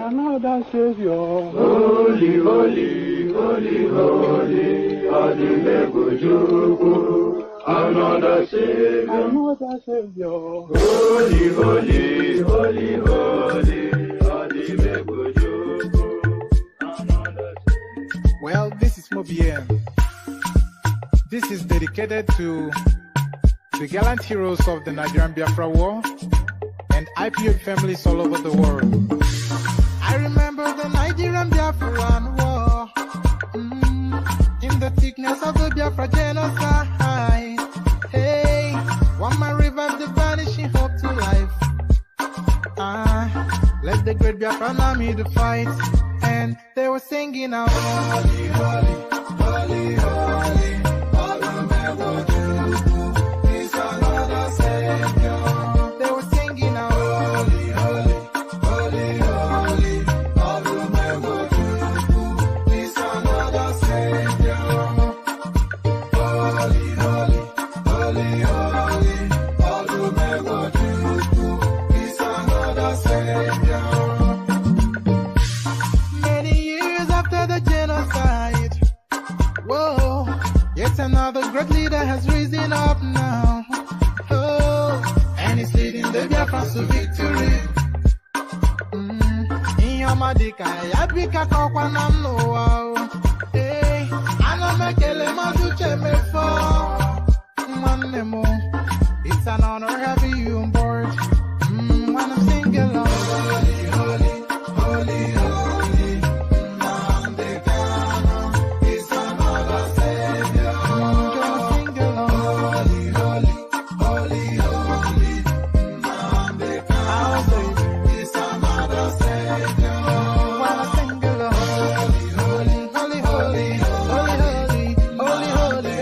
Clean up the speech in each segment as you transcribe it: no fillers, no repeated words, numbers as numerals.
another Savior. Holy, holy, holy, holy, Adimebujuku, another Savior. Another Savior. Holy, holy, holy, holy, Adimebujuku, another Savior. Well, this is Mobien. This is dedicated to the gallant heroes of the Nigerian Biafra War and IPO families all over the world. I remember the Nigerian Biafran War, in the thickness of the Biafra genocide. Hey, one man revived the vanishing hope to life. Let the great Biafran army to fight, and they were singing out, holy, holy, holy, holy. They were singing out, holy, holy, holy, holy, all who never do, is another Savior. Holy, holy, holy, holy, all who never do, is another Savior. Many years after the genocide, whoa, yet another great leader has risen up now. And he's leading the Biafrans to victory. Inyomadika yabika kwa namno. Hey, anamekele maduche mefo. Manemo, it's an honor having you on board. When I'm singing along, holy, holy, holy, holy, Nandekano, it's another Savior. Gonna sing along, holy, holy, holy, holy, Nandekano, it's another Savior. When I sing along, holy, holy, holy, holy, holy, holy, holy,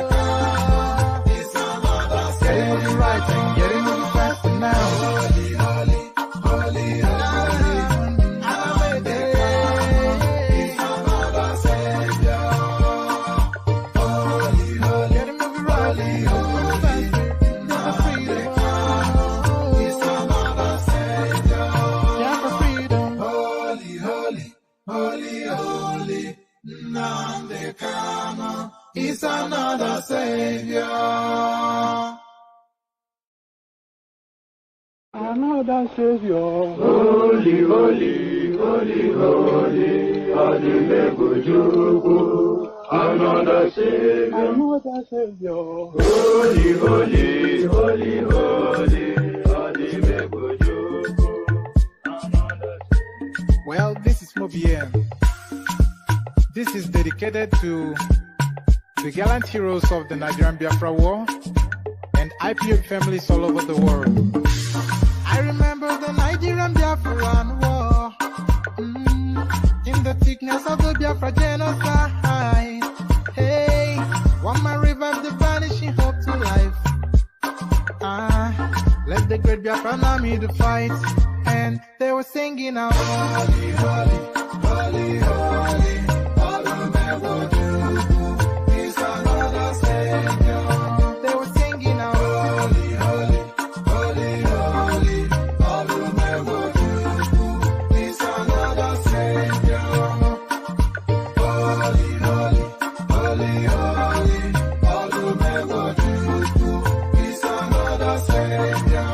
it's another Savior. Getting it right and getting it faster now. Holy, holy, holy, holy, it's another Savior. Holy, holy, getting it right, holy, faster, never freedom. It's another Savior. Yeah, for freedom. Holy, holy, holy, holy, Nandekano, it's another Savior. Another Savior. Holy, holy, holy, holy, Adimebujuku, another Savior. Another Savior. Holy, holy, holy, holy, Adimebujuku, another Savior. Well, this is Mobien. This is dedicated to the gallant heroes of the Nigerian Biafra War and IPO families all over the world. I remember the Nigerian Biafran War, in the thickness of the Biafra genocide. Hey, one man revived the vanishing hope to life. Let the great Biafran army to fight, and they were singing out, holy, holy, holy, holy, all who never do, is another Savior. They were singing out, holy, holy, holy, holy, all who never do, is another Savior. Holy, holy, holy, holy, all who never do, is another Savior.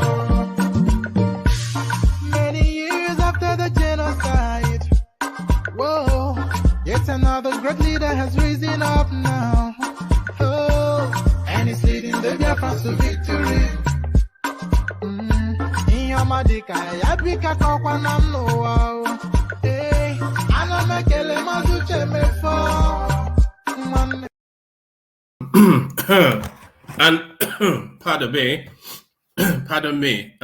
Many years after the genocide, whoa, yet another great leader has risen up now. And he's leading the Biafrans to victory. Inyomadika yabika kwa namno. Hey, anamekele maduche mefo. And pardon me, pardon me.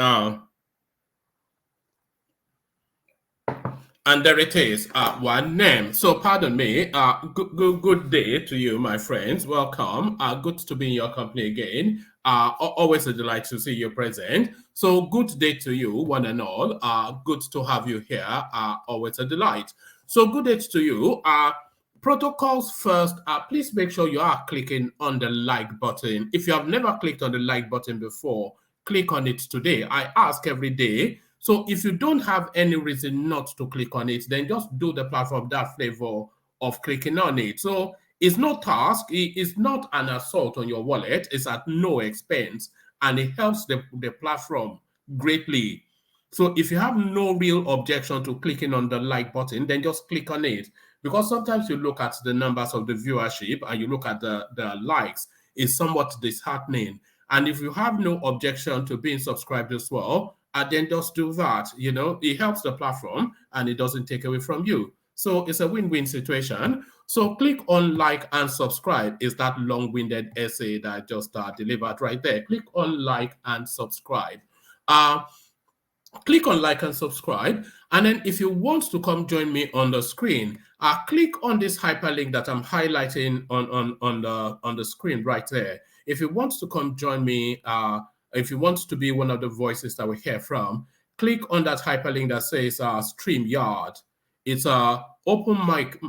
And there it is, one name. So pardon me. Good day to you, my friends. Welcome. Good to be in your company again. Always a delight to see you present. So good day to you, one and all. Good to have you here. Always a delight. So good day to you. Protocols first. Please make sure you are clicking on the like button. If you have never clicked on the like button before, click on it today. I ask every day So if you don't have any reason not to click on it, then just do the platform that flavor of clicking on it. So it's no task, it's not an assault on your wallet, it's at no expense, and it helps the platform greatly. So if you have no real objection to clicking on the like button, then just click on it. Because sometimes you look at the numbers of the viewership and you look at the likes, it's somewhat disheartening. And if you have no objection to being subscribed as well, then just do that. You know, it helps the platform and it doesn't take away from you. So it's a win-win situation. So click on like and subscribe is that long-winded essay that I just delivered right there. Click on like and subscribe. Click on like and subscribe, and then if you want to come join me on the screen, click on this hyperlink that I'm highlighting on the screen right there. If you want to come join me, if you want to be one of the voices that we hear from, click on that hyperlink that says StreamYard. It's a open mic.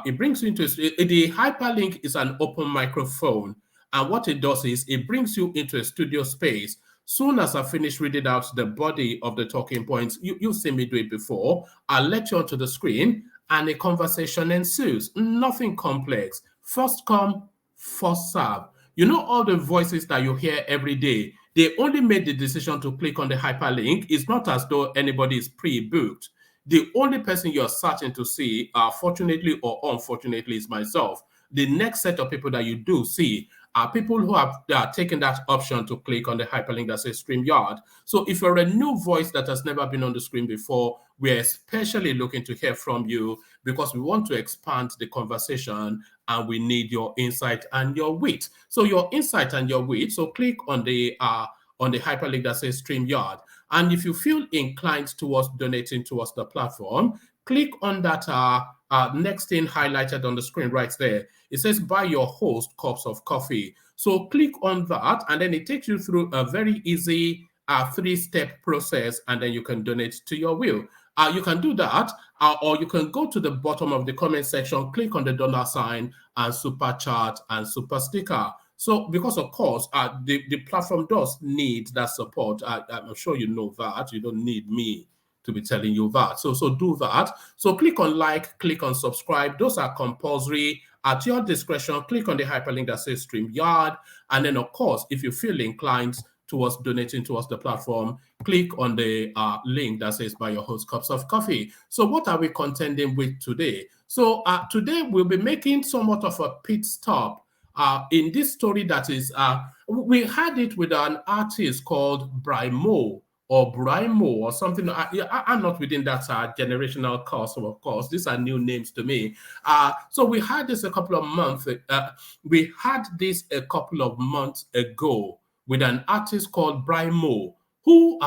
It brings you into the hyperlink is an open microphone, and what it does is it brings you into a studio space. Soon as I finish reading out the body of the talking points, you've seen me do it before. I'll let you onto the screen and a conversation ensues. Nothing complex. First come, first serve. You know all the voices that you hear every day, they only made the decision to click on the hyperlink. It's not as though anybody is pre-booked. The only person you're searching to see, fortunately or unfortunately, is myself. The next set of people that you do see are people who have taken that option to click on the hyperlink that says StreamYard. So if you're a new voice that has never been on the screen before, we're especially looking to hear from you because we want to expand the conversation and we need your insight and your wit. So your insight and your wit, so click on the hyperlink that says StreamYard. And if you feel inclined towards donating towards the platform, click on that next thing highlighted on the screen right there. It says buy your host cups of coffee. So click on that and then it takes you through a very easy 3-step process, and then you can donate to your will. You can do that, or you can go to the bottom of the comment section, click on the $ and super chat and super sticker. So because of course, the platform does need that support. I'm sure you know that. You don't need me to be telling you that. So do that. So click on like, click on subscribe. Those are compulsory. At your discretion, click on the hyperlink that says StreamYard. And then, of course, if you feel inclined towards donating towards the platform, click on the link that says buy your host cups of coffee. So what are we contending with today? So today we'll be making somewhat of a pit stop in this story that is, we had it with an artist called Brimo or something. I'm not within that generational curse, of course. These are new names to me. So we had this a couple of months. We had this a couple of months ago with an artist called Brimo, who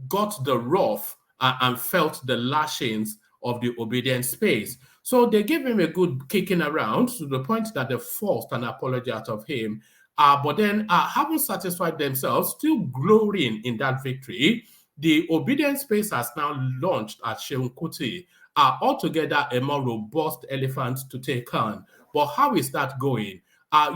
got the rough and felt the lashings of the obedient space. So they gave him a good kicking around to the point that they forced an apology out of him. But then, having satisfied themselves, still glorying in that victory, the obedience space has now launched at Seun Kuti, altogether a more robust elephant to take on. But how is that going?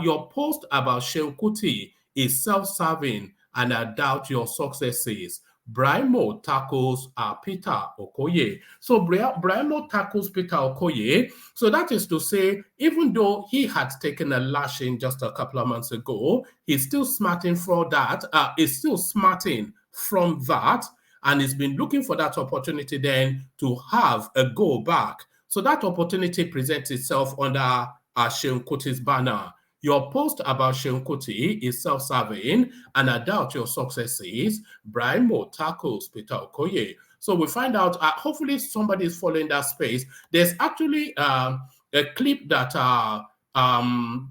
Your post about Seun Kuti is self-serving, and I doubt your successes. Brimo tackles Peter Okoye. So Brimo tackles Peter Okoye. So that is to say, even though he had taken a lashing just a couple of months ago, he's still smarting for that. He's still smarting from that, and he's been looking for that opportunity then to have a go back. So that opportunity presents itself under Seun Kuti's banner. Your post about Seun Kuti is self-serving, and I doubt your success is Brimo tackles Peter Okoye. So we find out, hopefully somebody is following that space. There's actually a clip that Seun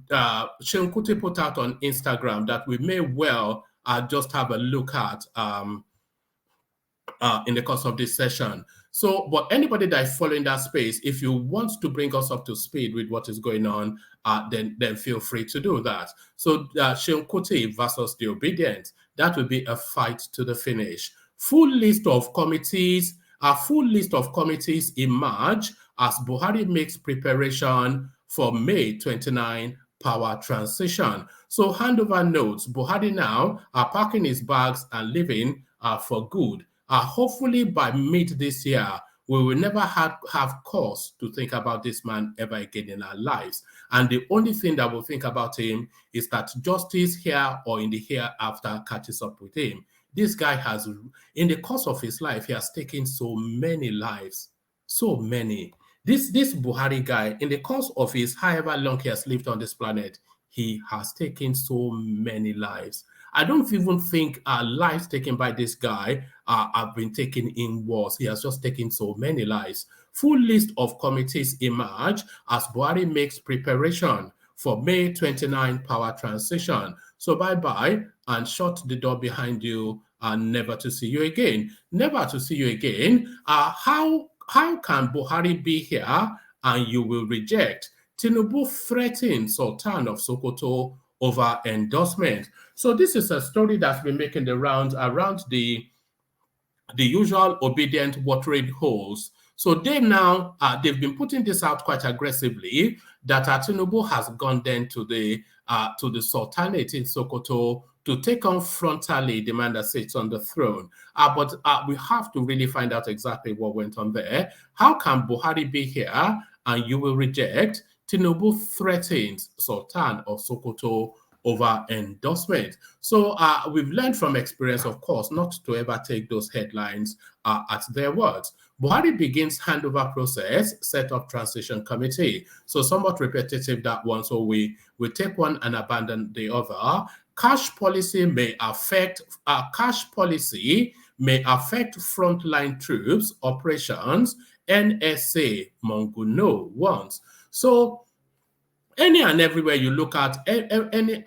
Kuti put out on Instagram that we may well just have a look at in the course of this session. So, but anybody that is following that space, if you want to bring us up to speed with what is going on, then feel free to do that. So, Seun Kuti versus the Obedient, that will be a fight to the finish. Full list of committees emerge as Buhari makes preparation for May 29 power transition. So, handover notes, Buhari now are packing his bags and leaving for good. Hopefully by mid this year, we will never have cause to think about this man ever again in our lives. And the only thing that we'll think about him is that justice here or in the hereafter catches up with him. This guy has, in the course of his life, he has taken so many lives, so many. This Buhari guy, in the course of his however long he has lived on this planet, he has taken so many lives. I don't even think lives taken by this guy have been taken in wars. He has just taken so many lives. Full list of committees emerge as Buhari makes preparation for May 29 power transition. So bye-bye and shut the door behind you and never to see you again. Never to see you again. How can Buhari be here and you will reject? Tinubu threatens Sultan of Sokoto over endorsement. So this is a story that's been making the rounds around the usual obedient watering holes. So they now, they've been putting this out quite aggressively that Tinubu has gone then to the Sultanate in Sokoto to take on frontally the man that sits on the throne. But we have to really find out exactly what went on there. How can Buhari be here and you will reject? Tinubu threatens Sultan of Sokoto over endorsement. So we've learned from experience, of course, not to ever take those headlines at their words. Buhari begins handover process, set up transition committee. So somewhat repetitive, that one. So we take one and abandon the other. Cash policy may affect frontline troops operations. NSA Monguno wants. So any and everywhere you look at, any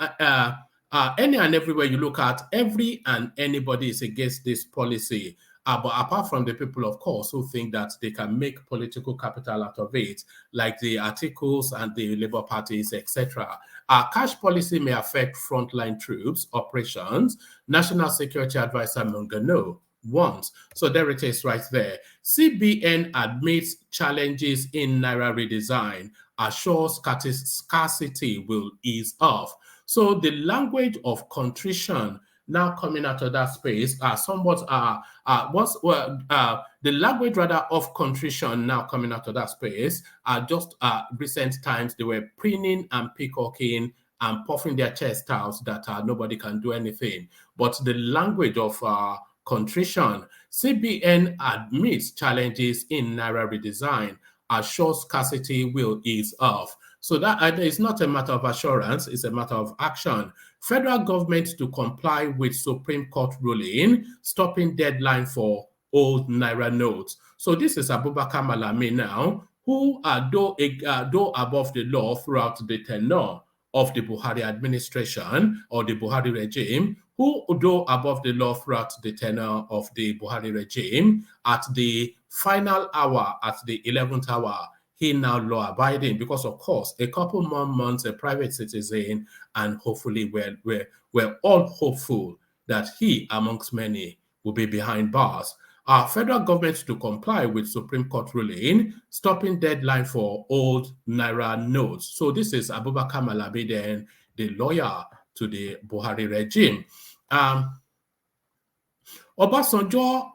and everywhere you look at, every and anybody is against this policy. But apart from the people, of course, who think that they can make political capital out of it, like the articles and the Labour parties, etc. Cash policy may affect frontline troops operations. National Security Advisor Mungano wants. So there it is right there. CBN admits challenges in Naira redesign, assures scarcity will ease off. So the language of contrition now coming out of that space the language rather of contrition now coming out of that space just recent times they were preening and peacocking and puffing their chest out that nobody can do anything. But the language of contrition, CBN admits challenges in Naira redesign, assures scarcity will ease off. So that is not a matter of assurance, it's a matter of action. Federal government to comply with Supreme Court ruling, stopping deadline for old Naira notes. So this is Abubakar Malami now, who though above the law throughout the tenure of the Buhari administration or the Buhari regime, who though above the law throughout the tenure of the Buhari regime, at the final hour, at the 11th hour, he now law-abiding because, of course, a couple more months, a private citizen, and hopefully we're all hopeful that he, amongst many, will be behind bars. Federal government to comply with Supreme Court ruling, stopping deadline for old Naira notes. So this is Abubakar Malami, then the lawyer to the Buhari regime. Obasanjo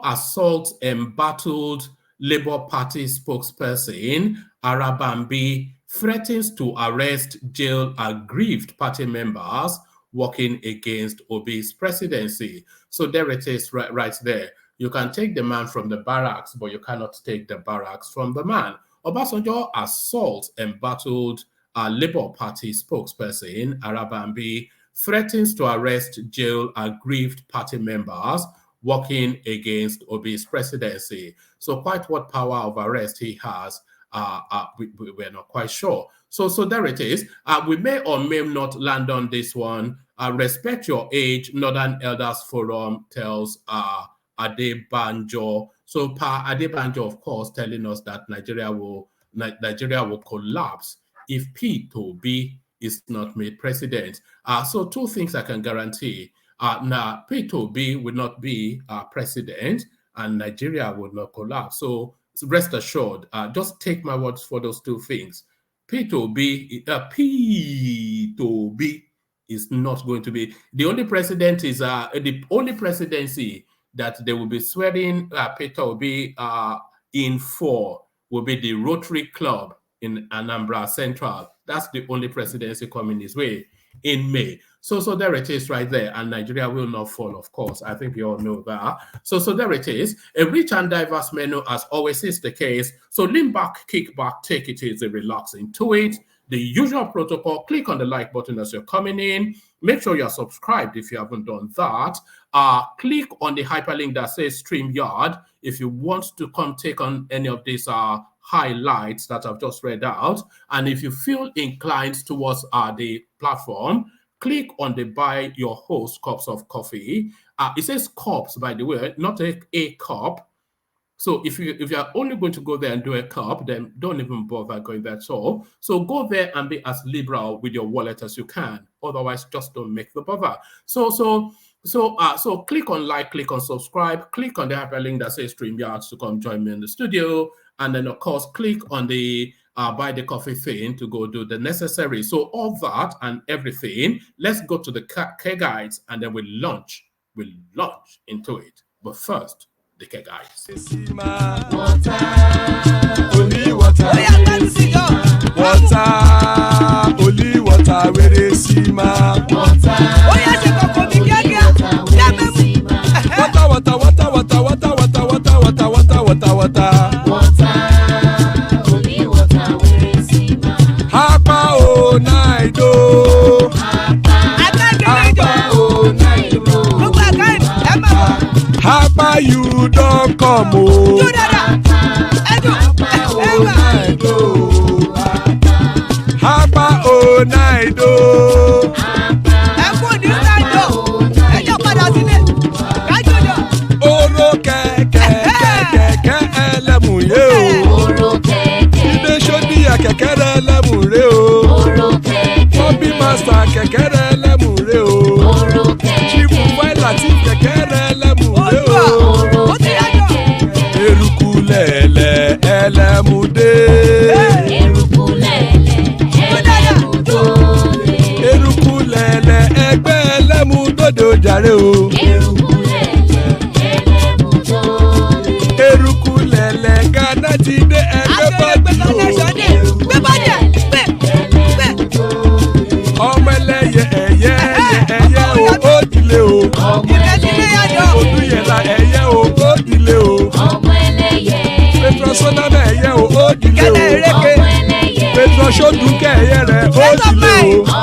assaults embattled Labour Party spokesperson Arabambi, threatens to arrest, jail aggrieved party members working against Obi's presidency. So there it is right there. You can take the man from the barracks, but you cannot take the barracks from the man. Obasanjo assaults embattled Labour Party spokesperson Arabambi, threatens to arrest, jail aggrieved party members working against Obi's presidency. So quite what power of arrest he has, we're not quite sure. So there it is. We may or may not land on this one. Respect your age, Northern Elders Forum tells Adebanjo. So Adebanjo, of course, telling us that Nigeria will collapse if P2B is not made president. So two things I can guarantee. Now, P2B will not be president and Nigeria will not collapse. So rest assured, just take my words for those two things. P2B is not going to be. The only president is the only presidency that they will be swearing Peter Obi in for will be the Rotary Club in Anambra Central. That's the only presidency coming his way in May. So there it is right there. And Nigeria will not fall, of course. I think you all know that. So there it is. A rich and diverse menu, as always is the case. So lean back, kick back, take it easy, relax into it. The usual protocol, click on the like button as you're coming in. Make sure you're subscribed if you haven't done that. Click on the hyperlink that says StreamYard if you want to come take on any of these highlights that I've just read out. And if you feel inclined towards the platform, click on the buy your host cups of coffee. It says cups, by the way, not a cup. So if you're only going to go there and do a cup, then don't even bother going there at all. So go there and be as liberal with your wallet as you can. Otherwise, just don't make the bother. So click on like, click on subscribe, click on the hyperlink that says StreamYard to come join me in the studio. And then, of course, click on the buy the coffee thing to go do the necessary. So all that and everything, let's go to the care guides and then we'll launch into it. But first, the care guides. Water, only water, only water, where they see ma. Water, only water, where they see ma. Hapa o naido. Hapa you don't come o. Hapa o naido. Oro kẹ̀kẹ́ ẹlẹ́mù yé o. Ilé sọ́dí kẹ̀kẹ́ ẹlẹ́mù ré o. Bobby master kẹ̀kẹ́ ẹlẹ́mù ré o. Chifu Faila ti kẹ̀kẹ́ ẹlẹ́mù ré o. Eruku lẹ̀lẹ̀ ẹlẹ́mù dé. Eruku lẹ̀lẹ̀ ẹgbẹ́ ẹlẹ́mù dòde ojàre o. Eruku lẹ̀lẹ̀ Ghana ti dé ẹgbẹ́ bọ́dì o. Ọmọ ẹlẹ́yẹ ẹ̀yẹ o ó dilé o. Odúyẹ̀lá ẹ̀yẹ o ó dilé o. Petrosonama ẹ̀yẹ o ó dilé o. Petrosodúnkẹ́ ẹ̀yẹ rẹ̀ ó dilé o.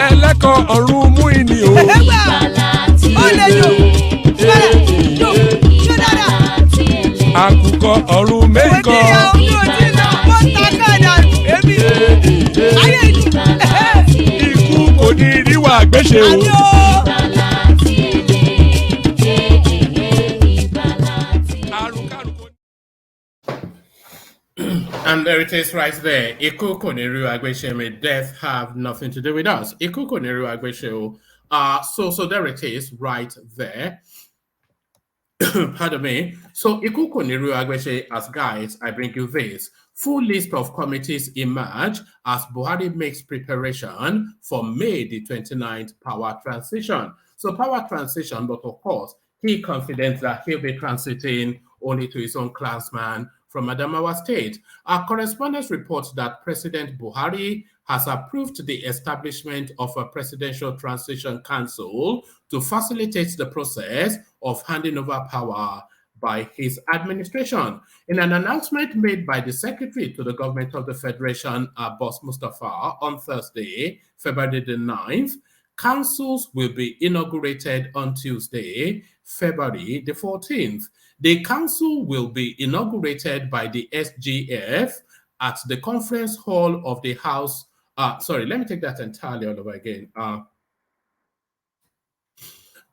Ẹlẹ́kọ̀ ọ̀run mú ìní o. Àkùkọ ọ̀run mẹ́kọ̀. Ikú kò ní ríwà gbéṣe o. And there it is right there. Iku Koniru Agwesheme, death have nothing to do with us. Iku Koniru Agwesheme. So there it is right there. Pardon me. So Iku Koniru Agweshe, as guys, I bring you this. Full list of committees emerge as Buhari makes preparation for May the 29th power transition. So power transition, but of course, he confident that he'll be transiting only to his own clansman from Adamawa State. Our correspondents report that President Buhari has approved the establishment of a presidential transition council to facilitate the process of handing over power by his administration. In an announcement made by the Secretary to the Government of the Federation, Boss Mustafa, on Thursday, February the 9th, councils will be inaugurated on Tuesday, February the 14th. The council will be inaugurated by the SGF at the conference hall of the House. Sorry, let me take that entirely all over again.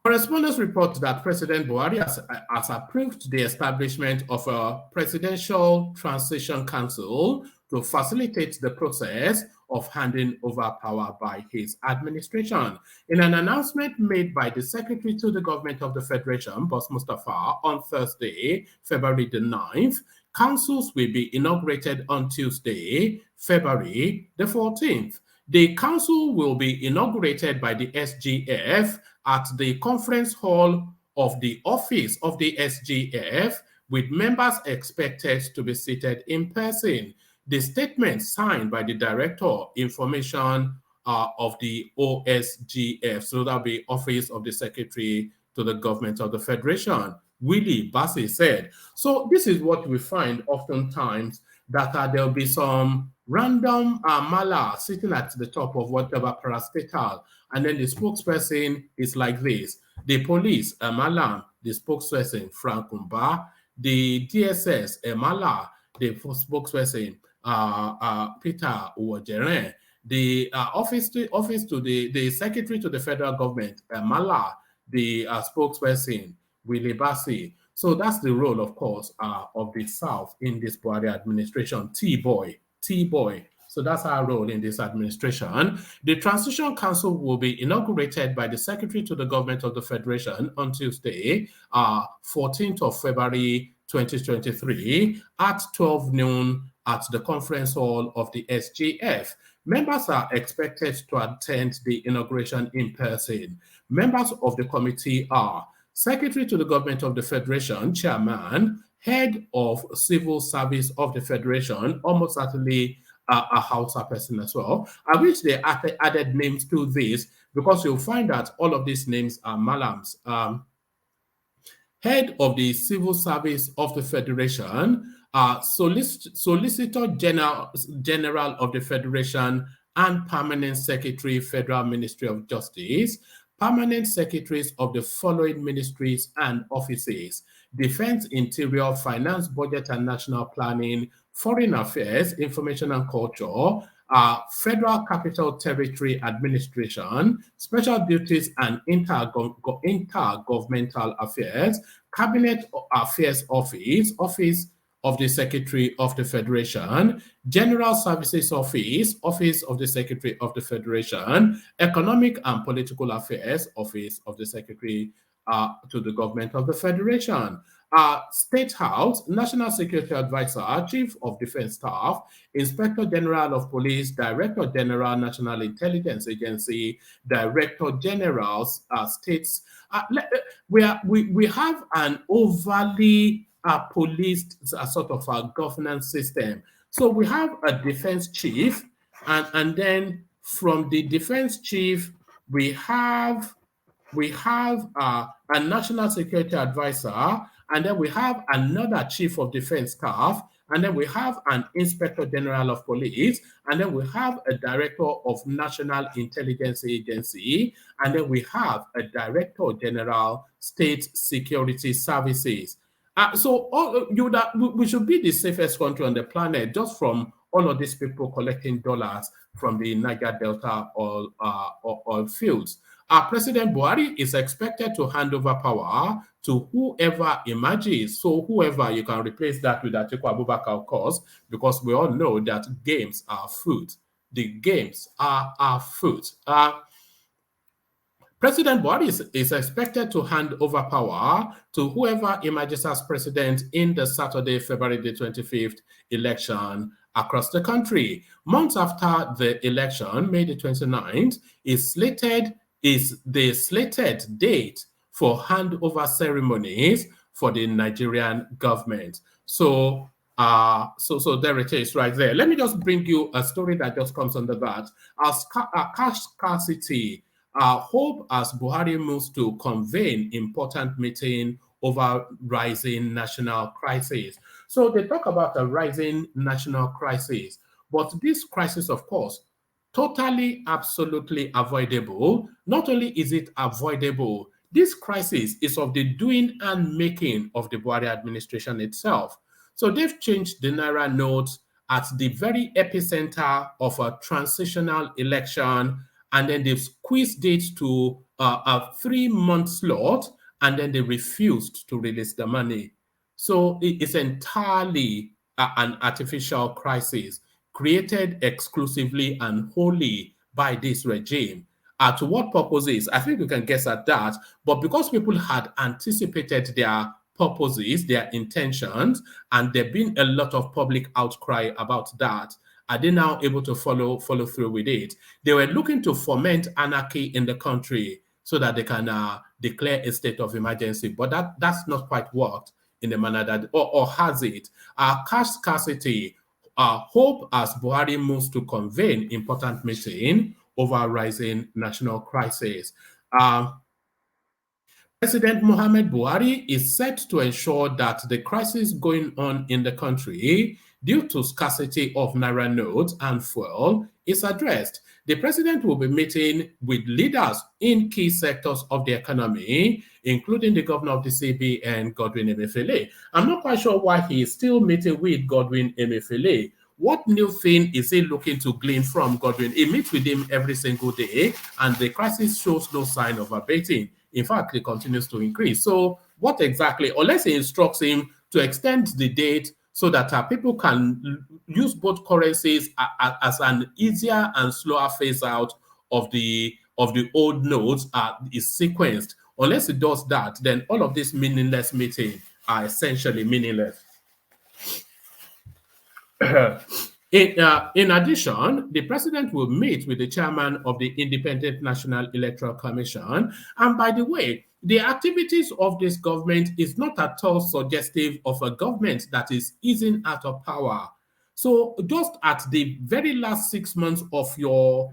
Correspondents report that President Buhari has approved the establishment of a presidential transition council to facilitate the process of handing over power by his administration. In an announcement made by the Secretary to the Government of the Federation, Boss Mustafa, on Thursday, February the 9th, councils will be inaugurated on Tuesday, February the 14th. The council will be inaugurated by the SGF at the conference hall of the office of the SGF, with members expected to be seated in person. The statement signed by the Director, Information of the OSGF, so that'll be Office of the Secretary to the Government of the Federation, Willie Bassi said. So this is what we find oftentimes, that there'll be some random mala sitting at the top of whatever parastatal, and then the spokesperson is like this. The police, Malam, the spokesperson, Frank Umba, the DSS, Mala, the spokesperson, Peter Uwajeren, the office to the secretary to the federal government, Mala, the spokesperson, Willie Bassi. So that's the role, of course, of the South in this Buhari administration. T-boy. So that's our role in this administration. The Transition Council will be inaugurated by the Secretary to the Government of the Federation on Tuesday, 14th of February 2023 at 12 noon at the conference hall of the SGF. Members are expected to attend the inauguration in person. Members of the committee are Secretary to the Government of the Federation, Chairman, Head of Civil Service of the Federation, almost certainly a Hausa person as well. I wish they added names to this, because you'll find that all of these names are Malams. Head of the Civil Service of the Federation, Solicitor General of the Federation, and Permanent Secretary, Federal Ministry of Justice. Permanent Secretaries of the following ministries and offices: Defense, Interior, Finance, Budget and National Planning, Foreign Affairs, Information and Culture, Federal Capital Territory Administration, Special Duties and Intergovernmental Affairs, Cabinet Affairs Office, Office of the Secretary of the Federation, General Services Office, Office of the Secretary of the Federation, Economic and Political Affairs, Office of the Secretary to the Government of the Federation, State House, National Security Advisor, Chief of Defense Staff, Inspector General of Police, Director General, National Intelligence Agency, Director General, States. We have an overly policed sort of a governance system. So we have a defense chief, and then from the defense chief, we have a national security advisor, and then we have another chief of defense staff, and then we have an inspector general of police, and then we have a director of national intelligence agency, and then we have a director general state security services. So we should be the safest country on the planet, just from all of these people collecting dollars from the Niger Delta oil fields. President Buhari is expected to hand over power to whoever emerges. So whoever, you can replace that with Atiku Abubakar, of course, because we all know that games are food. The games are food. President Buhari is expected to hand over power to whoever emerges as president in the Saturday, February the 25th election across the country. Months after the election, May the 29th, is the slated date for handover ceremonies for the Nigerian government. So there it is right there. Let me just bring you a story that just comes under that. Cash scarcity. Hope as Buhari moves to convene important meeting over rising national crisis. So they talk about a rising national crisis, but this crisis, of course, totally, absolutely avoidable. Not only is it avoidable, this crisis is of the doing and making of the Buhari administration itself. So they've changed the Naira note at the very epicenter of a transitional election, and then they've squeezed it to a 3-month slot, and then they refused to release the money. So it's entirely an artificial crisis created exclusively and wholly by this regime. To what purposes? I think you can guess at that. But because people had anticipated their purposes, their intentions, and there's been a lot of public outcry about that, are they now able to follow through with it? They were looking to foment anarchy in the country. so that they can declare a state of emergency. But that's not quite worked in the manner that, or has it? Cash scarcity, hope as Buhari moves to convene important meeting over rising national crisis. President Mohamed Buhari is set to ensure that the crisis going on in the country due to scarcity of naira notes and fuel is addressed. The president will be meeting with leaders in key sectors of the economy, including the governor of the CBN, Godwin Emefiele. I'm not quite sure why he is still meeting with Godwin Emefiele. What new thing is he looking to glean from Godwin? He meets with him every single day, and the crisis shows no sign of abating. In fact, it continues to increase. So what exactly, unless he instructs him to extend the date so that people can use both currencies as an easier and slower phase out of the old notes is sequenced. Unless it does that, then all of these meaningless meetings are essentially meaningless. In addition, the president will meet with the chairman of the Independent National Electoral Commission. And by the way, the activities of this government is not at all suggestive of a government that is easing out of power. So just at the very last 6 months of your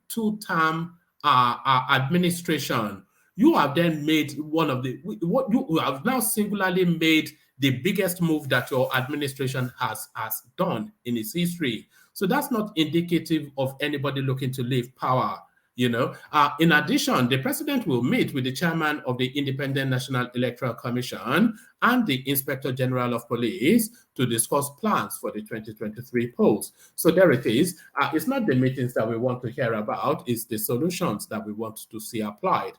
two-term administration, you have then made you have now singularly made the biggest move that your administration has done in its history. So that's not indicative of anybody looking to leave power. In addition, the president will meet with the chairman of the Independent National Electoral Commission and the Inspector General of Police to discuss plans for the 2023 polls. So there it is. It's not the meetings that we want to hear about, it's the solutions that we want to see applied.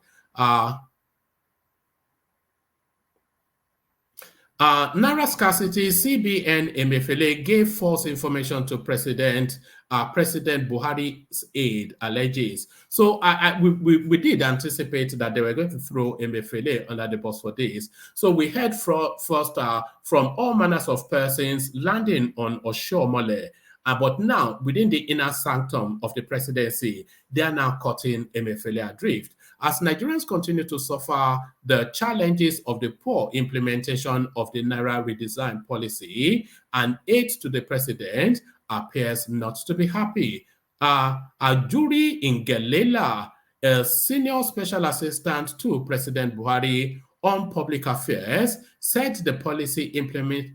Naira scarcity, CBN Emefiele gave false information to President Buhari's aide, alleges. So we did anticipate that they were going to throw Emefiele under the bus for this. So we heard first from all manners of persons landing on Oshiomhole. But now, within the inner sanctum of the presidency, they are now cutting Emefiele adrift. As Nigerians continue to suffer the challenges of the poor implementation of the Naira redesign policy, an aide to the president appears not to be happy. A jury in Gelela, a senior special assistant to President Buhari on public affairs, said the policy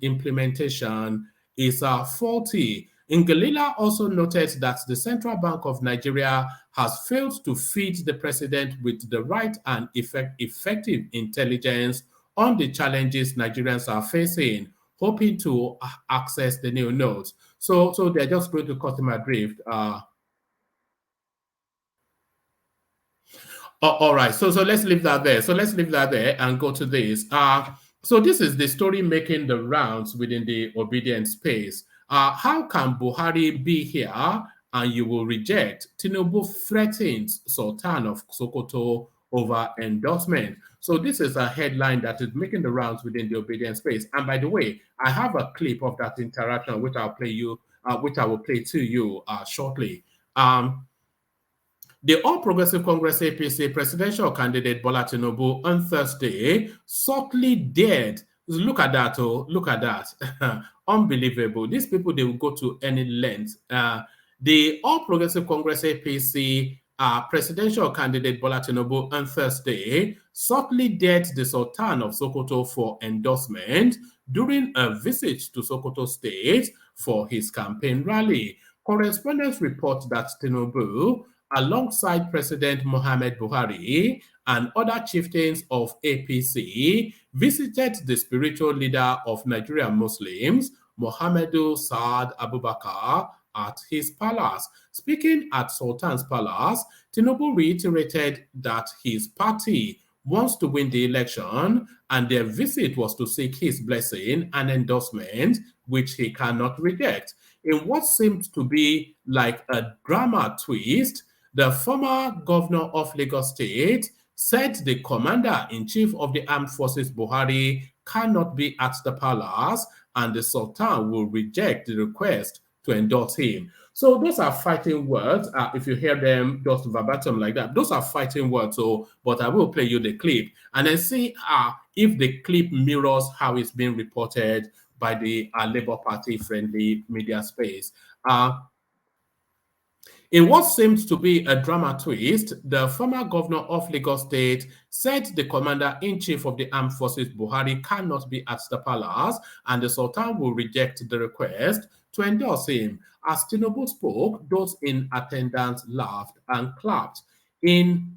implementation is faulty. Ngelila also noted that the Central Bank of Nigeria has failed to feed the president with the right and effective intelligence on the challenges Nigerians are facing, hoping to access the new notes. So they're just going to cut him adrift. All right, so let's leave that there. So let's leave that there and go to this. So this is the story making the rounds within the obedient space. How can Buhari be here and you will reject? Tinubu threatens Sultan of Sokoto over endorsement. So this is a headline that is making the rounds within the obedient space. And by the way, I have a clip of that interaction which I'll play you, which I will play to you shortly. The All Progressive Congress APC presidential candidate Bola Tinubu on Thursday subtly dared. Look at that, oh, look at that. Unbelievable. These people, they will go to any length. The All Progressive Congress APC presidential candidate Bola Tinubu on Thursday subtly dared the Sultan of Sokoto for endorsement during a visit to Sokoto State for his campaign rally. Correspondents report that Tinubu, alongside President Mohamed Buhari and other chieftains of APC, visited the spiritual leader of Nigerian Muslims, Muhammadu Saad Abubakar, at his palace. Speaking at Sultan's palace, Tinubu reiterated that his party wants to win the election and their visit was to seek his blessing and endorsement, which he cannot reject. In what seemed to be like a drama twist, the former governor of Lagos State said the commander-in-chief of the armed forces, Buhari, cannot be at the palace and the Sultan will reject the request to endorse him. So those are fighting words. If you hear them just verbatim like that, those are fighting words. So, but I will play you the clip and then see if the clip mirrors how it's being reported by the Labour Party friendly media space. In what seems to be a drama twist, the former governor of Lagos State said the commander-in-chief of the armed forces, Buhari, cannot be at the palace and the Sultan will reject the request to endorse him. As Tinubu spoke, those in attendance laughed and clapped. In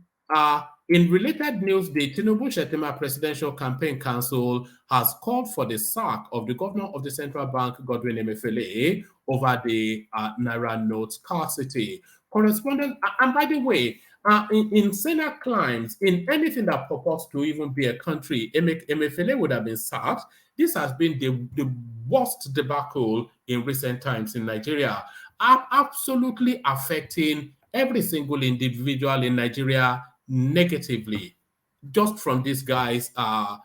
related news, the Tinubu-Shettima Presidential Campaign Council has called for the sack of the governor of the central bank, Godwin Emefiele, over the Naira note scarcity. Correspondent, and by the way, in Senate climes, in anything that purports to even be a country, Emefiele would have been sacked. This has been the worst debacle in recent times in Nigeria, absolutely affecting every single individual in Nigeria negatively, just from these guys, bad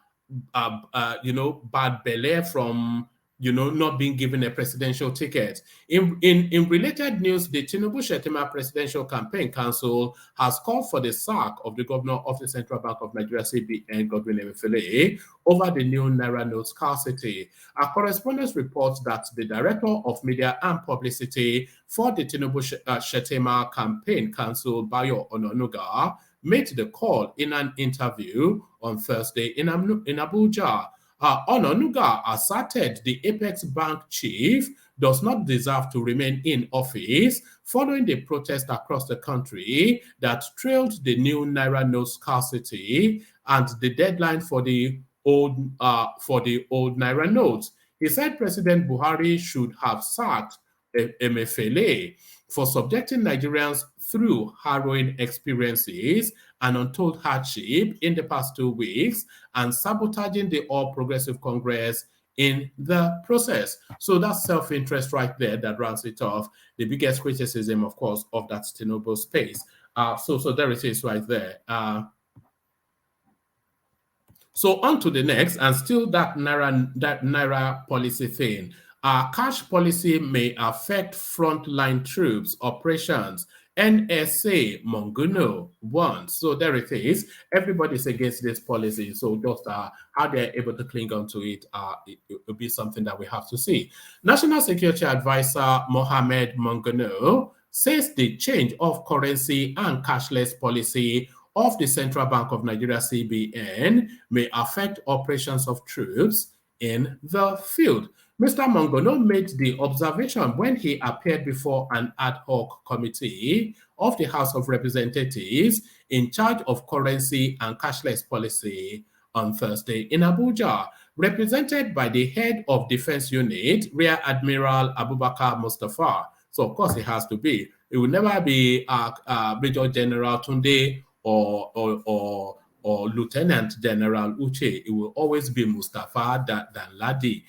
belly from, not being given a presidential ticket. In related news, the Tinubu-Shettima Presidential Campaign Council has called for the sack of the governor of the Central Bank of Nigeria, CBN, Godwin Emefiele, over the new Naira note scarcity. Our correspondent reports that the Director of Media and Publicity for the Tinubu-Shettima Campaign Council, Bayo Ononuga, made the call in an interview on Thursday in Abuja. Ononuga asserted the Apex Bank chief does not deserve to remain in office following the protest across the country that trailed the new Naira note scarcity and the deadline for the old Naira notes. He said President Buhari should have sacked Emefiele for subjecting Nigerians through harrowing experiences and untold hardship in the past 2 weeks and sabotaging the All Progressive Congress in the process. So that's self-interest right there that rounds it off. The biggest criticism, of course, of that Tinubu space. So there it is right there. So on to the next, and still that Naira policy thing. Cash policy may affect frontline troops operations. NSA Monguno won. So there it is. Everybody's against this policy. So just how they're able to cling on to it, it will be something that we have to see. National Security Advisor Mohammed Monguno says the change of currency and cashless policy of the Central Bank of Nigeria, CBN, may affect operations of troops in the field. Mr. Monguno made the observation when he appeared before an ad hoc committee of the House of Representatives in charge of currency and cashless policy on Thursday in Abuja, represented by the head of Defense Unit, Rear Admiral Abubakar Mustafa. So, of course, it has to be. It will never be Major General Tunde or Lieutenant General Uche. It will always be Mustafa Danladi.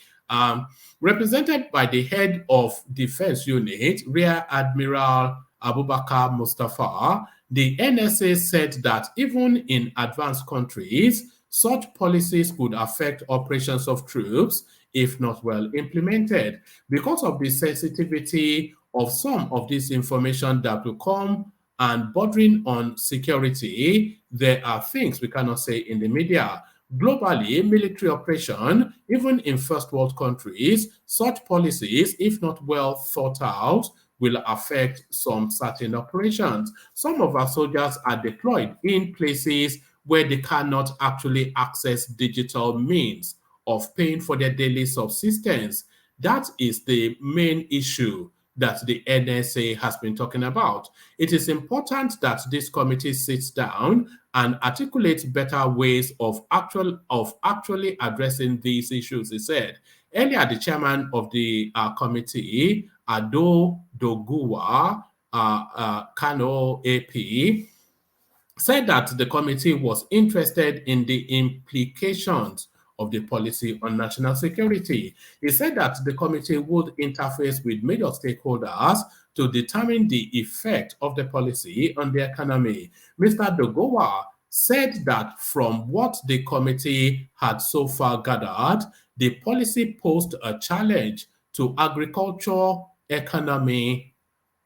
Represented by the head of Defense Unit, Rear Admiral Abubakar Mustafa, the NSA said that even in advanced countries, such policies could affect operations of troops if not well implemented. Because of the sensitivity of some of this information that will come and bordering on security, there are things we cannot say in the media. Globally, military operation, even in first world countries, such policies, if not well thought out, will affect some certain operations. Some of our soldiers are deployed in places where they cannot actually access digital means of paying for their daily subsistence. That is the main issue that the NSA has been talking about. It is important that this committee sits down and articulates better ways of actually addressing these issues, he said. Earlier, the chairman of the committee, Ado Doguwa Kano AP, said that the committee was interested in the implications of the policy on national security. He said that the committee would interface with major stakeholders to determine the effect of the policy on the economy. Mr. Dogowa said that from what the committee had so far gathered, the policy posed a challenge to agriculture economy,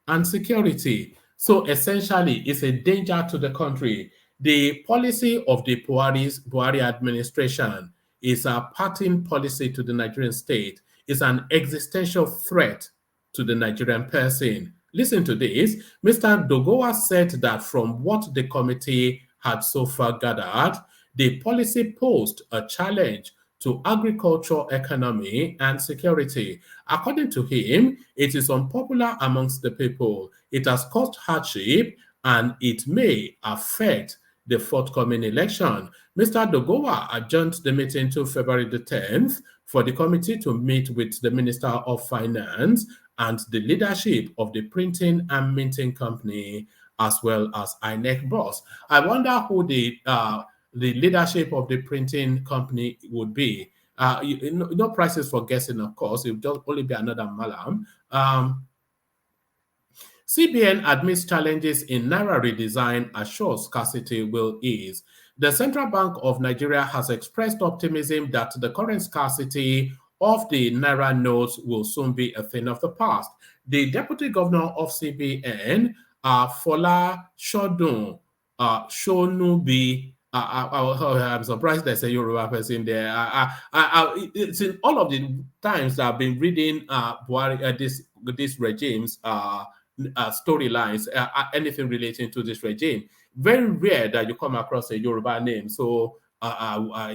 and security. So essentially, it's a danger to the country. The policy of the Buhari administration is a parting policy to the Nigerian state. It's an existential threat to the Nigerian person. Listen to this. Mr. Dogowa said that from what the committee had so far gathered, the policy posed a challenge to agriculture, economy, and security. According to him, it is unpopular amongst the people. It has caused hardship and it may affect the forthcoming election. Mr. Dogowa adjourned the meeting to February the 10th for the committee to meet with the Minister of Finance and the leadership of the printing and minting company, as well as INEC boss. I wonder who the leadership of the printing company would be. No prices for guessing, of course. It will only be another malam. CBN admits challenges in Naira redesign, assures scarcity will ease. The Central Bank of Nigeria has expressed optimism that the current scarcity of the Naira notes will soon be a thing of the past. The Deputy Governor of CBN, Fola Shodun Shonubi, I'm surprised there's a Yoruba person there. It's in all of the times that I've been reading this regime's storylines, anything relating to this regime. Very rare that you come across a Yoruba name. So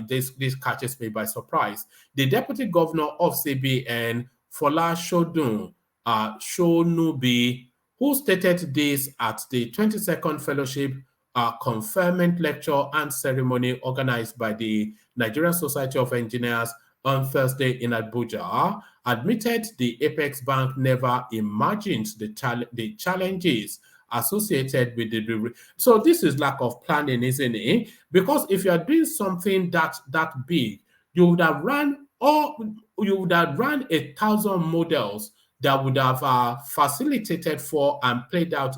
this catches me by surprise. The Deputy Governor of CBN, Fola Shodun Shonubi, who stated this at the 22nd Fellowship Conferment Lecture and Ceremony organized by the Nigerian Society of Engineers on Thursday in Abuja, admitted the Apex Bank never imagined the challenges associated with the. So this is lack of planning, isn't it? Because if you are doing something that big, you would have run 1,000 models that would have facilitated for and played out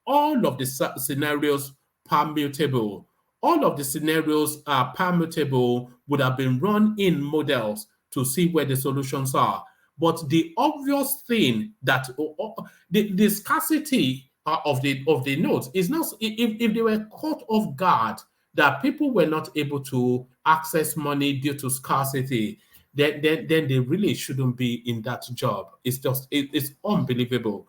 all of the scenarios permutable. All of the scenarios permutable would have been run in models to see where the solutions are. But the obvious thing that the scarcity of the notes is not, if they were caught off guard that people were not able to access money due to scarcity, then they really shouldn't be in that job. It's just, it's unbelievable.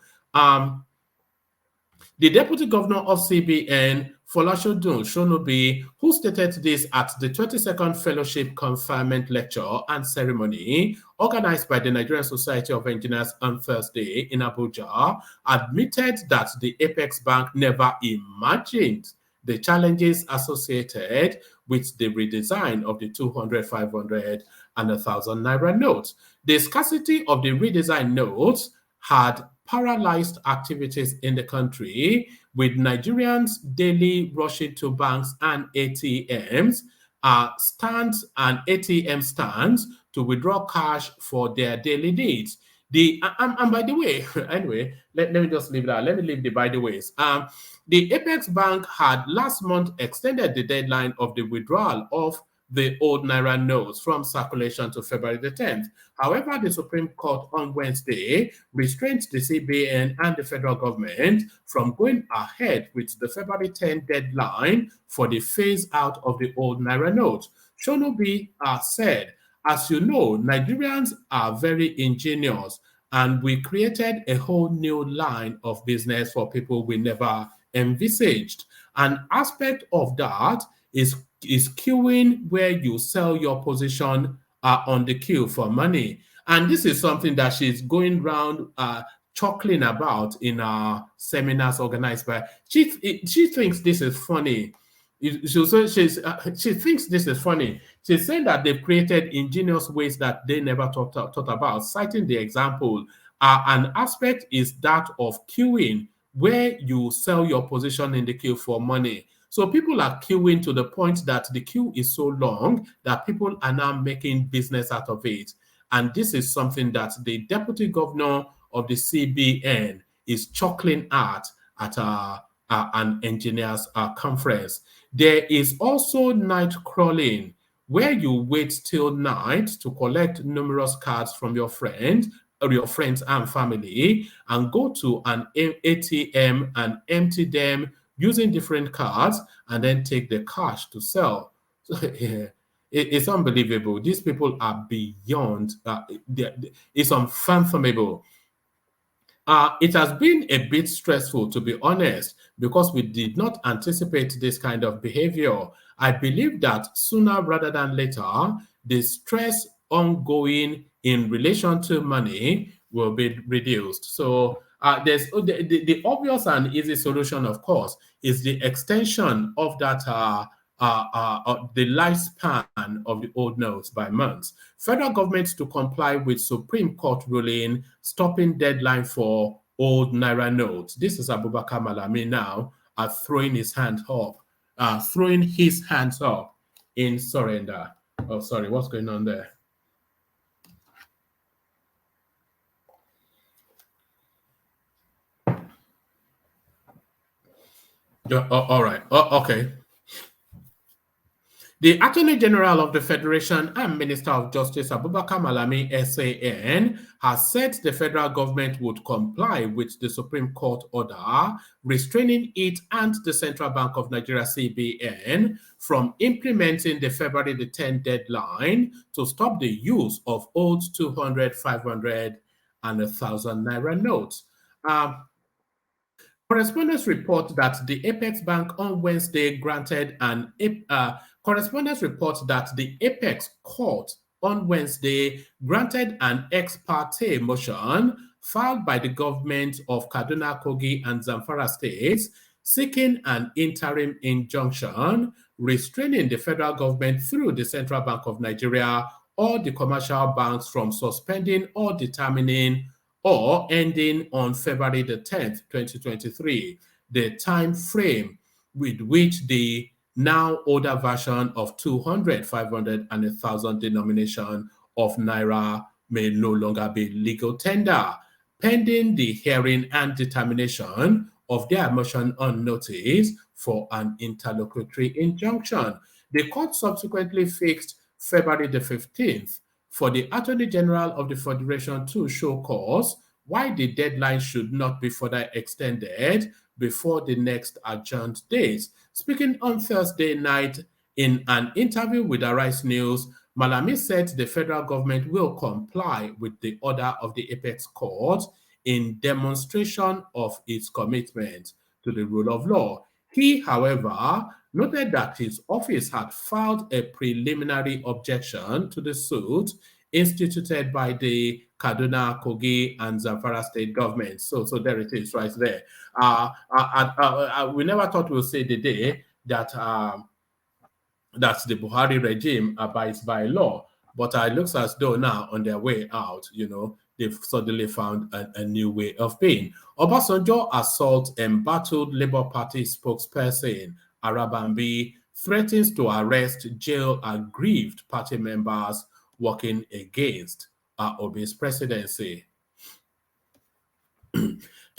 The Deputy Governor of CBN, Folashodun Shonobi, who stated this at the 22nd Fellowship Conferment Lecture and Ceremony organized by the Nigerian Society of Engineers on Thursday in Abuja, admitted that the Apex Bank never imagined the challenges associated with the redesign of the 200, 500, and 1,000 Naira notes. The scarcity of the redesigned notes had paralyzed activities in the country, with Nigerians daily rushing to banks and ATMs, stands and ATM stands to withdraw cash for their daily needs. And by the way, anyway, let me just leave that. Let me leave the by the ways. The Apex Bank had last month extended the deadline of the withdrawal of the old Naira notes from circulation to February the 10th. However, the Supreme Court on Wednesday restrained the CBN and the federal government from going ahead with the February 10 deadline for the phase out of the old Naira notes. Shonobi said, as you know, Nigerians are very ingenious, and we created a whole new line of business for people we never envisaged. An aspect of that is queuing, where you sell your position on the queue for money. And this is something that she's going around chuckling about in seminars organized by. She thinks this is funny. She thinks this is funny. She's saying that they've created ingenious ways that they never thought about, citing the example. An aspect is that of queuing, where you sell your position in the queue for money. So people are queuing to the point that the queue is so long that people are now making business out of it. And this is something that the Deputy Governor of the CBN is chuckling at an engineers conference. There is also night crawling, where you wait till night to collect numerous cards from your friend your friends and family and go to an ATM and empty them using different cards and then take the cash to sell. So, it's unbelievable. These people are beyond, it's unfathomable. It has been a bit stressful, to be honest, because we did not anticipate this kind of behavior. I believe that sooner rather than later, the stress ongoing in relation to money will be reduced. So there's the obvious and easy solution, of course, is the extension of that the lifespan of the old notes by months. Federal government to comply with Supreme Court ruling stopping deadline for old Naira notes. This is Abubakar Malami now throwing his hand up, throwing his hands up in surrender. Oh, sorry, what's going on there? All right. Okay. The Attorney General of the Federation and Minister of Justice Abubakar Malami SAN has said the federal government would comply with the Supreme Court order restraining it and the Central Bank of Nigeria CBN from implementing the February the 10th deadline to stop the use of old 200, 500, and 1,000 Naira notes. Correspondents report that the Apex Bank on Wednesday granted an correspondents report that the Apex Court on Wednesday granted an ex parte motion filed by the government of Kaduna, Kogi, and Zamfara states seeking an interim injunction restraining the federal government through the Central Bank of Nigeria or the commercial banks from suspending or determining or ending on February the 10th, 2023, the time frame with which the now older version of 200, 500, and 1,000 denomination of Naira may no longer be legal tender, pending the hearing and determination of their motion on notice for an interlocutory injunction. The court subsequently fixed February the 15th for the Attorney General of the Federation to show cause why the deadline should not be further extended before the next adjourned date. Speaking on Thursday night in an interview with Arise News, Malami said the federal government will comply with the order of the Apex Court in demonstration of its commitment to the rule of law. He, however, noted that his office had filed a preliminary objection to the suit instituted by the Kaduna, Kogi, and Zamfara state governments. So there it is, right there. We never thought we'll say the day that that the Buhari regime abides by law, but it looks as though now on their way out, they've suddenly found a new way of being. Obasanjo assault embattled Labour Party spokesperson Arabambi threatens to arrest, jail aggrieved party members working against Obi's presidency.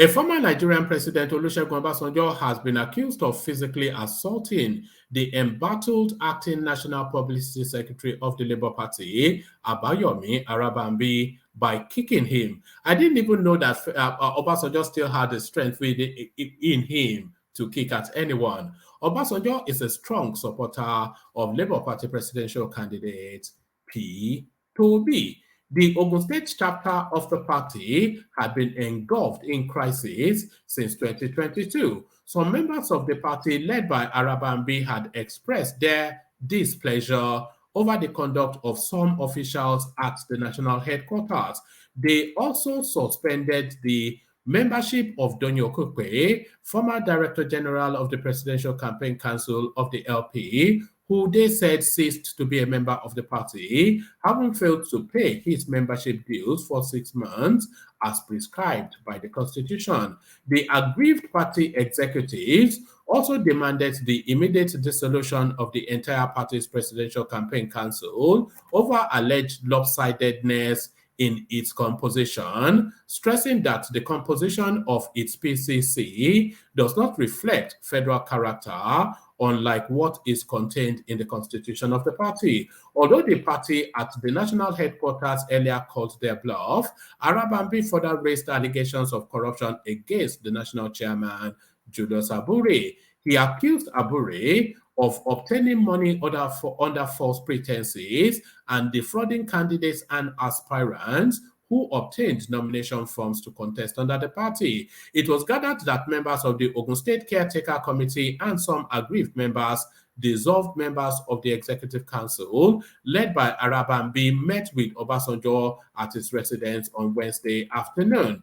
A former Nigerian president, Olusegun Obasanjo, has been accused of physically assaulting the embattled acting national publicity secretary of the Labour Party, Abayomi Arabambi, by kicking him. I didn't even know that Obasanjo still had the strength in him to kick at anyone. Obasanjo is a strong supporter of Labour Party presidential candidate P2B. The Ogun State chapter of the party had been engulfed in crisis since 2022. Some members of the party, led by Arabambi, had expressed their displeasure over the conduct of some officials at the national headquarters. They also suspended the membership of Donyo Okoye, former Director General of the Presidential Campaign Council of the LP, who they said ceased to be a member of the party, having failed to pay his membership dues for 6 months as prescribed by the Constitution. The aggrieved party executives also demanded the immediate dissolution of the entire party's Presidential Campaign Council over alleged lopsidedness in its composition, stressing that the composition of its PCC does not reflect federal character, unlike what is contained in the constitution of the party. Although the party at the national headquarters earlier called their bluff, Arabambi further raised allegations of corruption against the national chairman, Julius Abure. He accused Abure of obtaining money under false pretenses and defrauding candidates and aspirants who obtained nomination forms to contest under the party. It was gathered that members of the Ogun State Caretaker Committee and some aggrieved members, dissolved members of the Executive Council, led by Arabambi, met with Obasanjo at his residence on Wednesday afternoon.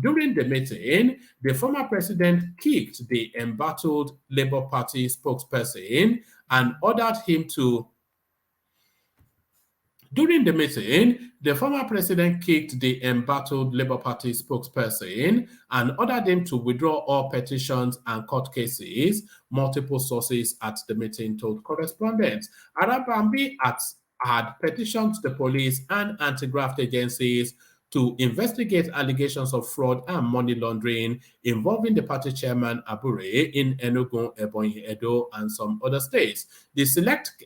During the meeting, the former president kicked the embattled Labour Party spokesperson and ordered him to. During the meeting, the former president kicked the embattled Labour Party spokesperson and ordered him to withdraw all petitions and court cases, multiple sources at the meeting told correspondents. Arabambi had petitioned the police and anti-graft agencies to investigate allegations of fraud and money laundering involving the party chairman Abure in Enugu, Ebonyi, Edo, and some other states. The select,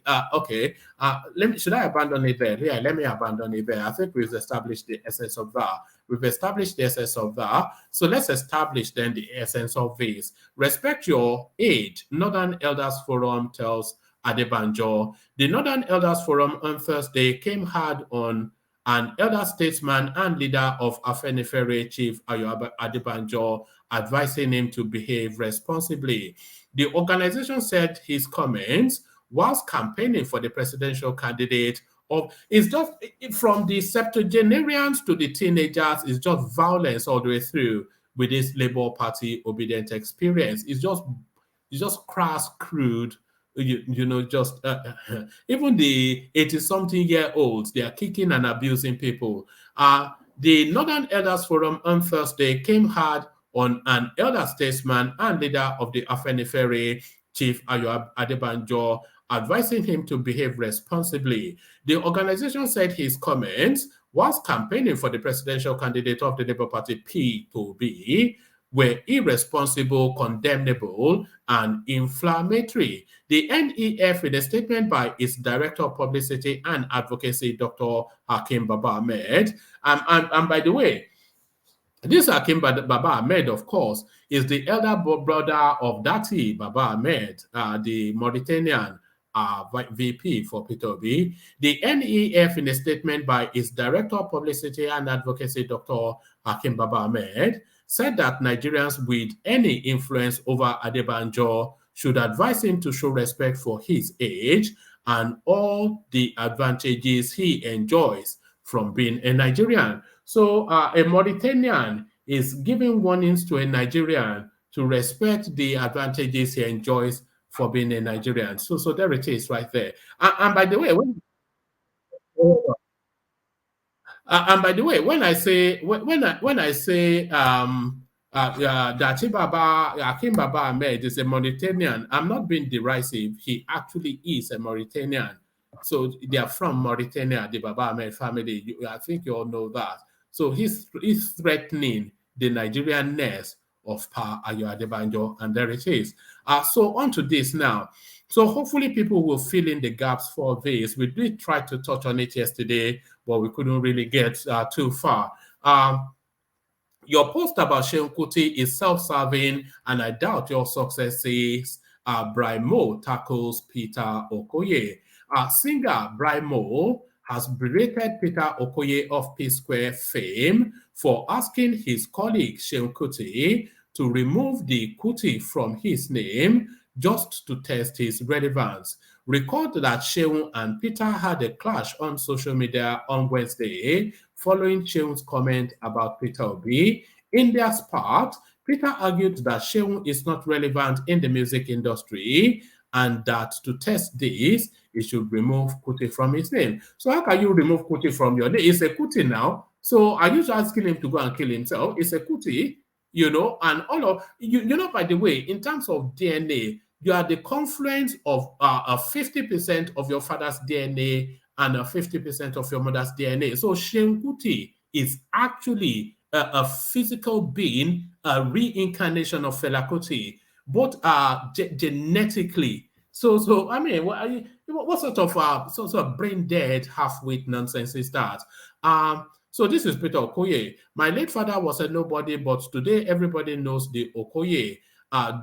should I abandon it there? Yeah, let me abandon it there. I think we've established the essence of that. We've established the essence of that. So let's establish then the essence of this. Respect your age. Northern Elders Forum tells Adebanjo. The Northern Elders Forum on Thursday came hard on an elder statesman and leader of Afenifere, Chief Ayo Adebanjo, advising him to behave responsibly. The organization said his comments whilst campaigning for the presidential candidate it's just from the septuagenarians to the teenagers, it's just violence all the way through with this Labour Party obedient experience. It's just crass, crude. Even the 80-something-year-olds, they are kicking and abusing people. The Northern Elders Forum on Thursday came hard on an elder statesman and leader of the Afenifere, Chief Ayo Adebanjo, advising him to behave responsibly. The organization said his comments, whilst campaigning for the presidential candidate of the Labour Party, P2B, were irresponsible, condemnable, and inflammatory. The NEF, in a statement by its Director of Publicity and Advocacy, Dr. Hakim Baba Ahmed, and by the way, this Hakim Baba Ahmed, of course, is the elder brother of Dati Baba Ahmed, the Mauritanian VP for P2B. The NEF, in a statement by its Director of Publicity and Advocacy, Dr. Hakim Baba Ahmed, said that Nigerians with any influence over Adebanjo should advise him to show respect for his age and all the advantages he enjoys from being a Nigerian. So a Mauritanian is giving warnings to a Nigerian to respect the advantages he enjoys for being a Nigerian. So there it is right there. And by the way, when I say that Hakim Baba Ahmed is a Mauritanian, I'm not being derisive. He actually is a Mauritanian. So they are from Mauritania, the Baba Ahmed family. I think you all know that. So he's threatening the Nigerian-ness of Pa Ayo Adebanjo, and there it is. So on to this now. So hopefully people will fill in the gaps for this. We did try to touch on it yesterday, but we couldn't really get too far. Your post about Seun Kuti is self-serving, and I doubt your success is Brimo tackles Peter Okoye. Singer Brimo has berated Peter Okoye of P-Square fame for asking his colleague Seun Kuti to remove the Kuti from his name just to test his relevance. Record that Seun and Peter had a clash on social media on Wednesday following Seun's comment about Peter Obi. In their spat, Peter argued that Seun is not relevant in the music industry and that to test this, he should remove Kuti from his name. So how can you remove Kuti from your name? It's a Kuti now. So are you asking him to go and kill himself? It's a Kuti, and all of, by the way, in terms of DNA, you are the confluence of 50% of your father's DNA and 50% of your mother's DNA. So Seun Kuti is actually a physical being, a reincarnation of Fela Kuti, both are genetically. So I mean, what sort of brain dead half-wit nonsense is that? So this is Peter Okoye. My late father was a nobody, but today everybody knows the Okoye.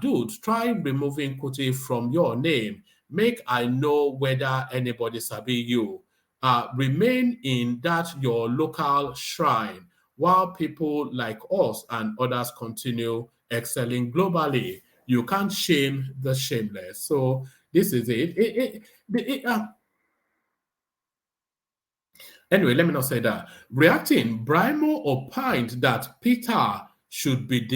Dude, try removing Kuti from your name. Make I know whether anybody sabi you. Remain in that your local shrine while people like us and others continue excelling globally. You can't shame the shameless. So this is it. Anyway, let me not say that. Reacting, Brimo opined that Peter should be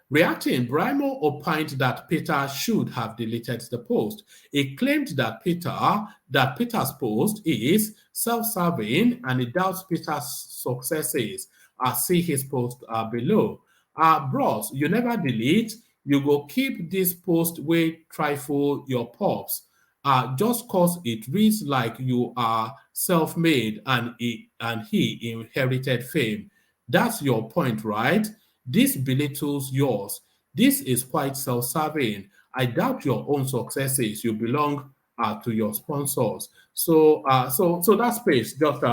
reacting. Brimo opined that Peter should have deleted the post. He claimed that Peter's post is self-serving and he doubts Peter's successes. See his post below. Bros, you never delete. You go keep this post way trifle your pops. Just cause it reads like you are self-made and he inherited fame. That's your point, right? This belittles yours. This is quite self-serving. I doubt your own successes. You belong to your sponsors. So that space. Just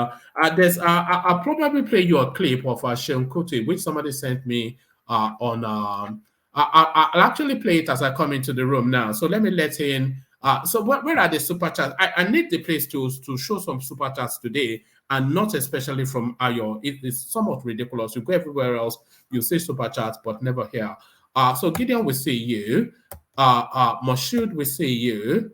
I'll probably play you a clip of Seun Kuti, which somebody sent me on. I'll actually play it as I come into the room now. So let me let in. So where are the super chats? I need the place to show some super chats today, and not especially from Ayo. It is somewhat ridiculous. You go everywhere else, you see super chats, but never here. So Gideon, we see you. Moshood, we see you.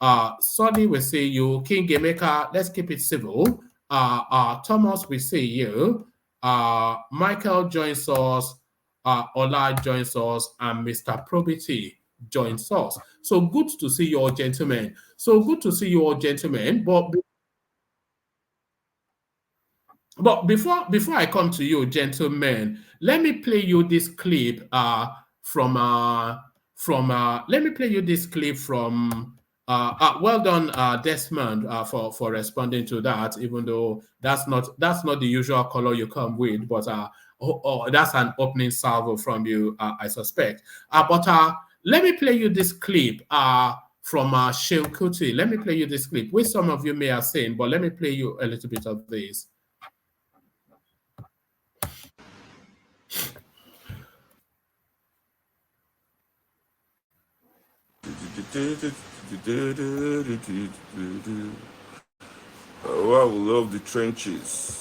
Sodi, we see you. King Gameka, let's keep it civil. Thomas, we see you. Michael joins us. Ola joins us, and Mr. Probity joins us. So good to see you all, gentlemen. But before I come to you, gentlemen, let me play you this clip from let me play you this clip from well done, Desmond, for responding to that, even though that's not the usual color you come with, but that's an opening salvo from you, I suspect. But let me play you this clip from Seun Kuti. Let me play you this clip, which some of you may have seen, but let me play you a little bit of this. Oh, I will love the trenches.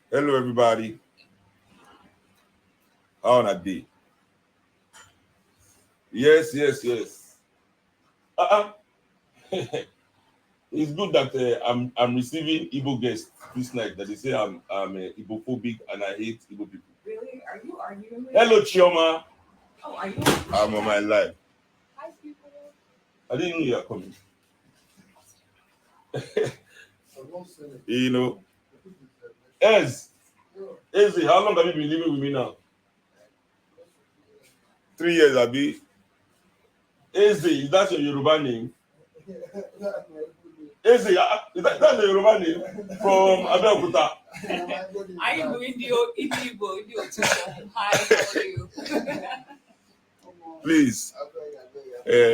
Hello, everybody. How on a day? Yes. It's good that I'm receiving Igbo guests this night. That they say I'm Igbo-phobic and I hate Igbo people. Really? Are you arguing with Hello, Chioma. Oh, are you? I'm on my live. Hi, people. I didn't know you were coming. You know, Eze, how long have you been living with me now? 3 years, Abi. Eze, is that your Yoruba name? Eze, is that's the Yoruba name from Abeokuta? I am Igbo. Hi, how are you? Please,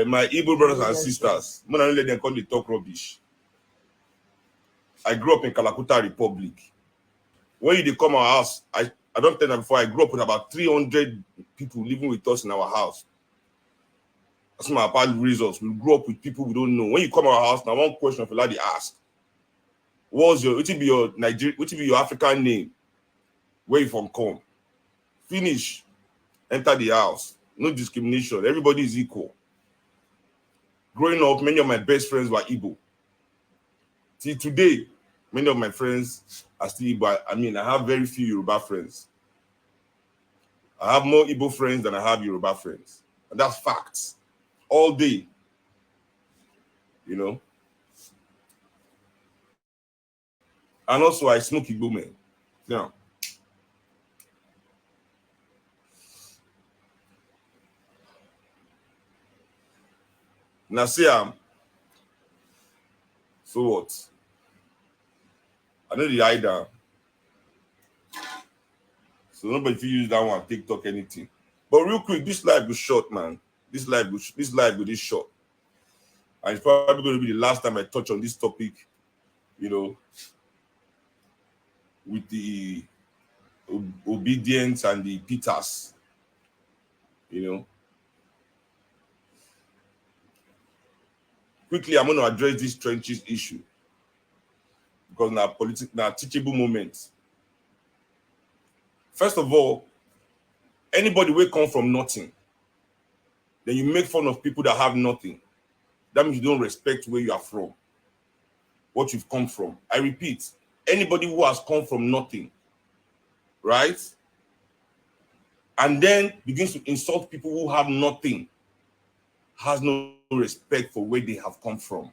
my Igbo brothers and sisters, I'm not let them call me talk rubbish. I grew up in Kalakuta Republic. When you come our house, I don't tell them before, I grew up with about 300 people living with us in our house. That's my past results. We grew up with people we don't know. When you come our house, now one question for lady ask, what will be your African name? Where you from come? Finish. Enter the house. No discrimination. Everybody is equal. Growing up, many of my best friends were Igbo. Till today, many of my friends are still Igbo. I mean, I have very few Yoruba friends. I have more Igbo friends than I have Yoruba friends. And that's facts. All day. You know? And also I smoke Igbo man. Now, see so what? I know the either. So nobody will use that one, TikTok, anything. But real quick, this live was short, man. This live was this short. And it's probably going to be the last time I touch on this topic, you know, with the obedience and the Peters, you know. Quickly, I'm going to address this trenches issue because now teachable moments. First of all, anybody will come from nothing. Then you make fun of people that have nothing. That means you don't respect where you are from, what you've come from. I repeat, anybody who has come from nothing, right? And then begins to insult people who have nothing, has no respect for where they have come from.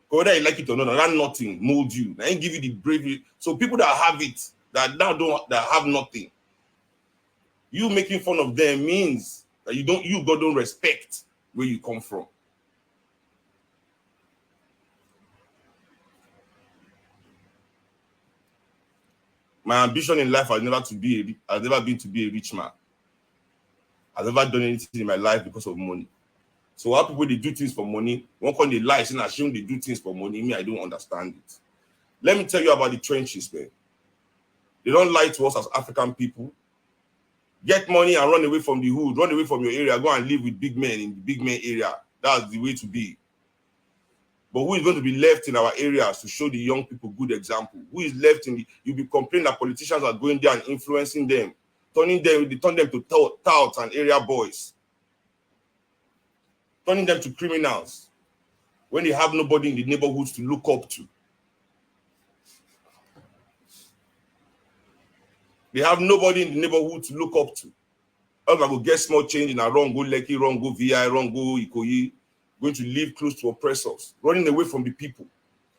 Whether you like it or not, that nothing molds you. That ain't give you the bravery. So people that have it, that have nothing, you making fun of them means that you don't respect where you come from. My ambition in life has never been to be a rich man. I've never done anything in my life because of money. So how people they do things for money, one can they lie and assume they do things for money. Me, I don't understand it. Let me tell you about the trenches, man. They don't lie to us as African people. Get money and run away from the hood, run away from your area, go and live with big men in the big men area. That's the way to be. But who is going to be left in our areas to show the young people good example? Who is left in the... You'll be complaining that politicians are going there and influencing them, turn them to touts and area boys, turning them to criminals when they have nobody in the neighborhoods to look up to. They have nobody in the neighborhood to look up to. I'm going to get small change in a wrong, go Lekki, wrong, go VI, wrong, go Okoye, going to live close to oppressors, running away from the people.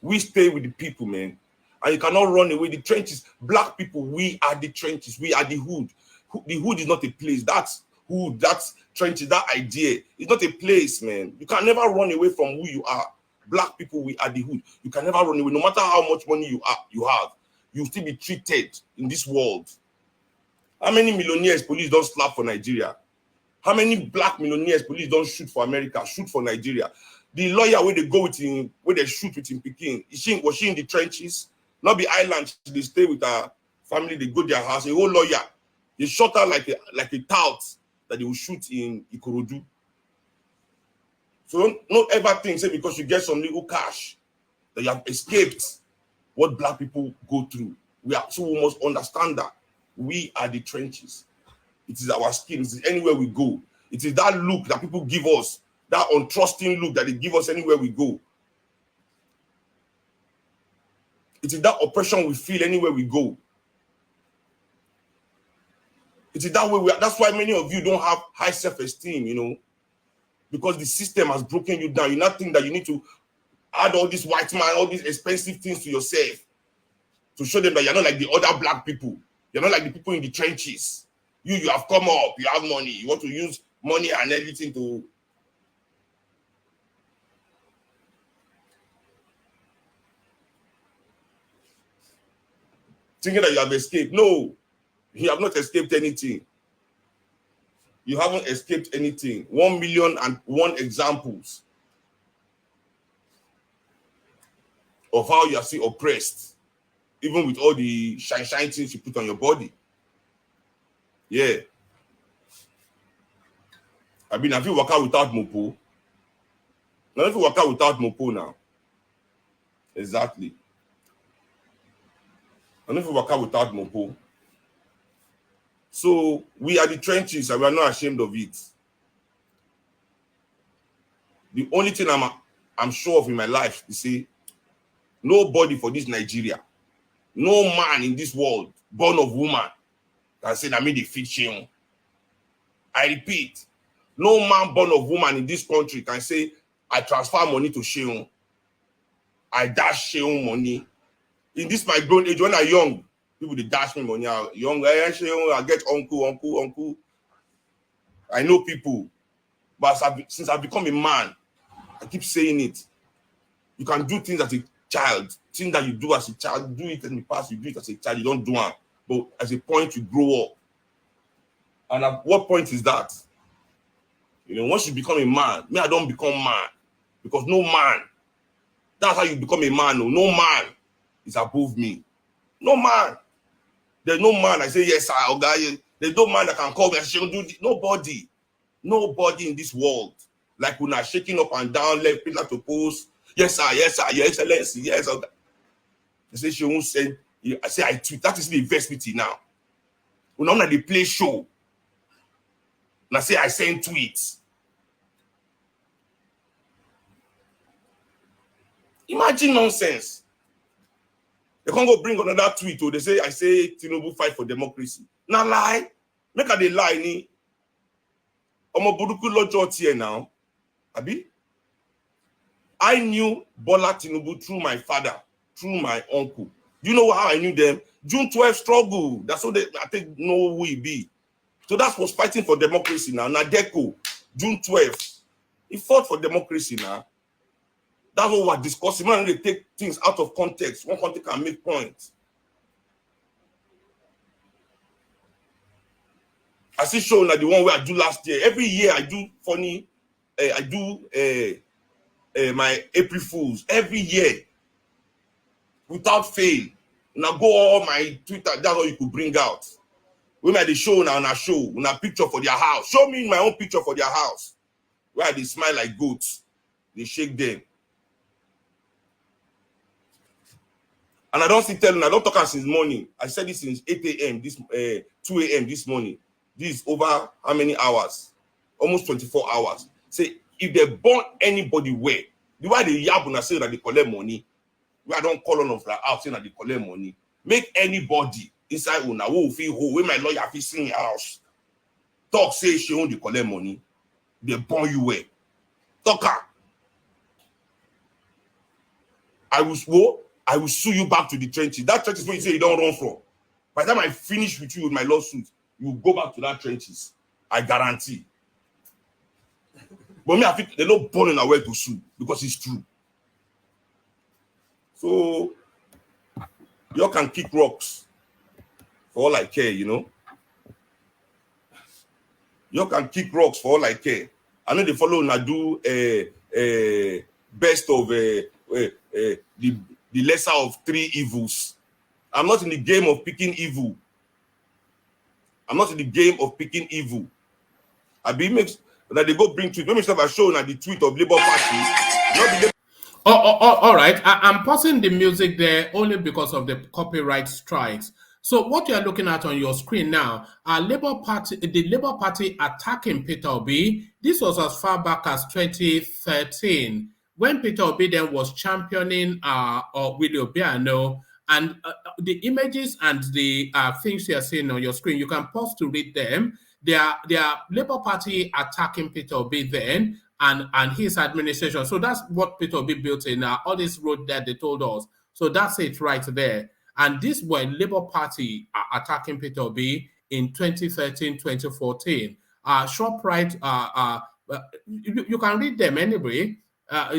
We stay with the people, man. And you cannot run away. The trenches, black people, we are the trenches. We are the hood. The hood is not a place. That's hood, that's trenches, that idea. It's not a place, man. You can never run away from who you are. Black people, we are the hood. You can never run away. No matter how much money you have, you'll still be treated in this world. How many millionaires police don't slap for Nigeria? How many black millionaires police don't shoot for America, shoot for Nigeria? The lawyer where they go with him, where they shoot with him Peking, was she in the trenches? Not the island, they stay with her family, they go to their house, a whole lawyer. They shot her like a tout that they will shoot in Ikorodu. So don't ever think, say because you get some legal cash, that you have escaped what black people go through. We must understand that. We are the trenches. It is our skin. It is anywhere we go. It is that look that people give us, that untrusting look that they give us anywhere we go. It is that oppression we feel anywhere we go. It is that way that's why many of you don't have high self-esteem, you know, because the system has broken you down. You not think that you need to add all this white man, all these expensive things to yourself to show them that you're not like the other black people. You're not like the people in the trenches. You have come up, you have money. You want to use money and everything to... Thinking that you have escaped. No, you have not escaped anything. You haven't escaped anything. 1,000,001 examples of how you are still oppressed, even with all the shine things you put on your body. Yeah. Have you worked out without Mopo? Now, if you work out without Mopo now. Exactly. And if you work out without Mopo. So we are the trenches and we are not ashamed of it. The only thing I'm sure of in my life is say, nobody for this Nigeria, no man in this world born of woman can say that me they fit shame. I repeat, no man born of woman in this country can say I transfer money to Sheun. I dash Sheun money. In this my grown age, when I'm young, people they dash me money out. Young, I get uncle. I know people, but since I've become a man, I keep saying it. You can do things as a child, things that you do as a child, do it in the past, you do it as a child, you don't do it. But as a point, you grow up. And at what point is that? You know, once you become a man, me, I don't become man. Because no man, that's how you become a man. No man is above me. No man. There's no man I say, yes, sir, oh, guy. There's no man that can call me and say, do this. Nobody. Nobody in this world. Like when I'm shaking up and down, left pillar to post. Yes, sir, your excellency, yes, sir. They say she won't send. I say I tweet. That is the investment now. When they play show. And I say I send tweets. Imagine nonsense. They can't go bring another tweet. Or they say I say Tinubu fight for democracy. Now lie. Make a they lie ni. Omo buduku lojo here now. Abi. I knew Bola Tinubu through my father, through my uncle. You know how I knew them? June 12 struggle. That's what I think know who he be. So that was fighting for democracy now. Nadeko, June 12. He fought for democracy now. That's what we're discussing. Man, they take things out of context. One context can make points. I see show like the one where I do last year. Every year I do funny. I do my April Fools every year without fail. Now go all my Twitter. That's all you could bring out. When I show now, I show when I picture for their house. Show me my own picture for their house where they smile like goats. They shake them. And I don't see telling. I don't talk since morning. I said this since 8 a.m. this 2 a.m. this morning. This is over how many hours? Almost 24 hours. Say if they burn anybody where the way they yab when I say that they collect money, where I don't call on of that out saying that they collect money. Make anybody inside una who feel who when my lawyer feel sing house talk say she own the collect money, they burn you where. Talker. I will sue you back to the trenches. That trench is where you say you don't run from. By the time I finish with you with my lawsuit, you go back to that trenches. I guarantee. But me, I think they're not born in a way to sue because it's true. So, you can kick rocks for all I care, you know. You can kick rocks for all I care. I know they follow and I do best of the lesser of three evils. I'm not in the game of picking evil. I'm not in the game of picking evil. I be makes that they go bring tweet. Let me start by showing at the tweet of Labour Party. Not the all right. I'm pausing the music there only because of the copyright strikes. So what you are looking at on your screen now, the Labour Party attacking Peter Obi. This was as far back as 2013 when Peter Obi then was championing Willie Obiano. And the images and the things you are seeing on your screen, you can pause to read them. They are Labour Party attacking Peter Obi then and his administration. So that's what Peter Obi built in all this road that they told us. So that's it right there. And this were Labour Party attacking Peter Obi in 2013, 2014. ShopRite, you can read them anyway.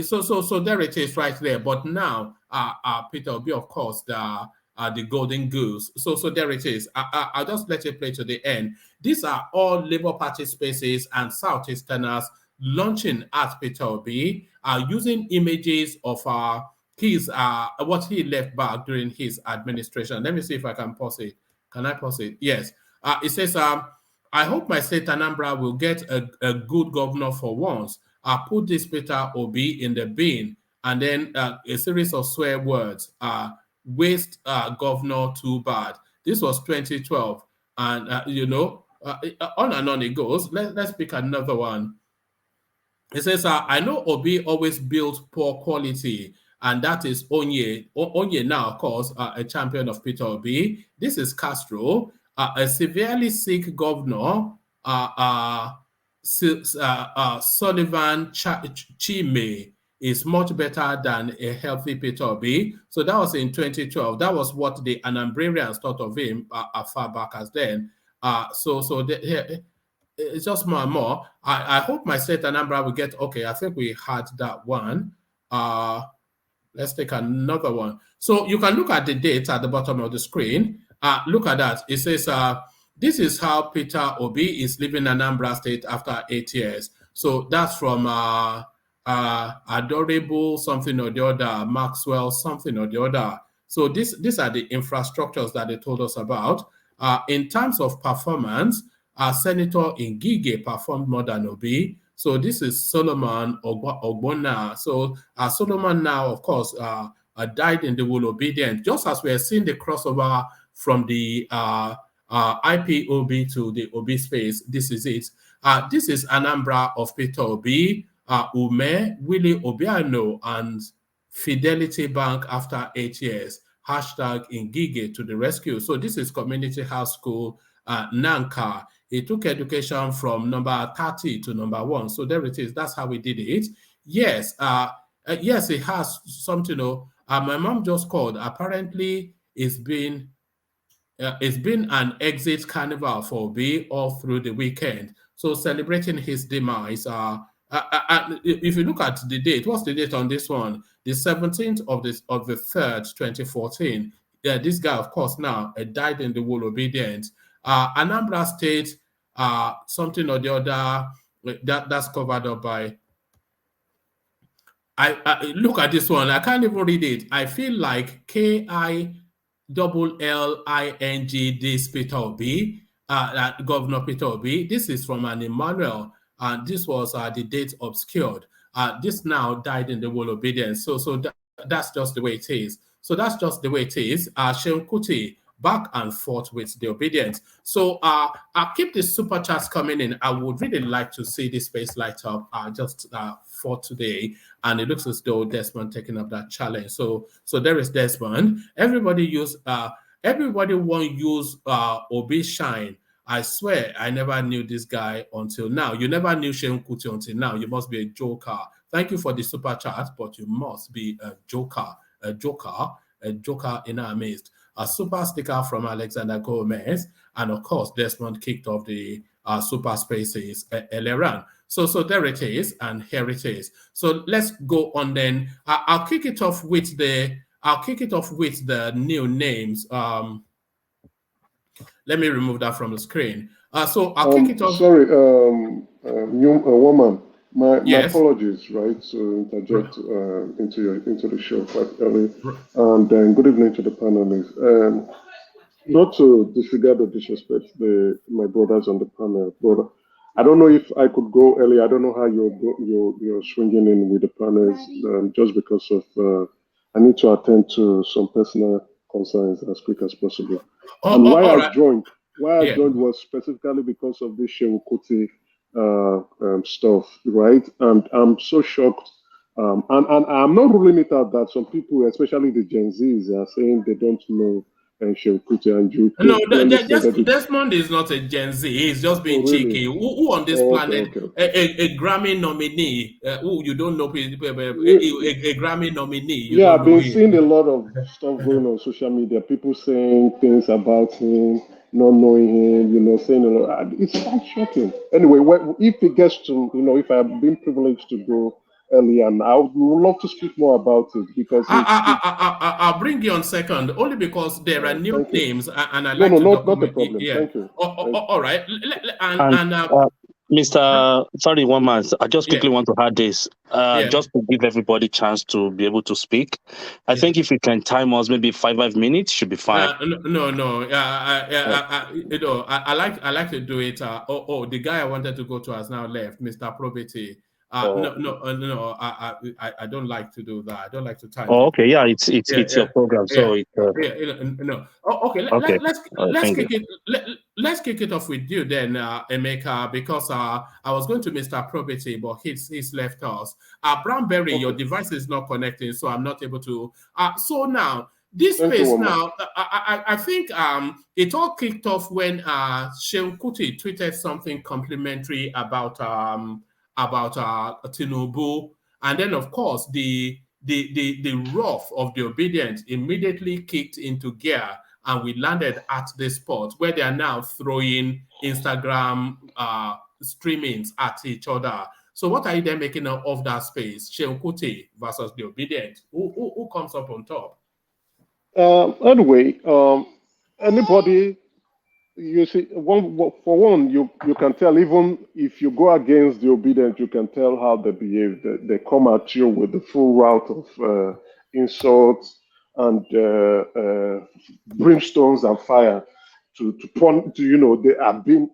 So there it is right there. But now Peter Obi, of course, the golden goose. So there it is. I'll just let you play to the end. These are all Labour Party spaces and Southeasterners launching at Peter Obi, using images of his what he left back during his administration. Let me see if I can pause it. Can I pause it? Yes. It says, I hope my state Anambra will get a good governor for once. Put this Peter Obi in the bin, and then a series of swear words. Waste governor too bad. This was 2012, and on and on it goes. Let's pick another one. It says, I know Obi always built poor quality, and that is Onye. Onye now, of course, a champion of Peter Obi. This is Castro, a severely sick governor, Sullivan Chime. is much better than a healthy Peter Obi. So that was in 2012. That was what the Anambrarians thought of him as far back as then. It's just more and more. I hope my state Anambra will get okay. I think we had that one. Let's take another one. So you can look at the date at the bottom of the screen. Look at that. It says, this is how Peter Obi is leaving Anambra State after 8 years. So that's from Adorable something or the other, Maxwell something or the other. So these are the infrastructures that they told us about. In terms of performance, Senator Ngige performed more than Obi. So this is Solomon Ogbonna. So Solomon now, of course, died in the will obedient, just as we are seeing the crossover from the IPOB to the Obi space. This is it. This is Anambra of Peter Obi, Ume, Willie Obiano, and Fidelity Bank after 8 years. Hashtag Ngige to the rescue. So this is Community House School, Nanka. He took education from number 30 to number 1. So there it is. That's how we did it. Yes, yes, it has something. My mom just called. Apparently, it's been an exit carnival for Obi all through the weekend. So celebrating his demise. If you look at the date, what's the date on this one? The 17th of the 3rd, 2014. This guy, of course, now died in the will obedient. Anambra State, something or the other, that's covered up by. I look at this one. I can't even read it. I feel like KILLING this Peter Obi, Governor Peter Obi. This is from an Emmanuel, and this was the date obscured. This now died in the will obedience. So that's just the way it is. So that's just the way it is. Seun Kuti, back and forth with the obedience. So I'll keep the super chats coming in. I would really like to see this space light up just for today. And it looks as though Desmond taking up that challenge. So there is Desmond. Everybody won't use Obi Shine. I swear I never knew this guy until now. You never knew Seun Kuti until now. You must be a joker. Thank you for the super chat, but you must be a joker in our midst. A super sticker from Alexander Gomez, and of course, Desmond kicked off the super spaces earlier on. So there it is, and here it is. So let's go on then. I'll kick it off with the new names. Let me remove that from the screen. So I'll kick it off. Sorry, woman. My apologies, right, to interject into the show quite early. And good evening to the panelists. Not to disregard or disrespect my brothers on the panel, but I don't know if I could go early. I don't know how you're swinging in with the panels, just because of I need to attend to some personal concerns as quick as possible. And why I joined was specifically because of this Seun Kuti stuff, right? And I'm so shocked. And I'm not ruling it out that some people, especially the Gen Zs, are saying they don't know Seun Kuti and Jude. No, Desmond is not a Gen Z. He's just being cheeky. Who on this planet, a Grammy nominee, who you don't know, a Grammy nominee. I've been seeing a lot of stuff going on social media. People saying things about him, not knowing him, saying a lot. It's quite shocking. Anyway, if it gets to, if I've been privileged to go early, and I would love to speak more about it because I'll bring you on second, only because there are new names, and I like not the problem. Yeah. Thank you. All right. Mr. Sorry, one man. I just quickly want to add this, just to give everybody a chance to be able to speak. I think if you can time us maybe 5 minutes, should be fine. No. I like to do it. The guy I wanted to go to has now left, Mr. Probity. No. I don't like to do that. I don't like to time. Oh, okay. Yeah, it's your program, so no. Okay. Let's kick it off with you then, Emeka, because I was going to Mr. Probity, but he's left us. Brownberry, your device is not connecting, so I'm not able to. So now this space now, I think it all kicked off when Seun Kuti tweeted something complimentary about Tinubu, And then, of course, the wrath of the obedient immediately kicked into gear, and we landed at the spot where they are now throwing Instagram streamings at each other. So what are you then making of that space? Seun Kuti versus the obedient. Who comes up on top? Anyway, anybody, you see, for one, you can tell, even if you go against the obedient, you can tell how they behave. They come at you with the full route of insults and brimstones and fire they have been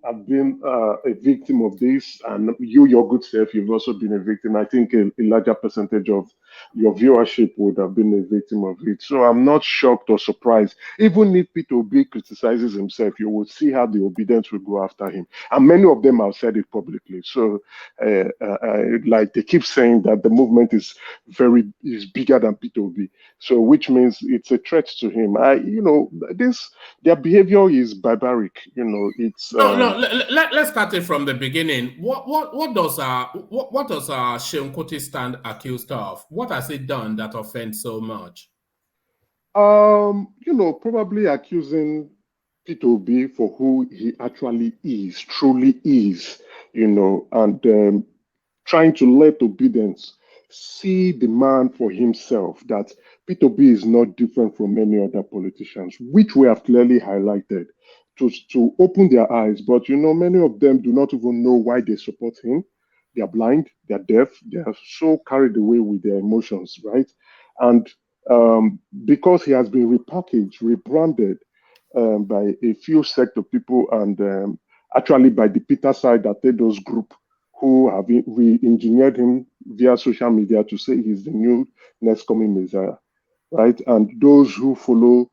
a victim of this, and your good self, you've also been a victim. I think a larger percentage of your viewership would have been a victim of it. So I'm not shocked or surprised. Even if Peter Obi criticizes himself, you will see how the obedience will go after him. And many of them have said it publicly. So like they keep saying that the movement is bigger than Peter Obi. So which means it's a threat to him. Their behavior is barbaric. It's let's start it from the beginning. What does Seun Kuti stand accused of? What has he done that offends so much? Probably accusing Peter Obi for who he actually is, truly is, and trying to let obedience see the man for himself, that Peter Obi is not different from any other politicians, which we have clearly highlighted to open their eyes. But, many of them do not even know why they support him. They are blind, they are deaf, they are so carried away with their emotions, right? And because he has been repackaged, rebranded by a few sect of people, and actually by the Peter side, that those group who have re-engineered him via social media to say he's the new next coming Messiah, right? And those who follow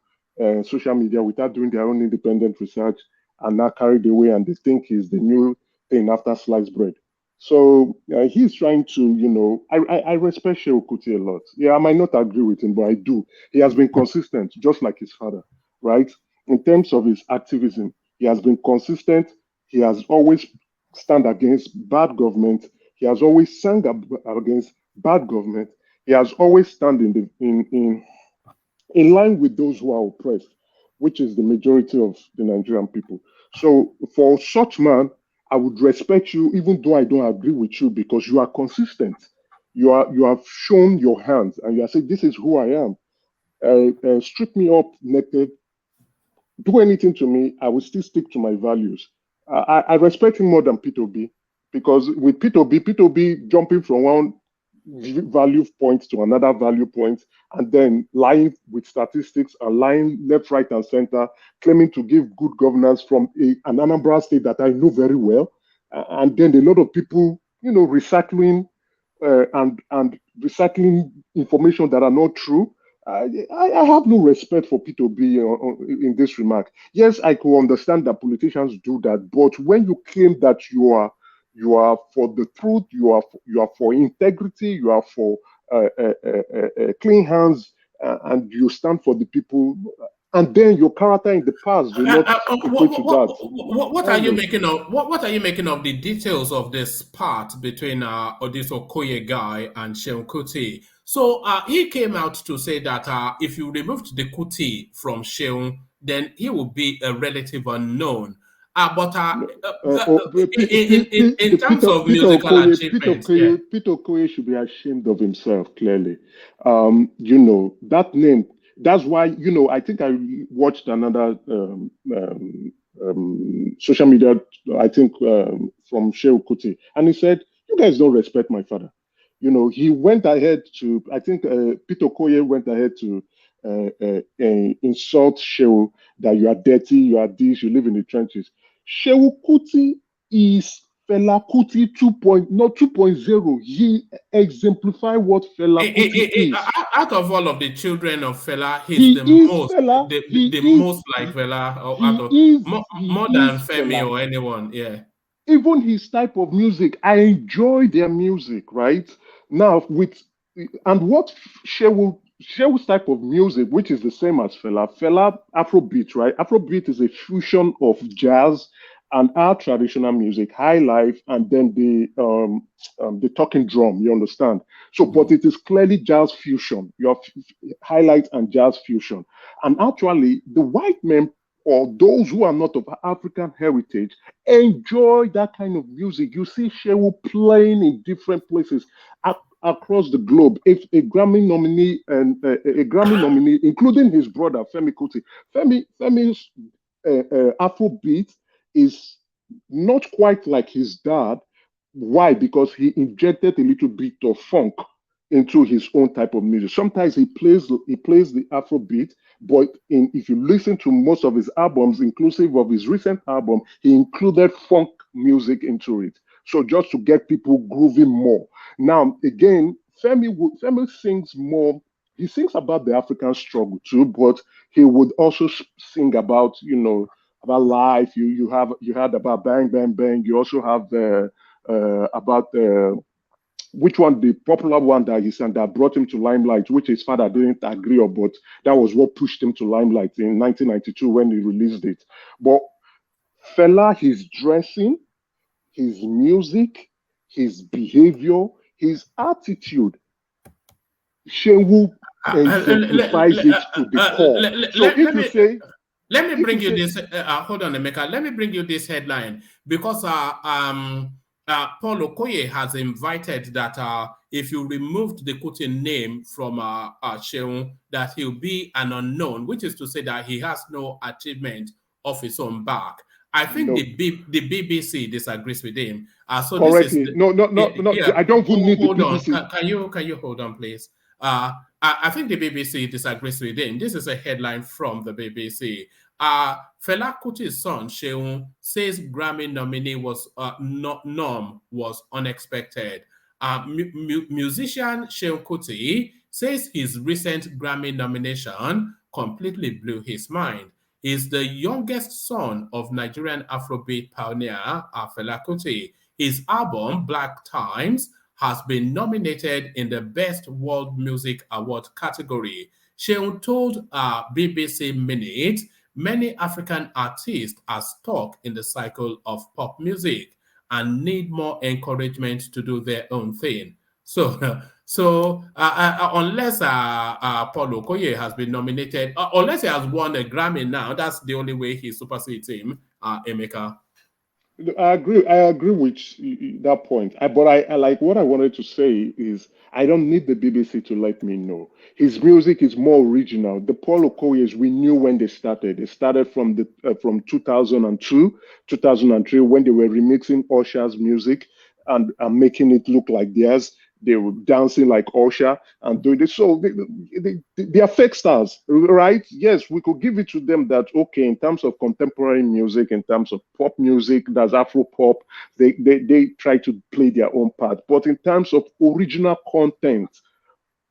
social media without doing their own independent research are now carried away, and they think he's the new thing after sliced bread. So he's trying to, I respect Seun Kuti a lot. Yeah, I might not agree with him, but I do. He has been consistent, just like his father, right? In terms of his activism, he has been consistent. He has always stand against bad government. He has always sang against bad government. He has always stand in line with those who are oppressed, which is the majority of the Nigerian people. So for such man, I would respect you, even though I don't agree with you, because you are consistent. You have shown your hands, and you are saying, "This is who I am." Strip me up naked, do anything to me, I will still stick to my values. I respect him more than Peter Obi, because with Peter Obi jumping from one value point to another value point, and then lying with statistics and lying left, right, and center, claiming to give good governance from an Anambra state that I know very well, and then a lot of people, recycling and recycling information that are not true. I have no respect for Peter Obi in this remark. Yes, I could understand that politicians do that, but when you claim that you are for the truth, you are for integrity, you are for clean hands, and you stand for the people, and then your character in the past do not equate to that. What are you making of? What are you making of the details of this part between this Okoye guy and Seun Kuti? So he came out to say that if you removed the Kuti from Seun, then he would be a relative unknown. But in terms of musical achievements, Peter Okoye should be ashamed of himself, clearly. That name, that's why, I think I watched another social media, I think from Seun Kuti, and he said, "You guys don't respect my father." He went ahead to, I think Peter Okoye went ahead to insult Seun, that you are dirty, you are this, you live in the trenches. Seun Kuti is Fela Kuti 2.0. He exemplified what Fela Kuti is. Out of all of the children of Fela, he's the most like Fela, more than Femi Fela. Or anyone. Yeah. Even his type of music, I enjoy their music, right? Now what Seun's type of music, which is the same as Fela Afrobeat, right? Afrobeat is a fusion of jazz and our traditional music, high life, and then the talking drum. You understand? So, but it is clearly jazz fusion. You have highlight and jazz fusion, and actually, the white men or those who are not of African heritage enjoy that kind of music. You see Shehu playing in different places across the globe. If a Grammy nominee and a Grammy nominee, including his brother Femi Kuti, Femi's Afrobeat is not quite like his dad. Why? Because he injected a little bit of funk into his own type of music. Sometimes he plays the Afrobeat, but if you listen to most of his albums, inclusive of his recent album, he included funk music into it. So just to get people grooving more. Now again, Femi sings more. He sings about the African struggle too, but he would also sing about about life. You had about Bang Bang Bang. You also have about which one, the popular one that he sang that brought him to limelight, which his father didn't agree on, but that was what pushed him to limelight in 1992 when he released it. But Fela, his dressing, his music, his behavior, his attitude, Shehu exemplifies it to the core. So if you say, let me bring you this. Hold on, Emeka. Let me bring you this headline because Paul Okoye has invited that if you removed the Kuti name from Seun, that he'll be an unknown, which is to say that he has no achievement of his own back. I think the BBC disagrees with him. So correctly. This is no. Yeah, I don't need the BBC. Can you hold on, please? I think the BBC disagrees with him. This is a headline from the BBC. Fela Kuti's son, Seun, says Grammy nominee was norm was unexpected. Musician Seun Kuti says his recent Grammy nomination completely blew his mind. He's the youngest son of Nigerian Afrobeat pioneer Fela Kuti. His album, Black Times, has been nominated in the Best World Music Award category. Seun told BBC Minute, many African artists are stuck in the cycle of pop music and need more encouragement to do their own thing. So unless Paul Okoye has been nominated, unless he has won a Grammy now, that's the only way he supersedes him, Emeka. I agree with that point. But I like what I wanted to say is I don't need the BBC to let me know. His music is more original. The Paul Okoyes we knew when they started. They started from 2002, 2003 when they were remixing Usher's music and making it look like theirs. They were dancing like Usher and doing this. So they are fake stars, right? Yes, we could give it to them that, okay, in terms of contemporary music, in terms of pop music, that's Afro pop, they try to play their own part. But in terms of original content,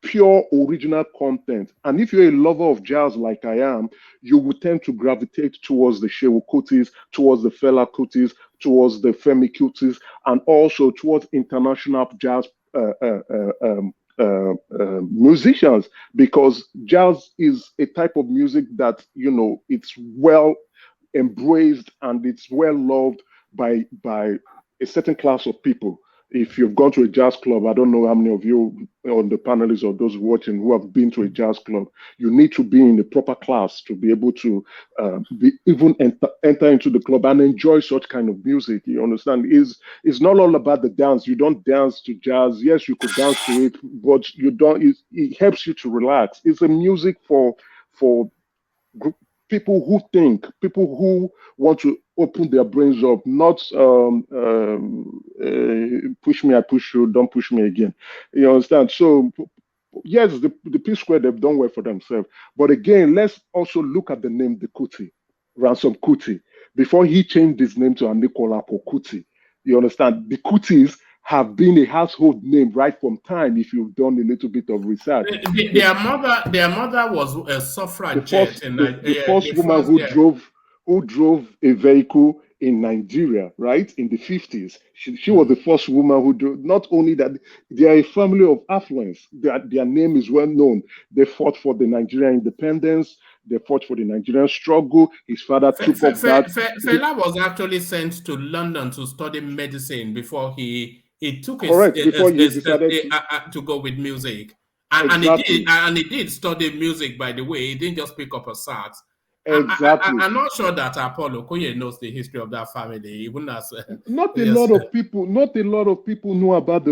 pure original content, and if you're a lover of jazz like I am, you would tend to gravitate towards the Seun Kutis, towards the Fela Kutis, towards the Femi Kutis, and also towards international jazz musicians, because jazz is a type of music that it's well embraced and it's well loved by a certain class of people. If you've gone to a jazz club, I don't know how many of you on the panelists or those watching who have been to a jazz club, you need to be in the proper class to be able to enter into the club and enjoy such kind of music. You understand? It's not all about the dance. You don't dance to jazz. Yes, you could dance to it, but you don't. It helps you to relax. It's a music for people who think, people who want to open their brains up, not push me, I push you, don't push me again. You understand? So, yes, the P Square, they've done well for themselves. But again, let's also look at the name, the Kuti, Ransom Kuti, before he changed his name to Anikolapo Kuti. You understand? The Kutis have been a household name right from time. If you've done a little bit of research, their mother was a suffragette. The first woman who drove a vehicle in Nigeria, right, in the 50s. She was the first woman who drove. Not only that, they are a family of affluence. Their name is well known. They fought for the Nigerian independence. They fought for the Nigerian struggle. His father took up that. Fela was actually sent to London to study medicine before he took before he decided to go with music. And exactly. he did study music, by the way. He didn't just pick up a sax. Exactly. I'm not sure that Paul Okoye knows the history of that family, even as not a lot of people know about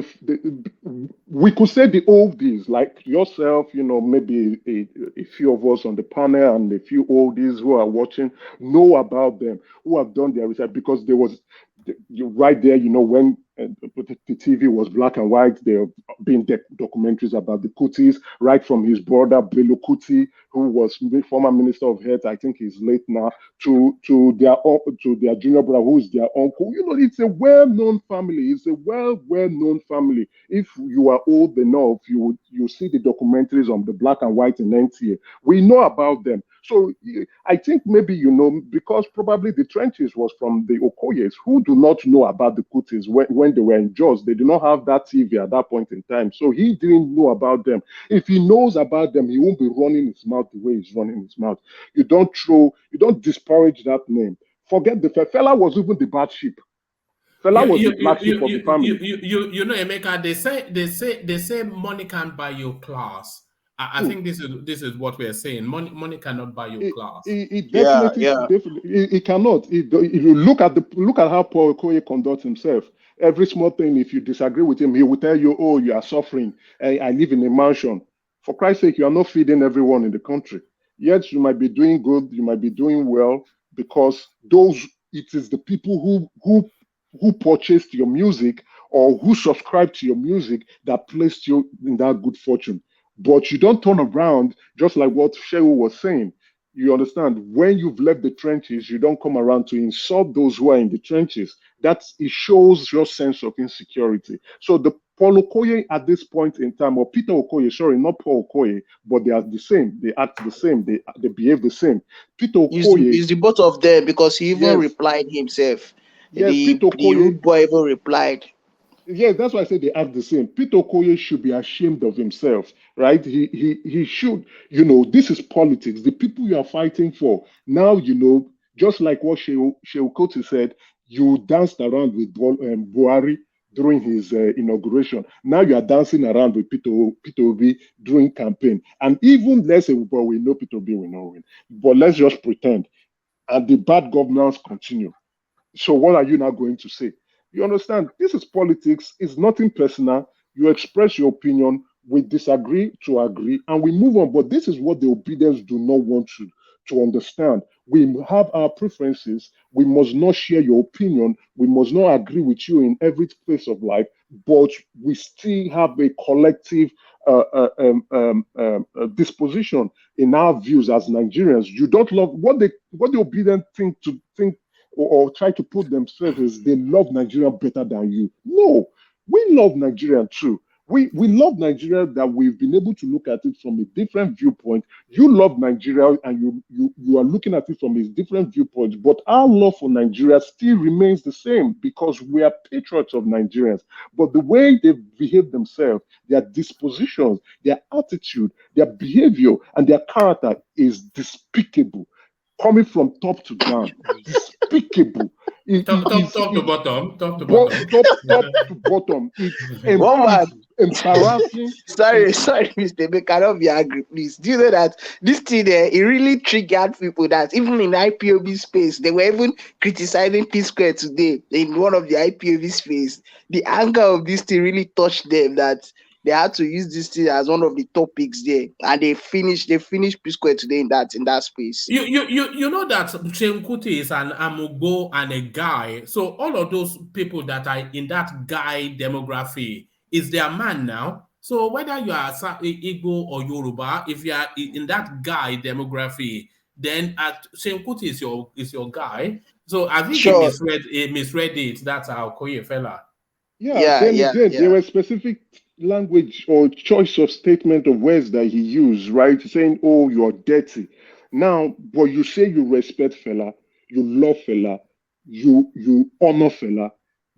we could say the oldies, like yourself, maybe a few of us on the panel and a few oldies who are watching know about them, who have done their research, because there was right there, when the TV was black and white, there have been documentaries about the Kutis, right from his brother Bello Kuti, who was the former Minister of Health, I think he's late now, to their junior brother, who is their uncle. It's a well-known family. It's a well-known family. If you are old enough, you see the documentaries on the black and white in NTA. We know about them. So I think maybe, because probably the trenches was from the Okoyes, who do not know about the Kutis when they were in Jos. They do not have that TV at that point in time. So he didn't know about them. If he knows about them, he won't be running his mouth the way he's running his mouth. You don't disparage that name. Forget the Fela was even the bad sheep. Fela was the black sheep of the family. Emeka, they say money can't buy your class. I think this is what we are saying. Money cannot buy your class. It definitely cannot. If you look at how Paul Okoye conducts himself, every small thing, if you disagree with him, he will tell you, "Oh, you are suffering. I live in a mansion." For Christ's sake, you are not feeding everyone in the country. Yet you might be doing good, you might be doing well, because it is the people who purchased your music or who subscribed to your music that placed you in that good fortune. But you don't turn around, just like what Shehu was saying. You understand? When you've left the trenches, you don't come around to insult those who are in the trenches. It shows your sense of insecurity. So the Paul Okoye at this point in time, or Peter Okoye, sorry, not Paul Okoye, but they are the same. They act the same. They behave the same. Peter Okoye is the both of them, because he even replied himself. Yes, Peter Okoye, the rude boy even replied. Yeah, that's why I say they act the same. Peter Okoye should be ashamed of himself, right? He should, this is politics. The people you are fighting for now, just like what Seun Kuti said, you danced around with Buhari during his inauguration. Now you are dancing around with Peter Obi during campaign. And even let's say, well, we know Peter Obi will not win, but let's just pretend. And the bad governance continue. So what are you now going to say? You understand? This is politics. It's nothing personal. You express your opinion. We disagree to agree, and we move on. But this is what the obedience do not want to understand. We have our preferences. We must not share your opinion. We must not agree with you in every place of life. But we still have a collective disposition in our views as Nigerians. You don't love what the obedient think or try to put themselves as they love Nigeria better than you. No, we love Nigeria too. We love Nigeria, that we've been able to look at it from a different viewpoint. You love Nigeria and you are looking at it from a different viewpoint, but our love for Nigeria still remains the same, because we are patriots of Nigerians. But the way they behave themselves, their dispositions, their attitude, their behavior, and their character is despicable. Coming from top to down, despicable. Top to bottom. Top to bottom. It's embarrassing. Sorry, Mr. B, cannot be angry, please. Do you know that this thing there, it really triggered people that even in IPOB space, they were even criticizing P Square today in one of the IPOB space. The anger of this thing really touched them, that they had to use this thing as one of the topics there, and they finished P Square today in that space. You know that Seun Kuti is an amugo and a guy, so all of those people that are in that guy demography is their man now. So whether you are Igbo or Yoruba, if you are in that guy demography, then Seun Kuti is your guy. So I think he misread it. That's how Okoye fella. There were specific language or choice of statement of words that he used, right? Saying, "Oh, you're dirty." Now, but you say you respect fella, you love fella, you honor fella,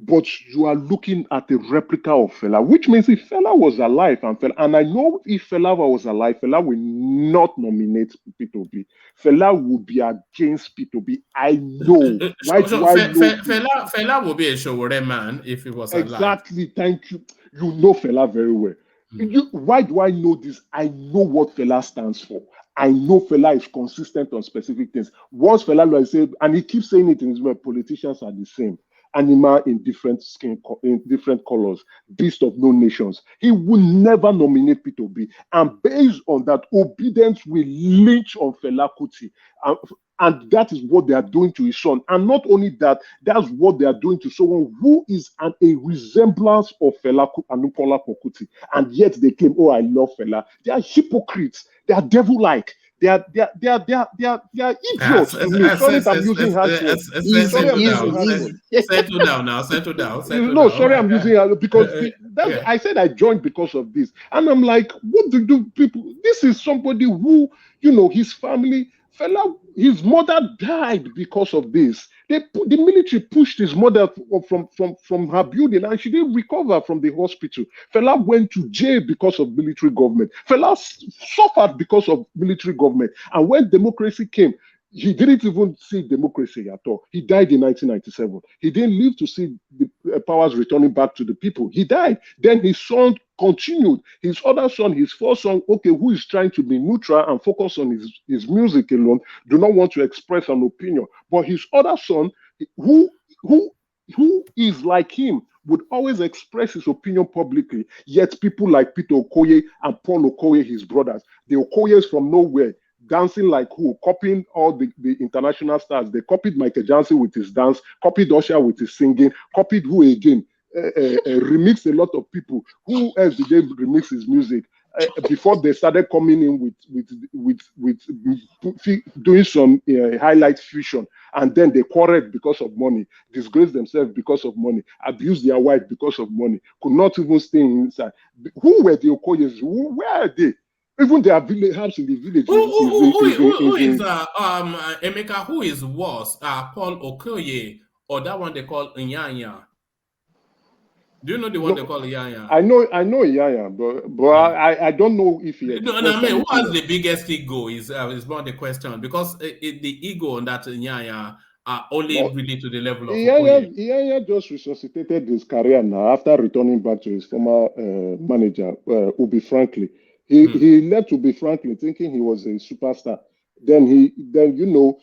but you are looking at a replica of Fela, which means if Fela was alive and I know if Fela was alive, Fela will not nominate P2B. Fela would be against P2B. I know. Why do I know? Fela would be a Showore man if he was alive. Exactly. Thank you. You know Fela very well. Why do I know this? I know what Fela stands for. I know Fela is consistent on specific things. Once Fela like say, and he keeps saying it in his way, politicians are the same. Animal in different skin, in different colors, beast of no nations. He will never nominate P2B. And based on that, obedience will lynch on Fela Kuti. And that is what they are doing to his son. And not only that, that's what they are doing to someone who is a resemblance of Fela Anukola Kuti. And yet they claim, oh, I love Fela. They are hypocrites. They are devil-like. They are idiots to me. Sorry if I'm using harsh words. Settle down now. No, sorry, I'm using it because I said I joined because of this. And I'm like, what do people? This is somebody who, his family, Fela, his mother died because of this. The military pushed his mother from her building and she didn't recover from the hospital. Fela went to jail because of military government. Fela suffered because of military government. And when democracy came, he didn't even see democracy at all. He died in 1997. He didn't live to see the powers returning back to the people. He died. Then his son continued. His other son, his first son, who is trying to be neutral and focus on his music alone, do not want to express an opinion. But his other son, who is like him, would always express his opinion publicly. Yet people like Peter Okoye and Paul Okoye, his brothers, the Okoyes from nowhere, dancing like who? Copying all the international stars. They copied Michael Jackson with his dance, copied Usher with his singing, copied who again? Remixed a lot of people. Who else did they remix his music? Before they started coming in with doing some highlight fusion, and then they quarreled because of money, disgraced themselves because of money, abused their wife because of money, could not even stay inside. Who were the Okoyes? Where are they? Even their village house in the village. Who is Emeka? Who is worse? Paul Okoye or that one they call Nyanya? Do you know the one they call Nyanya? I know Nyanya, but I don't know if he. No, I mean, who has the biggest ego is more the question, because the ego on that Nyanya are only really to the level of Okoye. Nyanya just resuscitated his career now after returning back to his former manager, Ubi Franklin. He left Ubi Franklin thinking he was a superstar. Then he didn't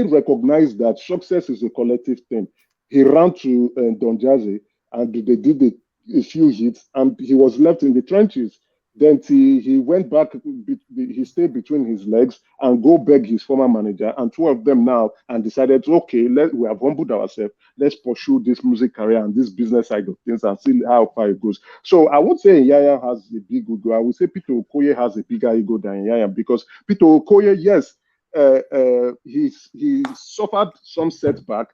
recognize that success is a collective thing. He ran to Don Jazzy and they did a few hits and he was left in the trenches. Then he went back, he stayed between his legs and go beg his former manager and two of them now and decided, okay, we have humbled ourselves. Let's pursue this music career and this business side of things and see how far it goes. So I would say Yaya has a big ego. I would say Peter Okoye has a bigger ego than Yaya because Peter Okoye, yes, he suffered some setback,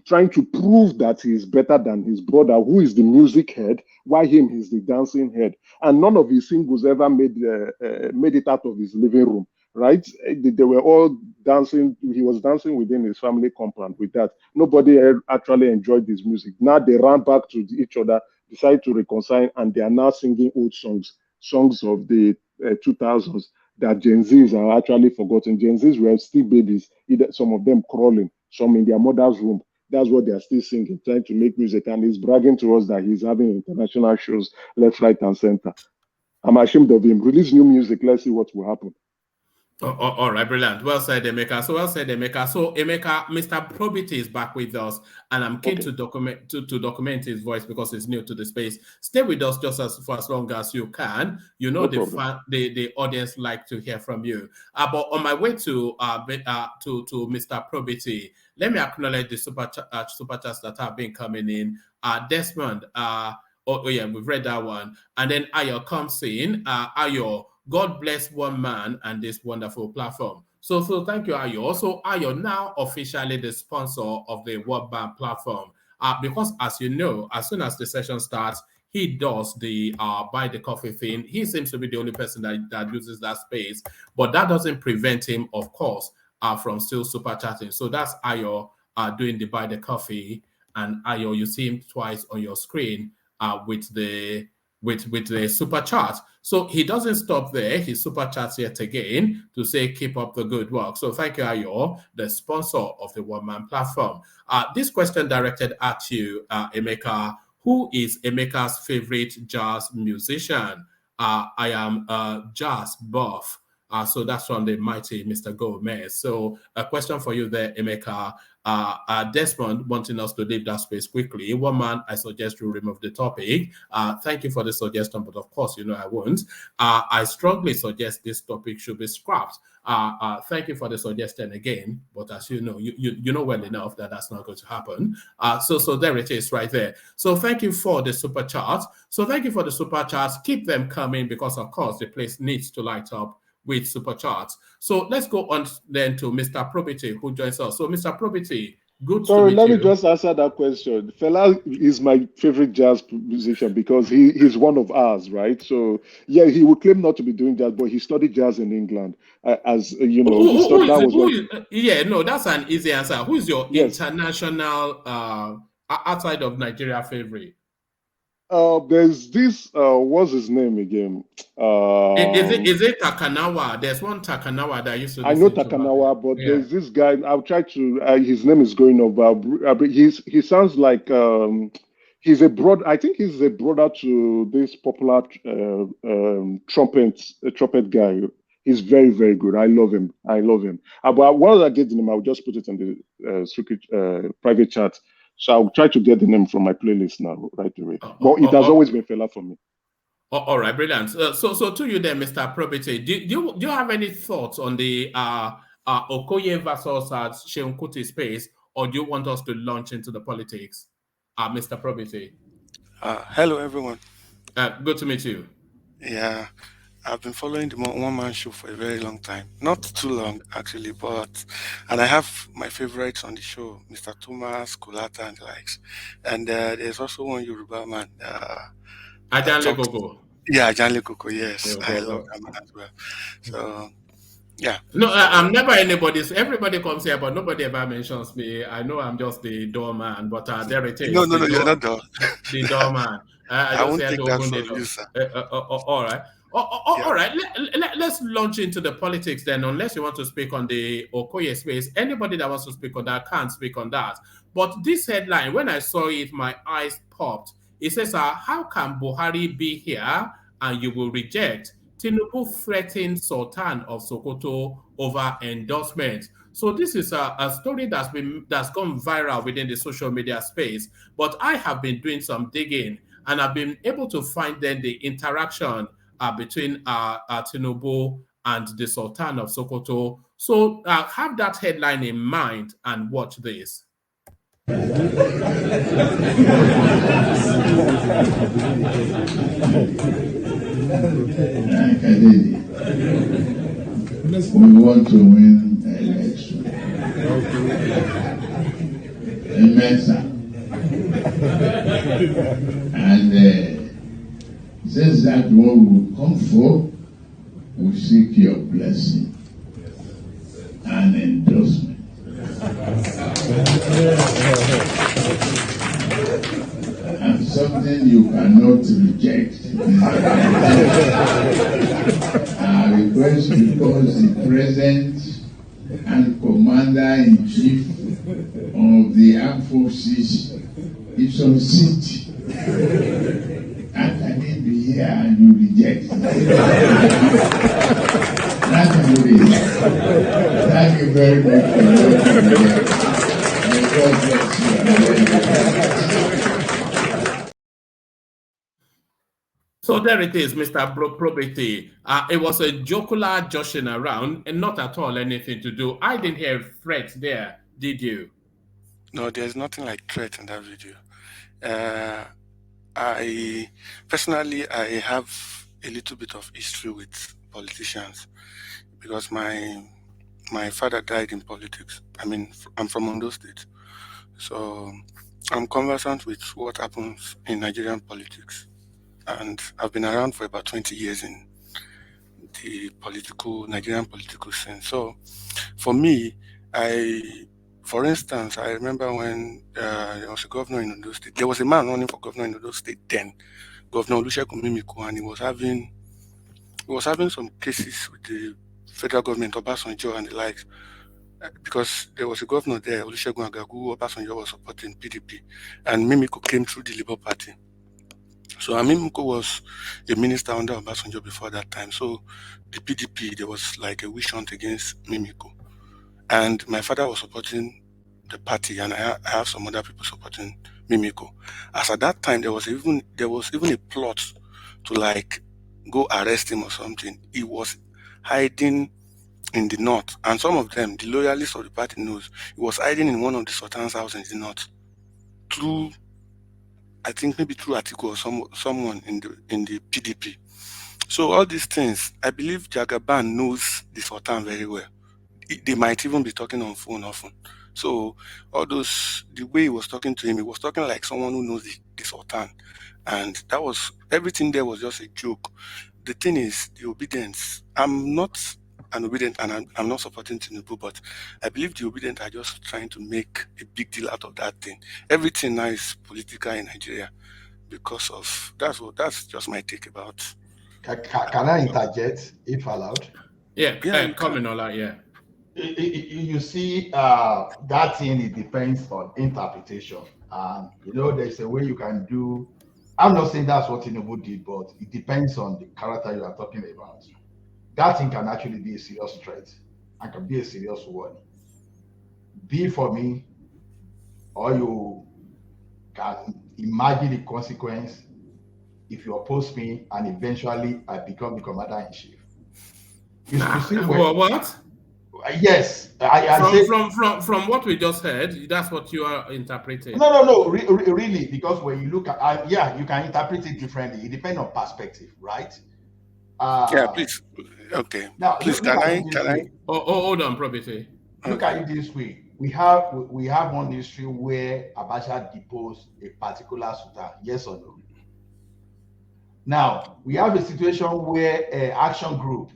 trying to prove that he's better than his brother, who is the music head, while him is the dancing head. And none of his singles ever made it out of his living room, right? They were all dancing. He was dancing within his family compound with that. Nobody actually enjoyed his music. Now they ran back to each other, decided to reconcile, and they are now singing old songs of the 2000s that Gen Zs are actually forgotten. Gen Zs were still babies, some of them crawling, some in their mother's womb. That's what they are still singing, trying to make music. And he's bragging to us that he's having international shows left, right, and center. I'm ashamed of him. Release new music. Let's see what will happen. All right, brilliant. Well said, Emeka. So, Emeka, Mr. Probity is back with us, and I'm keen to document his voice because he's new to the space. Stay with us just for as long as you can. You know, the audience like to hear from you. But on my way to Mr. Probity, let me acknowledge the super chats that have been coming in. Desmond, we've read that one, and then Ayo comes in. Ayo, God bless one man and this wonderful platform. So thank you, Ayo. So Ayo now officially the sponsor of the World Bank platform. Because as you know, as soon as the session starts, he does the buy the coffee thing. He seems to be the only person that uses that space, but that doesn't prevent him, of course, from still super chatting. So that's Ayo doing the buy the coffee. and Ayo, you see him twice on your screen with the super chat. So he doesn't stop there. He super chats yet again to say keep up the good work. So thank you, Ayo, the sponsor of the One Man platform. This question directed at you, Emeka. Who is Emeka's favorite jazz musician? I am a jazz buff. So that's from the mighty Mr. Gomez. So a question for you there, Emeka. Desmond wanting us to leave that space quickly. One man, I suggest you remove the topic. Thank you for the suggestion, but of course, you know I won't. I strongly suggest this topic should be scrapped. Thank you for the suggestion again, but as you know, you know well enough that that's not going to happen. So there it is right there. So thank you for the super chat. So thank you for the super chats. Keep them coming because of course the place needs to light up with super charts. So let's go on then to Mr. Probity, who joins us. So Mr. Probity, good to meet you. Let me just answer that question. Fela is my favorite jazz musician because he's one of ours, right? So yeah, he would claim not to be doing jazz, but he studied jazz in England. As you know, yeah, no, that's an easy answer. Who is your international outside of Nigeria favorite? There's this what's his name again? Is it Takanawa? There's one Takanawa that I used to I know Takanawa, but there's this guy. I'll try to his name is going over. He sounds like he's a brother. I think he's a brother to this popular trumpet guy. He's very, very good. I love him. But once I get the name, I'll just put it in the private chat. So I'll try to get the name from my playlist now right away. But it has always been Fela for me. All right, brilliant. So to you then, Mr. Probity, do you have any thoughts on the Okoye versus Seun Kuti space, or do you want us to launch into the politics, Mr. Probity? Hello, everyone. Good to meet you. Yeah, I've been following the One Man Show for a very long time. Not too long, actually, and I have my favorites on the show, Mr. Thomas, Kulata, and the likes. And there's also one Yoruba man. Ajanle Koko. Yeah, Ajanle Koko, yes. I love that man as well. So, yeah. No, I'm never anybody's. Everybody comes here, but nobody ever mentions me. I know I'm just the doorman, but there it is. No, you're not door. The doorman. I won't take that from you, sir. All right. All right. Let's launch into the politics then, unless you want to speak on the Okoye space. Anybody that wants to speak on that can speak on that. But this headline, when I saw it, my eyes popped. It says, how can Buhari be here and you will reject? Tinubu threatens Sultan of Sokoto over endorsement. So this is a story that's gone viral within the social media space. But I have been doing some digging and I've been able to find then the interaction between Tinubu and the Sultan of Sokoto. So have that headline in mind and watch this. We want to win the election. And since that one will come forth, we seek your blessing and endorsement. And something you cannot reject. I request because the President and Commander-in-Chief of the Armed Forces is on seat. How can he be here and you reject? Thank you very much for your So there it is, Mr. Probity. It was a jocular joshing around and not at all anything to do. I didn't hear threats there, did you? No, there's nothing like threat in that video. I have a little bit of history with politicians because my father died in politics. I mean, I'm from Ondo State. So I'm conversant with what happens in Nigerian politics. And I've been around for about 20 years in the Nigerian political scene. So for me, I For instance, I remember when there was a governor in Ondo State. There was a man running for governor in Ondo State then, Governor Olusegun Mimiko, and he was having some cases with the federal government, Obasanjo and the likes, because there was a governor there, Olusegun Agagu. Obasanjo was supporting PDP, and Mimiko came through the Labour Party. So Mimiko was a minister under Obasanjo before that time. So the PDP, there was like a witch hunt against Mimiko. And my father was supporting the party, and I have some other people supporting Mimiko. As at that time, there was even a plot to like go arrest him or something. He was hiding in the north, and some of them, the loyalists of the party knows, he was hiding in one of the Sultan's house in the north. Through, I think maybe through Atiku or someone in the PDP. So all these things, I believe Jagaban knows the Sultan very well. They might even be talking on phone often. So all those, the way he was talking to him, he was talking like someone who knows the Sultan. And that was, everything there was just a joke. The thing is, the obedience. I'm not an obedient, and I'm not supporting Tinubu, but I believe the obedient are just trying to make a big deal out of that thing. Everything now is political in Nigeria because of, that's just my take about. Can I interject, if allowed? Yeah, comment on that, yeah. You see, that thing, it depends on interpretation. And, there's a way you can do. I'm not saying that's what Tinubu did, but it depends on the character you are talking about. That thing can actually be a serious threat and can be a serious warning. Be for me, or you can imagine the consequence if you oppose me and eventually I become the commander-in-chief. What? Yes, from what we just heard, that's what you are interpreting. No, really, because when you look at, you can interpret it differently. It depends on perspective, right? Please. Okay. Now, please, can I? Hold on, probably. Look at it this way. We have one history where Abacha deposed a particular sultan, yes or no? Now, we have a situation where an action group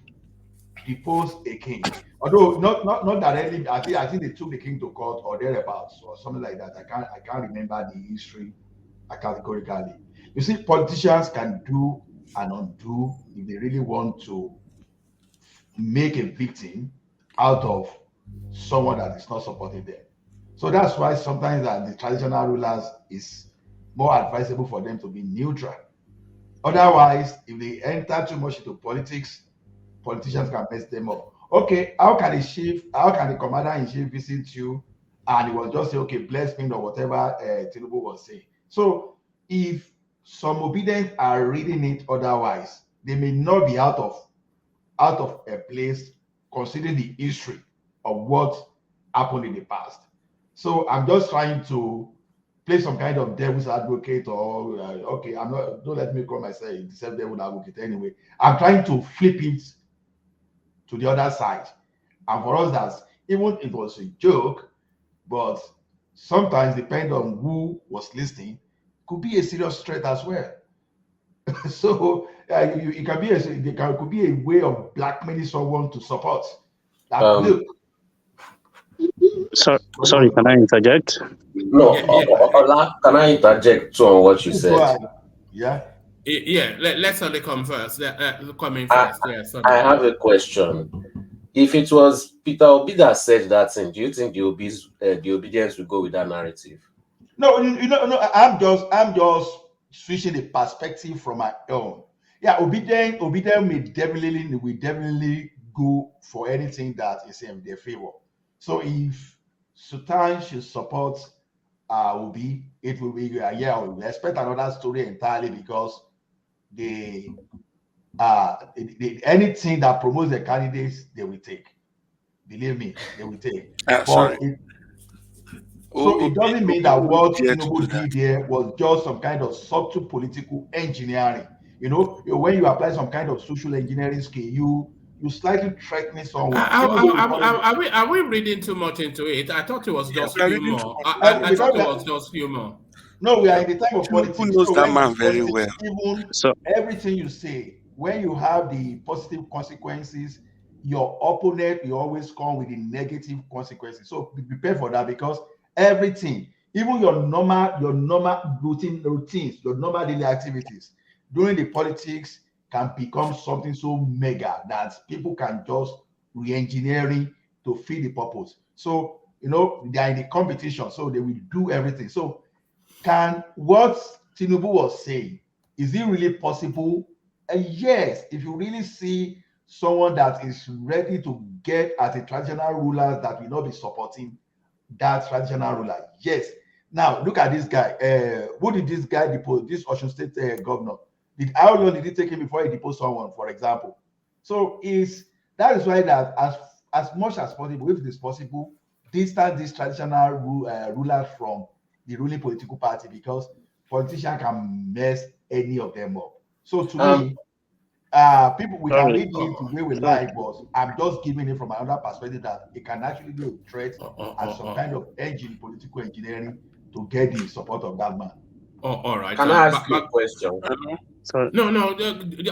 deposed a king. Although not directly, I think they took the king to court or thereabouts or something like that. I can't remember the history categorically. You see, politicians can do and undo if they really want to make a victim out of someone that is not supporting them. So that's why sometimes the traditional rulers is more advisable for them to be neutral. Otherwise, if they enter too much into politics, politicians can mess them up. Okay, how can the commander-in-chief visit you and he will just say, okay, bless me or whatever Tinubu was saying. So if some obedient are reading it otherwise, they may not be out of a place considering the history of what happened in the past. So I'm just trying to play some kind of devil's advocate, or okay, don't let me call myself a devil advocate anyway. I'm trying to flip it to the other side. And for us, that's even it was a joke, but sometimes depending on who was listening, could be a serious threat as well. So it could be a way of blackmailing someone to support. Look. Sorry, can I interject? No, can I interject on what you said? Yeah. Let's only come first. Coming first. I have a question. If it was Peter Obi that said that thing, do you think the obedience will go with that narrative? No, I'm just switching the perspective from my own. Yeah, obedient will definitely go for anything that is in their favor. So if Sultan should support Obi, it will be we expect another story entirely, because anything that promotes the candidates, they will take. Believe me, they will take. It doesn't mean that what Tinubu did there was just some kind of subtle political engineering. When you apply some kind of social engineering skill, you slightly threatening someone. Are we reading too much into it? I thought it was just humor. I thought it was just humor. No, we are in the time of politics. Who knows that man very well? Everything you say, when you have the positive consequences, your opponent will always come with the negative consequences. So be prepared for that, because everything, even your normal routines, your normal daily activities during the politics can become something so mega that people can just re-engineering to fit the purpose. So, they are in the competition, so they will do everything. So can what Tinubu was saying, is it really possible? Yes, if you really see someone that is ready to get as a traditional ruler that will not be supporting that traditional ruler, yes. Now look at this guy. Who did this guy depose? This Osun State governor. How long did it take him before he deposed someone, for example? So that is why that as much as possible, if it is possible, distance these traditional rulers from the ruling political party, because politicians can mess any of them up. So to me, people, we can read it the way we like, but I'm just giving it from another perspective that it can actually be a threat as some kind of political engineering to get the support of that man. All right. Can I ask you a question? No.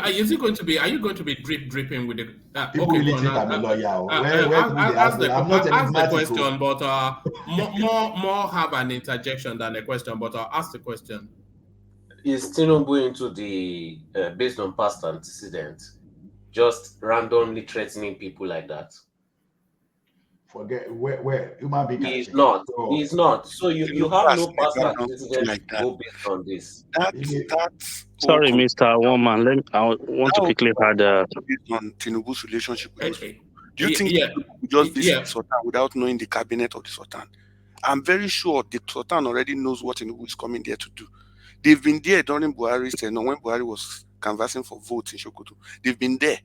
Is it going to be? Are you going to be dripping with the? People Okay, really think I'm a lawyer. I'm not ask the enigmatic. question, but more have an interjection than a question. But I'll ask the question. Is Tinubu into the based on past antecedents, just randomly threatening people like that? Forget where human being. He's not. So, he's not. So you have no past antecedents like that. go based on this. That's sorry, Mr. Woman. I want to quickly add on Tinubu's relationship with those people. Do you think Yeah. we just visit the Sultan without knowing the cabinet of the Sultan? I'm very sure the Sultan already knows what Tinubu is coming there to do. They've been there during Buhari's tenure, when Buhari was canvassing for votes in Sokoto. They've been there.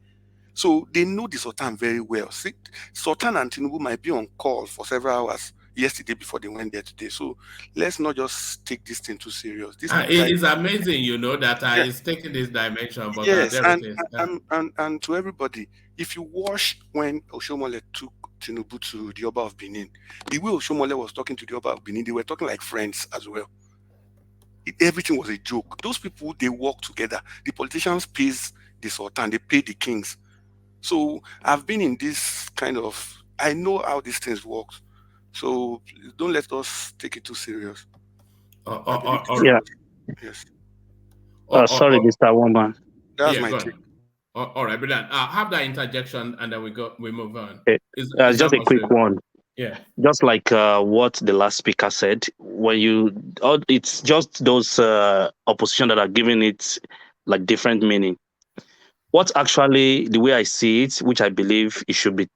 So they know the Sultan very well. See, Sultan and Tinubu might be on call for several hours yesterday before they went there today. So let's not just take this thing too serious. It is amazing, that it's taking this dimension. But yes, and to everybody, if you watch when Oshomole took Tinubu to the Oba of Benin, the way Oshomole was talking to the Oba of Benin, they were talking like friends as well. Everything was a joke. Those people, they work together. The politicians pay the Sultan, they pay the kings. So I've been in this kind of, I know how these things work. So don't let us take it too serious. Yeah. Yes. Sorry, Mr. Woman. That's my take. All right, brilliant. Have that interjection, and then we move on. Okay. Just a quick one. Yeah. Just like what the last speaker said, it's just those opposition that are giving it like different meaning. What actually, the way I see it, which I believe it should be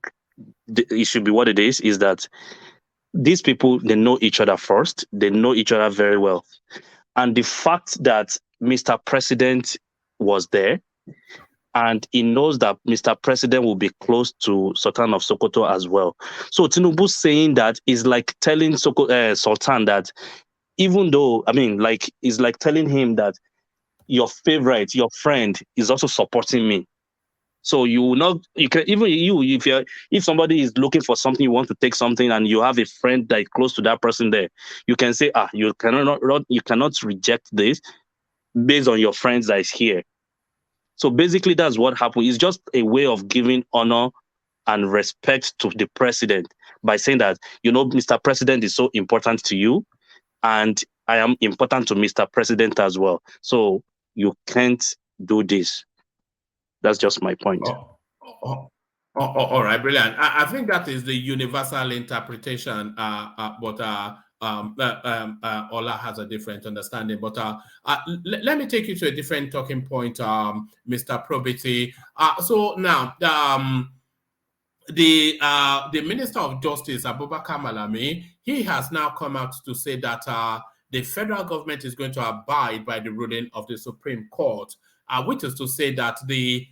what it is that these people, they know each other first. They know each other very well. And the fact that Mr. President was there, and he knows that Mr. President will be close to Sultan of Sokoto as well. So Tinubu saying that is like telling Sultan that, even though, it's like telling him that your favorite, your friend is also supporting me. So if somebody is looking for something, you want to take something, and you have a friend that is close to that person there, you can say, you cannot reject this based on your friends that is here. So basically, that's what happened. It's just a way of giving honor and respect to the president by saying that, Mr. President is so important to you, and I am important to Mr. President as well. So you can't do this. That's just my point. All right, brilliant. I think that is the universal interpretation, but Ola has a different understanding. But let me take you to a different talking point, Mr. Probity. So now, the Minister of Justice, Abubakar Malami, he has now come out to say that the federal government is going to abide by the ruling of the Supreme Court, which is to say that the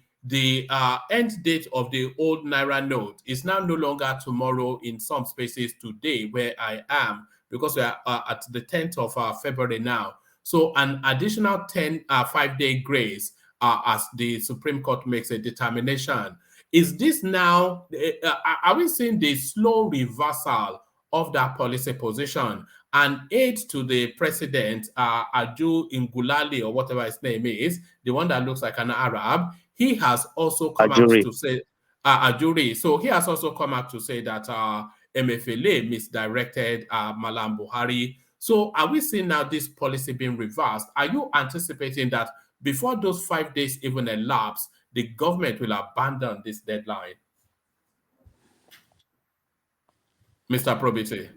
end date of the old Naira note is now no longer tomorrow, in some spaces today where I am, because we are at the 10th of February now. So an additional 5-day grace as the Supreme Court makes a determination. Is this now, are we seeing the slow reversal of that policy position? And aid to the president, Aju Ingulali, or whatever his name is, the one that looks like an Arab, he has also come out to say, Ajuri. So he has also come out to say that MFLA misdirected Malam Buhari. So are we seeing now this policy being reversed? Are you anticipating that before those 5 days even elapse, the government will abandon this deadline? Mr. Probity.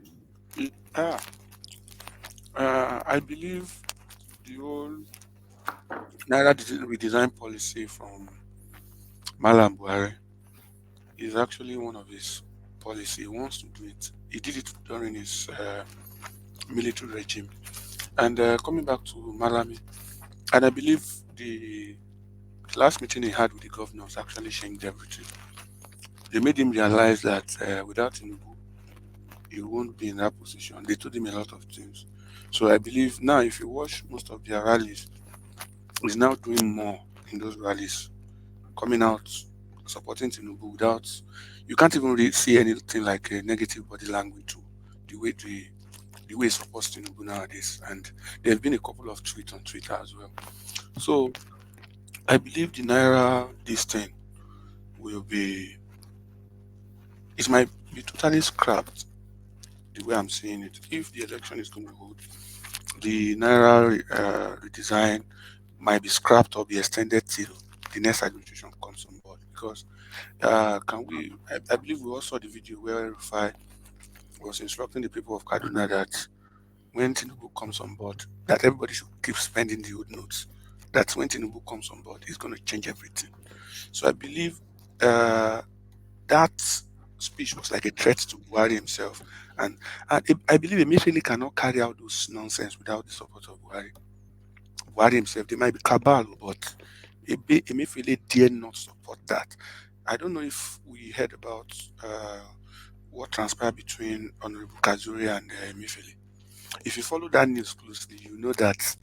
I believe the whole Naira redesign policy from Malam Buhari is actually one of his policy. He wants to do it. He did it during his military regime. And coming back to Malami, and I believe the last meeting he had with the governors actually changed everything. They made him realize that without Tinubu, he won't be in that position. They told him a lot of things. So I believe now, if you watch most of their rallies, he's now doing more in those rallies, coming out supporting Tinubu without, you can't even really see anything like a negative body language to the way he supports Tinubu nowadays. And there have been a couple of tweets on Twitter as well. So I believe the Naira this thing will be, it might be totally scrapped the way I'm seeing it. If the election is going to hold, the Naira redesign might be scrapped or be extended till the next administration comes on board. Because I believe we all saw the video where Rufai was instructing the people of Kaduna that when Tinubu comes on board, that everybody should keep spending the old notes. That when Tinubu comes on board, he's going to change everything. So I believe that speech was like a threat to Buhari himself. And I believe Emefiele cannot carry out those nonsense without the support of Buhari. Buhari himself, they might be cabal, but Emefiele dare not support that. I don't know if we heard about what transpired between Honorable Kazuri and Emefiele. If you follow that news closely, you know that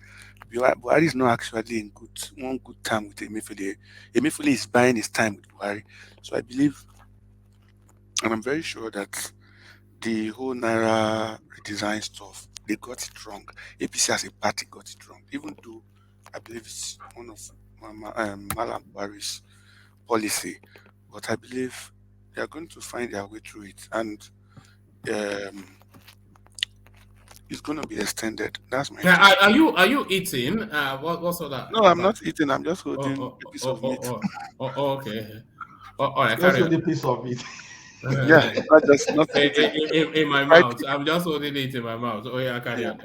Buhari is not actually in one good time with Emefiele. Emefiele is buying his time with Buhari. So I believe, and I'm very sure that the whole Naira redesign stuff, they got it wrong. APC as a party got it wrong, even though I believe it's one of Malam Buhari's policy. But I believe they are going to find their way through it, and it's going to be extended. That's my. Yeah, are you eating? What's all that? No, I'm not eating. I'm just holding a piece of meat. Okay. All right, just holding a piece of meat. Yeah, not in my mouth. I'm just holding it in my mouth. Oh yeah, carry on.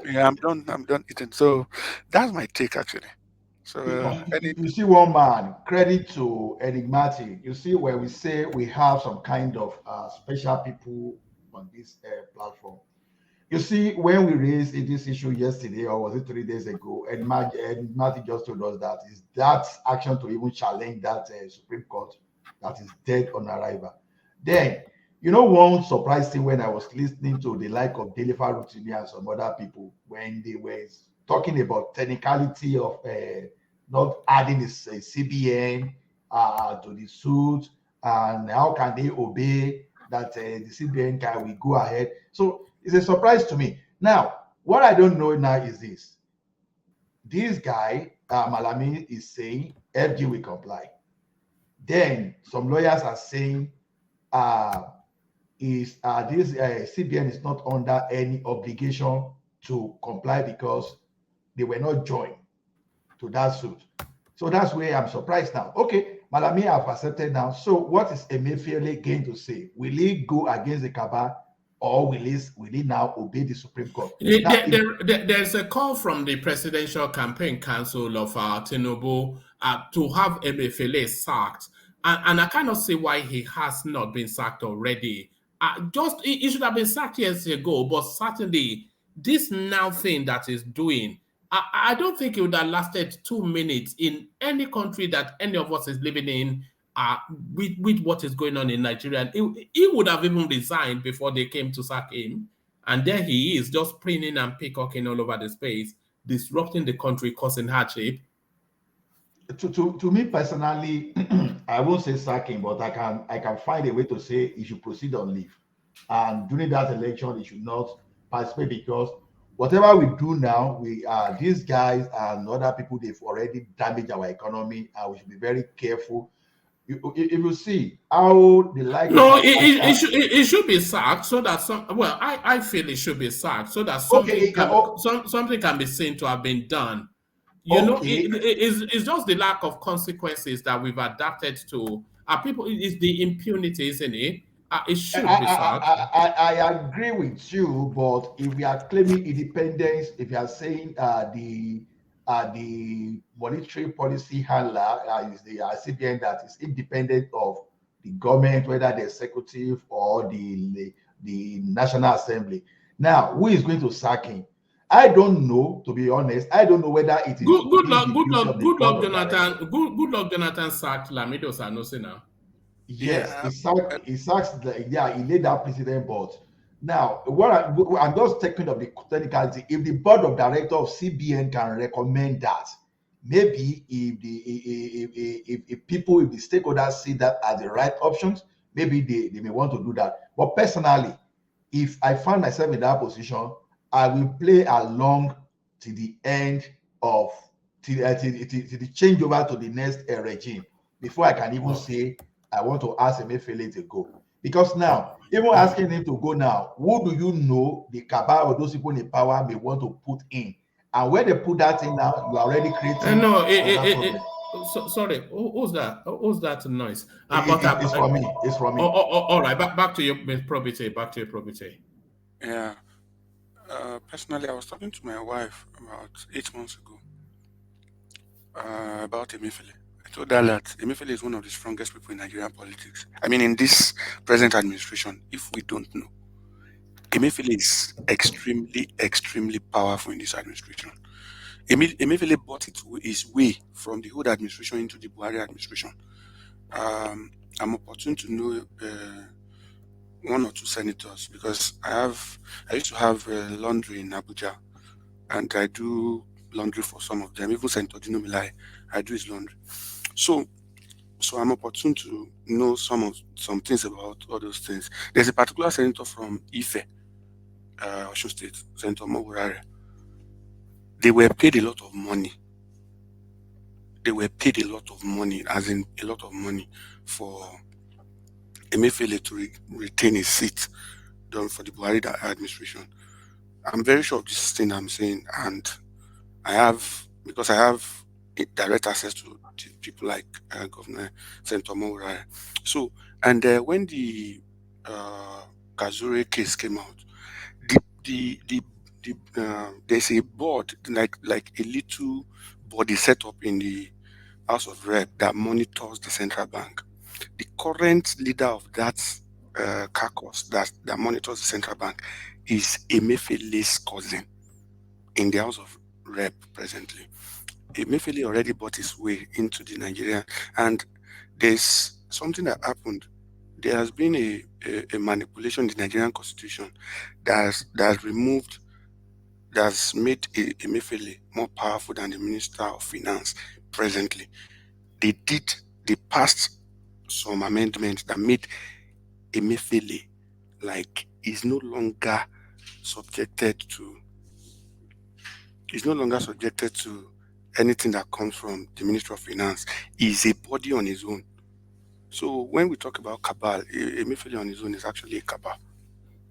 Yeah, I'm done eating. So that's my take actually. So you see one man, credit to Enigmatic. You see where we say we have some kind of special people on this platform. You see, when we raised this issue yesterday, or was it 3 days ago, Enigmatic just told us that is that action to even challenge that Supreme Court that is dead on arrival. Then, one surprise thing when I was listening to the like of Dele Farutini and some other people, when they were talking about technicality of not adding this CBN to the suit, and how can they obey that the CBN guy will go ahead. So it's a surprise to me. Now, what I don't know now is this. This guy, Malami, is saying FG will comply. Then some lawyers are saying this CBN is not under any obligation to comply because they were not joined to that suit. So that's where I'm surprised now. Okay, Malami have accepted now. So what is Emefiele going to say? Will he go against the cabal, or will he now obey the Supreme Court? There's a call from the Presidential Campaign Council of Tinubu to have Emefiele sacked. And I cannot see why he has not been sacked already. He should have been sacked years ago, but certainly this now thing that he's doing, I don't think it would have lasted 2 minutes in any country that any of us is living in with what is going on in Nigeria. He would have even resigned before they came to sack him. And there he is, just preening and peacocking all over the space, disrupting the country, causing hardship. To me personally, I won't say sacking, but I can find a way to say he should proceed on leave. And during that election, he should not participate, because whatever we do now, these guys and other people, they've already damaged our economy, and we should be very careful. if you see how the like No, of it should be sacked so that I feel it should be sacked so that something something can be seen to have been done. You know, it's just the lack of consequences that we've adapted to. People, it's the impunity, isn't it? It should be sacked. I agree with you, but if we are claiming independence, if you are saying the monetary policy handler is the CBN that is independent of the government, whether the executive or the National Assembly. Now, who is going to sack him? I don't know, to be honest. I don't know whether it is good luck, Jonathan. Good luck, Jonathan sacked Lamido Sanusi now. Yes, he sacks he laid that precedent, but now I'm just taking of the technicality. If the board of directors of CBN can recommend that, maybe if the stakeholders see that as the right options, maybe they may want to do that. But personally, if I find myself in that position, I will play along to the end of to the changeover to the next regime before I can even say I want to ask Emefiele to go. Because now, even asking him to go now, who do you know the cabal or those people in power may want to put in? And when they put that in now, you are already creating sorry, who's that? Who's that noise? It's from me. It's from me. All right, back to your probity. Back to your probity. Yeah. Personally, I was talking to my wife about 8 months ago about Emefiele. I told her that Emefiele is one of the strongest people in Nigerian politics. I mean, in this present administration, if we don't know, Emefiele is extremely, extremely powerful in this administration. Emefiele bought his way from the old administration into the Buhari administration. I'm opportune to know one or two senators because I used to have laundry in Abuja, and I do laundry for some of them. Even Senator Dino Milai, I do his laundry. So I'm opportune to know some things about all those things. There's a particular senator from Ife, Osun State, Senator Mowurare. They were paid a lot of money. As in a lot of money, for Emefiele to retain his seat done for the Buhari administration. I'm very sure of this thing I'm saying, and because I have direct access to people like Governor Senator Mowurare. So, and when the Kazure case came out, there's a board, like a little body set up in the House of Rep that monitors the central bank. The current leader of that caucus that monitors the central bank is Emefiele's cousin in the House of Rep presently. Emefiele already bought his way into the Nigerian, and there's something that happened. There has been a manipulation in the Nigerian constitution that's made Emefiele more powerful than the Minister of Finance presently. They passed some amendments that made Emefiele like is no longer subjected to anything that comes from the Ministry of Finance. He's a body on his own. So when we talk about cabal, Emefiele on his own is actually a cabal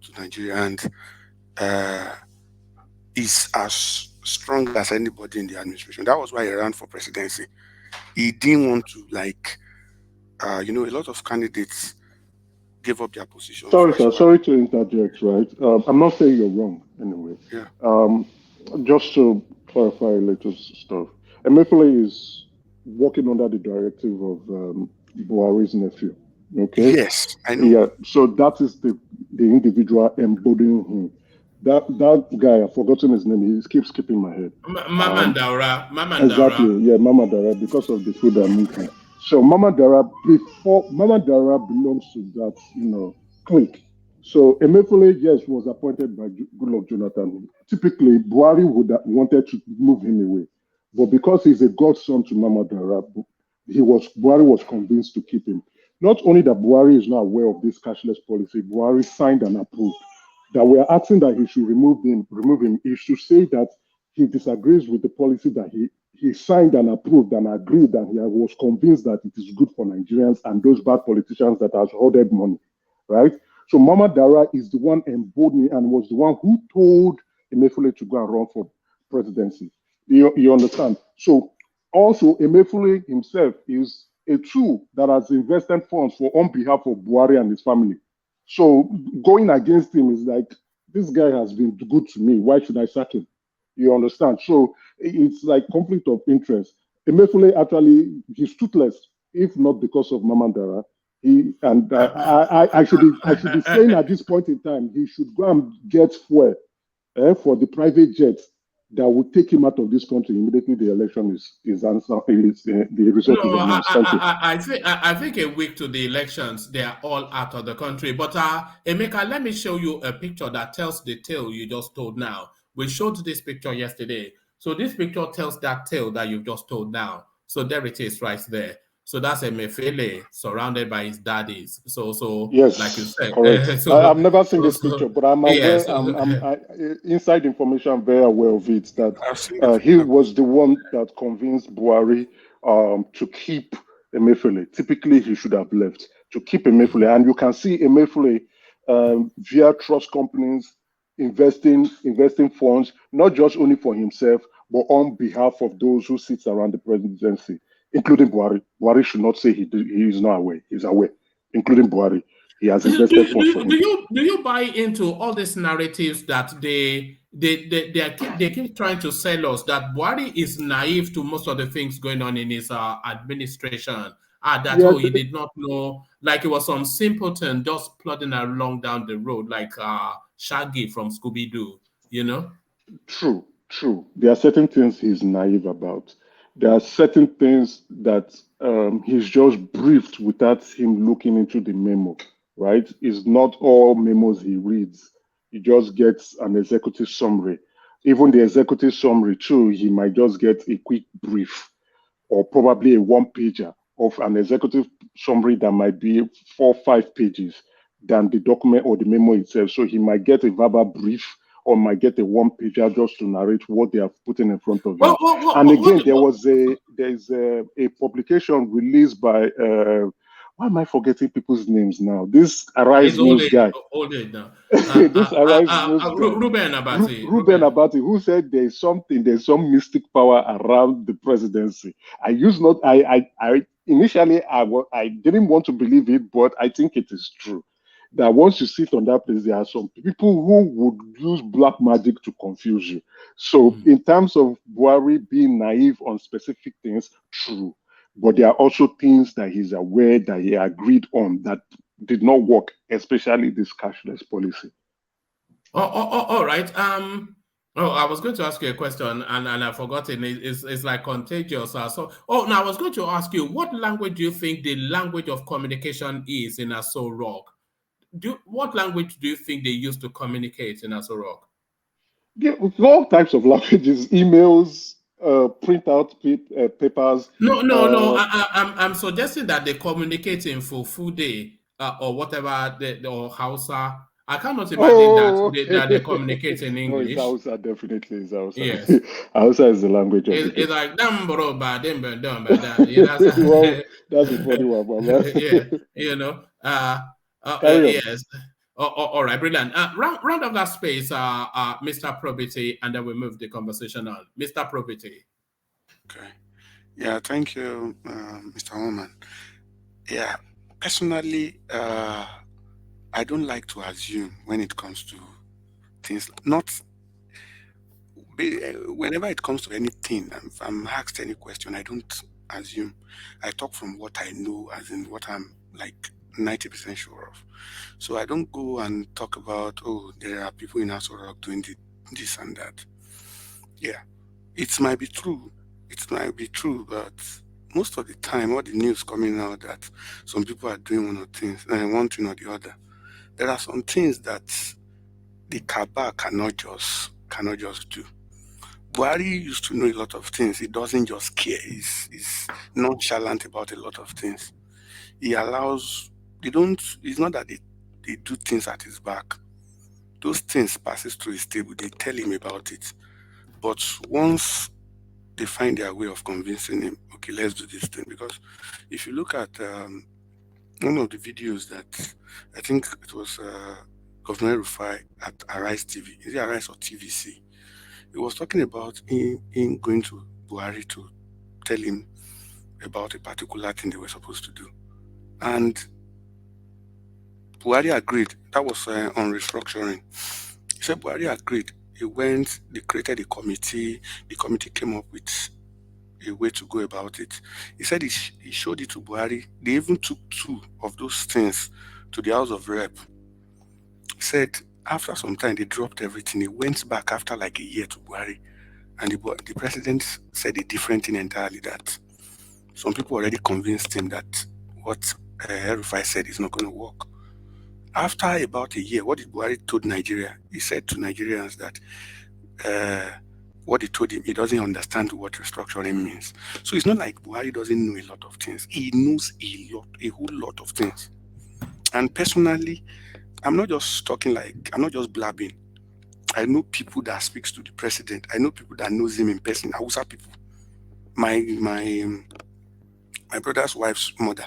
to Nigeria, and is as strong as anybody in the administration. That was why he ran for presidency. He didn't want to a lot of candidates gave up their position. Sorry to interject, right? I'm not saying you're wrong anyway. Yeah. Just to clarify a little stuff. Emefiele is working under the directive of Buhari's nephew. Okay? Yes, I know. Yeah, so that is the individual embodying him. That guy, I've forgotten his name, he keeps skipping my head. Mama Daura. Exactly, yeah, Mama Daura, because of the food I'm eating. So Mama Daura belongs to that, clique. So Emefiele, yes, was appointed by Goodluck Jonathan. Typically, Buhari would have wanted to move him away. But because he's a godson to Mama Daura, Buhari was convinced to keep him. Not only that Buhari is now aware of this cashless policy, Buhari signed and approved. That we are asking that he should remove him is to say that he disagrees with the policy that he signed and approved and agreed, and he was convinced that it is good for Nigerians and those bad politicians that has hoarded money, right? So Mama Dara is the one emboldening and was the one who told Emefiele to go and run for presidency. You understand? So also Emefiele himself is a tool that has invested funds for on behalf of Buhari and his family. So going against him is like, this guy has been good to me. Why should I sack him? You understand? So it's like conflict of interest. Emefiele actually, he's toothless, if not because of Mamandara. I should be saying at this point in time, he should go and get fuel for the private jet that will take him out of this country immediately the election is answered. The result is No, announced. Thank you. I think a week to the elections, they are all out of the country. But Emeka, let me show you a picture that tells the tale you just told now. We showed this picture yesterday. So this picture tells that tale that you've just told now. So there it is right there. So that's Emefiele surrounded by his daddies. So Yes, like you said. correct. I've never seen this picture, but I'm aware. Yeah, Inside information. I'm very aware of it. I've seen That he was the one that convinced Buhari to keep Emefiele. Typically, he should have left to keep Emefiele, and you can see Emefiele via trust companies investing funds, not just only for himself, but on behalf of those who sits around the presidency, including Buhari. Buhari should not say he is not aware. He's aware, including Buhari. He has invested funds for him. Do you buy into all these narratives that they keep trying to sell us that Buhari is naive to most of the things going on in his administration? He did not know, like it was some simpleton just plodding along down the road, like Shaggy from Scooby Doo, you know? True. There are certain things he's naive about. There are certain things that he's just briefed without him looking into the memo, right? It's not all memos he reads. He just gets an executive summary. Even the executive summary, too, he might just get a quick brief or probably a one-pager of an executive summary that might be 4 or 5 pages than the document or the memo itself. So he might get a verbal brief or might get a one-pager just to narrate what they have put in front of him. And again, there's a publication released by why am I forgetting people's names now? This Arise News guy. Old age now. This Arise News guy. Ruben Abati. Ruben Abati, who said there's some mystic power around the presidency. Initially I didn't want to believe it, but I think it is true. That once you sit on that place, there are some people who would use black magic to confuse you. So in terms of Buhari being naive on specific things, true. But there are also things that he's aware that he agreed on that did not work, especially this cashless policy. All right. I was going to ask you a question and I've forgotten. It's like contagious. Now I was going to ask you, what language do you think the language of communication is in Aso Rock? What language do you think they use to communicate in Aso Rock? Yeah, all types of languages, emails, print out papers. No. I'm suggesting that they communicate in Fufude or whatever, or Hausa. I cannot imagine that they communicate in English. No, it's Hausa, definitely. It's Hausa. Yes. Hausa is the language of it. It's like, well, that's a funny one, Mama. Yeah, you know. Yes. All right, brilliant. Round of that space, Mr. Probity, and then we move the conversation on. Mr. Probity. Okay. Yeah, thank you, Mr. Woman. Yeah, personally, I don't like to assume when it comes to things. Whenever it comes to anything, if I'm asked any question, I don't assume. I talk from what I know, as in what I'm like 90% sure of. So I don't go and talk about, there are people in Aso Rock doing this and that. Yeah, it might be true. It might be true, but most of the time, all the news coming out that some people are doing one thing or the other. There are some things that the Kaaba cannot just do. Buhari used to know a lot of things. He doesn't just care. He's nonchalant about a lot of things. He allows. It's not that they do things at his back. Those things passes through his table. They tell him about it. But once they find their way of convincing him, okay, let's do this thing. Because if you look at one of the videos that I think it was Governor Rufai at Arise TV, is it Arise or TVC? He was talking about him going to Buhari to tell him about a particular thing they were supposed to do. And Buhari agreed. That was on restructuring. He said Buhari agreed. He went, they created a committee. The committee came up with a way to go about it. He said he showed it to Buhari. They even took 2 of those things to the House of Rep. He said after some time they dropped everything. He went back after like a year to Buhari, and the president said a different thing entirely, that some people already convinced him that what Rufai said is not going to work. After about a year, what did Buhari told Nigeria? He said to Nigerians that what he told him, he doesn't understand what restructuring means. So it's not like Buhari doesn't know a lot of things. He knows a whole lot of things. And personally, I'm not just blabbing. I know people that speaks to the president. I know people that knows him in person. Hausa people. My brother's wife's mother.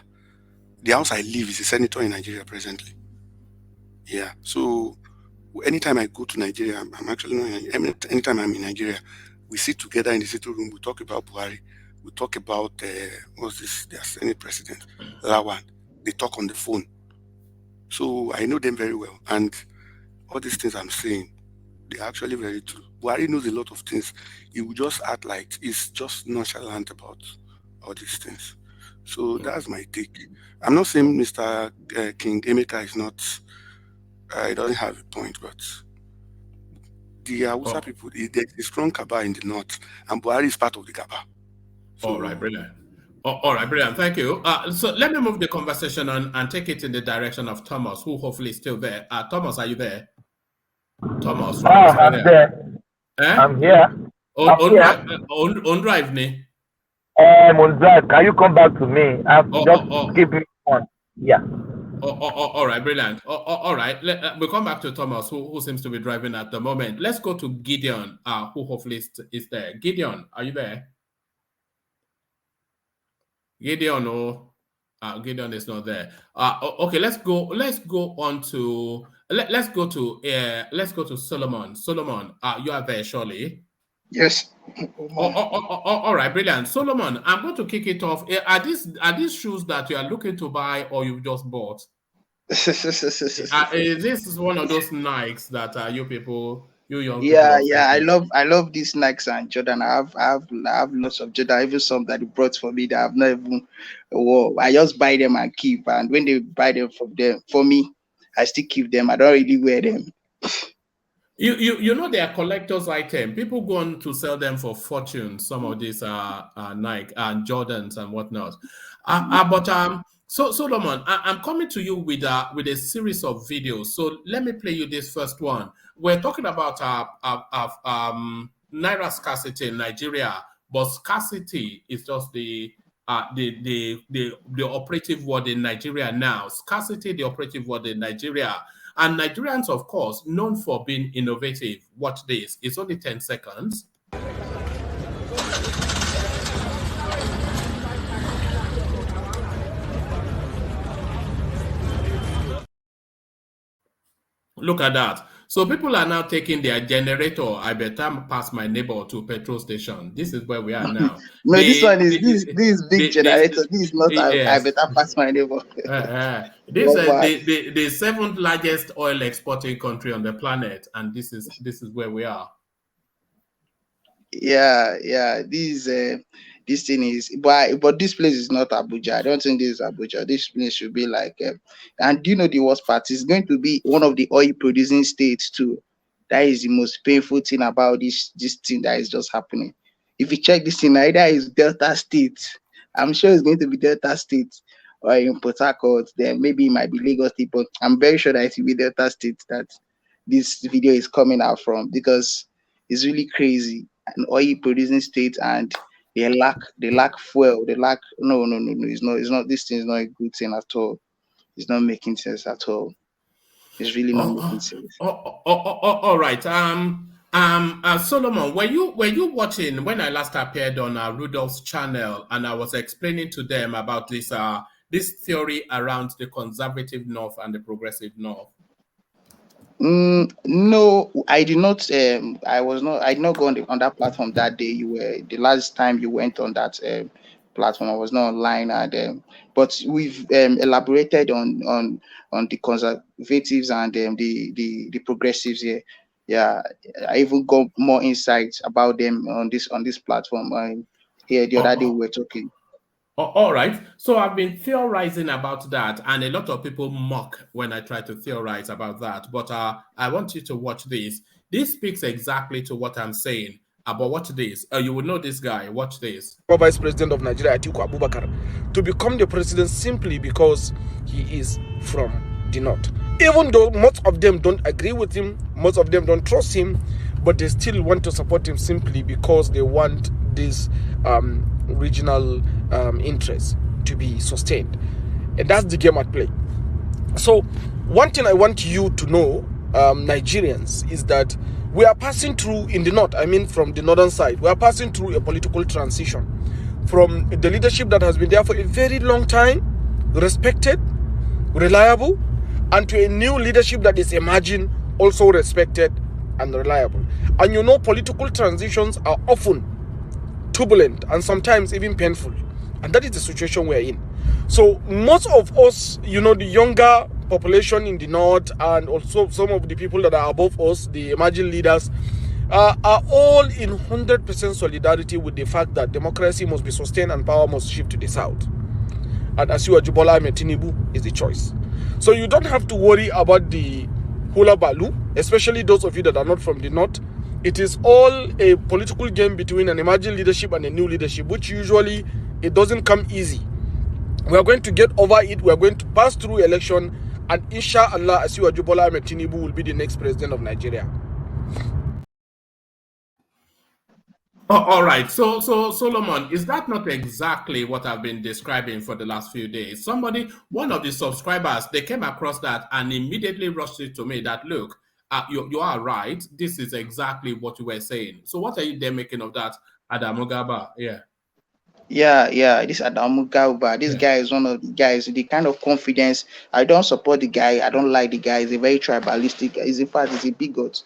The house I live is a senator in Nigeria presently. Yeah. So anytime I go to Nigeria, I'm actually not. Anytime I'm in Nigeria, we sit together in the sitting room. We talk about Buhari. We talk about what's this? Their Senate president, Lawan. They talk on the phone. So I know them very well, and all these things I'm saying, they're actually very true. Buhari knows a lot of things. He will just act like he's just nonchalant about all these things. So that's my take. I'm not saying Mr. King Emeka is not. He doesn't have a point, but the Hausa people, there's a strong Kaba in the north, and Buhari is part of the Kaba. So, all right, brilliant. All right, brilliant. Thank you. So let me move the conversation on and take it in the direction of Thomas, who hopefully is still there. Thomas, are you there? Thomas, I'm there. I'm here. On drive, ne? On drive. Can you come back to me? Just keep me on. Yeah. All right, brilliant. All right, we'll come back to Thomas, who seems to be driving at the moment. Let's go to Gideon, who hopefully is there. Gideon, are you there? Gideon, Gideon is not there. Okay, let's go on to let's go to Solomon. Solomon, you are there, surely. Yes. All right, brilliant. Solomon, I'm going to kick it off. Are these shoes that you are looking to buy or you've just bought? This is one of those Nikes that you young people. Yeah. I love these Nikes and Jordan. I have lots of Jordan, even some that he brought for me that I've not even wore. I just buy them and keep. And when they buy them for me, I still keep them. I don't really wear them. You know they are collector's item. People go on to sell them for fortune. Some of these are Nike and Jordans and whatnot. So Solomon, I'm coming to you with a series of videos. So let me play you this first one. We're talking about naira scarcity in Nigeria, but scarcity is just the operative word in Nigeria now. Scarcity, the operative word in Nigeria. And Nigerians, of course, known for being innovative. Watch this. It's only 10 seconds. Look at that. So people are now taking their generator. I better pass my neighbor to a petrol station. This is where we are now. No, this is big generator. This is not I better pass my neighbor. This is the 7th largest oil exporting country on the planet, and this is where we are. Yeah. This thing is, but this place is not Abuja. I don't think this is Abuja. This place should be like, and do you know the worst part? It's going to be one of the oil producing states too. That is the most painful thing about this thing that is just happening. If you check this thing, either is Delta State. I'm sure it's going to be Delta State or in Port Harcourt. Then maybe it might be Lagos State, but I'm very sure that it will be Delta State that this video is coming out from, because it's really crazy. An oil producing state, and they lack fuel. They lack no. It's not. This thing is not a good thing at all. It's not making sense at all. It's really not making sense. All right. Solomon, were you watching when I last appeared on Rudolph's channel, and I was explaining to them about this theory around the conservative North and the progressive North? No, I did not. I did not go on that platform that day. You were the last time you went on that platform. I was not online, and but we've elaborated on the conservatives and the progressives here. Yeah, I even got more insights about them on this platform. Here the other day we were talking. All right. So I've been theorizing about that, and a lot of people mock when I try to theorize about that. But I want you to watch this. This speaks exactly to what I'm saying. But watch this. You will know this guy. Watch this. Vice President of Nigeria, Atiku Abubakar, to become the president simply because he is from the North. Even though most of them don't agree with him, most of them don't trust him, but they still want to support him simply because they want this regional interest to be sustained. And that's the game at play. So one thing I want you to know, Nigerians, is that we are passing through in the North, I mean from the northern side, we are passing through a political transition from the leadership that has been there for a very long time, respected, reliable, and to a new leadership that is emerging, also respected and reliable. And you know, political transitions are often turbulent and sometimes even painful. And that is the situation we're in. So most of us, you know, the younger population in the North and also some of the people that are above us, the emerging leaders, are all in 100% solidarity with the fact that democracy must be sustained and power must shift to the South. And Asiwaju Bola Ahmed Tinubu is the choice. So you don't have to worry about the hula balu, especially those of you that are not from the North. It is all a political game between an emerging leadership and a new leadership, which usually it doesn't come easy. We are going to get over it. We are going to pass through election, and inshallah, Asiwaju Bola Ahmed Tinubu will be the next president of Nigeria. All right. So Solomon, is that not exactly what I've been describing for the last few days? One of the subscribers, they came across that and immediately rushed it to me that, look, you are right. This is exactly what you were saying. So what are you then making of that, Adamu Gaba? Yeah. Yeah, this Adamu Gauba. This guy is one of the guys, the kind of confidence. I don't support the guy. I don't like the guy. He's a very tribalistic. He's in fact, he's a bigot.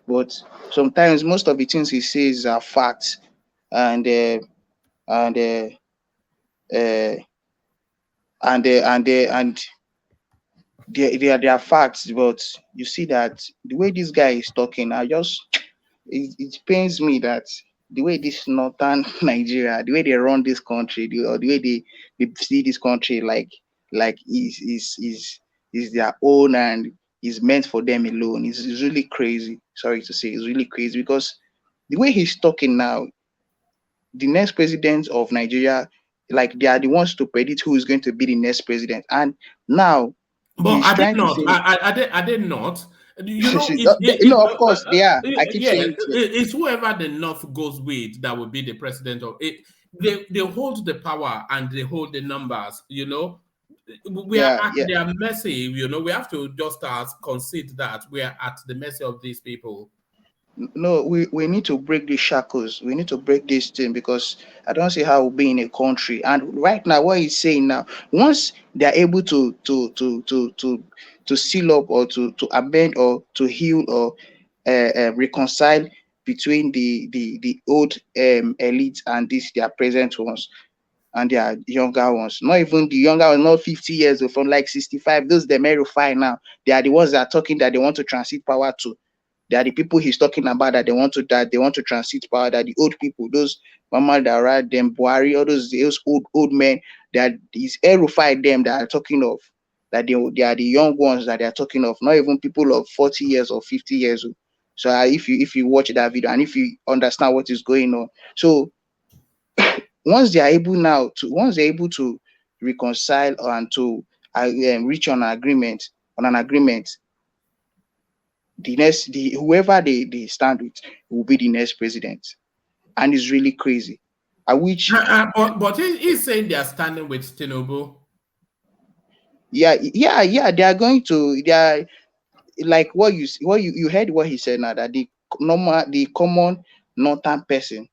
But sometimes most of the things he says are facts, and they are facts. But you see that the way this guy is talking, it pains me that the way this northern Nigeria, the way they run this country, or the way they see this country like is their own and is meant for them alone. It's really crazy. Sorry to say, it's really crazy because the way he's talking now, the next president of Nigeria, like they are the ones to predict who is going to be the next president, and now but he's I did trying not. to say, I did not. You know, no, of course they are. I keep saying it's whoever the North goes with that will be the president of it. They hold the power and they hold the numbers. You know, we are at their mercy. You know, we have to just concede that we are at the mercy of these people. No, we need to break these shackles. We need to break this thing because I don't see how we'll be in a country. And right now, what he's saying now, once they're able to seal up or to amend or to heal or reconcile between the old elites and their present ones and their younger ones. Not even the younger ones, not 50 years old, from like 65. Those the Merify now. They are the ones that are talking that they want to transit power to. They are the people he's talking about that they want to transit power. That the old people, those Mama Dara, them Buhari, all those old men, that is Erufai them that are talking of. That they are the young ones that they are talking of, not even people of 40 years or 50 years old. So if you watch that video and if you understand what is going on, so once they're able to reconcile and to reach on an agreement, whoever they stand with will be the next president, and it's really crazy. But he's saying they are standing with Tinubu. Yeah, they are going to. They are like what you heard what he said now, that the common northern person.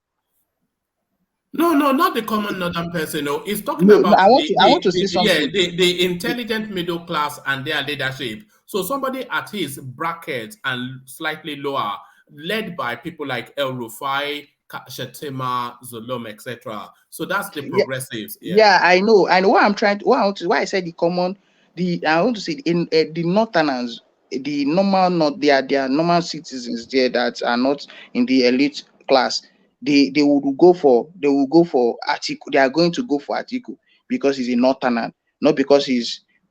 No, not the common northern person. No, it's talking No, about I want to say something. the intelligent middle class and their leadership. So somebody at his bracket and slightly lower, led by people like El Rufai, Shettima, Zulum, etc. So that's the progressives. Yeah, I know. Why I said the common, I want to say in the northerners, the normal, not they are normal citizens there that are not in the elite class. They will go for Atiku. They are going to go for Atiku because he's a northerner, not because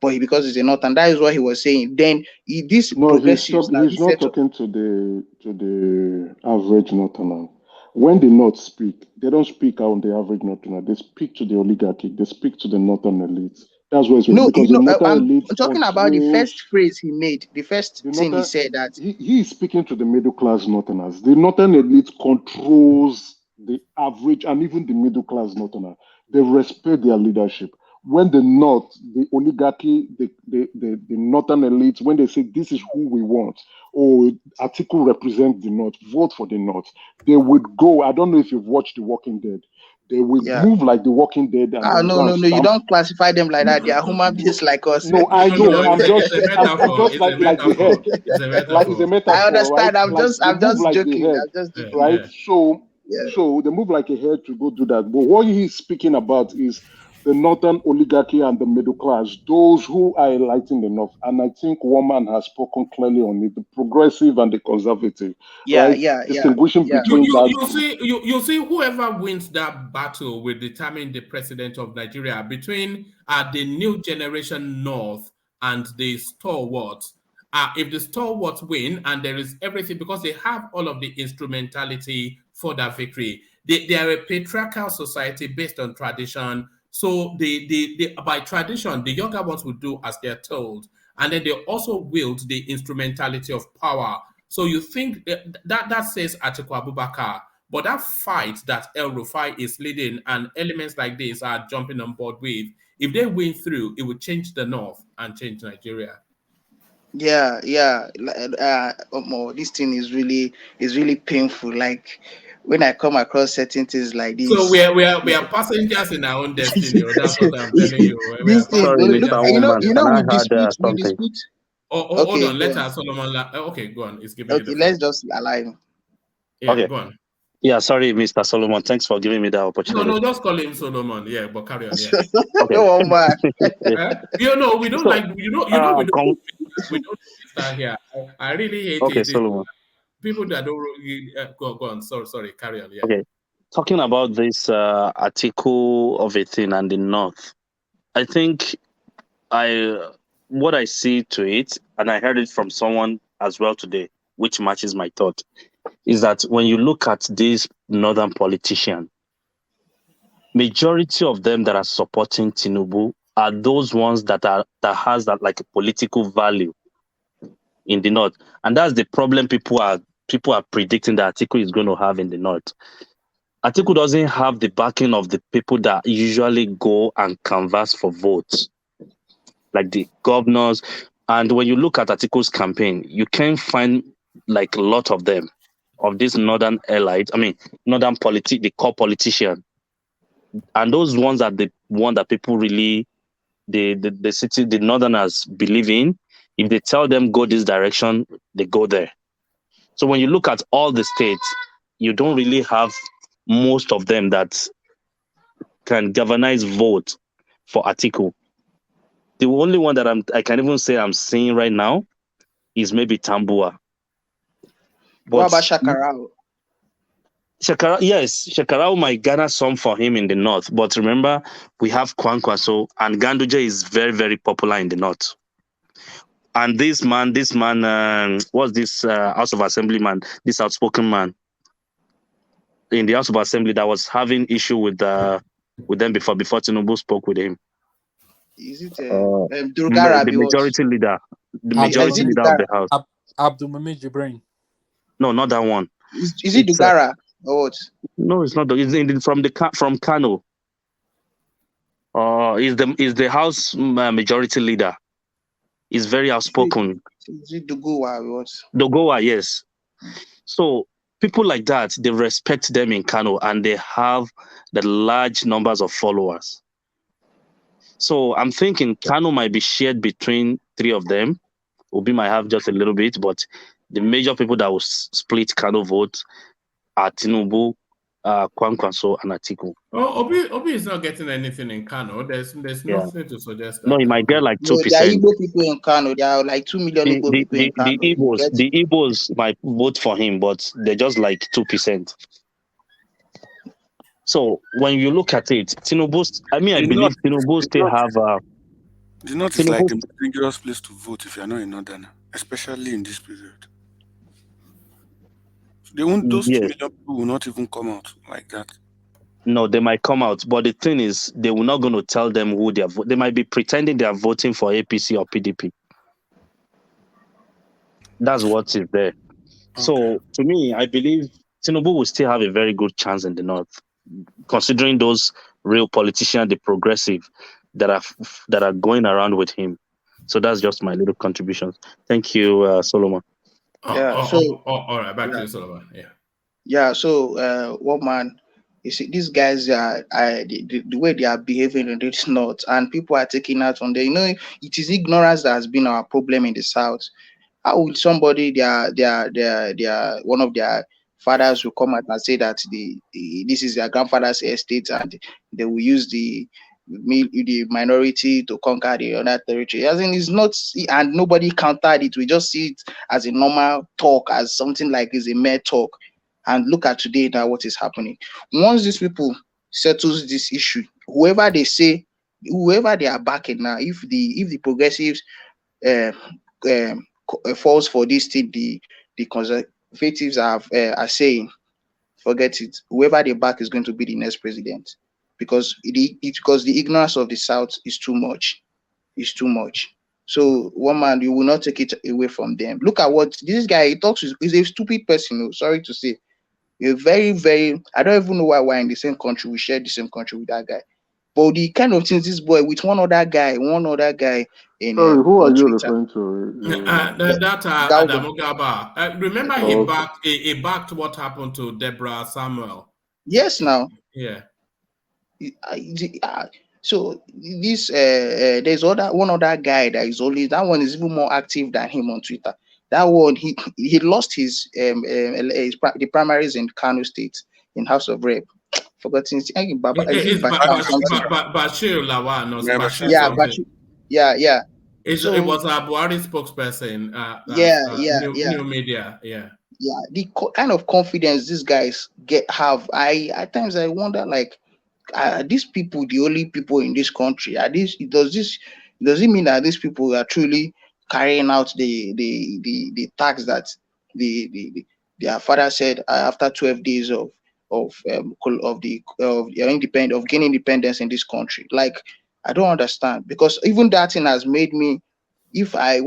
because he's a northern. That is what he was saying. Then this No, progressives now, he's this not set of, talking to the average northerner. When the North speak, they don't speak on the average northerner. They speak to the oligarchy. They speak to the northern elites. That's what it's no, because the northern I'm elite talking about the first controls phrase he made. The first the thing he northern. said that He is speaking to the middle class northerners. The northern elite controls the average and even the middle class northerner. They respect their leadership. When the North, the oligarchy, the northern elite, when they say this is who we want, or Atiku represents the North, vote for the North, they would go. I don't know if you've watched The Walking Dead. They will move like The Walking Dead and they will go no, and you stamp. don't classify them like that. They are human beings like us. No, I know. I'm just, it's a I'm metaphor. just It's a like the metaphor. head, It's a like it's a metaphor. I metaphor, right? understand. I'm Like they move just like the joking. head, I'm just joking. right? So, Yeah. so they move like a head to go do that. But what he's speaking about is the northern oligarchy and the middle class, those who are enlightened the North. And I think one man has spoken clearly on it: the progressive and the conservative, right? Distinguishing between that You group. see, you see, whoever wins that battle will determine the president of Nigeria between the new generation North and the stalwarts. If the stalwarts win and there is everything, because they have all of the instrumentality for that victory, they are a patriarchal society based on tradition. So by tradition, the younger ones will do as they're told, and then they also wield the instrumentality of power. So you think that says Atiku Abubakar, but that fight that El Rufai is leading and elements like this are jumping on board with, if they win through, it would change the North and change Nigeria. This thing is really painful. Like when I come across certain things like this. So we are passengers in our own destiny. That's what I'm telling you. This thing, Sorry, look, Mr. Woman, can I we add something? dispute. Oh, hold Okay, on. go Let on. her Solomon. Okay, go on. It's giving you Okay, the floor. let's just allow him. Yeah, Okay. go on. Yeah, sorry, Mr. Solomon. Thanks for giving me that No, opportunity. just call him Solomon. Yeah, but carry on. Yeah. Okay. Oh man. We don't like we don't start here. I really hate Okay, it. Solomon. People that don't go on. Sorry, carry on. Yeah. Okay. Talking about this article of a thing and the North, I think what I see to it, and I heard it from someone as well today, which matches my thought, is that when you look at these northern politicians, majority of them that are supporting Tinubu are those ones that has that like a political value in the North, and that's the problem people are predicting that Atiku is going to have in the North. Atiku doesn't have the backing of the people that usually go and canvass for votes, like the governors. And when you look at Atiku's campaign, you can find like a lot of them, of these northern elites. I mean, the core politician, and those ones are the one that people really, the northerners believe in. If they tell them go this direction, they go there. So when you look at all the states, you don't really have most of them that can galvanize vote for Atiku. The only one that I can even say I'm seeing right now is maybe Tambua. But what about Shakarao? Shakarao might gather some for him in the North. But remember, we have Kwankwaso, and Ganduje is very, very popular in the North. And this man, what's this House of Assembly man, this outspoken man in the House of Assembly that was having issue with them before Tinubu spoke with him. Is it The majority leader, leader of the House. Abdul Mamid Jibrin. No, not that one. Is it Dugara or what? No, it's not. It's from Kano. Is the House majority leader. He's very outspoken. Is it Dugowa or what? Dogowa, yes. So people like that, they respect them in Kano and they have the large numbers of followers. So I'm thinking Kano might be shared between three of them. Obi might have just a little bit, but the major people that will split Kano vote are Tinubu, Kwankwaso, and Atiku. Oh, Obi is not getting anything in Kano. There's nothing to suggest that. No, he might get like 2%. There are Igbo people in Kano. There are like 2 million Igbo people in Kano. The Igbos might vote for him, but they're just like 2%. So when you look at it, Tinubu, I believe Tinubu still have. The North is like the most dangerous place to vote if you're not a Northerner, especially in this period. Those 2 million people will not even come out like that. No, they might come out, but the thing is, they will not going to tell them who they are. They might be pretending they are voting for APC or PDP. That's what is there. Okay. So to me, I believe Tinubu will still have a very good chance in the North, considering those real politicians, the progressive, that are going around with him. So that's just my little contributions. Thank you, Solomon. All right, back to you, Solomon. Yeah. So, what man? You see, these guys are the way they are behaving in this North, and people are taking out on them. You know, it is ignorance that has been our problem in the South. How would somebody, their one of their fathers will come out and say that this is their grandfather's estate, and they will use the minority to conquer the other territory? As in, it's not, and nobody countered it. We just see it as a normal talk, as something like it's a mere talk. And look at today now what is happening. Once these people settles this issue, whoever they are backing now, if the progressives falls for this thing, the conservatives are saying, forget it. Whoever they back is going to be the next president, because because the ignorance of the South is too much. It's too much. So one man, you will not take it away from them. Look at what this guy talks. Is a stupid person. Sorry to say. A very, very, I don't even know why we're in the same country. We share the same country with that guy. But the kind of things this boy with one other guy in Sorry, who are you Twitter. referring to? Adamu Gaba. Remember he backed what happened to Deborah Samuel. Yes, now. Yeah. So this there's one other guy that one is even more active than him on Twitter. That one, he lost his the primaries in Kano State in House of Rep. Forgotten. Bashir Lawan. Yeah. It was a Buhari spokesperson. New media. Yeah. The kind of confidence these guys have. At times I wonder, like, are these people the only people in this country? Does it mean that these people are truly carrying out the tax that their father said after 12 days of gaining independence in this country? Like, I don't understand, because even that thing has made me, I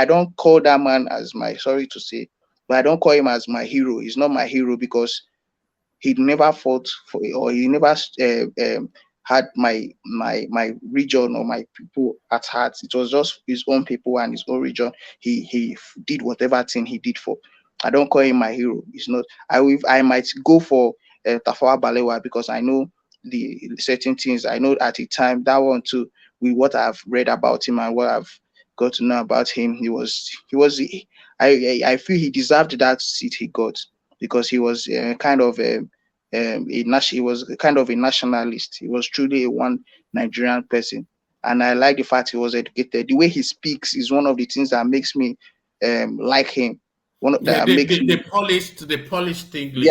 don't call that man as my, sorry to say, but I don't call him as my hero. He's not my hero because he never fought for, or he never had my region or my people at heart. It was just his own people and his own region. He did whatever thing he did for. I don't call him my hero. It's not. I might go for Tafawa Balewa because I know the certain things. I know at the time that one too, with what I've read about him and what I've got to know about him, I feel he deserved that seat he got, because he was kind of he was kind of a nationalist. He was truly a one Nigerian person, and I like the fact he was educated. The way he speaks is one of the things that makes me like him. The polished English.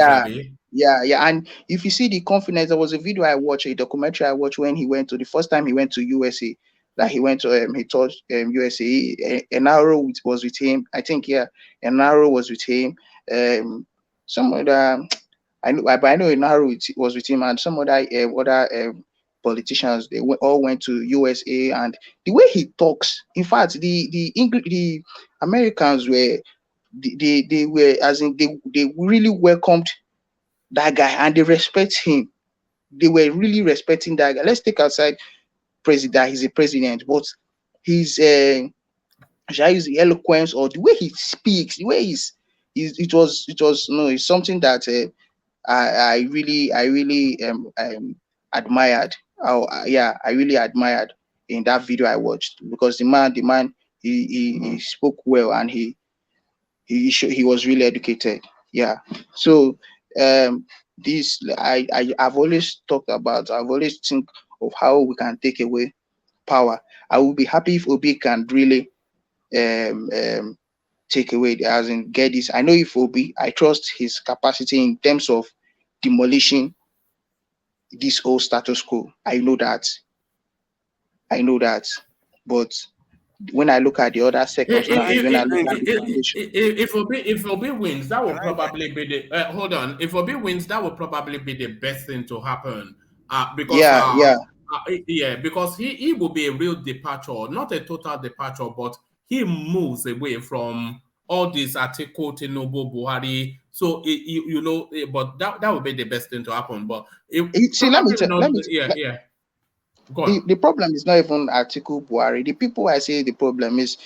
Yeah. And if you see the confidence, there was a video I watched, a documentary I watched when the first time he went to USA. That he went to, he taught USA. Enaro was with him. I think, Enaro was with him. Some other, I know Enaro was with him, and some other politicians. They all went to USA, and the way he talks, in fact, the Americans were, they were, as in, they really welcomed that guy and they respect him. They were really respecting that guy. Let's take aside president, he's a president, but his shall I use the eloquence or the way he speaks, the way it's something that I really admired. Yeah, I really admired in that video I watched, because the man he spoke well, and he was really educated. Yeah. So this I've always talked about. I've always think of how we can take away power. I would be happy if Obi can really take away, as in get this. I know if Obi, I trust his capacity in terms of demolishing this whole status quo. I know that. But when I look at the other circumstances, when I look at the foundation. If Obi wins, that will Can I get probably be the hold on. If Obi wins, that will probably be the best thing to happen. Because Yeah. yeah, because he will be a real departure, not a total departure, but he moves away from all these Atiku, Tinubu, Buhari. So but that would be the best thing to happen. But it See, let me probably tell. not. Yeah. Go on. The problem is not even Atiku Buhari. The people I say the problem is,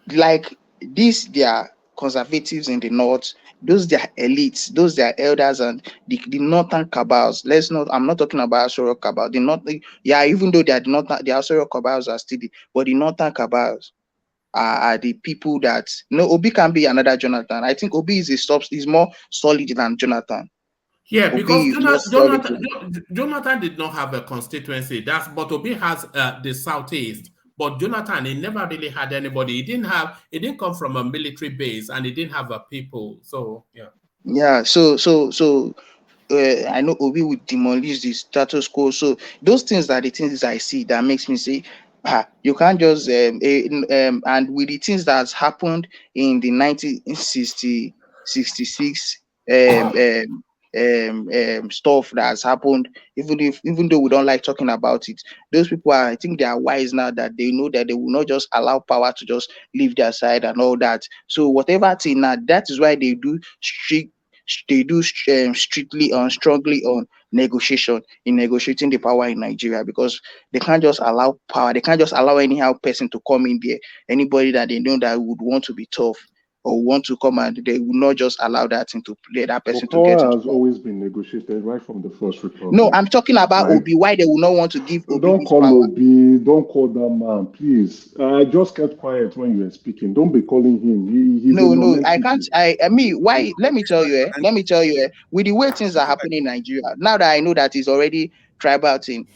like, these their conservatives in the north, those their elites, those their elders, and the northern cabals. I'm not talking about Asoro cabal. The north, yeah, even though they are not the Asoro cabals are still but the northern cabals are the people that Obi can be another Jonathan. I think Obi is more solid than Jonathan. Yeah, Obi because is more solid. Jonathan did not have a constituency. But Obi has the southeast. But Jonathan, he never really had anybody. He didn't come from a military base, and he didn't have a people. So yeah. Yeah. I know Obi would demolish the status quo. So those things are the things I see that makes me say, you can't just and with the things that's happened in the 1960, 66 stuff that's happened, even though we don't like talking about it, those people I think they are wise now, that they know that they will not just allow power to just leave their side and all that. So whatever thing now, that is why they do strictly on strongly on negotiation, in negotiating the power in Nigeria, because they can't just allow power. They can't just allow anyhow person to come in there. Anybody that they know that would want to be tough or want to come, and they will not just allow that thing to play that person But to get power into has power. always been negotiated right from the First No, Republic, I'm talking about right? Obi. Why they will not want to give Obi Don't this call power? Obi, don't call that man, please. I just kept quiet when you were speaking. Don't be calling him. He's a No, I can't. non-entity. I mean, why? Let me tell you. With the way things are happening in Nigeria, now that I know that it's already tribal thing.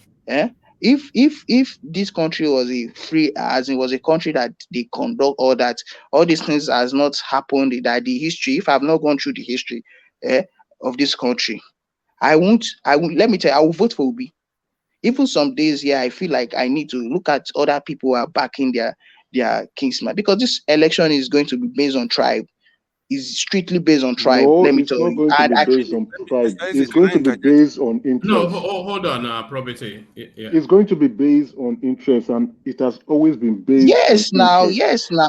If this country was a free, as it was a country that they conduct all these things has not happened, that the history, if I've not gone through the history of this country, I won't. Let me tell you, I will vote for Obi. Even some days here, I feel like I need to look at other people who are backing their kingsman, because this election is going to be based on tribe. Is strictly based on tribe. No, Let me it's tell not you. going to And be based actually, on tribe. Mr. It's Isaac, can going I to be interject? based on No, interest. hold on, Probity. Yeah. It's going to be based on interest, and it has always been based on yes, interest. now,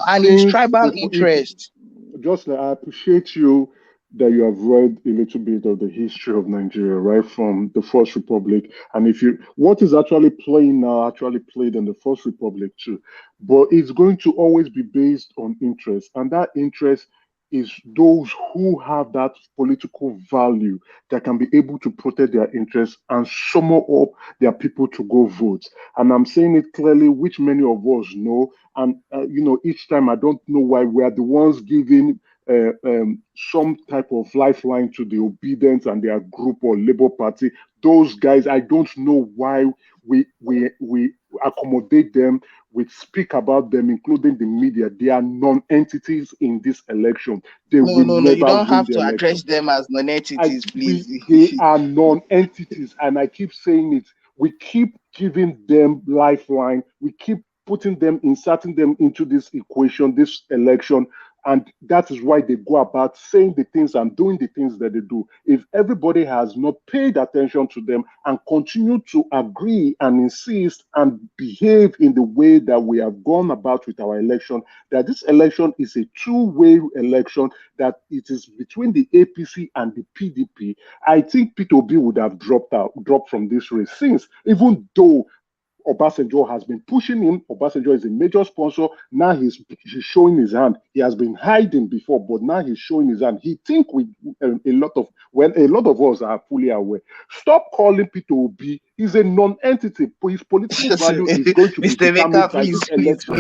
and it's Since tribal if interest. just like I appreciate you that you have read a little bit of the history of Nigeria, right from the First Republic, and if you what is actually playing now actually played in the First Republic too, but it's going to always be based on interest, and that interest is those who have that political value that can be able to protect their interests and summon up their people to go vote. And I'm saying it clearly, which many of us know. And each time I don't know why we are the ones giving some type of lifeline to the obedient and their group or Labour Party. Those guys, I don't know why we accommodate them, we speak about them, including the media. They are non-entities in this election. They will No. You never don't win have the to election. address them as non-entities, please. They are non-entities, and I keep saying it. We keep giving them lifeline. We keep inserting them into this equation, this election, and that is why they go about saying the things and doing the things that they do. If everybody has not paid attention to them and continue to agree and insist and behave in the way that we have gone about with our election, that this election is a two-way election, that it is between the APC and the PDP, I think Peter Obi would have dropped from this race, since even though Obasanjo has been pushing him. Obasanjo is a major sponsor. Now he's showing his hand. He has been hiding before, but now he's showing his hand. He think with a lot of us are fully aware. Stop calling Peter Obi. He's a non-entity. His political value is going to be Mr. determined Emeka, by this election.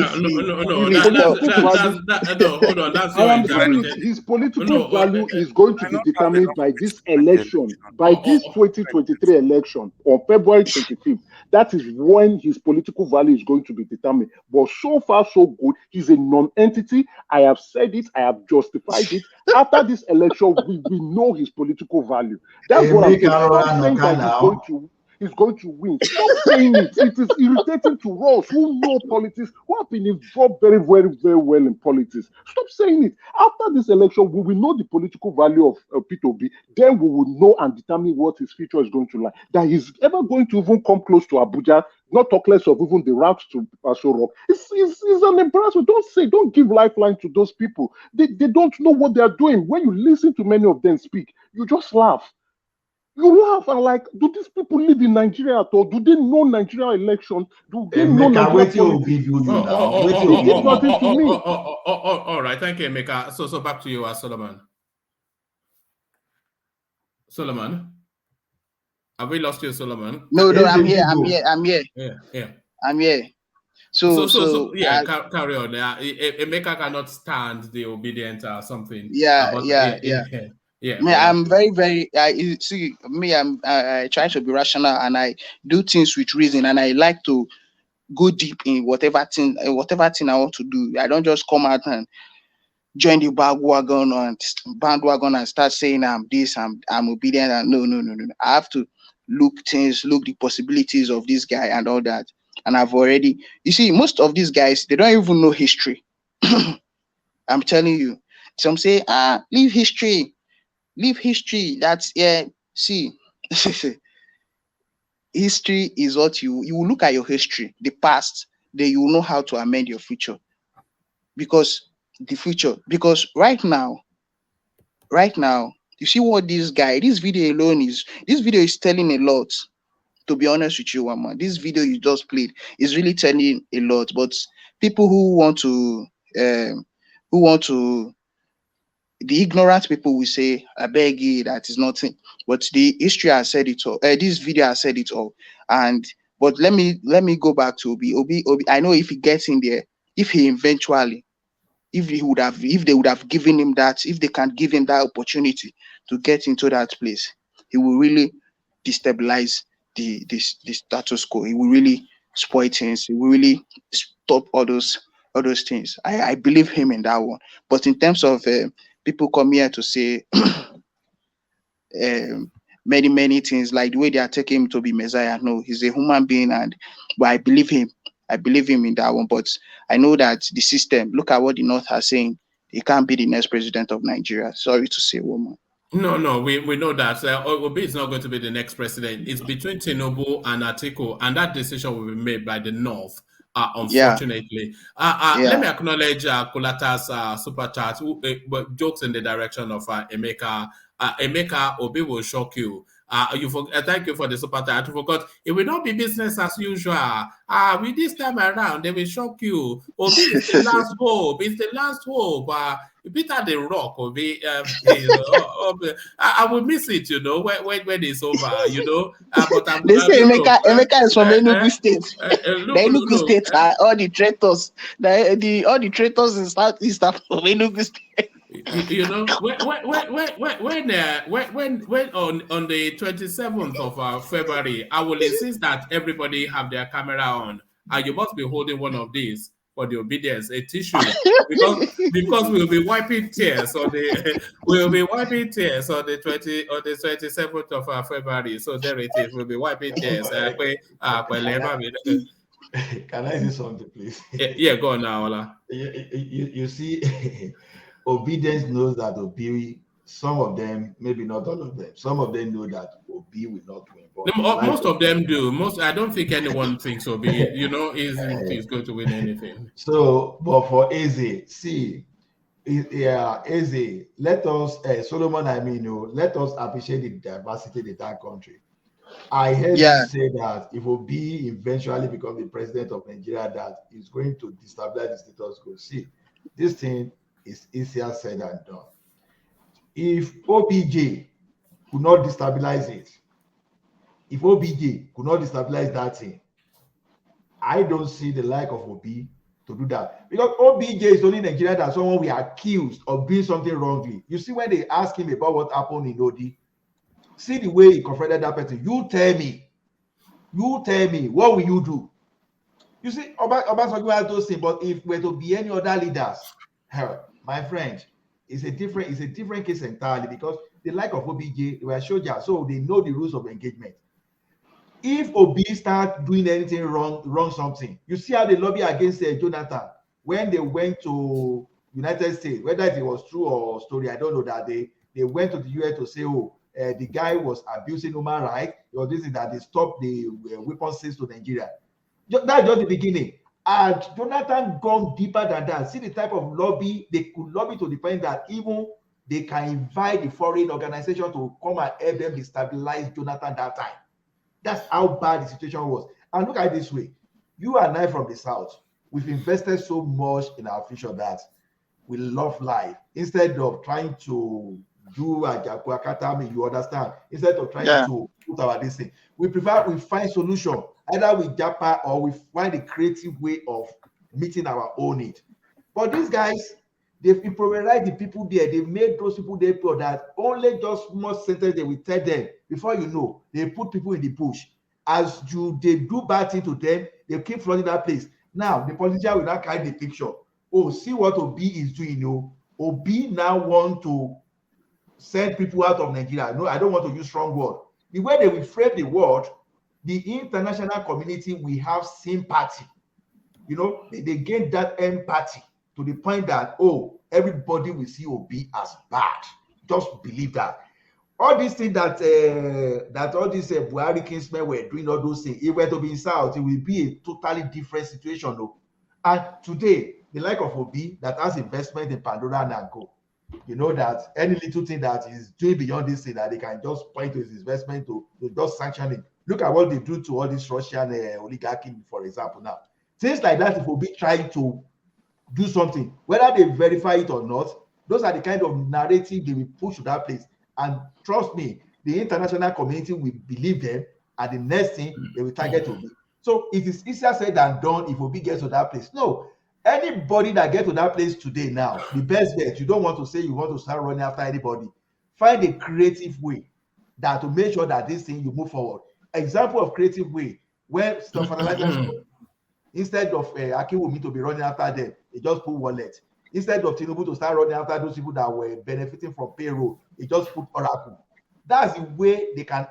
No, His political value. no, hold on, that's I your am saying it. interpretation. His political value is going to be determined by this election, by this 2023 election on February 25th. That is when his political value is going to be determined. But so far, so good. He's a non-entity. I have said it. I have justified it. After this election, we know his political value. That's what I'm saying. Stop saying that he's going to win. Stop saying it. It is irritating to us who know politics, who have been involved very, very, very well in politics. Stop saying it. After this election, we will know the political value of Peter Obi. Then we will know and determine what his future is going to like. That he's ever going to even come close to Abuja, not talk less of even the route to Aso Rock. It's an embarrassment. Don't give lifeline to those people. They don't know what they are doing. When you listen to many of them speak, you just laugh. You laugh and like, do these people live in Nigeria at all? Do they know Nigeria election? Do they know Nigeria politics? They give nothing to me. All right, thank you, Emeka. So back to you, Solomon. Solomon, have we lost you, Solomon? No, I'm here. Yeah. I'm here. So yeah, carry on. Emeka cannot stand the obedient or something. Yeah. I'm very, very. You see, me, I try to be rational and I do things with reason, and I like to go deep in whatever thing I want to do. I don't just come out and join the bandwagon and start saying I'm this, I'm obedient. And no. I have to look the possibilities of this guy and all that. And I've already, you see, most of these guys, they don't even know history. I'm telling you. Some say, leave history. That's see. History is what you will look at your history, the past, then you will know how to amend your future. Because right now, you see what this video alone is. This video is telling a lot. To be honest with you, Wama, this video you just played is really telling a lot. But people who want to, the ignorant people will say, I beg you, that is nothing. But the history has said it all. This video has said it all. But let me go back to Obi. Obi, I know if he gets in there, if they would have given him that, if they can give him that opportunity to get into that place, he will really destabilize the status quo. He will really spoil things. He will really stop all those things. I believe him in that one. But in terms of people come here to say many things, like the way they are taking him to be Messiah. No, he's a human being, but I believe him. I believe him in that one. But I know that the system, look at what the North are saying. He can't be the next president of Nigeria. Sorry to say, woman. No, we know that Obi is not going to be the next president. It's between Tinubu and Atiku, and that decision will be made by the North. Unfortunately, let me acknowledge Kulata's super chat, who jokes in the direction of Emeka. Emeka, Obi will shock you. Thank you for the super chat. I forgot. It will not be business as usual. With this time around, they will shock you. Obi is the last hope. It's the last hope. Peter the Rock, Obi. I will miss it, when it's over, But they say Emeka is from Enugu State. The Enugu State are all the traitors. All the traitors in Southeast are from Enugu State. When on the 27th of February, I will insist that everybody have their camera on, and you must be holding one of these for the obedience, a tissue, because we'll be wiping tears on the 27th of February. So there it is. We'll be wiping tears. Can I say something, please? Yeah, go on now, Ola. You see. Obedience knows that Obi, some of them, maybe not all of them, some of them know that Obi will not win. Most of them do. I don't think anyone thinks Obi, is going to win anything. So, but for Eze, see, Eze, let us, Solomon, let us appreciate the diversity of the entire country. I heard Yeah. you say that if Obi eventually become the president of Nigeria, that is going to destabilize the status quo. See, this thing is easier said than done. If OBJ could not destabilize it, if OBJ could not destabilize that thing, I don't see the like of Obi to do that. Because OBJ is only Nigeria that someone we accused of doing something wrongly. You see, when they ask him about what happened in Odi, see the way he confronted that person. You tell me, what will you do? You see, Obasanjo has those things, but if we're to be any other leaders, my friend, it's a different case entirely, because the like of OBJ, they were soldiers, so they know the rules of engagement. If Obi start doing anything wrong something, you see how they lobby against Jonathan when they went to United States, whether it was true or story, I don't know, that they went to the US to say, the guy was abusing human rights, or this is that they stopped the weapon sales to Nigeria. That's just the beginning. And Jonathan gone deeper than that. See the type of lobby they could lobby to the point that even they can invite the foreign organization to come and help them destabilize Jonathan that time. That's how bad the situation was. And look at it this way. You and I from the South, we've invested so much in our future that we love life. Instead of trying to do a Jakuakatami, you understand? Instead of trying to put our this thing, we find solution. Either we japa or we find a creative way of meeting our own need. But these guys, they've improvised the people there. They've made those people there that only just more sentence they will tell them. Before you know, they put people in the bush. As they do bad thing to them, they keep flooding that place. Now, the politician will not carry the picture. Oh, see what Obi is doing. Obi now want to send people out of Nigeria. No, I don't want to use strong word. The way they will frame the word, the international community will have sympathy. They gain that empathy to the point that, everybody will see Obi as bad. Just believe that. All these things that all these Buhari Kingsmen were doing, all those things, if it were to be in South, it will be a totally different situation. And today, the like of Obi that has investment in Pandora and Co, that any little thing that is doing beyond this thing, that they can just point to his investment to just sanction it. Look at what they do to all this Russian oligarchy, for example. Now, things like that, if Obi try to do something, whether they verify it or not, those are the kind of narrative they will push to that place. And trust me, the international community will believe them, and the next thing they will target Obi. So it is easier said than done if Obi gets to that place. No, anybody that gets to that place today now, the best bet, you don't want to say you want to start running after anybody. Find a creative way that to make sure that this thing you move forward. Example of creative way, where stuff instead of Akiwumi to be running after them, they just put wallet. Instead of Tinubu to start running after those people that were benefiting from payroll, they just put Oracle. That's the way they can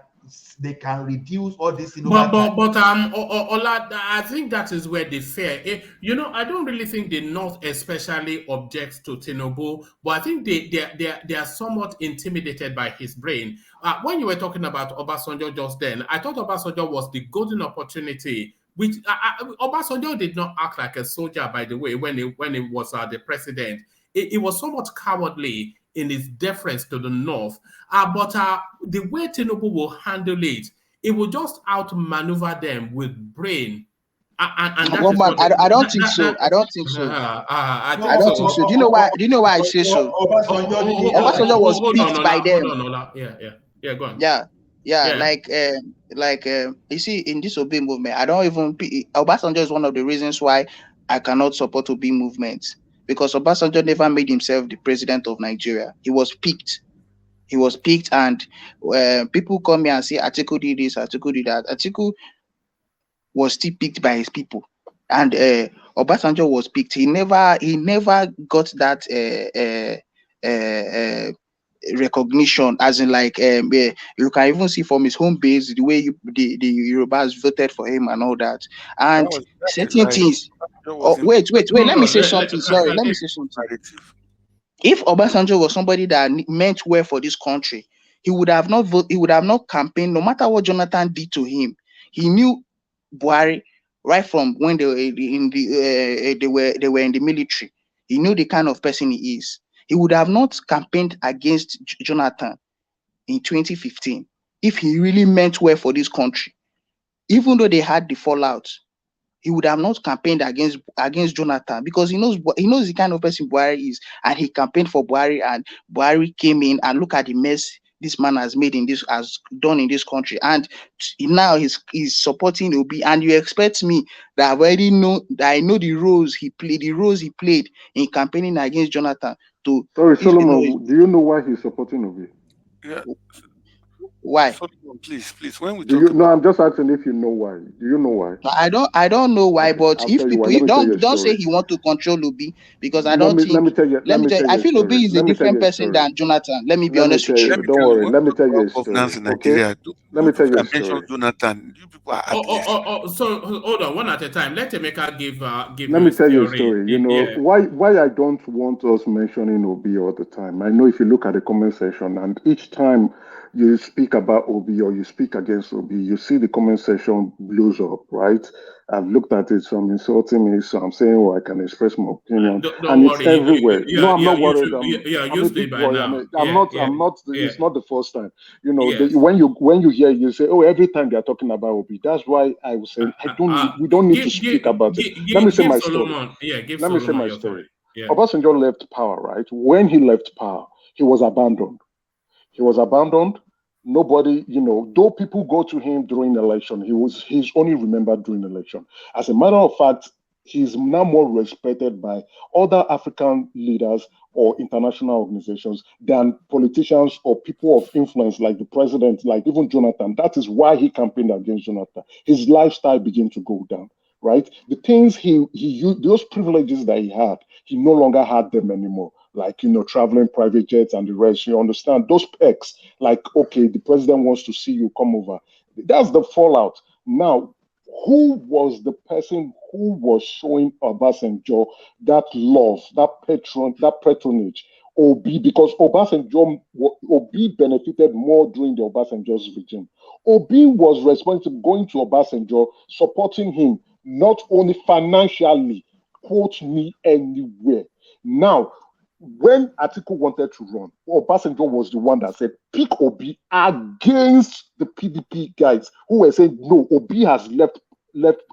reduce all this. Ola, I think that is where they fair. I don't really think the North especially objects to Tinubu, but I think they are somewhat intimidated by his brain. When you were talking about Obasanjo just then, I thought Obasanjo was the golden opportunity. Which Obasanjo did not act like a soldier, by the way, when he was the president. It was somewhat cowardly in his deference to the North. But the way Tinubu will handle it, it will just outmaneuver them with brain. And that is what I don't think so. I don't think so. I don't think so. Do you know why? Do you know why I say so? Obasanjo was picked by them. Yeah, go on. Yeah. Like you see, in this Obi movement, Obasanjo is one of the reasons why I cannot support Obi movement, because Obasanjo never made himself the president of Nigeria. He was picked, and people come here and say Atiku did this, Atiku did that. Atiku was still picked by his people, and Obasanjo was picked. He never got that recognition, as in you can even see from his home base the way the Yorubas voted for him and all that. And certain things. Wait. Let me say something. Sorry, let me say something. If Obasanjo was somebody that meant well for this country, he would have not voted. He would have not campaigned, no matter what Jonathan did to him. He knew Buhari right from when they were in the military. He knew the kind of person he is. He would have not campaigned against Jonathan in 2015. if he really meant well for this country, even though they had the fallout, he would have not campaigned against Jonathan, because he knows the kind of person Buhari is, and he campaigned for Buhari, and Buhari came in, and look at the mess this man has done in this country, and now he's supporting Obi, and you expect me that I know the roles he played in campaigning against Jonathan to. Sorry, Solomon, do you know why he's supporting Obi? Yeah. Why? Solomon, please, when we Do talk you? about, No, I'm just asking if you know why. Do you know why? I don't know why, Okay, but I'll if tell you why. people Let me tell you a don't say story. he want to control Obi, because I Let don't me think. tell you. Let me tell you I a feel story. Obi is a Let me tell different you a person story. than Jonathan. Let me be Let me honest tell with you. you. Don't worry. when Let we me talk tell you about a governance story. in Okay. Nigeria, Let you me tell people you a that mention story. Jonathan, you people are ableist. So hold on, one at a time. Let Emeka give Let you me his tell you a theory. story. You know Yeah. why I don't want us mentioning Obi all the time. I know if you look at the comment section, and each time you speak about Obi or you speak against Obi, you see the comment section blows up, right? I've looked at it, some insulting me, so I'm saying, oh, I can express my opinion, Don't and it's worry. everywhere. No, I'm not worried. You're I'm a used to it big by boy. now. I'm not. It's not the first time. You know, Yes. when you hear, you say, oh, every time they're talking about Obi. That's why I was saying we don't need to speak about it. Let me say give my story. Solomon. Yeah, give Let me say Solomon my your story. story. Yeah. Obasanjo left power, right? When he left power, he was abandoned. He was abandoned. Nobody, though people go to him during election, he's only remembered during election. As a matter of fact, he's now more respected by other African leaders or international organizations than politicians or people of influence like the president, like even Jonathan. That is why he campaigned against Jonathan. His lifestyle began to go down, right? The things he used, those privileges that he had, he no longer had them anymore. Like, traveling private jets and the rest. You understand those perks, like, okay, the president wants to see you, come over. That's the fallout. Now, who was the person who was showing Obasanjo that love, that patronage? Obi, because Obi benefited more during the Obasanjo's regime. Obi was responsible going to Obasanjo, supporting him, not only financially, quote me anywhere. Now, when Atiku wanted to run, Obasanjo was the one that said, pick Obi against the PDP guys who were saying, no, Obi has left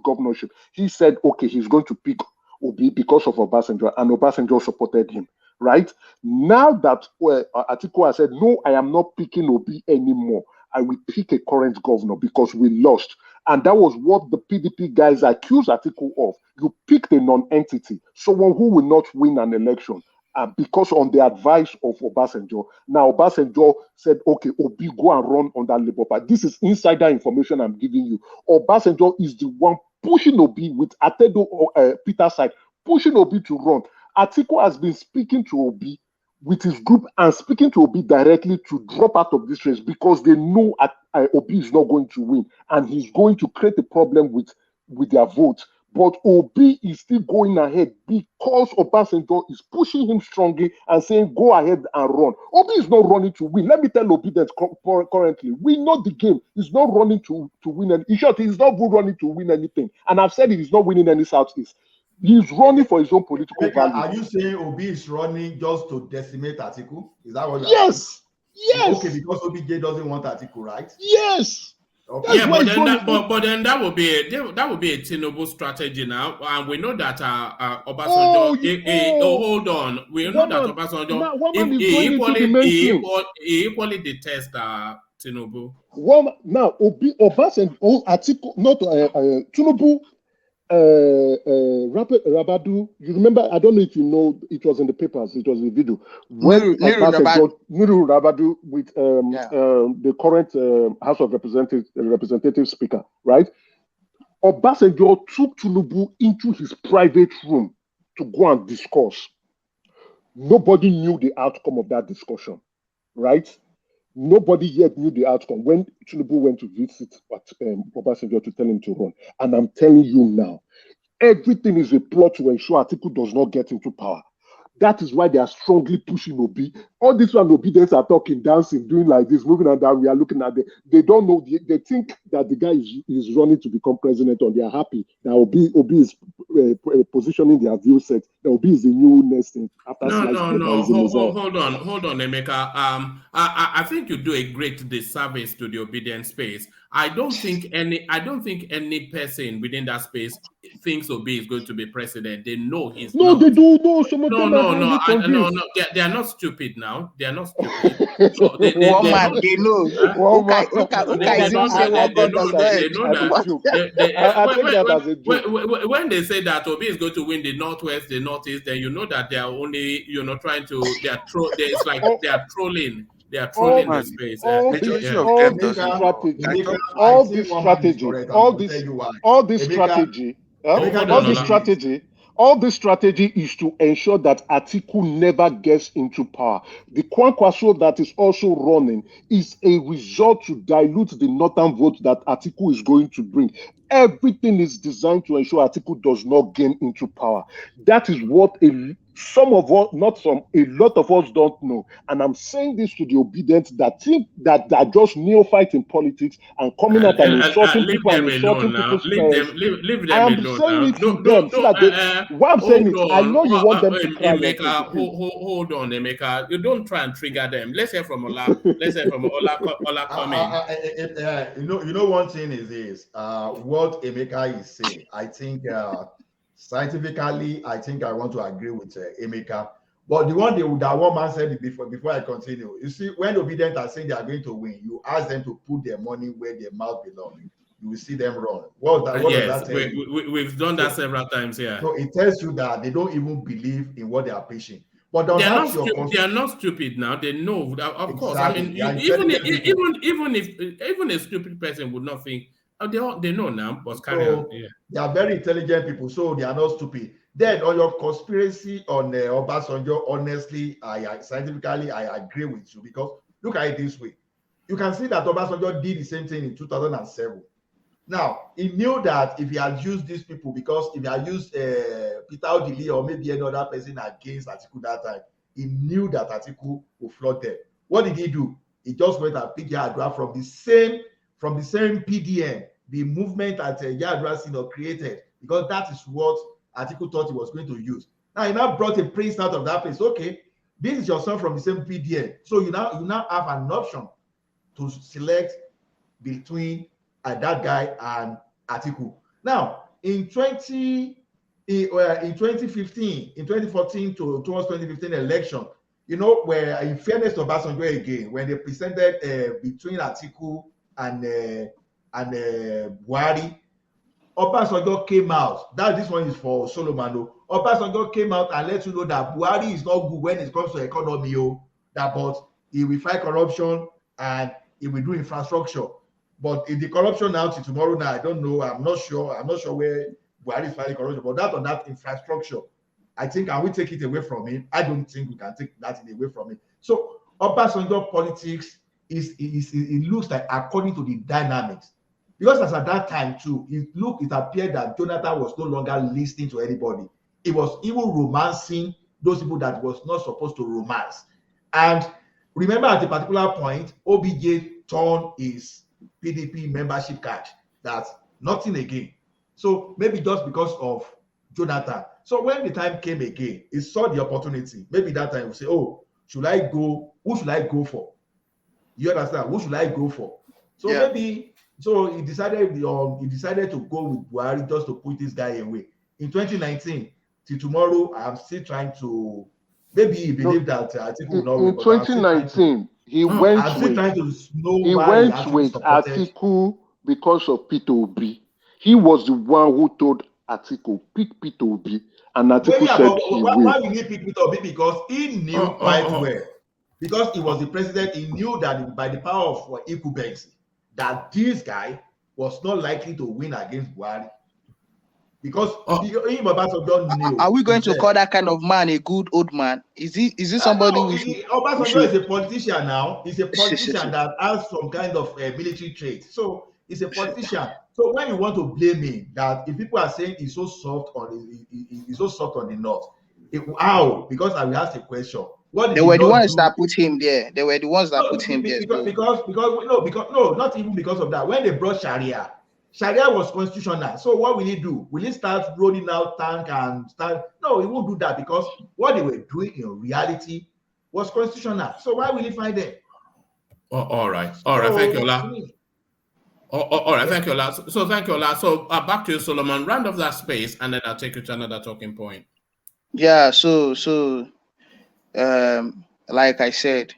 governorship. He said, okay, he's going to pick Obi because of Obasanjo, and Obasanjo supported him, right? Now that Atiku has said, no, I am not picking Obi anymore. I will pick a current governor because we lost. And that was what the PDP guys accused Atiku of. You picked a non-entity, someone who will not win an election. Because on the advice of Obasanjo, now Obasanjo said, okay, Obi, go and run on that Labour Party. This is insider information I'm giving you. Obasanjo is the one pushing Obi with Atedo Peter side, pushing Obi to run. Atiku has been speaking to Obi with his group and speaking to Obi directly to drop out of this race because they know Obi is not going to win and he's going to create a problem with their vote. But Obi is still going ahead because Obasanjo is pushing him strongly and saying, go ahead and run. Obi is not running to win. Let me tell Obi that currently, we know the game. He's not running to win. In short, he's not running to win anything. And I've said he's not winning any Southeast. He's running for his own political value. Are you saying Obi is running just to decimate Atiku? Is that what you're Yes. saying? Yes. Okay, because OBJ doesn't want Atiku, right? Yes. Okay. Yeah, but then that would be a Tinubu strategy now, and we know that Obasanjo. Hold on, we know that Obasanjo he equally detests Tinubu. Now Obasanjo, Atiku, not Tinubu. Rabadu, you remember? I don't know if you know. It was in the papers. It was a video when Nuru Rabadu with the current House of Representative Speaker, right? Obasanjo took Tinubu into his private room to go and discuss. Nobody knew the outcome of that discussion, right? Nobody yet knew the outcome when Tinubu went to visit Obasanjo to tell him to run. And I'm telling you now, everything is a plot to ensure Atiku does not get into power. That is why they are strongly pushing Obi. All this one obedience are talking, dancing, doing like this, moving and that. We are looking at them. They don't know. They think that the guy is running to become president, and they are happy that Obi is positioning their view set. That Obi is the new next thing after No, sliced bread. hold on, Emeka. I think you do a great disservice to the obedient space. I don't think any person within that space thinks Obi is going to be president. They know he's not. They do. No, some of them are highly convinced. They are not stupid now. They are not stupid. So they know. They know when they say that Obi is going to win the Northwest, the Northeast, then you know that they are only trying to. It's like they are trolling. They are trolling the space. All this strategy is to ensure that Atiku never gets into power. The Kwankwaso that is also running is a result to dilute the northern vote that Atiku is going to bring. Everything is designed to ensure Atiku does not gain into power. That is what a lot of us don't know. And I'm saying this to the obedient that think that they're just neophytes in politics and coming out and insulting people and insulting people's parents. I am saying it to them so that why I'm saying it, I know you want them to cry. Hold on, Emeka. You don't try and trigger them. Let's hear from Ola. Let's hear from Ola coming. You know one thing is this. What Emeka is saying, I think scientifically, I think I want to agree with Emeka. But that one man said it before I continue. You see, when obedient are saying they are going to win, you ask them to put their money where their mouth belongs. You will see them run. What does that tell you? We've done that several times here. So it tells you that they don't even believe in what they are preaching. But they are not stupid now. They know, of course. I mean, even a stupid person would not think. They know now, but carry on. Yeah. They are very intelligent people, so they are not stupid. Then on your conspiracy on Obasanjo, honestly, scientifically, I agree with you, because look at it this way. You can see that Obasanjo did the same thing in 2007. Now, he knew that if he had used these people, because if he had used Peter Odili or maybe any other person against Atiku that time, he knew that Atiku would flood them. What did he do? He just went and picked Yadra from the same PDM, the movement that Yadra created, because that is what Atiku thought he was going to use. Now he now brought a prince out of that place. Okay, this is your son from the same PDM, so you now have an option to select between that guy and Atiku. Now in 2015, in 2014 towards 2015 election, where in fairness to Obasanjo again, when they presented between Atiku and Buhari, Obasanjo came out. This one is for Solomon. Obasanjo came out and let you know that Buhari is not good when it comes to economy. But he will fight corruption and he will do infrastructure. But in the corruption now till tomorrow, I don't know. I'm not sure where Buhari is fighting corruption. But on that infrastructure, I think, can we take it away from him? I don't think we can take that away from him. So Obasanjo politics it looks like according to the dynamics, because as at that time too, it appeared that Jonathan was no longer listening to anybody. He was even romancing those people that was not supposed to romance. And remember, at a particular point, OBJ turned his PDP membership card. That's nothing again. So maybe just because of Jonathan. So when the time came again, he saw the opportunity. Maybe that time he would say, "Oh, should I go? Who should I go for?" You understand? Who should I go for? So maybe, he decided to go with Buhari just to put this guy away. In 2019, till tomorrow, I'm still trying to. Maybe he believed that Atiku will not win. In 2019, he went with Atiku because of Peter Obi. He was the one who told Atiku, pick Peter Obi, and Atiku said he will. Why did he pick Peter Obi? Because he knew quite well. Because he was the president, he knew that by the power of incumbents, that this guy was not likely to win against Buhari. Because Obasanjo knew. Are we going to call that kind of man a good old man? Is he somebody Obasanjo is a politician now. He's a politician that has some kind of military trait. So he's a politician. So when you want to blame him, that if people are saying he's so soft on the north, How? Because I will ask a question. What did They he were the not ones do? that put him there. They were the ones that put him there. Because no, not even because of that. When they brought Sharia was constitutional. So what will he do? Will he start rolling out tank and start? No, he won't do that because what they were doing in reality was constitutional. So why will he fight them? All right. Thank you, Ola. All right, thank you, Ola. So thank you, Ola. So back to you, Solomon. Round off that space, and then I'll take you to another talking point. Yeah. So like I said,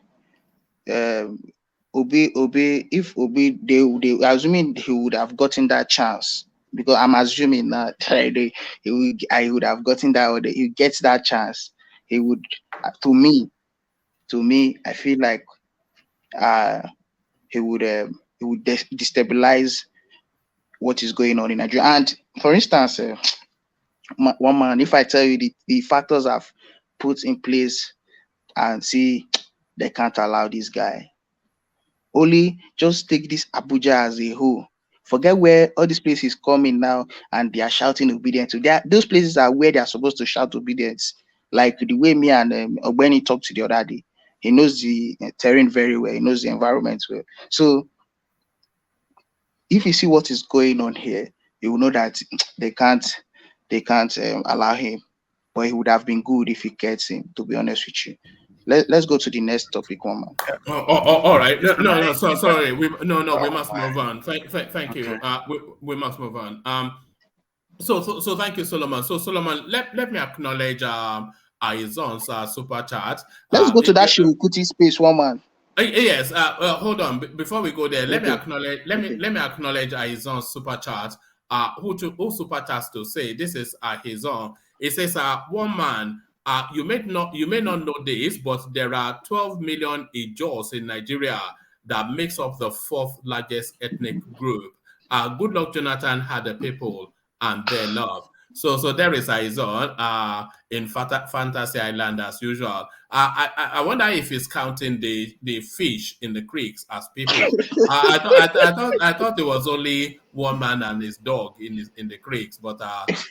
Obi, if Obi, they assuming he would have gotten that chance, because I'm assuming that I would have gotten that, or he gets that chance, he would. To me, I feel like he would destabilize what is going on in Nigeria. And for instance, one man, if I tell you the factors I've put in place, and see, they can't allow this guy. Only just take this Abuja as a whole. Forget where all these places coming now and they are shouting obedience to. Those places are where they are supposed to shout obedience. Like the way me and Ogbeni talked to the other day. He knows the terrain very well. He knows the environment well. So if you see what is going on here, you will know that they can't allow him. But it would have been good if he gets him, to be honest with you. Let's go to the next topic, one man. All right. No. Sorry. We must move on. Thank you. We must move on. So thank you, Solomon. So Solomon, let me acknowledge Izon's super chat. Let's go to that Seun Kuti space, one man. Yes. Hold on. Before we go there, let me acknowledge. Let me acknowledge Izon's super chat. Who super chats to say this is Izon. It says one man. You may not know this, but there are 12 million Ijos in Nigeria that makes up the fourth largest ethnic group. Goodluck Jonathan had the people and their love. So there is Izon in Fantasy Island as usual. I wonder if he's counting the fish in the creeks as people. I thought it was only one man and his dog in the creeks, but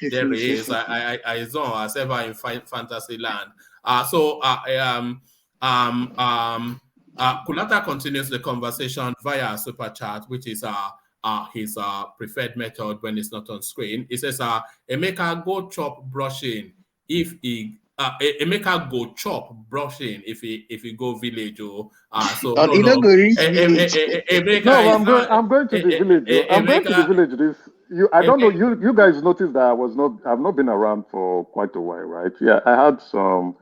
there he is. Izon as ever in Fantasy Land. Kulata continues the conversation via super chat, which is his preferred method when it's not on screen. It says, Emeka go chop brushing if he Emeka go chop brushing if he go village or so no. Emeka, I'm going to the village. I'm going to the village. I don't know. You guys noticed that I've not been around for quite a while, right? Yeah, I had some.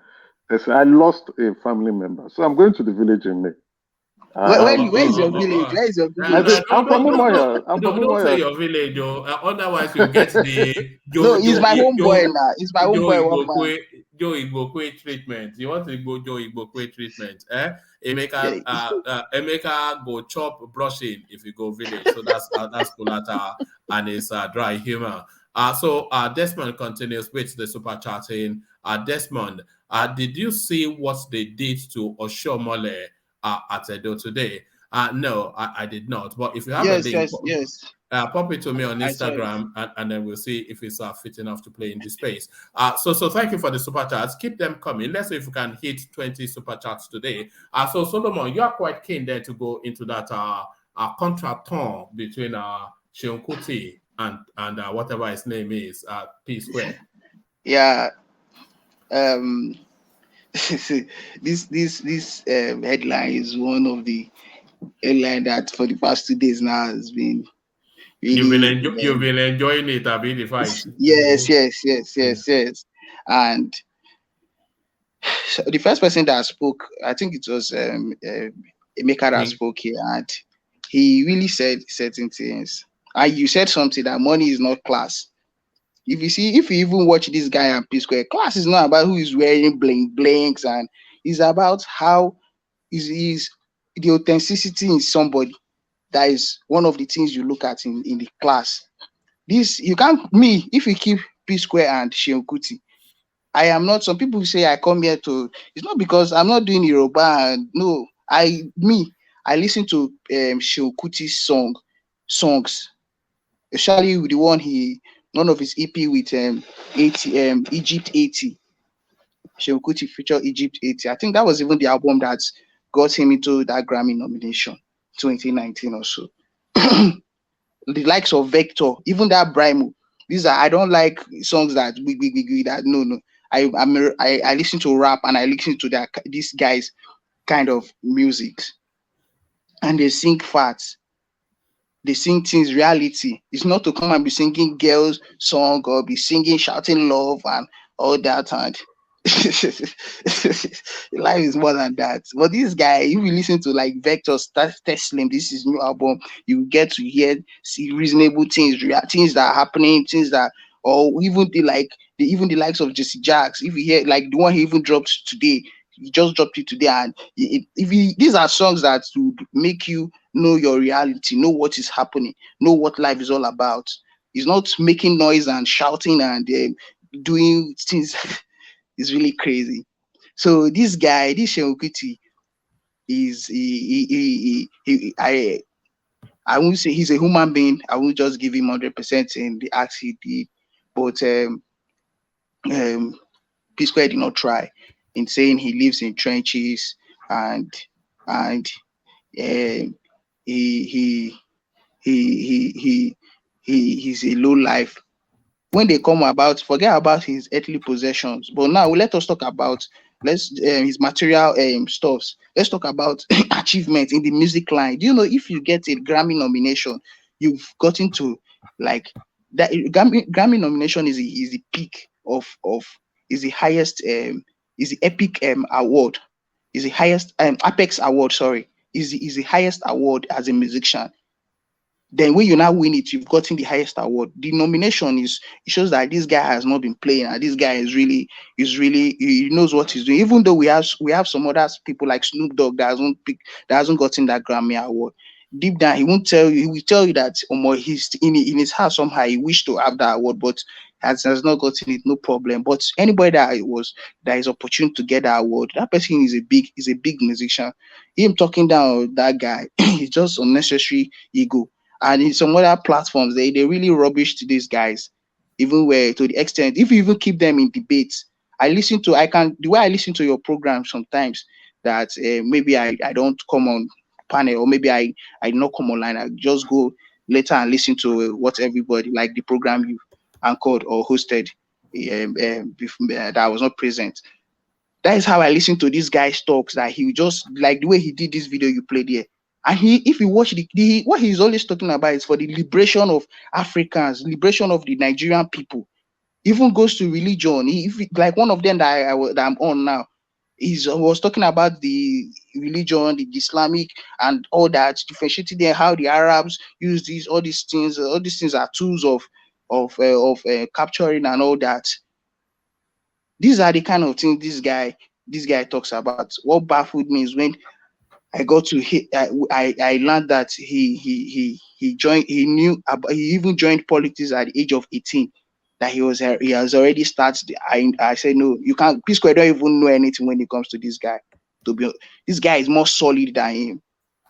I lost a family member, so I'm going to the village in May. Where is your village? Where is your village? I'm from Umuahia. Don't say your village, though. Otherwise, you get the no. He's my homeboy now. He's my homeboy. Joe Igbokwe treatment. You want to go Joe Igbokwe treatment? Emeka go chop brushing if you go village. So that's Kulata and his dry humor. So Desmond continues with the super chatting. Desmond, did you see what they did to Oshomole at Edo today? No, I did not. But if you have a link, pop it to me on Instagram, and then we'll see if it's fit enough to play in this space. So thank you for the super chats. Keep them coming. Let's see if we can hit 20 super chats today. So Solomon, you are quite keen there to go into that contretemps between Seun Kuti and whatever his name is, P Square. Yeah. This headline is one of the headline that for the past 2 days now has been really, you've been enjoying it, I've been the fight. Yes. And so the first person that spoke, I think it was Emeka that spoke here, and he really said certain things. And you said something that money is not class. If you even watch this guy on P Square, class is not about who is wearing blinks, and it's about how is the authenticity in somebody. That is one of the things you look at in the class. This you can't if you keep P Square and Seun Kuti. I am not. Some people say I come here to. It's not because I'm not doing Yoruba. No, I listen to Seun Kuti's songs, especially with the one of his EP with Egypt 80. Seun Kuti featured Egypt 80. I think that was even the album that got him into that Grammy nomination, 2019 or so. The likes of Vector, even that Brimo. These are, I don't like songs that that no. I listen to rap and I listen to these guys kind of music, and they sing facts. They sing things reality. It's not to come and be singing girls song or be singing shouting love and all that, and life is more than that. But this guy, if you listen to like Vector Teslim, this is new album, you get to hear see reasonable things, things that are happening, things that, or even the likes of Jesse Jacks. If you hear like the one he even dropped today, he just dropped it today, and these are songs that would make you know your reality, know what is happening, know what life is all about. It's not making noise and shouting and doing things. It's really crazy. So this guy, this Seun Kuti, is I won't say he's a human being. I won't just give him 100% in the acts he did, but P Square did not try in saying he lives in trenches and he he's a low life. When they come about, forget about his earthly possessions. But now let us talk about his material stuffs. Let's talk about achievements in the music line. Do you know if you get a Grammy nomination, you've gotten to like that Grammy nomination is the peak of is the highest is the epic award, is the highest Apex award, sorry, is the highest award as a musician. Then when you now win it, you've gotten the highest award. The nomination it shows that this guy has not been playing, and this guy is really he knows what he's doing. Even though we have some other people like Snoop Dogg that hasn't gotten that Grammy award. Deep down, he won't tell you. He will tell you that he's in his heart somehow he wished to have that award, but has not gotten it. No problem. But anybody that is opportune to get that award, that person is a big musician. Him talking down that guy is just unnecessary ego. And in some other platforms, they really rubbish to these guys, even where to the extent if you even keep them in debates. The way I listen to your program sometimes that maybe I don't come on panel, or maybe I not come online. I just go later and listen to what everybody like the program you anchored or hosted that I was not present. That is how I listen to this guy's talks, that he just like the way he did this video you played here. And if you watch what he's always talking about is for the liberation of Africans, liberation of the Nigerian people. Even goes to religion. Like one of them that I'm on now, was talking about the religion, the Islamic, and all that, differentiating there how the Arabs use all these things. All these things are tools of capturing and all that. These are the kind of things this guy talks about. What baffled me is when I got to hit. I learned that he even joined politics at the age of 18. That he has already started. I said no, you can't. P Square don't even know anything when it comes to this guy. This guy is more solid than him.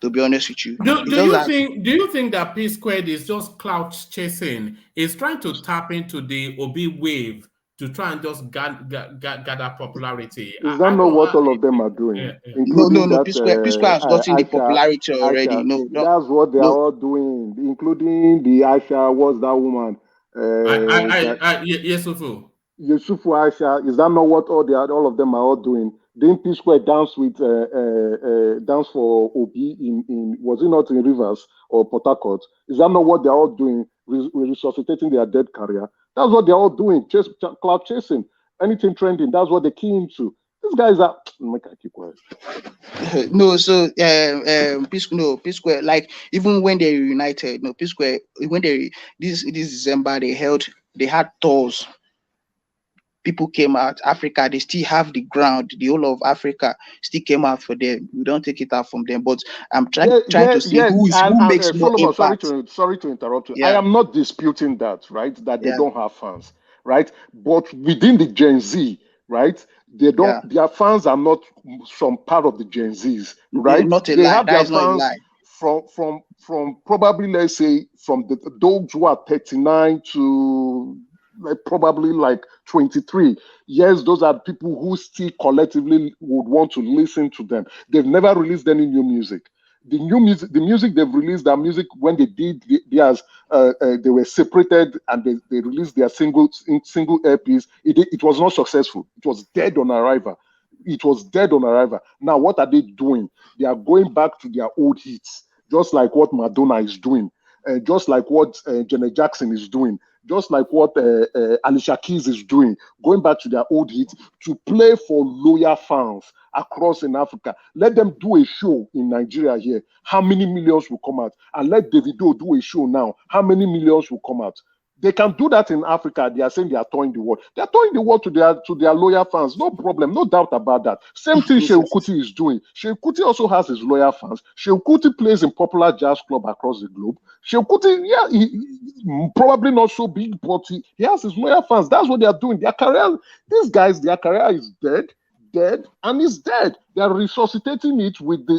To be honest with you, do you think that P Squared is just clout chasing? He's trying to tap into the Obi wave to try and just gather popularity. Is that not what all of them are doing? Yeah. Including no. that, P Square has gotten the popularity already. No, that's what they are all doing, including the Aisha. What's that woman? Yusufu Aisha. Is that not what all of them are all doing? Didn't P Square dance with dance for Obi in was it not in Rivers or Port Harcourt? Is that not what they're all doing? Resuscitating their dead career. That's what they're all doing. Cloud chasing. Anything trending. That's what they key into. These guys are. Make I keep quiet. No, so P Square, like even when they reunited, P Square, when this December they had tours. People came out. Africa, they still have the ground. The whole of Africa still came out for them. We don't take it out from them. But I'm trying to see who makes more Solomon, impact. Sorry to interrupt you. Yeah. I am not disputing that, right? That they don't have fans, right? But within the Gen Z, right? They don't. Yeah. Their fans are not some part of the Gen Zs, right? They have their fans from probably, let's say, from those who are 39 to probably like 23. Yes, those are people who still collectively would want to listen to them. They've never released any new music. The music they've released, their music when they did theirs, they were separated and they released their single LPs. It was not successful. It was dead on arrival. It was dead on arrival. Now, what are they doing? They are going back to their old hits, just like what Madonna is doing, just like what Janet Jackson is doing, just like what Alicia Keys is doing, going back to their old hits to play for loyal fans across in Africa. Let them do a show in Nigeria here. How many millions will come out? And let Davido do a show now. How many millions will come out? They can do that in Africa. They are saying they are touring the world. They are touring the world to their loyal fans. No problem. No doubt about that. Same thing Seun Kuti is doing. Seun Kuti also has his loyal fans. Seun Kuti plays in popular jazz club across the globe. Seun Kuti, yeah, he probably not so big, but he has his loyal fans. That's what they are doing. Their career, these guys, their career is dead, and it's dead. They are resuscitating it with the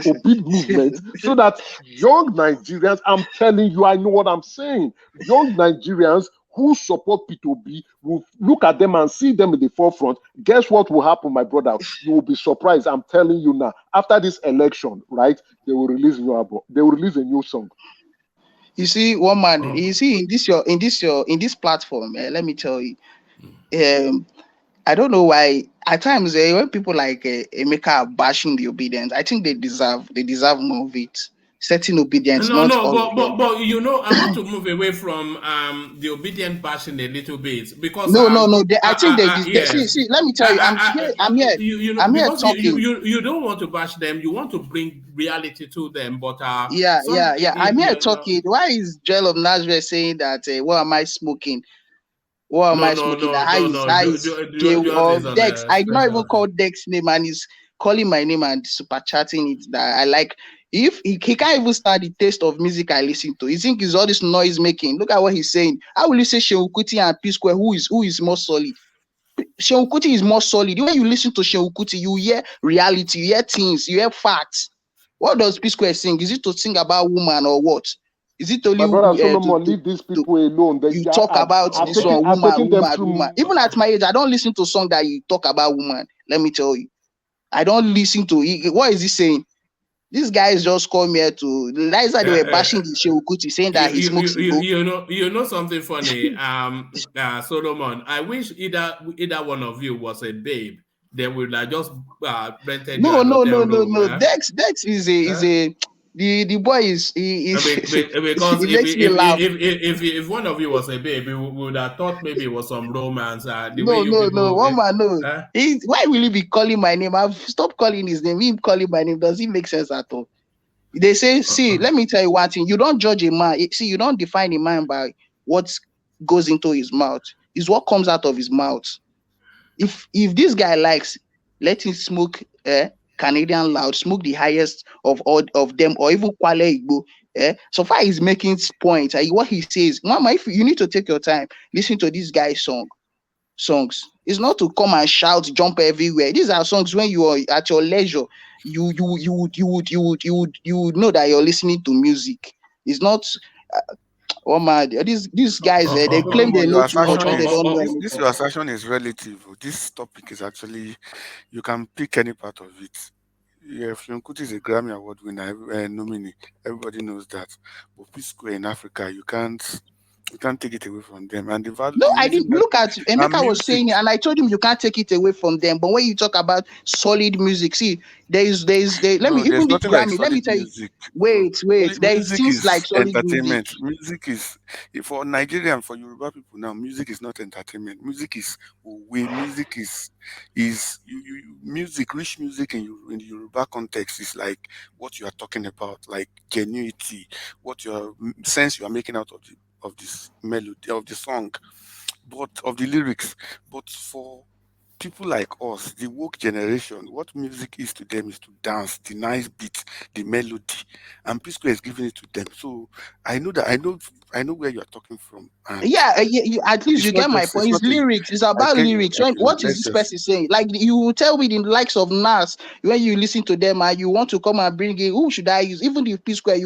Obid movement so that young Nigerians, I'm telling you, I know what I'm saying. Young Nigerians who support P2B will look at them and see them in the forefront. Guess what will happen, my brother? You will be surprised. I'm telling you now. After this election, right, they will release a new album. They will release a new song. You see, one man. You see, in this platform, let me tell you, I don't know why at times when people like Emeka are bashing the obedience, I think they deserve more of it. Certain obedience, not all of them. But you know, I want to move away from the obedient bashing a little bit because no. I think see. Let me tell you, I'm here. I'm here talking. You don't want to bash them. You want to bring reality to them, but yeah. I'm here talking. Why is Joel of Nazareth saying that? What am I smoking? What am I smoking? Dex. I did not even call Dex name, and he's calling my name and super chatting it. That I like. If he can't even start the taste of music I listen to, he think it's all this noise making. Look at what he's saying. How will you say Seun Kuti and P Square? Who is more solid? Seun Kuti is more solid. When you listen to Seun Kuti, you hear reality, you hear things, you hear facts. What does P Square sing? Is it to sing about woman or what? Is it only my brother Solomon, leave these people alone? You talk about this one, woman. Even at my age, I don't listen to song that you talk about woman. Let me tell you, I don't listen to it. What is he saying? These guys just come here to. That's why they were bashing the Seun Kuti, saying that he smokes. You know something funny, Solomon. I wish either one of you was a babe. They would have just rented. No. Dex is a. The boy is because makes me laugh. If one of you was a baby, we would have thought maybe it was some romance. No. One man, no. Why will he be calling my name? I've stopped calling his name. Him calling my name, does it make sense at all? They say, see, let me tell you one thing. You don't judge a man. See, you don't define a man by what goes into his mouth. It's what comes out of his mouth. If this guy likes, let him smoke Canadian loud, smoke the highest of all of them, or even Kwale Igbo. So far he's making points. What he says, Mama, if you need to take your time, listen to this guy's songs. It's not to come and shout, jump everywhere. These are songs when you are at your leisure. You would know that you're listening to music. It's not. Oh man, these guys, they claim they know too much when they don't know anything. This your assertion is relative. This topic is actually, you can pick any part of it. Yeah, Seun Kuti is a Grammy Award winner, nominee. Everybody knows that. But P Square in Africa, you can't take it away from them. And the value. No, I didn't look at Emeka was saying it, and I told him you can't take it away from them. But when you talk about solid music, see, let me even the Grammy. Let me tell you. Wait. There is things like solid entertainment. Music is for Nigerian, for Yoruba people now. Music is not entertainment. Music is way. Music is music. Rich music in the Yoruba context is like what you are talking about, like genuity, what your sense you are making out of this melody, of the song, but of the lyrics. But for people like us, the woke generation, what music is to them is to dance, the nice beat, the melody, and P Square is giving it to them. So I know where you are talking from. At least you get my point. It's lyrics. It's about lyrics. What is this person saying? Like you tell me the likes of Nas, when you listen to them and you want to come and bring it, who should I use? Even the P Square,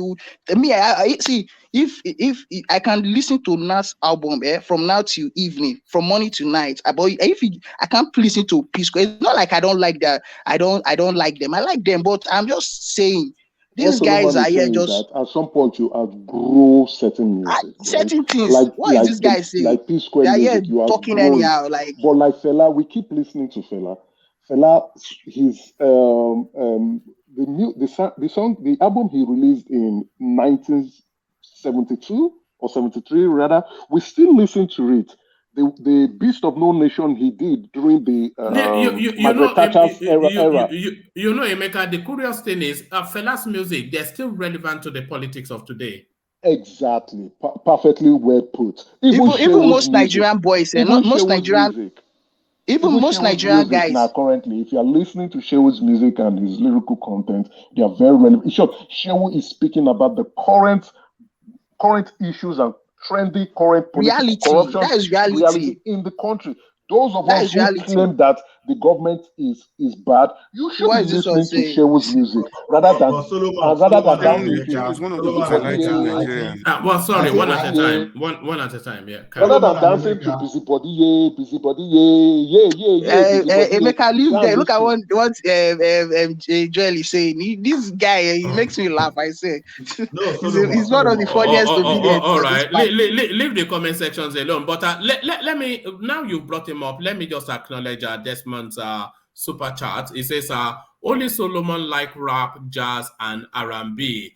see, if I can listen to Nas album from now till evening, from morning to night, but I can't listen to P Square, it's not like I don't like that. I don't like them. I like them, but I'm just saying What these guys Solomon are is here saying is just that at some point you outgrow certain music, right? certain things. What is this guy saying? Like P Square They are here music, you talking outgrow it. anyhow. Like, But like Fela, we keep listening to Fela. Fela, his the album he released in 1972 or 73 rather, we still listen to it. The Beast of No Nation he did during the Margaret Thatcher's era. You know, Emeka, the curious thing is Fela's music, they're still relevant to the politics of today. Exactly, perfectly well put. Even most Nigerian boys, most Nigerian music. Even most Nigerian guys now currently, if you are listening to Shewu's music and his lyrical content, they are very relevant. In short, Shewu is speaking about the current issues and trendy current political corruption that is reality in the country. Those of us who claim that the government is bad, you should be listening to Shewu's music rather than dancing to He's one of the most enlightened Nigerians. Well, sorry, one at a time. One at a time, yeah. Rather than dancing to busybody, yeah. Emeka, leave there. Look at what Joel is saying. This guy, he makes me laugh. I say, he's one of the funniest obedient. All right, leave the comment sections alone. But let me, now you brought him up, let me just acknowledge Desmond's super chat. It says, only Solomon like rap, jazz, and R&B.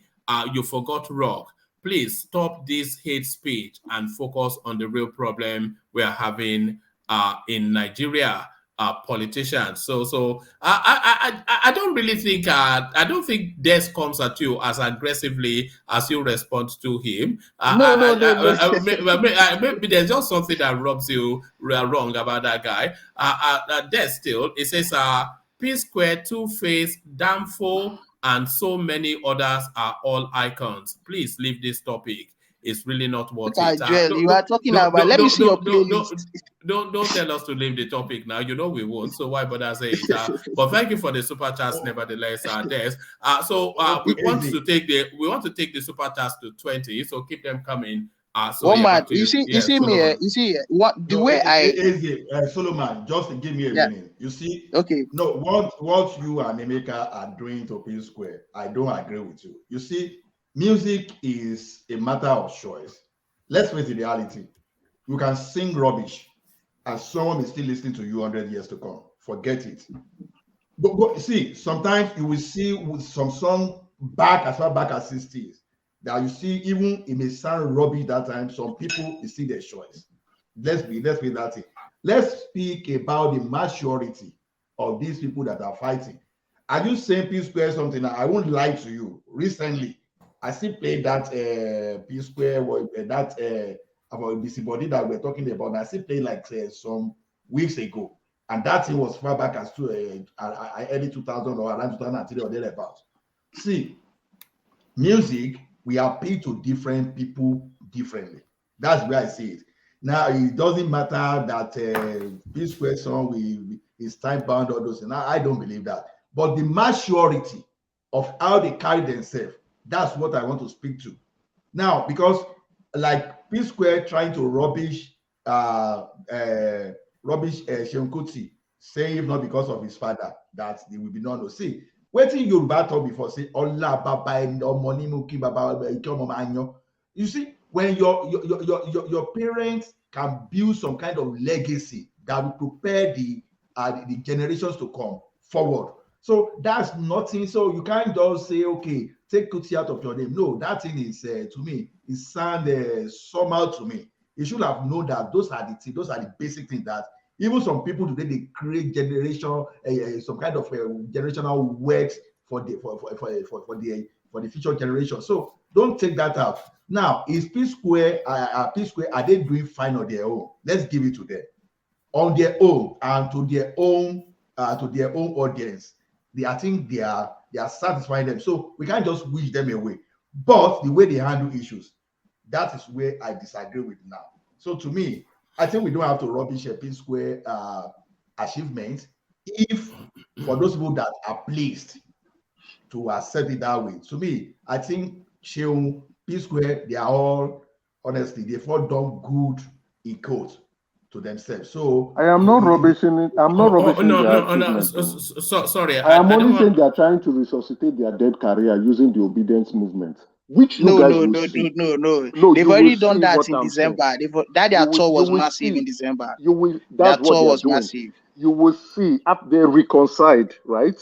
You forgot rock. Please stop this hate speech and focus on the real problem we are having in Nigeria. Politicians. So I don't really think I don't think Des comes at you as aggressively as you respond to him. No. Maybe there's just something that rubs you wrong about that guy. Des still, it says P Square, Two-Face, Damfo, and so many others are all icons. Please leave this topic. It's really not worth it. You are talking about. Let me see your playlist. Don't tell us to leave the topic now. You know we won't. So why bother say it? But thank you for the super chats, nevertheless, Des. So we want to take the super chats to 20. So keep them coming. So one man, you see what the way Solomon, just give me a minute. You see, okay. No, what you and Emeka are doing to P Square, I don't agree with you. You see, music is a matter of choice. Let's face the reality. You can sing rubbish and someone is still listening to you 100 years to come. Forget it. But see, sometimes you will see with some song as far back as 60s that you see, even it may sound rubbish that time, some people you see their choice. Let's be that it. Let's speak about the maturity of these people that are fighting. Are you saying P Square something? I won't lie to you. Recently, I still played that P Square about busybody that we're talking about. I still played like some weeks ago, and that thing was far back as to early 2000 or around 2003 or thereabouts. See, music, we appeal to different people differently. That's where I see it. Now it doesn't matter that P Square song is time bound or those. Now I don't believe that, but the maturity of how they carry themselves. That's what I want to speak to. Now, because like P Square trying to rubbish Seun Kuti, saying if not because of his father, that they will be known to see. Waiting Yoruba talk before say Allah Baba and money Muki Baba. You see, when your parents can build some kind of legacy that will prepare the generations to come forward. So that's nothing. So you can't just say, okay, take Kuti out of your name. No, that thing is to me, it sounds somehow to me. You should have known that those are the basic things that even some people today they create generation, some kind of generational works for the future generation. So don't take that out. Now, is P Square are they doing fine on their own? Let's give it to them on their own and to their own audience. I think they are satisfying them. So we can't just wish them away. But the way they handle issues, that is where I disagree with now. So to me, I think we don't have to rubbish a P Square achievement if for those people that are pleased to accept it that way. To me, I think Seun P Square, they are all honestly, they've all done good in quotes to themselves. So I am not rubbishing it. I'm not rubbishing no, their no, no. achievement, though. Sorry, I am I don't only saying want. they are trying to resuscitate their dead career using the obedience movement, which you No, guys no, will no, see. no, no, no. No, They've you will already done see that what in I'm saying. December. That You their will, tour you was will massive in see. December. You will. Their That's what tour they are was doing. massive. You will see up they reconciled, right?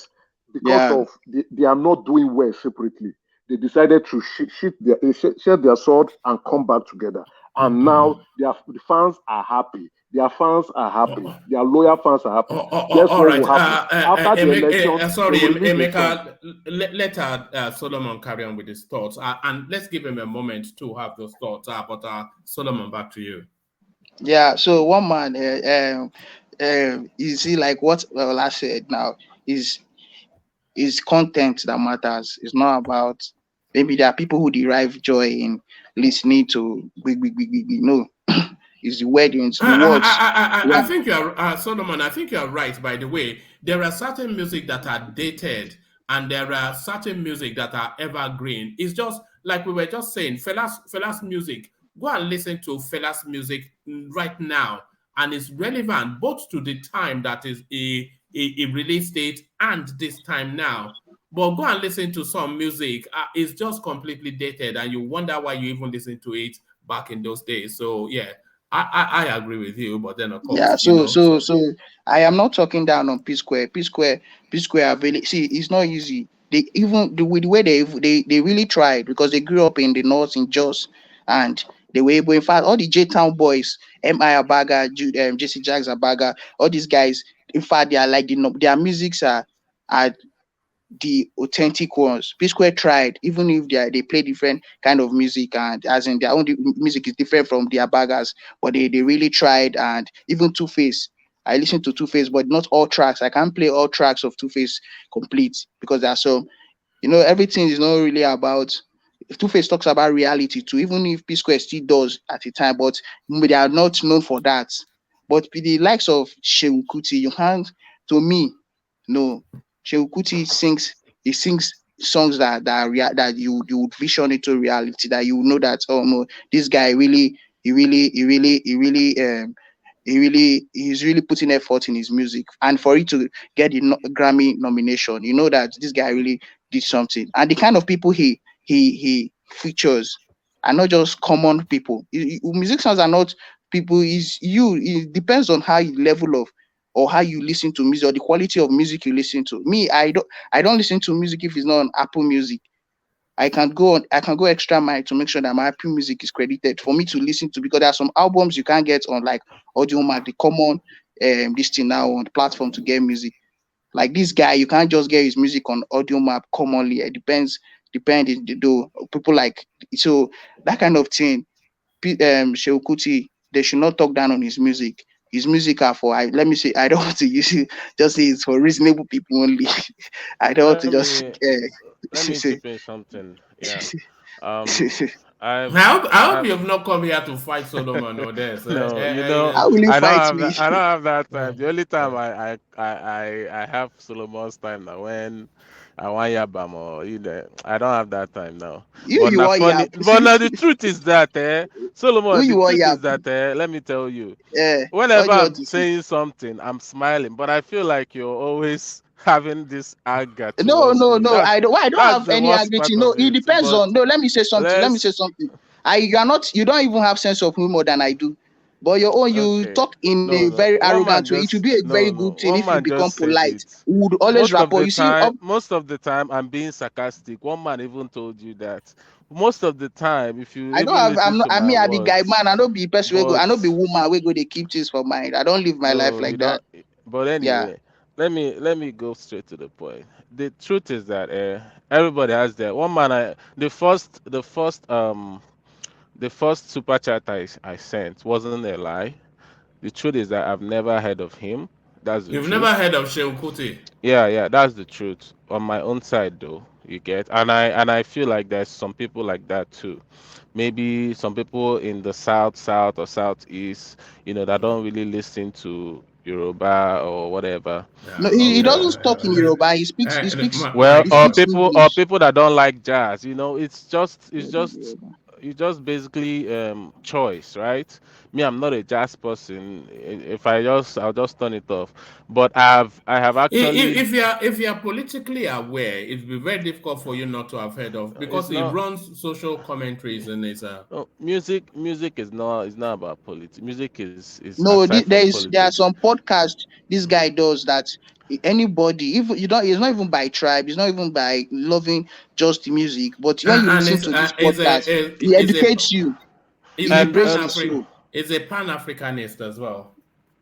Because Yeah. of they are not doing well separately. They decided to share their sword and come back together. And now the fans are happy. Their fans are happy. Their loyal fans are happy. Guess All what right. will happen after the election? They Sorry, will release a song. Emeka. Let Solomon carry on with his thoughts, and let's give him a moment to have those thoughts. But Solomon, back to you. Yeah. So one man, you see, like what I said now is content that matters. It's not about maybe there are people who derive joy in listening to no. It's the weddings, the words. I Yeah. think you are Solomon. I think you are right. By the way, there are certain music that are dated, and there are certain music that are evergreen. It's just like we were just saying, Fela's music. Go and listen to Fela's music right now, and it's relevant both to the time that is a release date and this time now. But go and listen to some music. It's just completely dated, and you wonder why you even listen to it back in those days. So yeah, I agree with you, but then of Yeah, course, you know, so so I am not talking down on P Square. P Square are really see. It's not easy. They even with the way they really tried because they grew up in the north in Jos, and they were able. In fact, all the J Town boys, M.I. Abaga, Jesse Jacks Abaga, all these guys. In fact, they are like their musics are the authentic ones. P Square tried, even if they play different kind of music and as in their own music is different from their baggers, but they really tried. And even Two Face, I listen to Two Face, but not all tracks. I can't play all tracks of Two Face complete because there are some, everything is not really about. Two Face talks about reality too, even if P Square still does at the time, but they are not known for that. But the likes of Seun Kuti, you can't, to me, no. Seun Kuti sings songs that you would vision into reality, that you know that, oh no, this guy really, he's really putting effort in his music, and for it to get the Grammy nomination, you know that this guy really did something. And the kind of people he features are not just common people. Musicians are not people. It depends on how you level of or how you listen to music or the quality of music you listen to. Me, I don't listen to music if it's not on Apple Music. I can go extra mile to make sure that my Apple Music is credited for me to listen to, because there are some albums you can't get on like Audio Mac, the common this thing now on the platform to get music. Like this guy, you can't just get his music on Audio Map commonly. It depends do people like, so that kind of thing. Seun Kuti, they should not talk down on his music. His music are for, let me say, I don't want to use it, just say it's for reasonable people only. I don't want to Let just me let me say. chip in something. Yeah. Um I hope I've you have not come here to fight Solomon or this. no, How will you fight me? I don't have that time. The only time I have Solomon's time now when I want Yabam or I don't have that time now. But You now want funny yap? but now the truth is that Who Solomon, the you want truth yap? is that let me tell you, What whenever do you want I'm to say? saying something, I'm smiling, but I feel like you're always having this anger No, towards no, me. no. I don't. Why I don't That's have the any worst agree. part No, of it it. depends But on. No, let me say something. Let me say let's something. You are not. You don't even have sense of humor than I do. But your own, you okay. talk in No, a no. very One man arrogant way. It would just be a no, very no. good thing One if you man become just said polite. it. We would always rapport. You see, Most of the time, I'm being sarcastic. One man even told you that. Most of the time, if you I don't even have. listen I'm not. to I my mean, I be guy words, man. I don't be person. We go. but I don't be woman. We go. They keep things for mind. I don't live my life no, you like that. don't. But Yeah. anyway, let me go straight to the point. The truth is that everybody has their one man. The first super chat I sent wasn't a lie. The truth is that I've never heard of him. That's the You've never truth. heard of Seun Kuti? Yeah, that's the truth. On my own side though, you get. And I feel like there's some people like that too. Maybe some people in the south or southeast, that don't really listen to Yoruba or whatever. No, he doesn't talk in Yoruba. He speaks. He speaks. Well, He speaks English. or people that don't like jazz, it's just basically choice, right? Me, I'm not a jazz person. If I'll just turn it off. But I have actually If you are politically aware, it'd be very difficult for you not to have heard of, because it's it not runs social commentaries and it's music is not about politics. Music is No, aside from there are politics. some podcasts this guy does that anybody, if you don't, it's not even by tribe, it's not even by loving just the music, but when you and listen to this podcast, he educates you. He liberates the soul. It's a Pan-Africanist as well.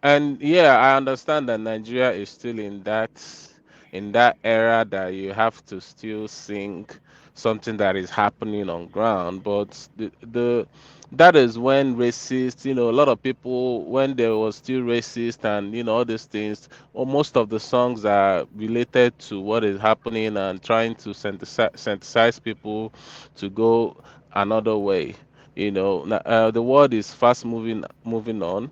And yeah, I understand that Nigeria is still in that era that you have to still sing something that is happening on ground. But the that is when racist, a lot of people, when there was still racist and all these things, or most of the songs are related to what is happening and trying to sensitize people to go another way. The world is fast moving on,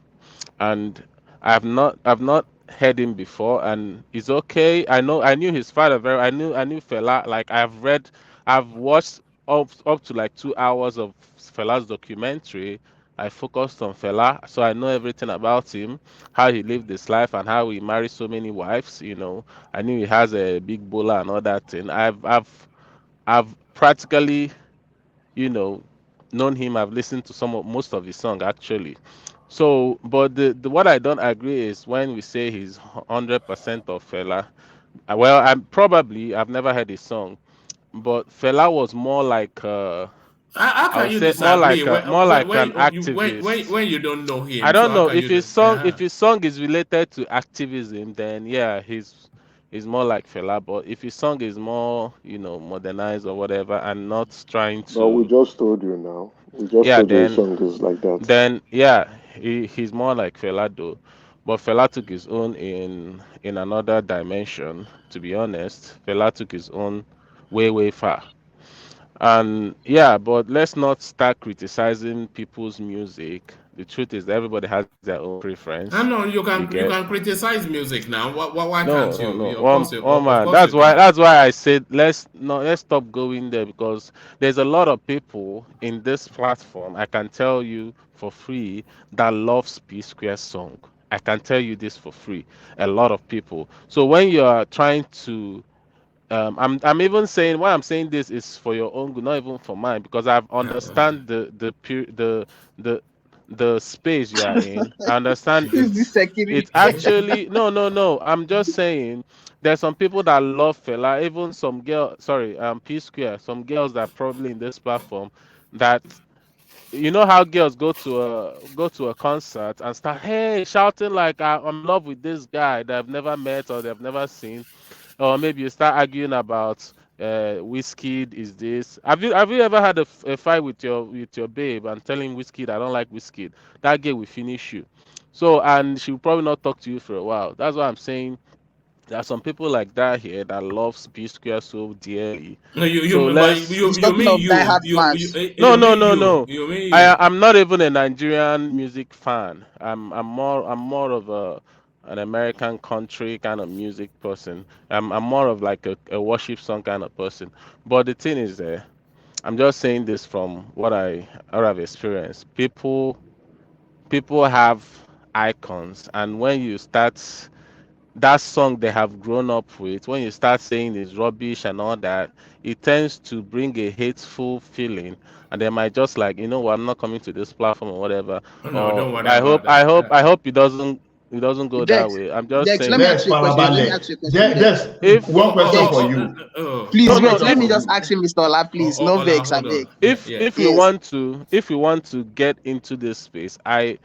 and I've not heard him before, and it's okay. I knew his father I knew Fela. Like I've watched up to like 2 hours of Fela's documentary. I focused on Fela, so I know everything about him, how he lived his life and how he married so many wives. I knew he has a big bowler and all that thing. I've practically, you know, known him. I've listened to most of his song actually. So, but the what I don't agree is when we say he's 100% of Fela. Well, I've never heard his song, but Fela was more like How I can would you say disagree more like an activist. when you don't know I him? So don't how know can if you? his song is related to activism, then yeah, he's more like Fela. But if his song is more, modernized or whatever, and not trying But we to, just told you now. We just yeah, told you his then song is like that. yeah, he's more like Fela though. But Fela took his own in another dimension. To be honest, Fela took his own way far. And yeah, but let's not start criticizing people's music. The truth is that everybody has their own I preference. know you You can get criticize music now. Why no, can't no, no. you? Of course, One of man. course you That's why. can. That's why I said let's stop going there, because there's a lot of people in this platform. I can tell you for free that loves P Square song. I can tell you this for free. A lot of people. So when you are trying to I'm even saying why I'm saying this is for your own good, not even for mine, because I've understand the the space you are in. I understand Who's this it's security? actually no. I'm just saying there's some people that love Fela, even some girl, sorry, P Square, some girls that are probably in this platform that how girls go to a concert and start hey shouting like I'm in love with this guy that I've never met or they've never seen, or maybe you start arguing about whiskey is this. Have you ever had a fight with your babe and telling whiskey I don't like whiskey? That girl will finish you. So, and she'll probably not talk to you for a while. That's why I'm saying there are some people like that here that love P Square so dearly. No, So let's He's talking of diehard fans. no, you no, mean no, no. you mean you. I'm not even a Nigerian music fan. I'm more of an American country kind of music person. I'm more of like a worship song kind of person. But the thing is, I'm just saying this from what I've experienced. People have icons, and when you start that song they have grown up with, when you start saying it's rubbish and all that, it tends to bring a hateful feeling, and they might just like, what, I'm not coming to this platform or whatever. No, don't Or worry I hope about I that. hope I hope it doesn't go that Dex, way. I'm just Dex, let me saying ask you a question. Let me ask you a question, Dex. if One question Dex, for you. please no no wait. Let if me just ask him, Mr. Ola, please. No vex, I Hold beg. on. if we Yes. want to get into this space, I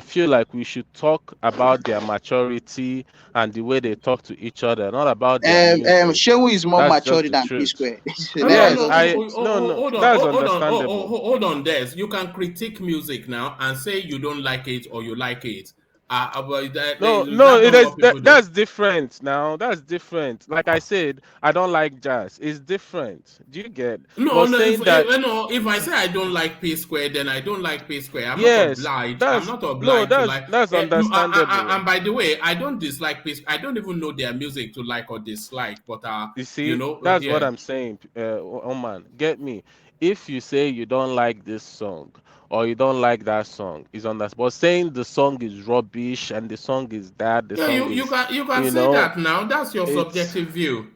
feel like we should talk about their maturity and the way they talk to each other, not about their music. Shehu is more That's mature just the than P truth. Square. Yes, Hold on, that's understandable. hold on, Des. You can critique music now and say you don't like it or you like it. But No, is no, that it not is what people do? that's different now. That's different. Like I said, I don't like jazz. It's different. Do you get? No, But no. saying that If I say I don't like P Square, then I don't like P Square. I'm not yes, obliged. I'm that's not no, obliged to that's like. that's understandable. And by the way, I don't dislike P Square. I don't even know their music to like or dislike. But You see, that's what yeah. I'm saying, Oman. Get me? If you say you don't like this song or you don't like that song, is on that. But saying the song is rubbish and the song is that, the Yeah, song you is, can say that now. That's your it's. subjective view.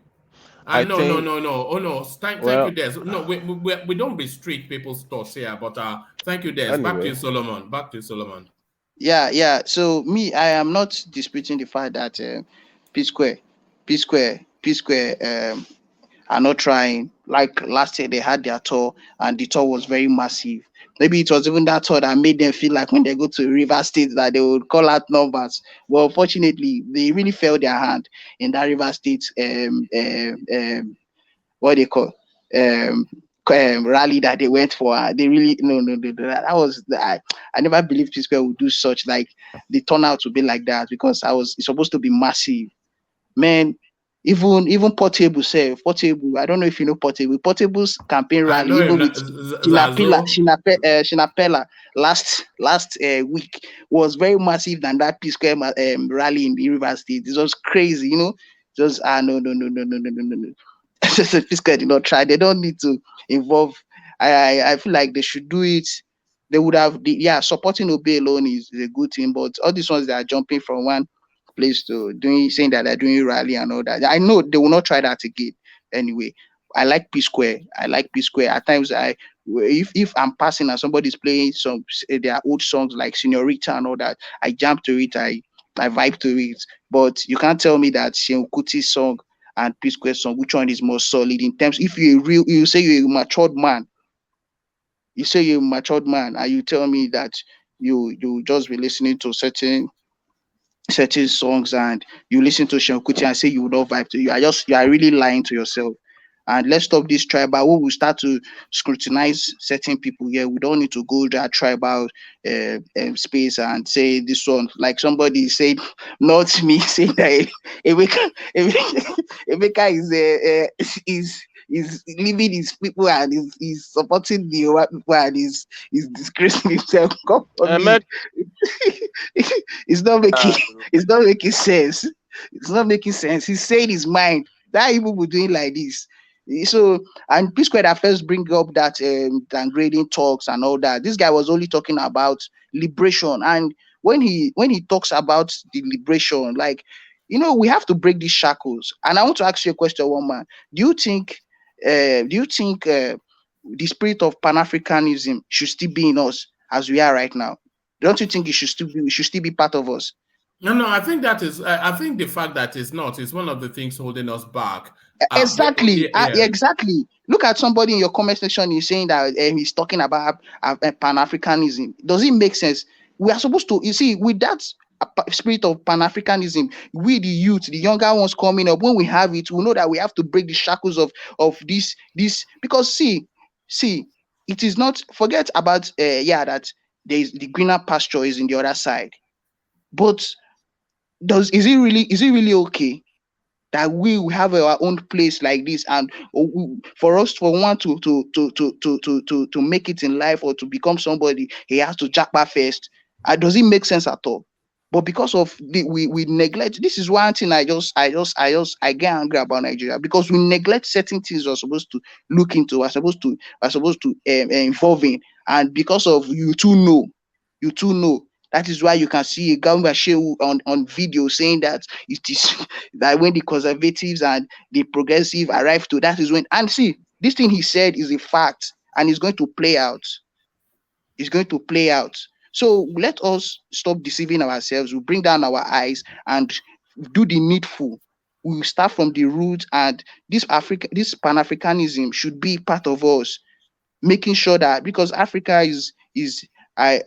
I No, no, think. no, no. Oh no. Thank you, Well, Des. No, we don't restrict people's thoughts here. But thank you, Des. Back to you, anyway, Solomon. Back to you, Solomon. Yeah. So me, I am not disputing the fact that P Square, P Square are not trying. Like last year, they had their tour, and the tour was very massive. Maybe it was even that tour that made them feel like when they go to River State that they would call out numbers. Well, fortunately, they really failed their hand in that River State what they call um, rally that they went for. They really no, that was I never believed P Square would do such, like the turnout would be like that, because it's supposed to be massive, man. Even Portable self, Portable. I don't know if you know Portable. Portable's campaign I rally, know him. even with Zazo. Shinapela last week was very massive than that P Square rally in the River State. It was crazy, Just no. P Square did not try. They don't need to involve. I feel like they should do it. They would have supporting Obey alone is a good thing, but all these ones that are jumping from one place to saying that they're doing rally and all that. I know they will not try that again. Anyway, I like P Square. I like P Square. At times, if I'm passing and somebody's playing some their old songs like Senorita and all that, I jump to it. I vibe to it. But you can't tell me that Seun Kuti's song and P Square song, which one is more solid in terms. If you say you're a matured man, and you tell me that you just be listening to certain songs and you listen to Seun Kuti and say you would not vibe to you are really lying to yourself. And let's stop this tribal. We will start to scrutinize certain people here. We don't need to go that tribal space and say this one. Like somebody said, not me, saying that Emeka is leaving his people and is supporting the white people and is disgracing himself. Come for me. Emek, It's not making it's not making sense. It's not making sense. He's saying his mind. That people be doing like this. So and P Square that first bring up that downgrading talks and all that. This guy was only talking about liberation, and when he talks about the liberation, like we have to break these shackles. And I want to ask you a question, one man. Do you think the spirit of Pan-Africanism should still be in us as we are right now? Don't you think it should still be part of us? No. I think that is. I think the fact that it's not is one of the things holding us back. Exactly. Yeah. Exactly. Look at somebody in your comment section. He's saying that he's talking about Pan-Africanism. Does it make sense? We are supposed to, you see, with that spirit of Pan-Africanism, we the youth, the younger ones coming up, when we have it, we know that we have to break the shackles of this because see, it is not, forget about that there is the greener pasture is in the other side. But is it really okay that we have our own place like this, and for one to make it in life or to become somebody, he has to jackpot first? Does it make sense at all? But because of we neglect, this is one thing I get angry about Nigeria, because we neglect certain things we're supposed to look into, we're supposed to involve in, and because of you too know. That is why you can see a Gamba Shehu on video saying that it is that when the conservatives and the progressive arrive to, that is when, and see, this thing he said is a fact and it's going to play out. It's going to play out. So let us stop deceiving ourselves. We bring down our eyes and do the needful. We will start from the root, and this Pan-Africanism should be part of us, making sure that, because Africa is I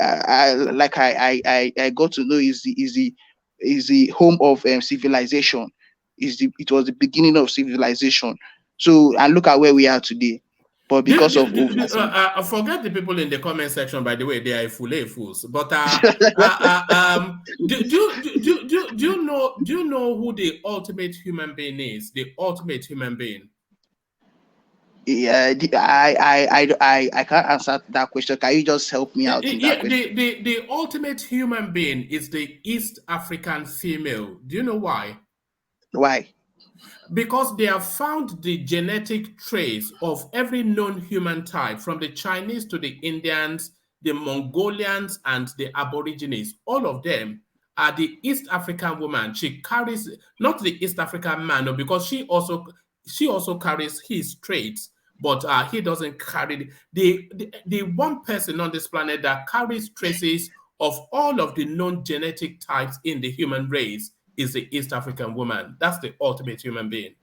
got to know is the home of civilization. It was the beginning of civilization. So, and look at where we are today. but because of forget the people in the comment section. By the way, they are fools. But do you know who the ultimate human being is? The ultimate human being. Yeah, I can't answer that question. Can you just help me out in that question? The ultimate human being is the East African female. Do you know why? Why? Because they have found the genetic trace of every known human type, from the Chinese to the Indians, the Mongolians, and the Aborigines. All of them are the East African woman. She carries, not the East African man, no, because she also carries his traits, but he doesn't carry the one person on this planet that carries traces of all of the known genetic types in the human race is the East African woman. That's the ultimate human being.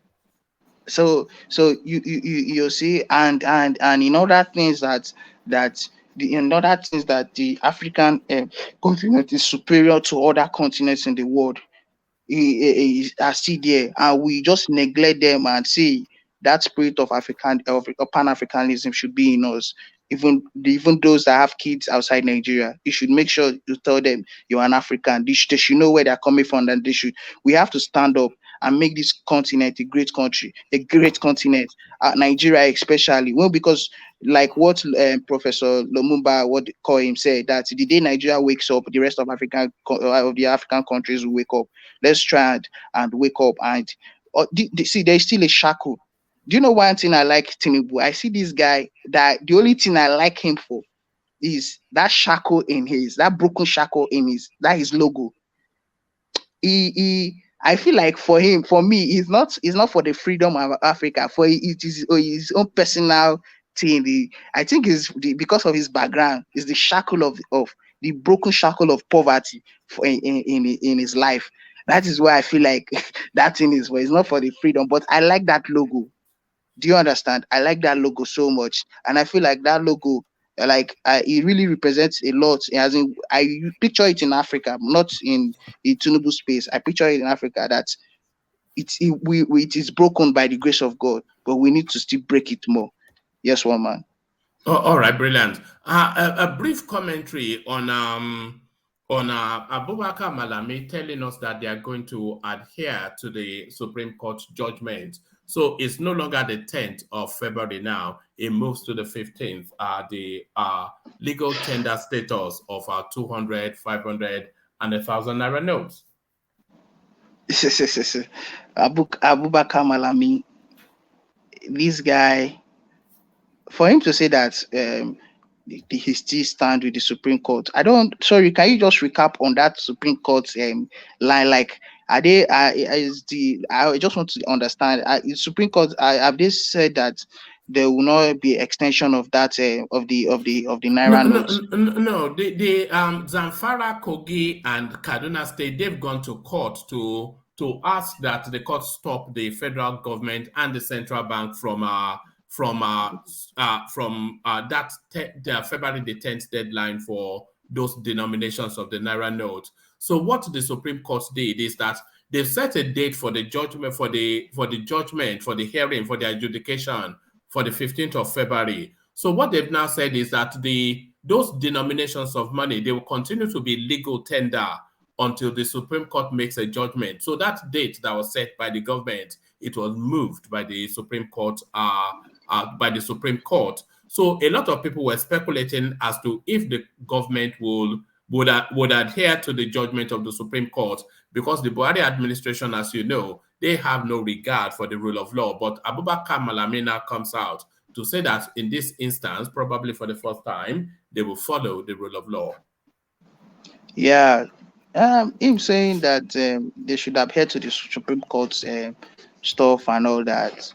So you see, and in other things that the African continent is superior to other continents in the world are still there, and we just neglect them and say that spirit of Pan-Africanism should be in us. Even those that have kids outside Nigeria, you should make sure you tell them you're an African. They should know where they're coming from, and we have to stand up and make this continent a great country, a great continent. Nigeria especially, well, because like what Professor Lumumba Okoye said, that the day Nigeria wakes up, the rest of the African countries will wake up. Let's try and wake up and see. There's still a shackle. Do you know one thing I like Tinubu? I see this guy that the only thing I like him for is that shackle in that broken shackle in his logo. I feel like for me, it's not for the freedom of Africa. For it is his own personal thing. I think is because of his background, is the shackle of the broken shackle of poverty in his life. That is why I feel like that thing is it's not for the freedom, but I like that logo. Do you understand? I like that logo so much, and I feel like that logo, it really represents a lot. As in, I picture it in Africa, not in Tinubu space. I picture it in Africa that it is broken by the grace of God, but we need to still break it more. Yes, one man. Oh, all right, brilliant. A brief commentary on Abubakar Malami telling us that they are going to adhere to the Supreme Court judgment. So it's no longer the 10th of February now. It moves to the 15th. The legal tender status of 200, 500, and 1,000 naira notes. Abubakar Malami, this guy, for him to say that he still stand with the Supreme Court. Can you just recap on that Supreme Court line? Like, I just want to understand. The Supreme Court, have they said that there will not be extension of that of the naira notes? No. The Zamfara, Kogi, and Kaduna State, they've gone to court to ask that the court stop the federal government and the central bank from that February the 10th deadline for those denominations of the naira note. So what the Supreme Court did is that they set a date for the judgment, for the hearing, for the adjudication for the 15th of February. So what they've now said is that those denominations of money, they will continue to be legal tender until the Supreme Court makes a judgment. So that date that was set by the government, it was moved by the Supreme Court. So a lot of people were speculating as to if the government would adhere to the judgment of the Supreme Court, because the Buhari administration, as you know, they have no regard for the rule of law. But Abubakar Malami now comes out to say that in this instance, probably for the first time, they will follow the rule of law. Yeah, him saying that they should adhere to the Supreme Court stuff and all that.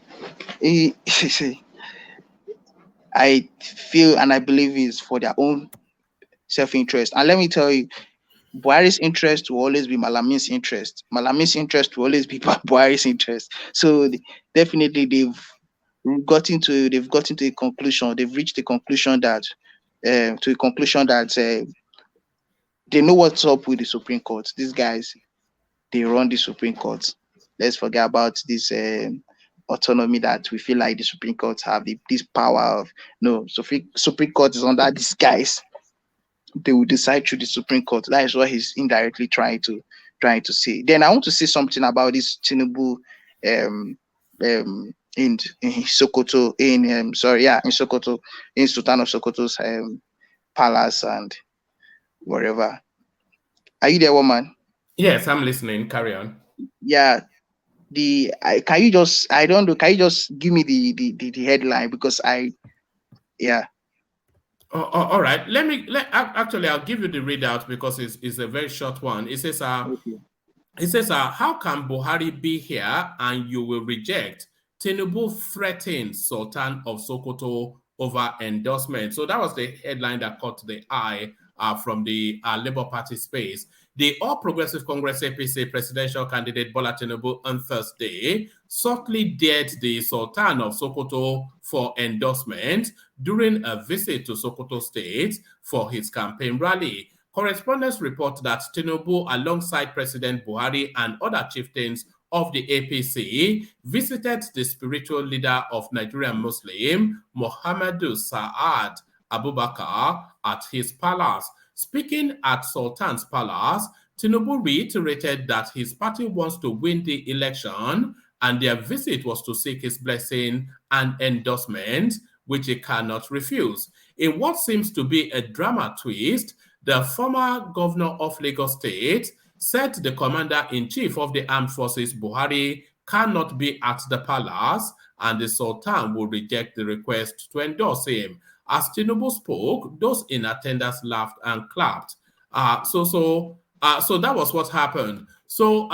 I feel and I believe is for their own self-interest. And let me tell you, Buhari's interest will always be Malami's interest. Malami's interest will always be Buhari's interest. So definitely they've gotten to a conclusion. They've reached a conclusion that they know what's up with the Supreme Court. These guys, they run the Supreme Court. Let's forget about this autonomy that we feel like the Supreme Court have this power of no. Supreme Court is under disguise. They will decide through the Supreme Court. That is what he's indirectly trying to say. Then I want to say something about this Tinubu in Sokoto, in Sokoto, in Sultan of Sokoto's palace and wherever. Are you there, woman? Yes, I'm listening. Carry on. Yeah. Can you just give me the headline, because all right. Actually, I'll give you the readout because it's a very short one. It says, how can Buhari be here and you will reject? Tinubu threatens Sultan of Sokoto over endorsement. So that was the headline that caught the eye from the Labour Party space. The All Progressive Congress APC presidential candidate Bola Tinubu on Thursday subtly dared the Sultan of Sokoto for endorsement during a visit to Sokoto State for his campaign rally. Correspondents report that Tinubu, alongside President Buhari and other chieftains of the APC, visited the spiritual leader of Nigerian Muslim, Muhammadu Sa'ad Abubakar, at his palace. Speaking at Sultan's palace, Tinubu reiterated that his party wants to win the election and their visit was to seek his blessing and endorsement, which he cannot refuse. In what seems to be a drama twist, the former governor of Lagos State said the commander-in-chief of the armed forces, Buhari, cannot be at the palace and the Sultan will reject the request to endorse him. As Tinubu spoke, those in attendance laughed and clapped. So that was what happened. So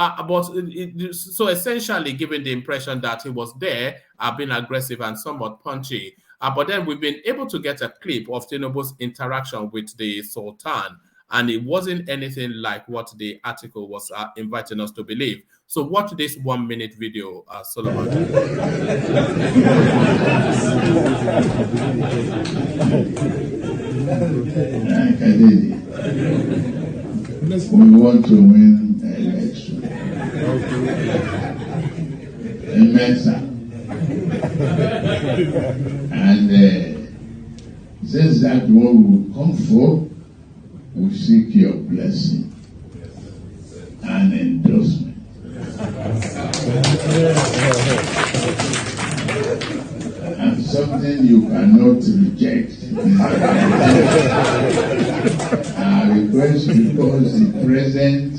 essentially giving the impression that he was there, being aggressive and somewhat punchy. But then we've been able to get a clip of Tinubu's interaction with the Sultan, and it wasn't anything like what the article was inviting us to believe. So watch this 1 minute video, Solomon. We want to win the election. In Mesa. And since that what will come for, we seek your blessing and endorsement. And something you cannot reject. I request because the President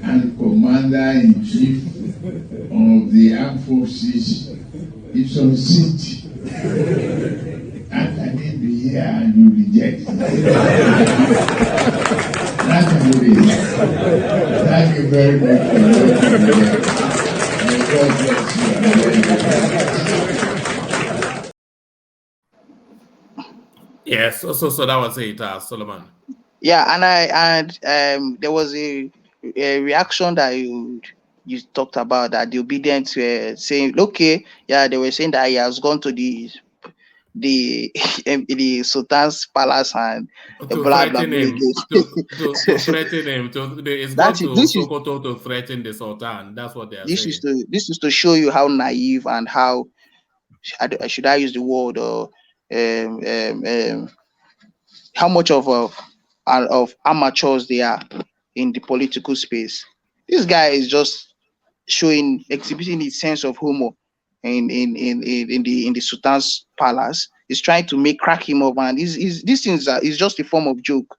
and Commander-in-Chief of the Armed Forces is on seat. How can he be here and you reject? That's good. Thank you very much for watching. May God bless you. Yes, so that was it, Solomon. Yeah, and there was a reaction that you talked about, that the obedience were saying, okay, yeah, they were saying that he has gone to the Sultan's palace and to blah threaten blah him, blah. to threaten him. It's gone to Sokoto to threaten the Sultan. That's what they are saying. This is to show you how naive and how should I use the word, or how much of amateurs they are in the political space. This guy is just exhibiting his sense of humor in the Sultan's palace. He's trying to crack him up, and these things is just a form of joke.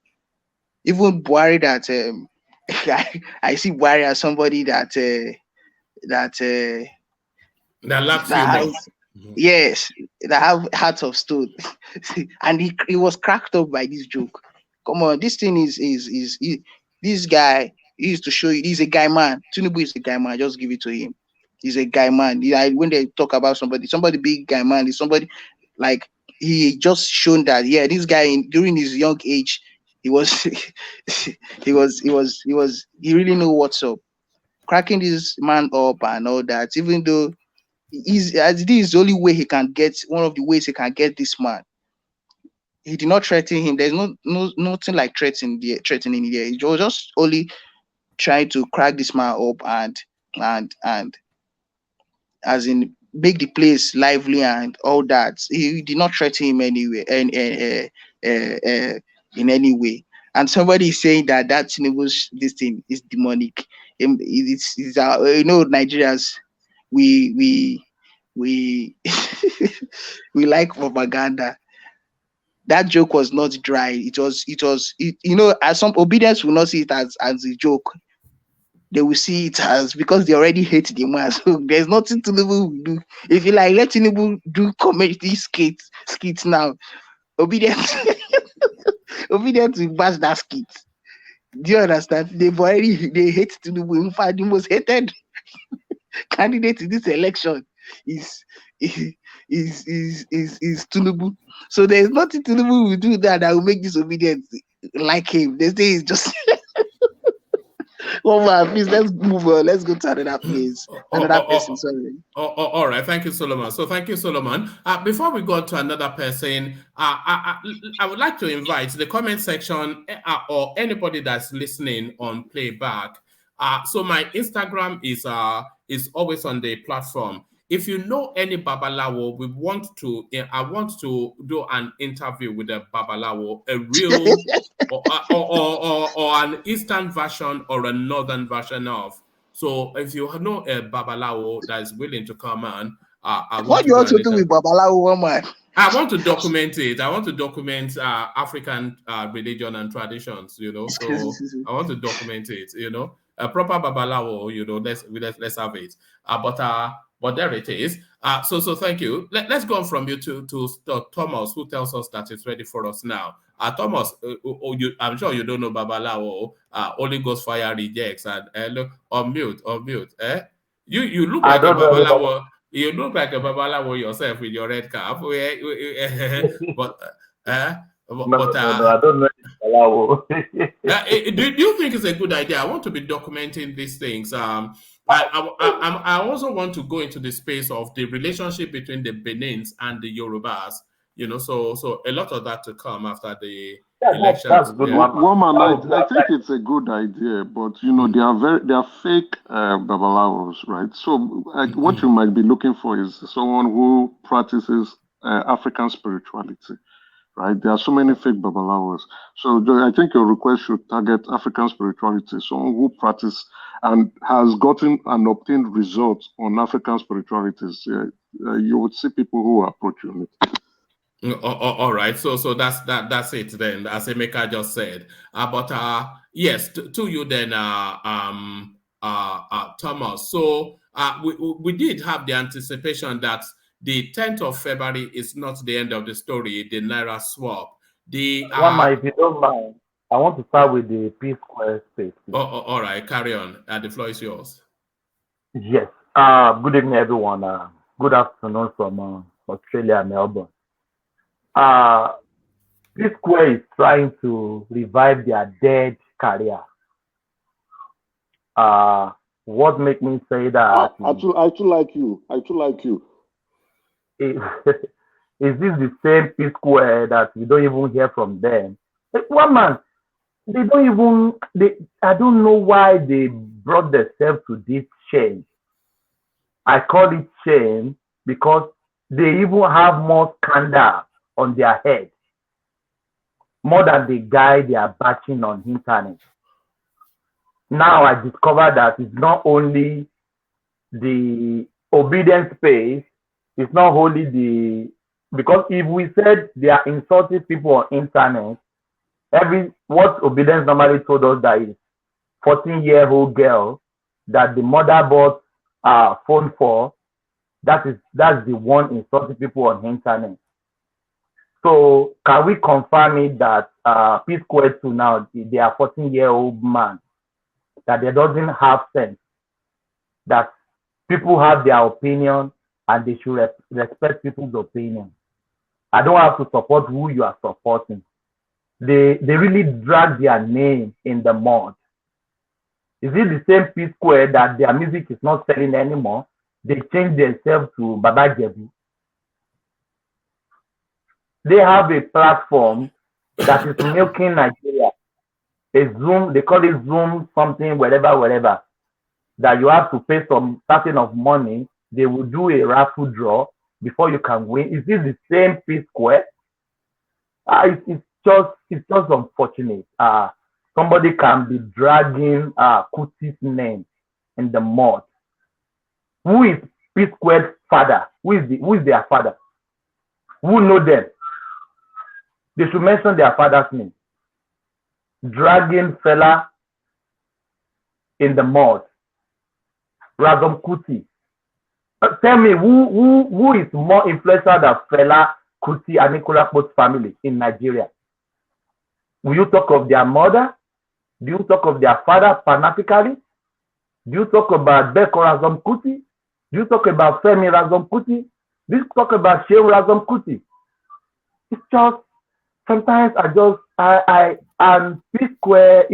Even Buhari, that I see Buhari as somebody that lacks humor. Yes, that have heart of stone, and he was cracked up by this joke. Come on, this thing is this guy. He used to show you he's a guy man. Tinubu is a guy man. Just give it to him. He's a guy man. When they talk about somebody big guy man is somebody like he just shown that this guy during his young age he was he really knew what's up, cracking this man up and all that. Even though this is the only way he can get, one of the ways he can get this man. He did not threaten him. There's nothing like threatening there. He was just only trying to crack this man up and as in make the place lively and all that. He did not threaten him anyway, and in any way. And somebody is saying that Tinubu's this thing is demonic. It's Nigerians, we we like propaganda. That joke was not dry. As some obedience will not see it as a joke. They will see it as, because they already hate the man. So there's nothing Tinubu will do. If you like, let Tinubu do comedy skits now. Obedience obedience will bash that skit. Do you understand? They hate Tinubu. In fact, the most hated candidate in this election is Tinubu. So there's nothing Tinubu will do that will make disobedience like him. They say it's just oh man, please let's move on. Let's go to another place. Another person, sorry. All right. Thank you, Solomon. So thank you, Solomon. Before we go to another person, I would like to invite the comment section or anybody that's listening on playback. So my Instagram is always on the platform. If you know any Babalawo, I want to do an interview with a Babalawo, a real or an Eastern version or a Northern version of. So if you know a Babalawo that is willing to come on, what do you want to do with Babalawo, woman? I want to document it. I want to document African religion and traditions. So I want to document it. A proper Babalawo. Let's have it. But there it is. So thank you. Let's go on from you to Thomas, who tells us that it's ready for us now. Thomas, I'm sure you don't know Babalawo. Holy Ghost fire rejects and on mute. You look like a Babalawo. You look like a Babalawo yourself with your red cap. But I don't know Babalawo. do you think it's a good idea? I want to be documenting these things. I also want to go into the space of the relationship between the Benins and the Yorubas. So a lot of that to come after the elections. That's good. Woman, I think it's a good idea, but they are fake babalawos, right? So what you might be looking for is someone who practices African spirituality, right? There are so many fake babalawos. So I think your request should target African spirituality, someone who practices and has gotten and obtained results on African spiritualities. You would see people who approach you. All right, so that's it then, as Emeka just said. But yes, to you then, Thomas. So we did have the anticipation that the 10th of February is not the end of the story. The Naira swap. If you don't mind, I want to start with the P Square space. All right, carry on. The floor is yours. Yes. Good evening, everyone. Good afternoon from Australia, Melbourne. P Square is trying to revive their dead career. What makes me say that? I too like you. Is this the same P Square that we don't even hear from them? One man, they don't even. I don't know why they brought themselves to this shame. I call it shame because they even have more scandal on their head, more than the guy they are batching on internet. Now I discovered that it's not only the obedience space, it's not only because if we said they are insulting people on internet, what obedience normally told us that is 14-year-old girl that the mother bought a phone for, that's the one insulting people on internet. So can we confirm it that P Square 2 now, they are 14-year-old man, that they doesn't have sense, that people have their opinion and they should respect people's opinion. I don't have to support who you are supporting. They really drag their name in the mud. Is it the same P Square that their music is not selling anymore? They change themselves to Baba Jebu. They have a platform that is milking Nigeria. A Zoom, they call it Zoom something, whatever, that you have to pay some certain of money they will do a raffle draw before you can win. Is this the same P Square? It's just unfortunate. Somebody can be dragging Kuti's name in the mud. Who is P Square's father? Who is their father? Who know them? They should mention their father's name. Dragging fella in the mud. Razom Kuti. Tell me who is more influential than Fela Kuti and Nicola Pote's family in Nigeria? Will you talk of their mother? Do you talk of their father fanatically? Do you talk about Beko Razom Kuti? Do you talk about Femi Razom Kuti? Do you talk about Seun Razom Kuti? It's just sometimes I and P Square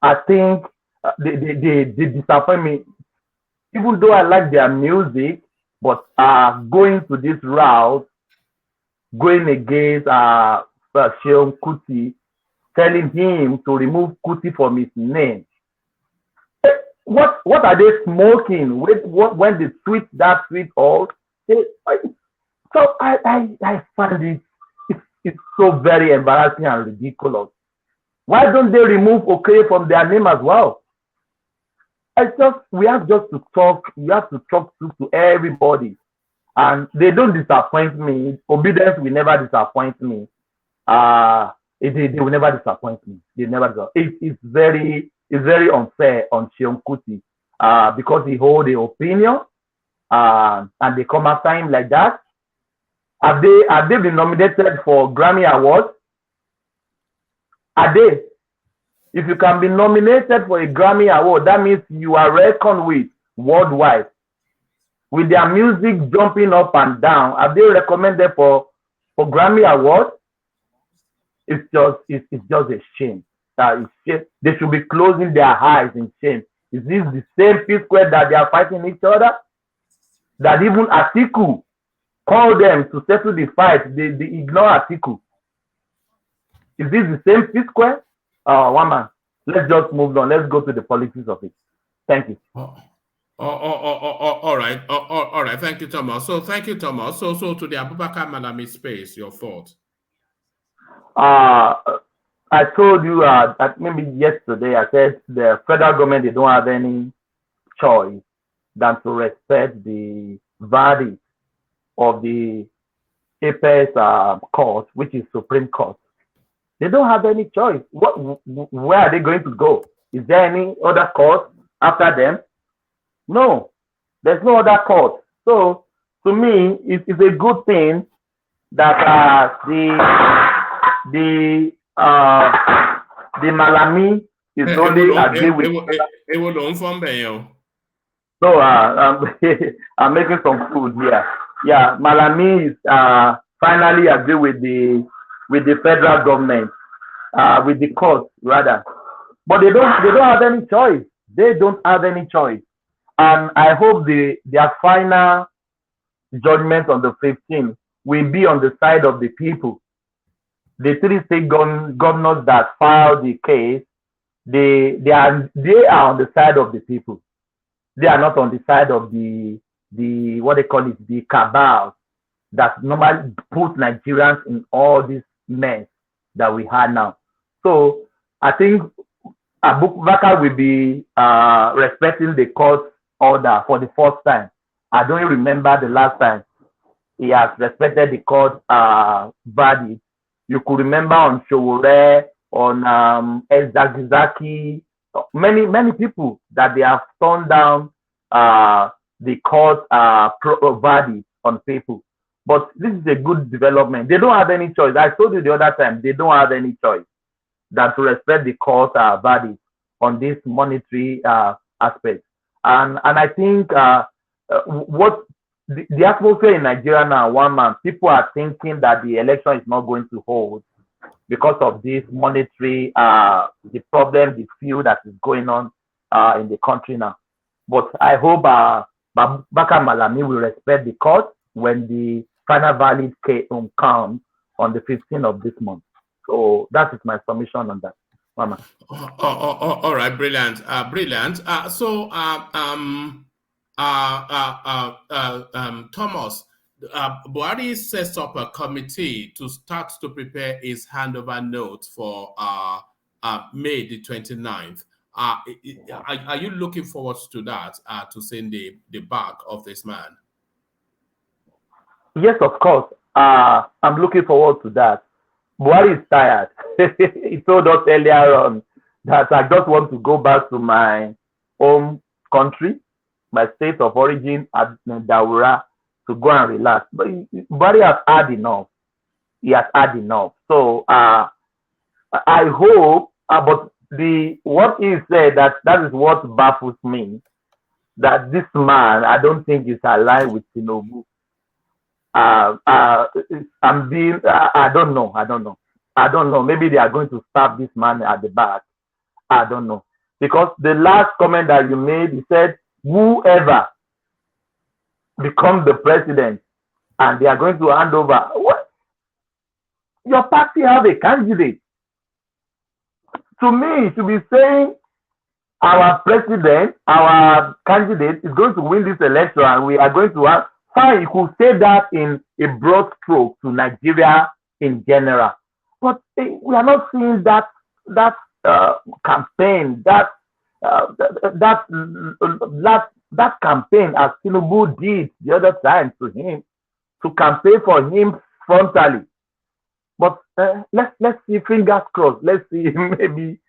I think they disappoint me. Even though I like their music, but going to this route, going against Seun Kuti, telling him to remove Kuti from his name. What are they smoking when they tweet that tweet out? So I find it's so very embarrassing and ridiculous. Why don't they remove Okoye from their name as well? We have to talk to everybody. And they don't disappoint me. Obedience will never disappoint me. They will never disappoint me. They never disappoint. It's very unfair on Seun Kuti because he holds the opinion and they come after him like that. Have they been nominated for Grammy Awards? Are they? If you can be nominated for a Grammy Award, that means you are reckoned with worldwide. With their music jumping up and down, have they recommended for Grammy Award? It's just a shame. They should be closing their eyes in shame. Is this the same P Square that they are fighting each other? That even Atiku called them to settle the fight, they ignore Atiku. Is this the same P Square? One man. Let's just move on. Let's go to the politics of it. Thank you. All right. All right. Thank you, Thomas. So thank you, Thomas. So to the Abubakar Malami space, your thought. I told you that maybe yesterday I said the federal government, they don't have any choice than to respect the verdict of the apex court, which is Supreme Court. They don't have any choice. Where are they going to go? Is there any other court after them? No, there's no other court. So to me, it's a good thing that the Malami is only agree with. So I'm making some food here. Yeah, Malami is finally agree with the federal government, with the court rather, but they don't have any choice. They don't have any choice, and I hope their final judgment on the 15th will be on the side of the people. The three state governors that filed the case, they are on the side of the people. They are not on the side of the what they call it, the cabal that normally put Nigerians in all this mess that we have now. So I think Abubakar will be respecting the court order for the first time. I don't remember the last time he has respected the court verdict. You could remember on Showore, on Ezagizaki, many people that they have turned down the court verdict on people. But this is a good development. They don't have any choice. I told you the other time, they don't have any choice than to respect the court verdict on this monetary aspect. And I think what the atmosphere in Nigeria now, one man, people are thinking that the election is not going to hold because of this monetary, the problem, the feud that is going on in the country now. But I hope Bakar Malami will respect the court when the final valid comes on the 15th of this month. So that is my submission on that. Mama. All right, brilliant, brilliant. So Thomas, Buhari sets up a committee to start to prepare his handover note for May the 29th. Are you looking forward to that, to seeing the back of this man? Yes, of course. I'm looking forward to that. Buhari is tired. He told us earlier on that I just want to go back to my home country, my state of origin at Daura, to go and relax. But Buhari has had enough. He has had enough. So I hope, but what he said, that is what baffles me. That this man, I don't think is aligned with Tinubu. I don't know. Maybe they are going to stab this man at the back. I don't know. Because the last comment that you made, you said, whoever becomes the president and they are going to hand over. What? Your party have a candidate. To me, it should be saying our president, our candidate is going to win this election and we are going to have. Fine, you could say that in a broad stroke to Nigeria in general, but we are not seeing that campaign, that campaign as Tinubu did the other time to him, to campaign for him frontally. But let's see, fingers crossed. Let's see, maybe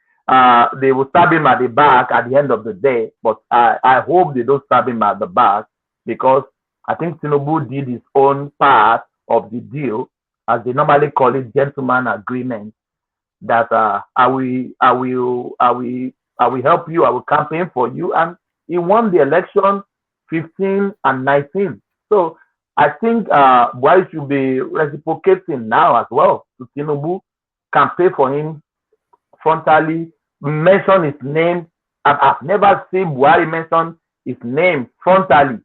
they will stab him at the back at the end of the day. But I hope they don't stab him at the back, because I think Tinubu did his own part of the deal, as they normally call it, gentleman agreement. That I will help you, I will campaign for you, and he won the election 15 and 19. So I think Buhari should be reciprocating now as well to Tinubu, campaign for him frontally, mention his name. I've never seen Buhari mention his name frontally,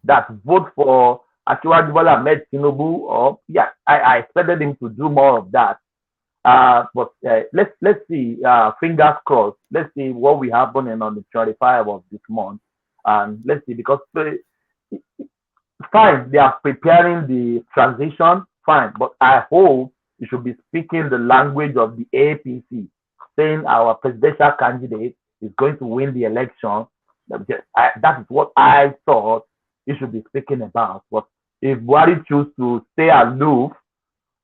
that vote for Asiwaju Bola Ahmed Tinubu. Or I expected him to do more of that. But let's see. Fingers crossed. Let's see what will happen on the 25th of this month, and let's see, because fine, they are preparing the transition. Fine, but I hope you should be speaking the language of the APC, saying our presidential candidate is going to win the election. That is what I thought he should be speaking about. But if Buhari chooses to stay aloof,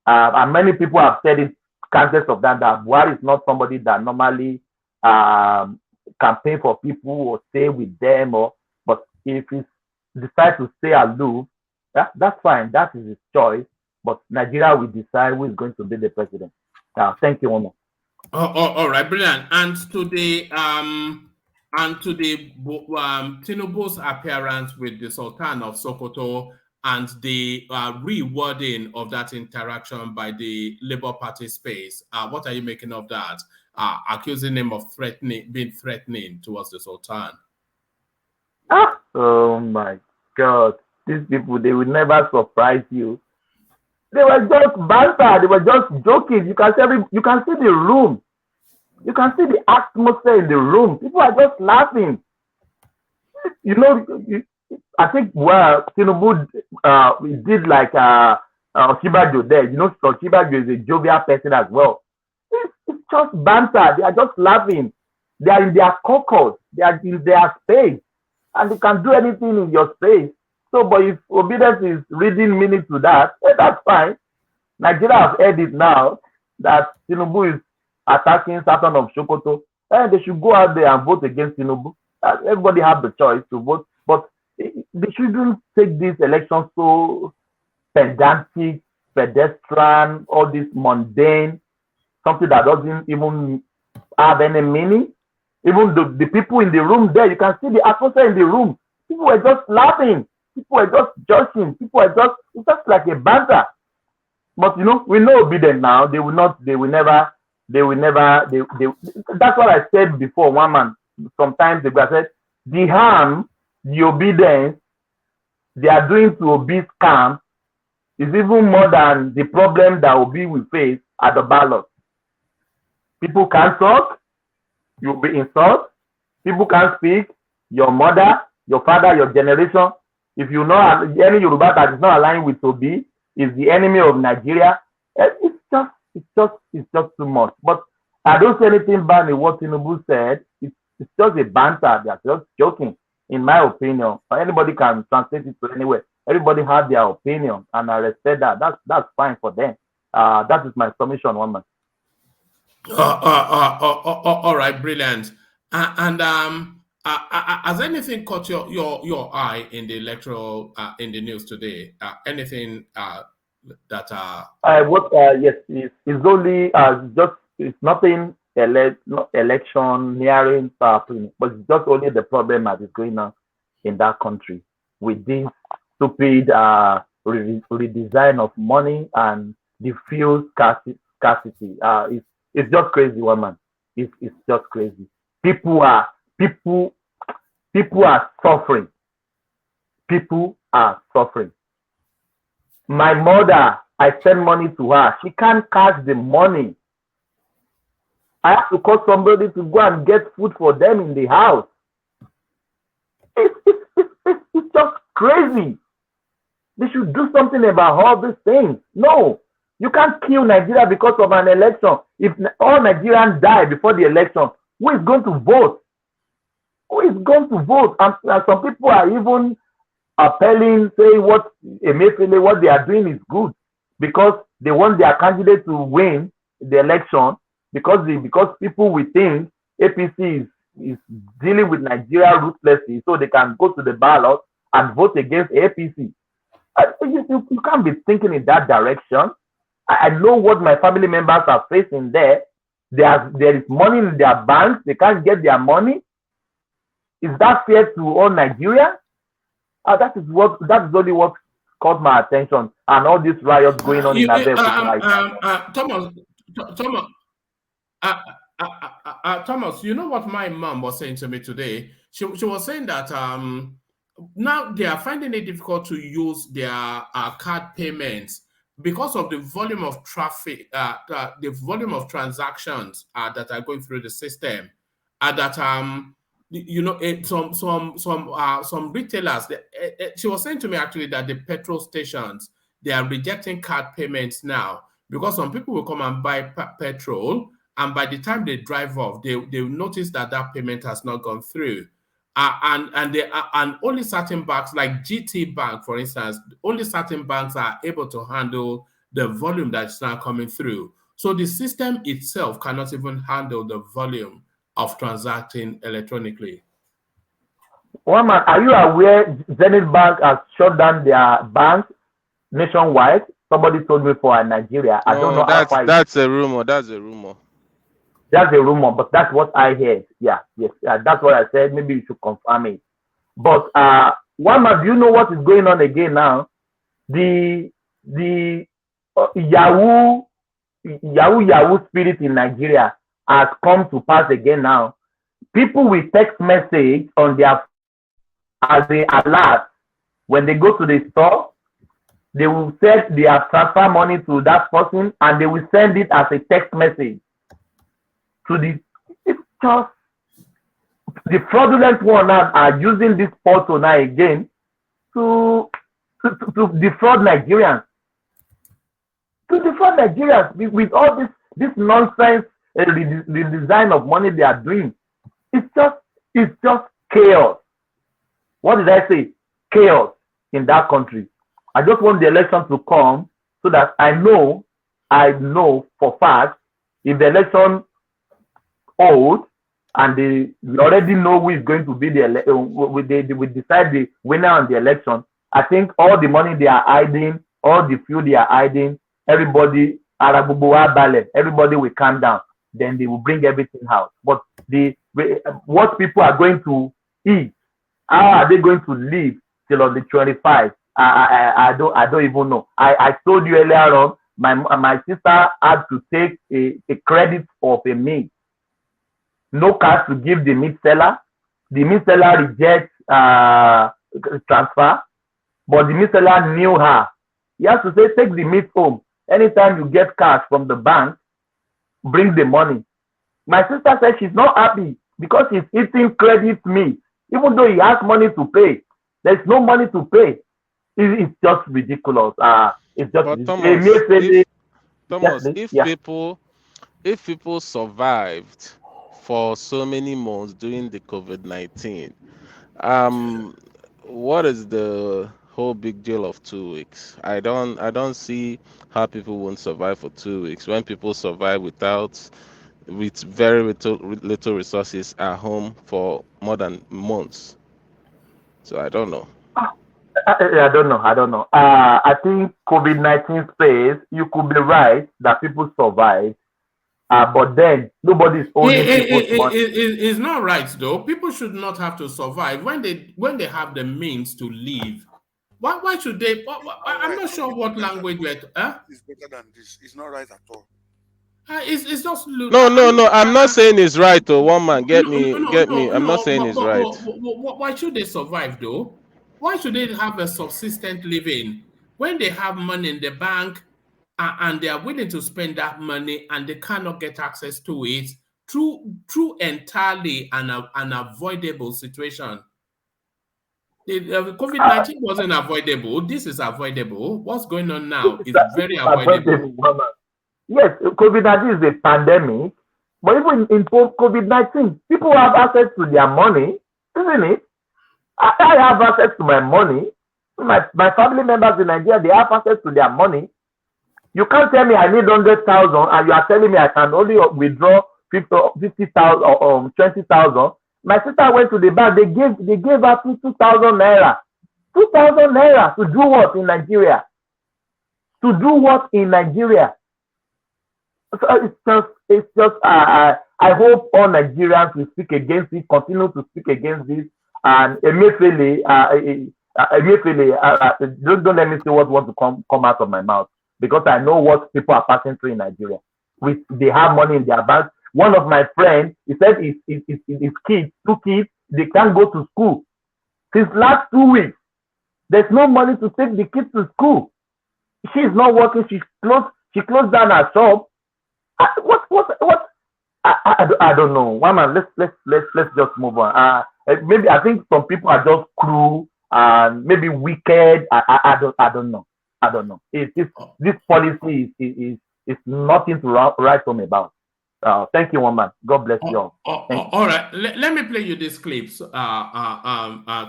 and many people have said it, countless of that Buhari is not somebody that normally campaign for people or stay with them, but if he decides to stay aloof, that's fine. That is his choice. But Nigeria will decide who is going to be the president. Thank you, Omo. All right, brilliant. And to the Tinubu's appearance with the Sultan of Sokoto and the rewording of that interaction by the Labour Party space, what are you making of that? Accusing him of being threatening towards the Sultan. Oh my God! These people, they will never surprise you. They were just banter. They were just joking. You can see the room. You can see the atmosphere in the room. People are just laughing. You know, I think Tinubu did like Oshibajo there. You know, Oshibajo is a jovial person as well. It's just banter. They are just laughing. They are in their caucus. They are in their space. And you can do anything in your space. So, but if obedience is reading meaning to that, that's fine. Nigeria has heard it now that Tinubu is attacking Sultan of Sokoto. They should go out there and vote against Tinubu. Everybody has the choice to vote, but they shouldn't take this election so pedantic, pedestrian, all this mundane, something that doesn't even have any meaning. Even the people in the room there, you can see the atmosphere in the room. People were just laughing. People were just joking. People were it's just like a banter. But you know, we know obedient now. They will never. That's what I said before. One man, sometimes they said, the harm, the obedience they are doing to Obi's camp is even more than the problem that Obi will face at the ballot. People can't talk, you'll be insulted. People can't speak, your mother, your father, your generation. If you know any Yoruba that is not aligned with Obi is the enemy of Nigeria, it's just too much. But I don't see anything bad in what Tinubu said. It's just a banter. They're just joking, in my opinion. Anybody can translate it to anywhere. Everybody have their opinion, and I respect that. That's fine for them. That is my submission, one man. All right, brilliant. And has anything caught your eye in the electoral in the news today? Anything that Yes, it's only just it's nothing election nearing happening, but it's just only the problem that is going on in that country with this stupid redesign of money and the fuel scarcity. It's just crazy, one man. It's just crazy. People are suffering. People are suffering. My mother, I send money to her. She can't cash the money. I have to call somebody to go and get food for them in the house. It's just crazy. They should do something about all these things. No, you can't kill Nigeria because of an election. If all Nigerians die before the election, who is going to vote? Who is going to vote? And some people are even appelling, saying what they are doing is good because they want their candidate to win the election because people will think APC is dealing with Nigeria ruthlessly, so they can go to the ballot and vote against APC. You can't be thinking in that direction. I know what my family members are facing there. There is money in their banks. They can't get their money. Is that fair to all Nigeria? That is only what caught my attention, and all these riots going on in Abeokuta. Thomas, you know what my mom was saying to me today? She was saying that now they are finding it difficult to use their card payments because of the volume of traffic, the volume of transactions that are going through the system, that some retailers. She was saying to me actually that the petrol stations, they are rejecting card payments now because some people will come and buy petrol, and by the time they drive off, they will notice that payment has not gone through. And only certain banks like GT Bank, for instance, only certain banks are able to handle the volume that's now coming through. So the system itself cannot even handle the volume of transacting electronically. One man, are you aware Zenith Bank has shut down their banks nationwide? Somebody told me for Nigeria. I don't know. That's a rumor. That's a rumor. That's a rumor, but that's what I heard. Yes, that's what I said. Maybe you should confirm it. But one man, do you know what is going on again now? The Yahoo spirit in Nigeria has come to pass again now. People will text message on their as they alert when they go to the store. They will set their transfer money to that person and they will send it as a text message. It's just the fraudulent one now are using this portal now again to defraud Nigerians. To defraud Nigerians with all this nonsense redesign of money they are doing. It's just chaos. What did I say? Chaos in that country. I just want the election to come so that I know for fact if the election holds and we already know who is going to be we decide the winner on the election. I think all the money they are hiding, all the fuel they are hiding, everybody will calm down. Then they will bring everything out. But what people are going to eat, how are they going to live till on the 25th? I don't even know. I told you earlier on, my sister had to take a credit of a meat. No cash to give the meat seller. The meat seller rejects transfer, but the meat seller knew her. He has to say, take the meat home. Anytime you get cash from the bank, bring the money. My sister said she's not happy because she's eating credit meat even though he has money to pay. There's no money to pay. It's just ridiculous. It's just But ridiculous. Thomas, Yeah. if people survived for so many months during the COVID-19, what is the whole big deal of 2 weeks? I don't see how people won't survive for 2 weeks when people survive with very little resources at home for more than months. So I don't know. I don't know. I think COVID-19 space, you could be right that people survive, but then nobody's owning people's money. It's not right though. People should not have to survive when they have the means to live. Why should they? I'm not sure what language we're. It's better than this. It's not right at all. It's just No. I'm not saying it's right. Though one man, get me. I'm not saying it's right. Why should they survive though? Why should they have a subsistent living when they have money in the bank and they are willing to spend that money and they cannot get access to it through entirely an unavoidable situation? COVID-19 wasn't avoidable. This is avoidable. What's going on now is very avoidable. Yes, COVID-19 is a pandemic, but even in COVID-19, people have access to their money, isn't it? I have access to my money. My family members in Nigeria, they have access to their money. You can't tell me I need 100,000 and you are telling me I can only withdraw 50,000 or 20,000. My sister went to the bank, they gave her 2,000 naira. 2,000 naira to do what in Nigeria? To do what in Nigeria? So it's just I hope all Nigerians will speak against it, continue to speak against this, and immediately don't let me say what wants to come out of my mouth, because I know what people are passing through in Nigeria. They have money in their banks. One of my friends, he said his kids, 2 kids, they can't go to school. Since last 2 weeks, there's no money to take the kids to school. She's not working. She closed down her shop. What? I don't know. One man, let's just move on. Maybe I think some people are just cruel and maybe wicked. I don't know. This policy is nothing to write home about. Thank you, one man. God bless you all. All right. Let me play you this clip,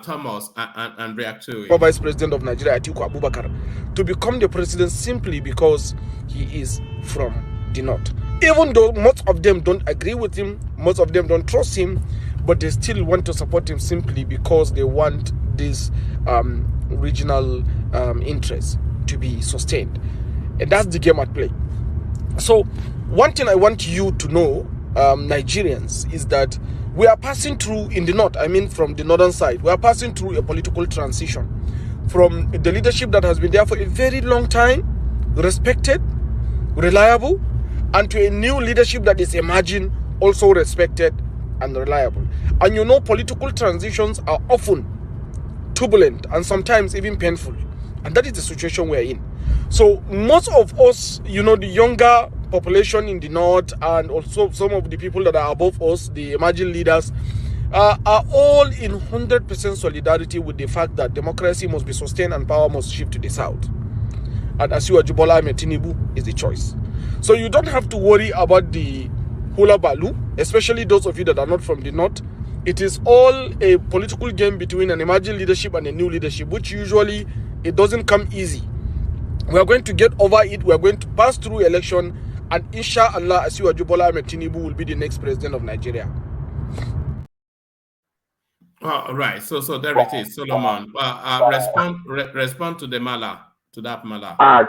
Thomas, and react to it. Vice President of Nigeria, Atiku Abubakar, to become the president simply because he is from the north. Even though most of them don't agree with him, most of them don't trust him, but they still want to support him simply because they want this regional interest to be sustained. And that's the game at play. So one thing I want you to know, Nigerians, is that we are passing through in the north, I mean from the northern side, we are passing through a political transition from the leadership that has been there for a very long time, respected, reliable, and to a new leadership that is emerging, also respected and reliable. And you know, political transitions are often turbulent and sometimes even painful. And that is the situation we're in. So most of us, you know, the younger population in the north and also some of the people that are above us, the emerging leaders, are all in 100% solidarity with the fact that democracy must be sustained and power must shift to the south. And Asiwaju Bola Ahmed Tinubu is the choice. So you don't have to worry about the hula balu, especially those of you that are not from the north. It is all a political game between an emerging leadership and a new leadership, which usually it doesn't come easy. We are going to get over it. We are going to pass through election, and inshallah, Asiwaju Bola Ahmed Tinubu will be the next president of Nigeria. All right. So there it is, Solomon. Respond to the Mala, to that Mala.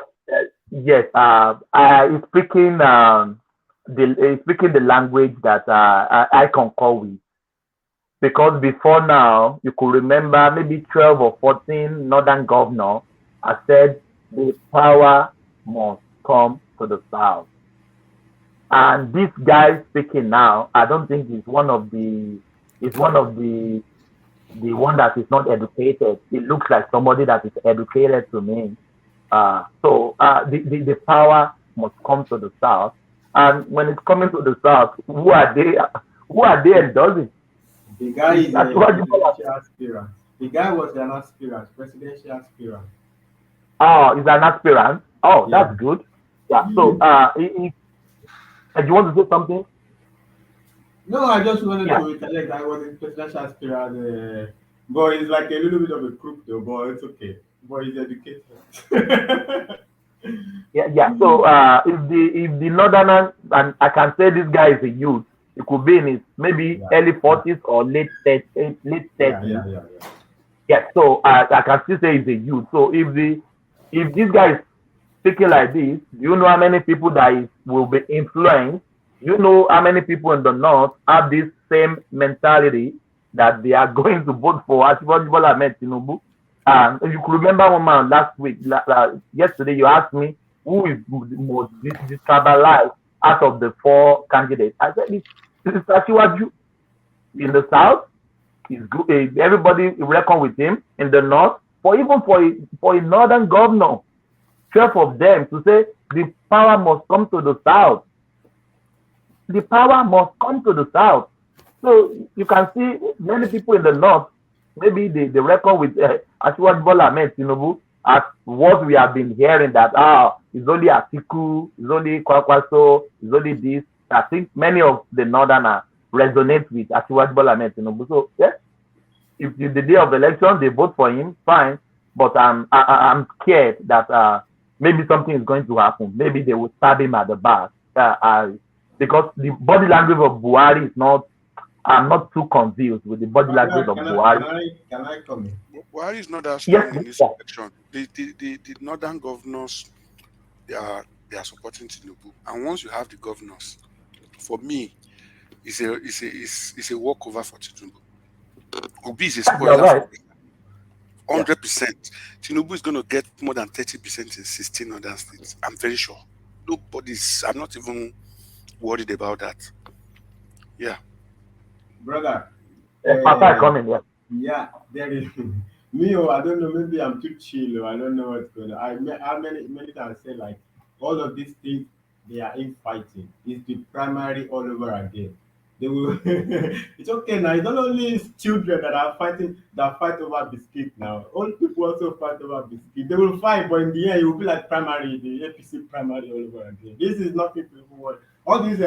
Yes. He's speaking the language that I concur with. Because before now, you could remember maybe 12 or 14 northern governors have said the power must come to the south. And this guy speaking now, I don't think he's one of the one that is not educated. It looks like somebody that is educated to me. So the power must come to the south. And when it's coming to the south, who are they endorsing? The guy is a Asiwaju Bola. presidential aspirant. The guy was an aspirant, presidential aspirant. Oh, he's an aspirant. Oh, Yeah. that's good. Yeah. So, do you want to say something? No, I just wanted Yeah. to recollect I was a presidential aspirant, but he's like a little bit of a crook though, but it's okay. But he's educated. Yeah. So, if the northerners, and I can say this guy is a youth, it could be in his maybe early 40s or late 30s. Yeah. Yeah. So, I can still say he's a youth. So, if this guy is speaking like this, do you know how many people that will be influenced? You know how many people in the north have this same mentality that they are going to vote for Asiwaju Bola Ahmed Tinubu? If you could remember one man last week, yesterday, you asked me who is the most destabilized out of the 4 candidates. I said it's Asiwaju. In the south, he's good. Everybody reckon with him. In the north, for a northern governor, 12 of them to say the power must come to the south. The power must come to the south. So you can see many people in the north, maybe they reckon with Asiwaju Bola Ahmed Tinubu as what we have been hearing that it's only Atiku, it's only Kwakwaso, it's only this. I think many of the northerners resonate with Asiwaju Bola Ahmed Tinubu. So yes, if the day of the election they vote for him, fine. But I'm scared that maybe something is going to happen. Maybe they will stab him at the back. Because the body language of Buhari is not. I'm not too confused with the body language of Buhari. Can I come in? Buhari is not that strong in this election. The northern governors, they are supporting Tinubu, and once you have the governors, for me, it's a walkover for Tinubu. Obi is a spoiler for 100%. Tinubu is going to get more than 30% in 16 other states. I'm very sure. I'm not even worried about that. Yeah. Brother. Papa coming, yeah. Yeah, there is me. I don't know. Maybe I'm too chill. I don't know what's going on. I many times say like all of these things they are infighting. It's the primary all over again. They will. It's okay now. It's not only children that fight over biscuit now. Old people also fight over biscuit. They will fight, but in the end, it will be like primary, the APC primary all over again. This is nothing people want. All these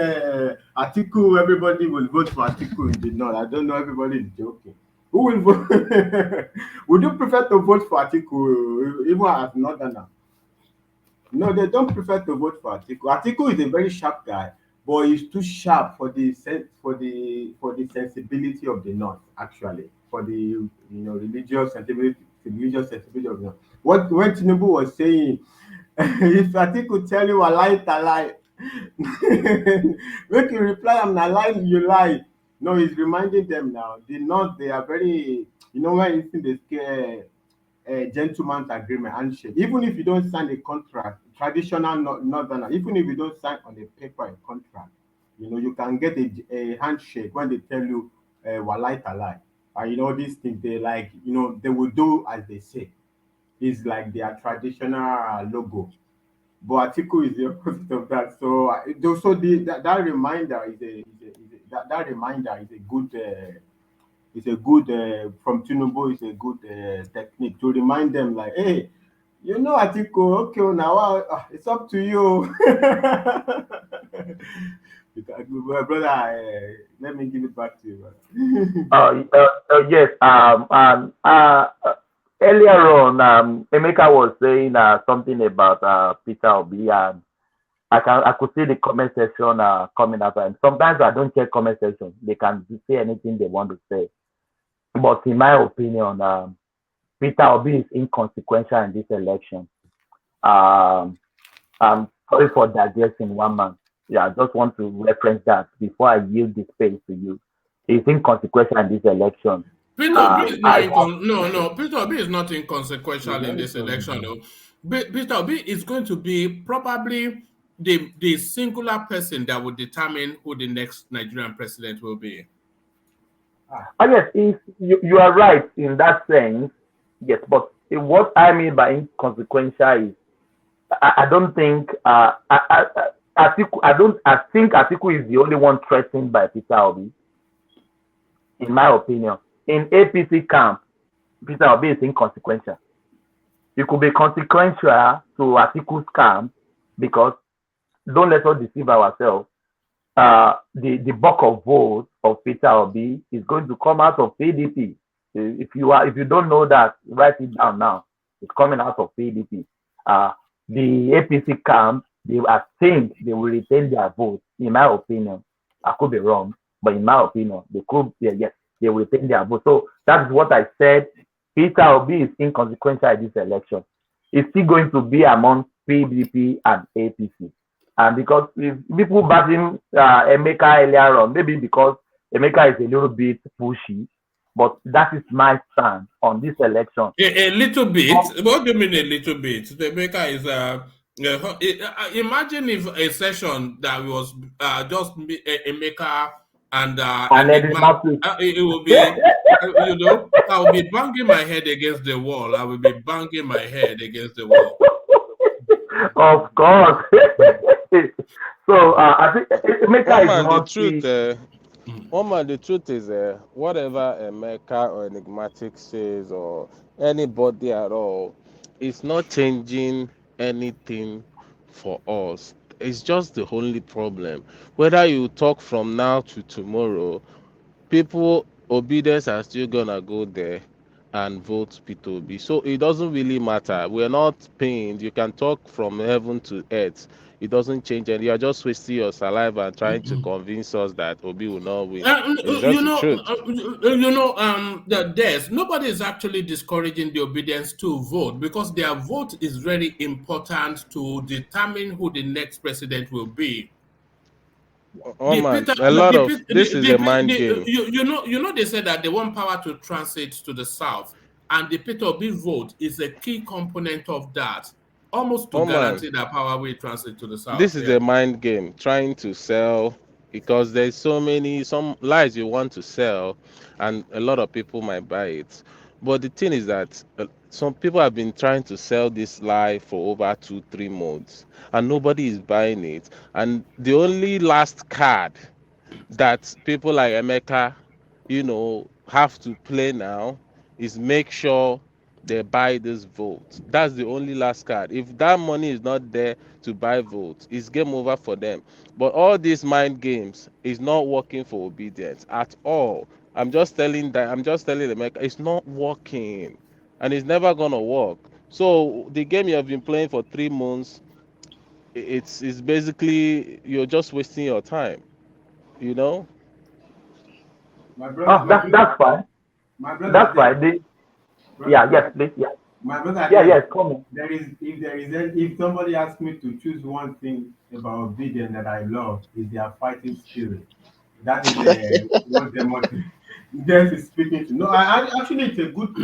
Atiku, everybody will vote for Atiku in the north. I don't know. Everybody is joking. Who will vote? Would you prefer to vote for Atiku even as northerner? No, they don't prefer to vote for Atiku. Atiku is a very sharp guy, but he's too sharp for the sensibility of the north. Actually, for the religious sensibility of the north. When Tinubu was saying, if Atiku tell you a lie, make you reply, I'm not lying, you lie. No, he's reminding them now. The north, they are very, when you see the scare. A gentleman's agreement handshake. Even if you don't sign a contract, traditional northerner, even if you don't sign on the paper a contract, you can get a handshake when they tell you walai talai. And these things they like, they will do as they say. It's like their traditional logo. But Atiku is the opposite of that. So that reminder that reminder is a good. It's a good from Tinubu. It's a good technique to remind them, like, hey, Atiku, okay, now it's up to you. Brother, let me give it back to you. Yes. Earlier on, Emeka was saying something about Peter Obi, and I could see the comment section coming up, and sometimes I don't check comment section. They can say anything they want to say. But in my opinion, Peter Obi is inconsequential in this election. I'm sorry for digesting one man. Yeah, I just want to reference that before I yield the space to you. He's inconsequential in this election. Peter Obi is not Peter Obi is not inconsequential in this election. No. Peter Obi is going to be probably the singular person that will determine who the next Nigerian president will be. Yes, you are right in that sense. Yes, but what I mean by inconsequential is I don't think Atiku. I think Atiku is the only one threatened by Peter Obi. in my opinion. In APC camp, Peter Obi is inconsequential. It could be consequential to Atiku's camp because don't let us deceive ourselves. The bulk of votes of Peter Obi is going to come out of PDP. If you don't know that, write it down now. It's coming out of PDP. The APC camp, I think they will retain their votes. In my opinion, I could be wrong, but in my opinion, they could. Yes, they will retain their votes. So that's what I said. Peter Obi is inconsequential in this election. It's still going to be among PDP and APC. And because if people backing Emeka earlier on, maybe because Emeka is a little bit pushy, but that is my stand on this election. A little bit? What do you mean a little bit? The Emeka is imagine if a session that was just Emeka and Enigma, it will be, I will be banging my head against the wall. I will be banging my head against the wall. Of course. So I think Emeka is not the truth is, whatever Emeka or Enigmatic says or anybody at all, it's not changing anything for us. It's just the only problem. Whether you talk from now to tomorrow, people obedience are still gonna go there and vote Peter Obi. So it doesn't really matter. We're not pained. You can talk from heaven to earth. It doesn't change, and you're just wasting your saliva and trying to convince us that Obi will not win. It's just the truth. Nobody is actually discouraging the obedience to vote because their vote is very important to determine who the next president will be. This is a mind game. You know, they said that they want power to transit to the south, and the Peter Obi vote is a key component of that, almost to guarantee that power will transit to the south. This is a mind game, trying to sell, because there's some lies you want to sell, and a lot of people might buy it. But the thing is that some people have been trying to sell this lie for over 2-3 months, and nobody is buying it. And the only last card that people like Emeka, have to play now is make sure they buy this vote. That's the only last card. If that money is not there to buy votes, it's game over for them. But all these mind games is not working for obedience at all. I'm just telling Emeka, it's not working, and it's never gonna work. So the game you have been playing for 3 months, it's basically you're just wasting your time. My brother, that's fine. My brother, that's fine. Yes, please. Yeah. My brother, yes, come on. If somebody asks me to choose one thing about obedience that I love, is their fighting spirit. That is what they motivate. Yes, is speaking to. No, actually, it's a good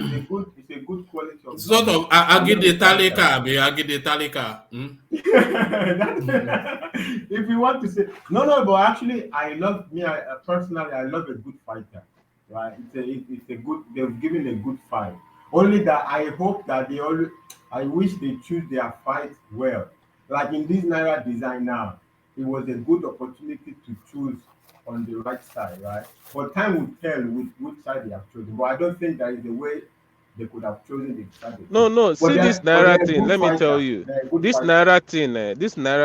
quality of. Sort of Agide-talika. If you want to say no, but actually, personally, I love a good fighter. Right? It's a good. They've given a good fight. Only that I hope that I wish they choose their fight well. Like in this Naira design now, it was a good opportunity to choose on the right side, right? But time will tell which side they have chosen. But I don't think there is a way they could have chosen the side. No. See this Naira thing. Let me tell you, this Naira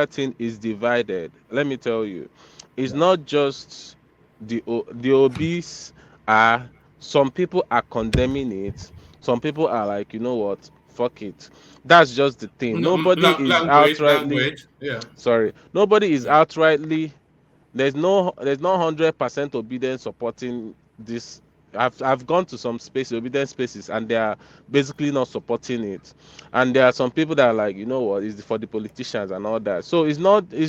thing is divided. Let me tell you, it's not just the obese are. Some people are condemning it. Some people are like, you know what? Fuck it. That's just the thing. Nobody is outrightly. Sorry. Nobody is outrightly. There's no 100% obedience supporting this. I've gone to some obedience spaces, and they are basically not supporting it. And there are some people that are like, you know what, it's for the politicians and all that. So it's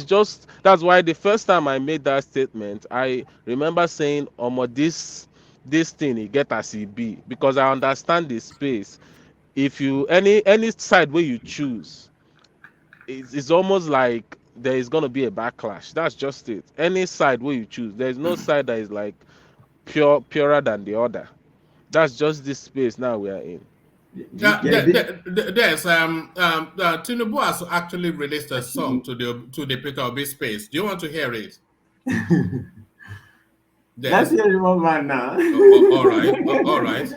just that's why the first time I made that statement, I remember saying, this thing it get as it be, because I understand the space. If you any side where you choose, it's almost like there is gonna be a backlash. That's just it. Any side where you choose, there's no side that is like purer than the other. That's just this space now we are in. There's Tinubu has actually released a song to the Peter Obi space. Do you want to hear it? Let's hear the one man now. All right. All right.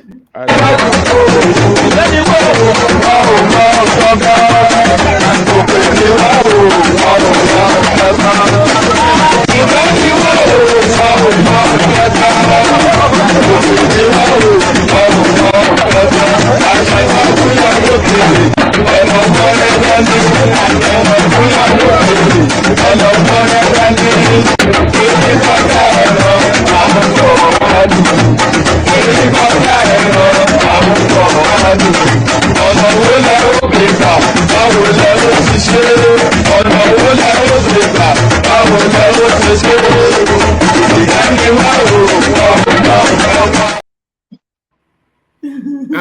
I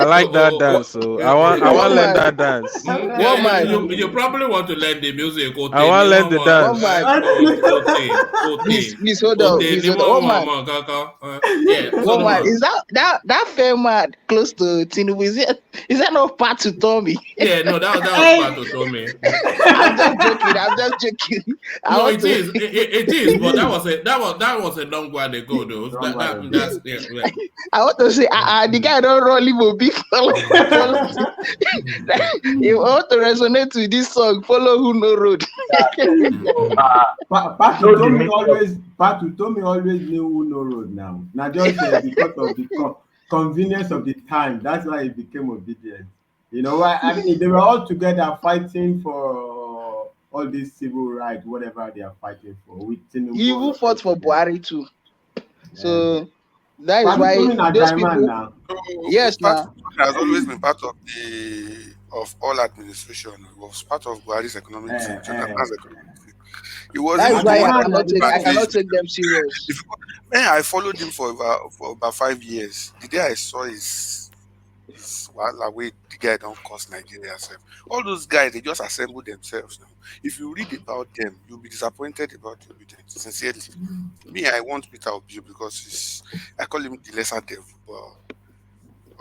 like that dance. So I want learn that dance. You probably want to learn the music. I want to learn the dance. Miss, hold on. One man, is that fair man close to Tinubu? Is that not part to Tommy? Yeah, no, that was part to Tommy. I'm just joking. No, it is. It is, but that was a long while ago, though. That's yeah. I want to say, the guy don't roll him a big follow. You want to resonate with this song, follow who no road. Pat to Tommy always knew who no road now. Now just because of the convenience of the time, that's why he became obedient. You know why? I mean, they were all together fighting for all these civil rights, whatever they are fighting for. With Tinubu, he even fought for Buhari too. So that is why those people. Now. Yes, has always been part of all administration. It was part of Buhari's economic It was. That is why I cannot take them serious. I followed him for about 5 years. The day I saw his way the guy don't cost Nigeria self. All those guys, they just assemble themselves now. If you read about them, you'll be disappointed about the obedience. Sincerely, me, I want Peter Obi because I call him the lesser devil. But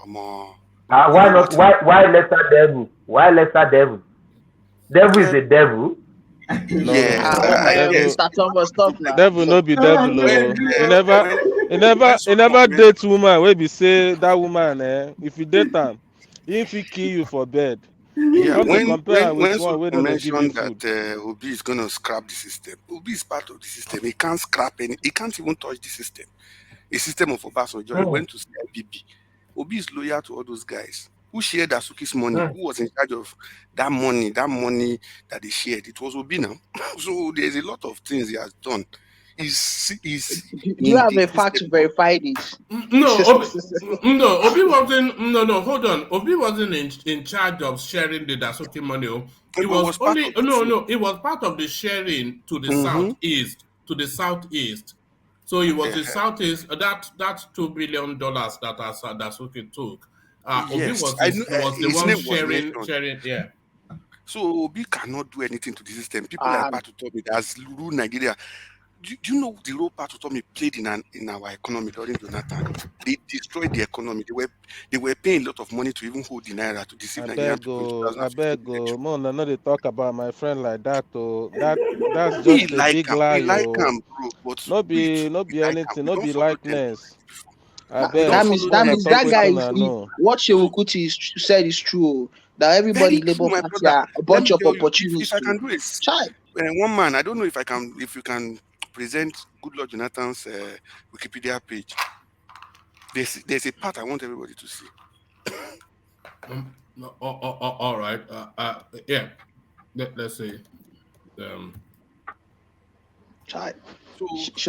why not? Why lesser devil? Why lesser devil? Devil is a devil. No, stuff now. Devil no be devil. He never date woman. Where be say that woman, if you date them, if he kill you for bed. Yeah, when someone mentioned that Obi is going to scrap the system, Obi is part of the system. He can't scrap any. He can't even touch the system. A system of Obasanjo. He went to CIBB. Obi is loyal to all those guys who shared Asuki's money. Who was in charge of that money that they shared? It was Obi now. So there's a lot of things he has done. Do you have a fact to verify this? No, Obi wasn't. No, hold on. Obi wasn't in charge of sharing the Dasuki money. It was only it was part of the sharing to the southeast. To the southeast. So it was the southeast. That $2 billion that Dasuki took. Obi was the one sharing. Yeah. So Obi cannot do anything to the system. People like Patu Tomi that has ruled Nigeria. Do you know the role Patu Tomi played in our economy during Jonathan? They destroyed the economy. They were paying a lot of money to even hold the naira to deceive Nigeria. I beg go. Mona, no, they talk about my friend like that. That's just a big lie. Him, bro, but no be anything. No be likeness. That means that guy is what Seun Kuti said is true. That everybody Labour Party are a bunch of opportunities. If I can do it, one man. I don't know if you can present Goodluck Jonathan's Wikipedia page. There's a part I want everybody to see. All right. Yeah. Let's see. So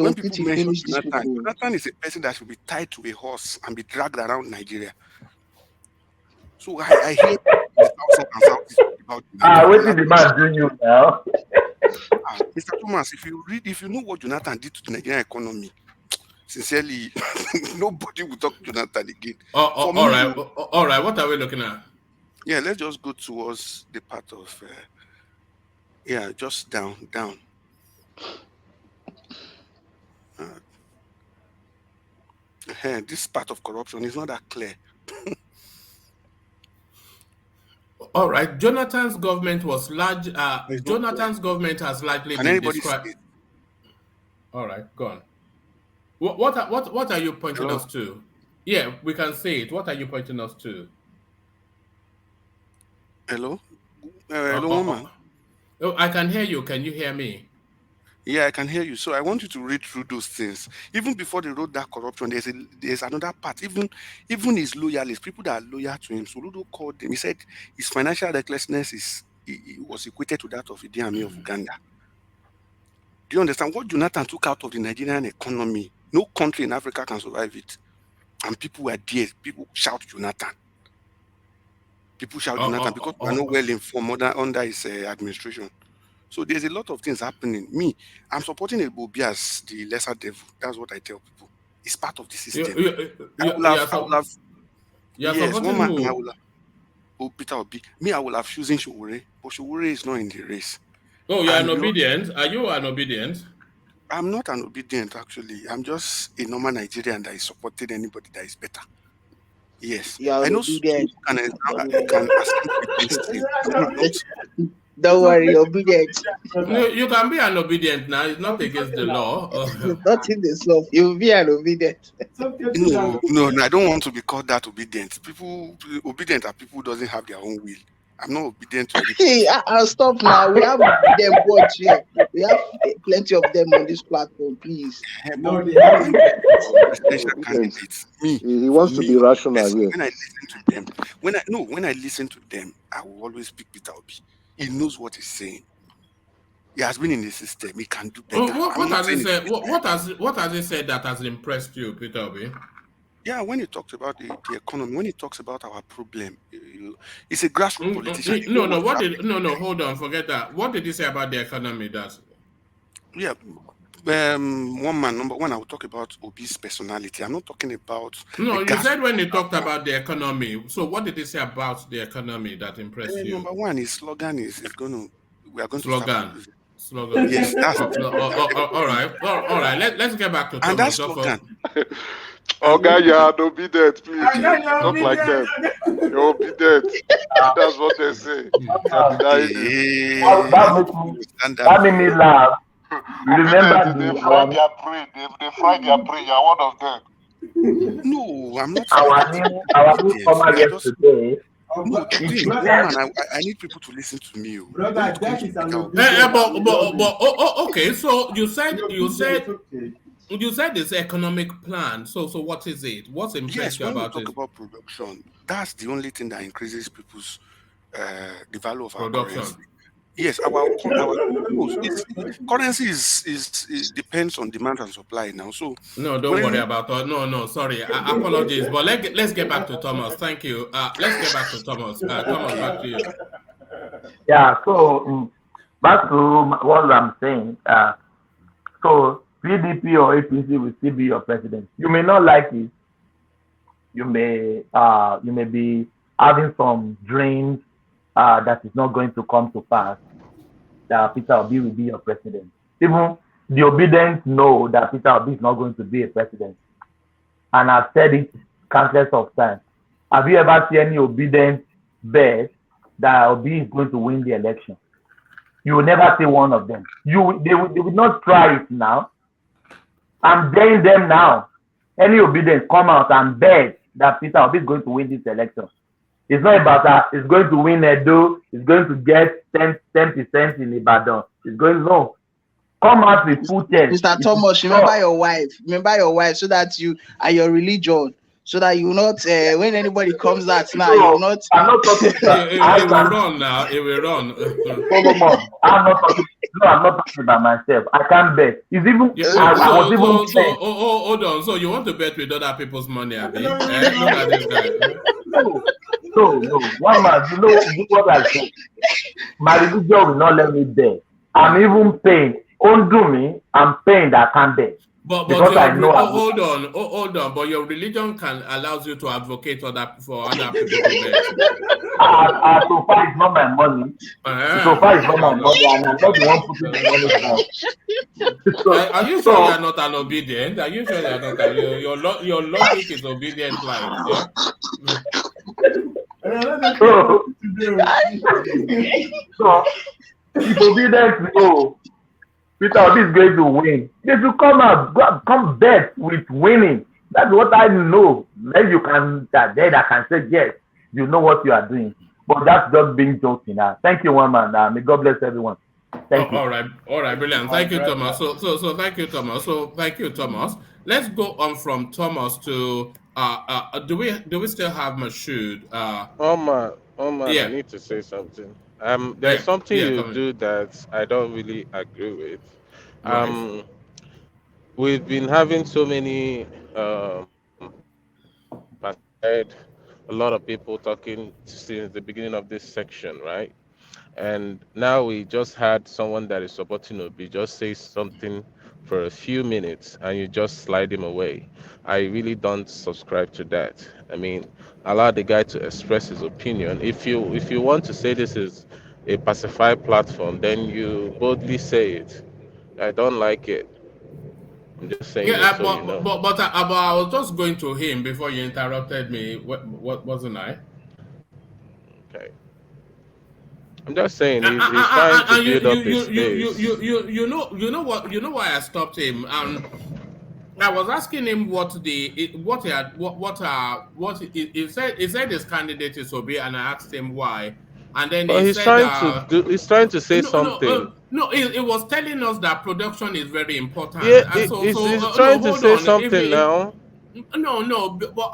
when people mention Jonathan is a person that should be tied to a horse and be dragged around Nigeria. So I hear about what did the man do you now? Mr. Thomas, if you know what Jonathan did to the Nigerian economy, sincerely, nobody will talk to Jonathan again. All right. What are we looking at? Yeah, let's just go towards the part of just down. This part of corruption is not that clear. All right. Jonathan's government was large. Jonathan's government has largely been described. All right, go on. What are you pointing Hello, us to? Yeah, we can see it. What are you pointing us to? hello, Uh, hello, uh, uh, woman. oh, I can hear you. Can you hear me? Yeah, I can hear you. So I want you to read through those things. Even before they wrote that corruption, there's another part. Even his loyalists, people that are loyal to him. Soludo called him. He said his financial recklessness was equated to that of Idi Amin of Uganda. Do you understand what Jonathan took out of the Nigerian economy? No country in Africa can survive it. And people were there. People shout Jonathan. People shout Oh, Jonathan oh, because we are oh, not well informed under his administration. So there's a lot of things happening. Me, I'm supporting Ebobi as the lesser devil. That's what I tell people. It's part of the you, system. you, I you, will you, have, are, I will have, you are yes, one supporting man, I who? will have, oh, Peter Obi. Me, I will have chosen Showore, but Showore is not in the race. Oh, you are an And we obedient. Are you an obedient? I'm not an obedient, actually. I'm just a normal Nigerian that is supporting anybody that is better. Yes. You are I know obedient. Tinubu can ascend against him. I'm not. Don't worry, obedient. No, you can be an obedient now. It's not against the law. Nothing is love. You will be an obedient. No, I don't want to be called that obedient. People obedient are people who doesn't have their own will. I'm not obedient to Hey, anybody. I'll stop now. We have them both here. We have plenty of them on this platform, please. But when presidential Obedience. candidates, me, He for wants to me, be rational person, here. when I listen to them, when I listen to them, I will always pick Peter Obi. He knows what he's saying. He has been in the system. He can do better. Oh, I'm what not has he saying said? What has he said that has impressed you, Peter Obi? yeah, when he talks about the economy, when he talks about our problem, he's a grassroots politician. You know No, no. what's What did happening. no, no? Hold on, forget that. What did he say about the economy? That Yeah, one man, number one, I will talk about Obi's personality. I'm not talking about no. the You said grassroots when he talked background. about the economy. So what did he say about the economy that impressed you? Number one, his slogan is we are going to start Slogan, producing. slogan. Yes, that's Oh, no, all right, all right. Let's get back to and that Thomas. Just for slogan. Okay, you are obedient, please. Talk like them. You're obedient. That's what they say. They're denying it. Hey, stand that That made me view. laugh. You Obedient, remember they the fry their brain. They fry their brain. You're one of them. No, I'm not our negative new our obedience. newcomer We are just yesterday. no. The He thing, one said, man, I need people to listen to me. Oh. When Brother, it comes that to is an Peter Obi, obedient. I will love it. okay. So you An said obedient, okay. this economic plan. So what is it? What's impressed yes, you when we about talk it? about production, that's the only thing that increases the value of our currency. Production. Yes, our no, currency is depends on demand and supply now. So No, don't worry when about that. No, no, sorry. Apologies, but let's get back to Thomas. Thank you. Let's get back to Thomas. Thomas, okay, back to you. yeah. So back to what I'm saying. So PDP or APC will still be your president. You may not like it. You may be having some dreams that is not going to come to pass. That Peter Obi will be your president. Even the obedient know that Peter Obi is not going to be a president. And I've said it countless of times. Have you ever seen any obedient bet that Obi is going to win the election? You will never see one of them. They will not try it now. I'm daring them now. Any obedient come out and bet that Peter Obi is going to win this election. It's not about that. It's going to win Edo. It's going to get 10% in Ibadan. It's going no. Come out with full chest. Mr. Thomas, remember your wife. Remember your wife so that you and your religion. So that you will not, when anybody comes out now, you will not. I'm not talking about. It will run now. It will run. No. I'm not talking. No, I'm not talking about myself. I can't bet. It's even. Yeah, I was even saying. hold on. So you want to bet with other people's money, Abi? Look at this guy. No. One man, you know what I say. My religion will not let me bet. I'm even paying. Undo me. I'm paying that I can't bet. But because I know. Hold on. But your religion can allows you to advocate for other people to bet. So far, it's not my money. So far, it's not my money, and I'm not the one putting the money down. Are you sure you are not an obedient? Are you sure you are not? Your logic is obedient life. Yeah? So, if obedience go, Peter Obi is going to win. They should come out, come bet with winning. That's what I know. Then you can, then I can say, yes, you know what you are doing. But that's just being joking. Thank you, one man. May God bless everyone. Thank you. All right, brilliant. Thank you, Thomas. So thank you, Thomas. So thank you, Thomas. Let's go on from Thomas to do we still have Mashood? Omar, I Yeah, need to say something. There's something yeah, you come in. do that I don't really agree with. Right. We've been having so many heard a lot of people talking since the beginning of this section, right? And now we just had someone that is supporting Obi just say something for a few minutes and you just slide him away. I really don't subscribe to that. I mean, allow the guy to express his opinion. If you want to say this is a pacified platform, then you boldly say it. I don't like it. I'm just saying Yeah, it so you know. but I was just going to him before you interrupted me. What wasn't I? Okay. I'm just saying he's trying to And build up his space. you know why I stopped him. I was asking him what he said his candidate is Obi, and I asked him why, and then But he he's said trying to say something. no, it was telling us that production is very important, Yeah, and he's no, trying to hold say on, something now. no, but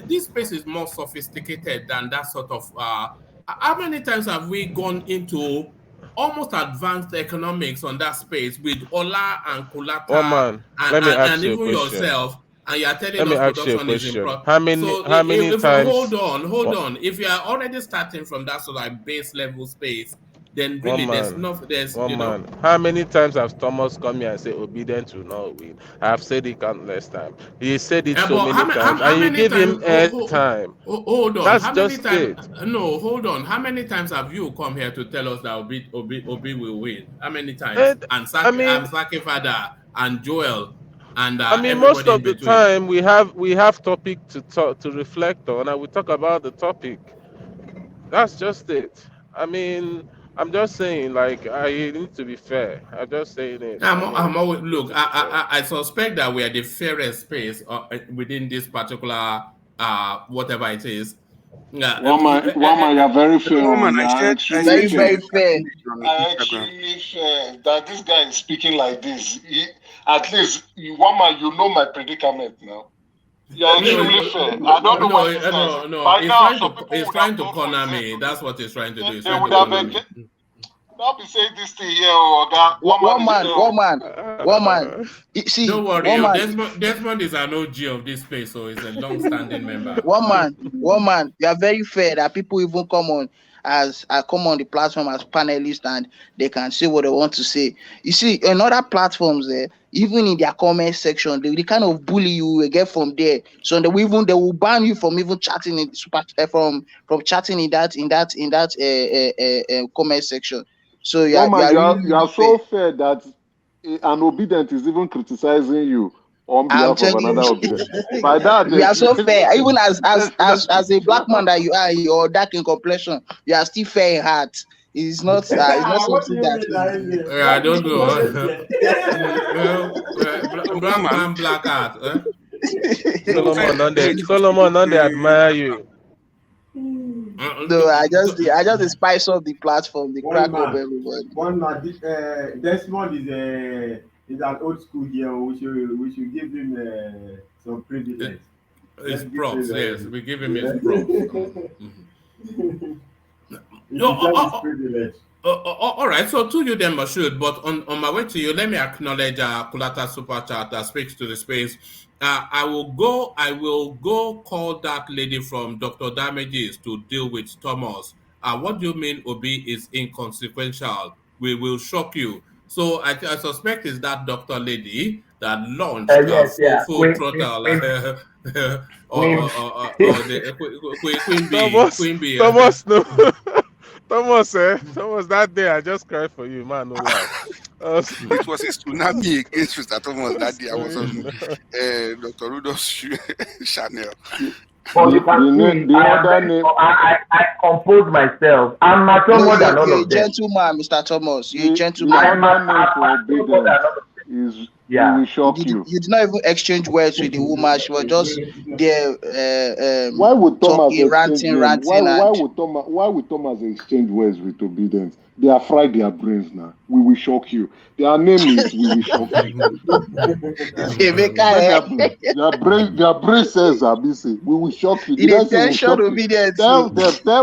this space is more sophisticated than that sort of. How many times have we gone into almost advanced economics on that space with Ola and One Kulata man, let me and ask you a even question. yourself, and you are telling Let me us ask you a production is question. important. How many So how many if hold times on, if you are already starting from that sort of base level space, then really one there's man, not there's one man. How many times has Thomas come here and say obedient will not win? I have said it countless times. He said it so But many times, how and you many give him times? airtime. Hold on. That's How many just times? it. No, hold on. How many times have you come here to tell us that Obi will win? How many times? And And I mean, Saki Father and Joel and most everybody in of the between. time we have topic to talk to reflect on, and we talk about the topic. That's just it. I mean, I'm just saying, like, I need to be fair. I'm just saying it. I I'm mean, always need look. to be fair. I suspect that we are the fairest space within this particular whatever it is. One man, you're very fair. Woman, You're I extremely shared Very, fair. very fair. image on I Instagram. extremely fair that this guy is speaking like this. At least, one man, you know my predicament now. You're extremely fair. I don't know why this guy is. No. By He's now, trying some to people he's would have trying to gone for corner his head me. That's what he's trying to do. He's They trying to would have corner been. me. Not be saying this thing here, Oga. One man is fair. One man. See, Don't worry, one man, Desmond is an OG of this place, so he's a long-standing member. one man. You are very fair that people even come on come on the platform as panelists and they can say what they want to say. You see, in other platforms, even in their comment section, the kind of bully you will get from there. So they will ban you from even chatting in from chatting in that comment section. So One you man, are really, you are really fair. so fair that an obedient is even criticizing you on I'm behalf of telling another you, obedient. By that, we are so fair. Even as a black man that you are, or dark in complexion, you are still fair in heart. It's not What do something you that mean, is. Isaac? I What do don't you what is know. Black Woman, man, black art. Solomon, don't they? image Solomon, don't they admire you? No, I just spice up the platform, the One crack up man, everybody. Desmond is an old school here. We should give him some privilege. His Let's give props, yes. him We give him his yeah. props. He No, deserves his privilege. all right. So to you then, Mashood, but on my way to you, let me acknowledge Kulata Super Chat that speaks to the space. I will go call that lady from Dr. Damages to deal with Thomas. What do you mean Obi is inconsequential? We will shock you. So I suspect it's that doctor lady that launched Yes, yeah. full throttle Queen. or the Queen Bee. Thomas, no. Thomas, that day I just cried for you, man. No lie. it was a tsunami against Mr. Thomas that day. I was on Dr. Rudolph's channel. But you The can name, see, the I am other very, name, I compose myself. I'm mature No, more than all you're a of them. gentleman, Mr. Thomas. You're a the gentleman. other name for mature more than obedience all of them. is we Yeah. will shock you. You did not even exchange words with the woman. She was just there Why would Thomas talking, exchange name? ranting, and Why would Thomas exchange words with obedience? They are fried their brains now. We will shock you. Their name is we will shock you. Emeka, Their brain cells are missing. We will shock you. in Did a I say we will tension shock you? obedience. Tell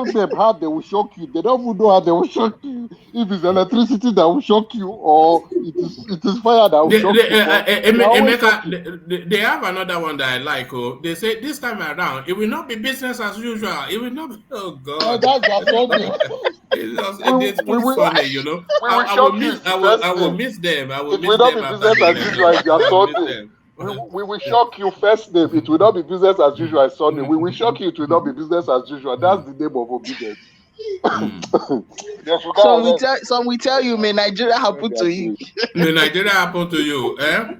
them how they will shock you. They don't even know how they will shock you. If it's electricity that will shock you, or it is fire that will shock you. But they always shock you. Emeka, they have another one that I like. Oh, they say this time around, it will not be business as usual. It will not be, oh God. That's their Sunday. It's too funny, you know. We will shock you first I will name. miss them. I will It will miss not them be after business the as usual. election. It's their I will miss Sunday. them. We will shock you first name. It will not be business as usual. It's Sunday. We will shock you. It will not be business as usual. That's the name of obedience. They should go arrest. Some will tell you, may Nigeria happen to you. May Nigeria happen to you, eh?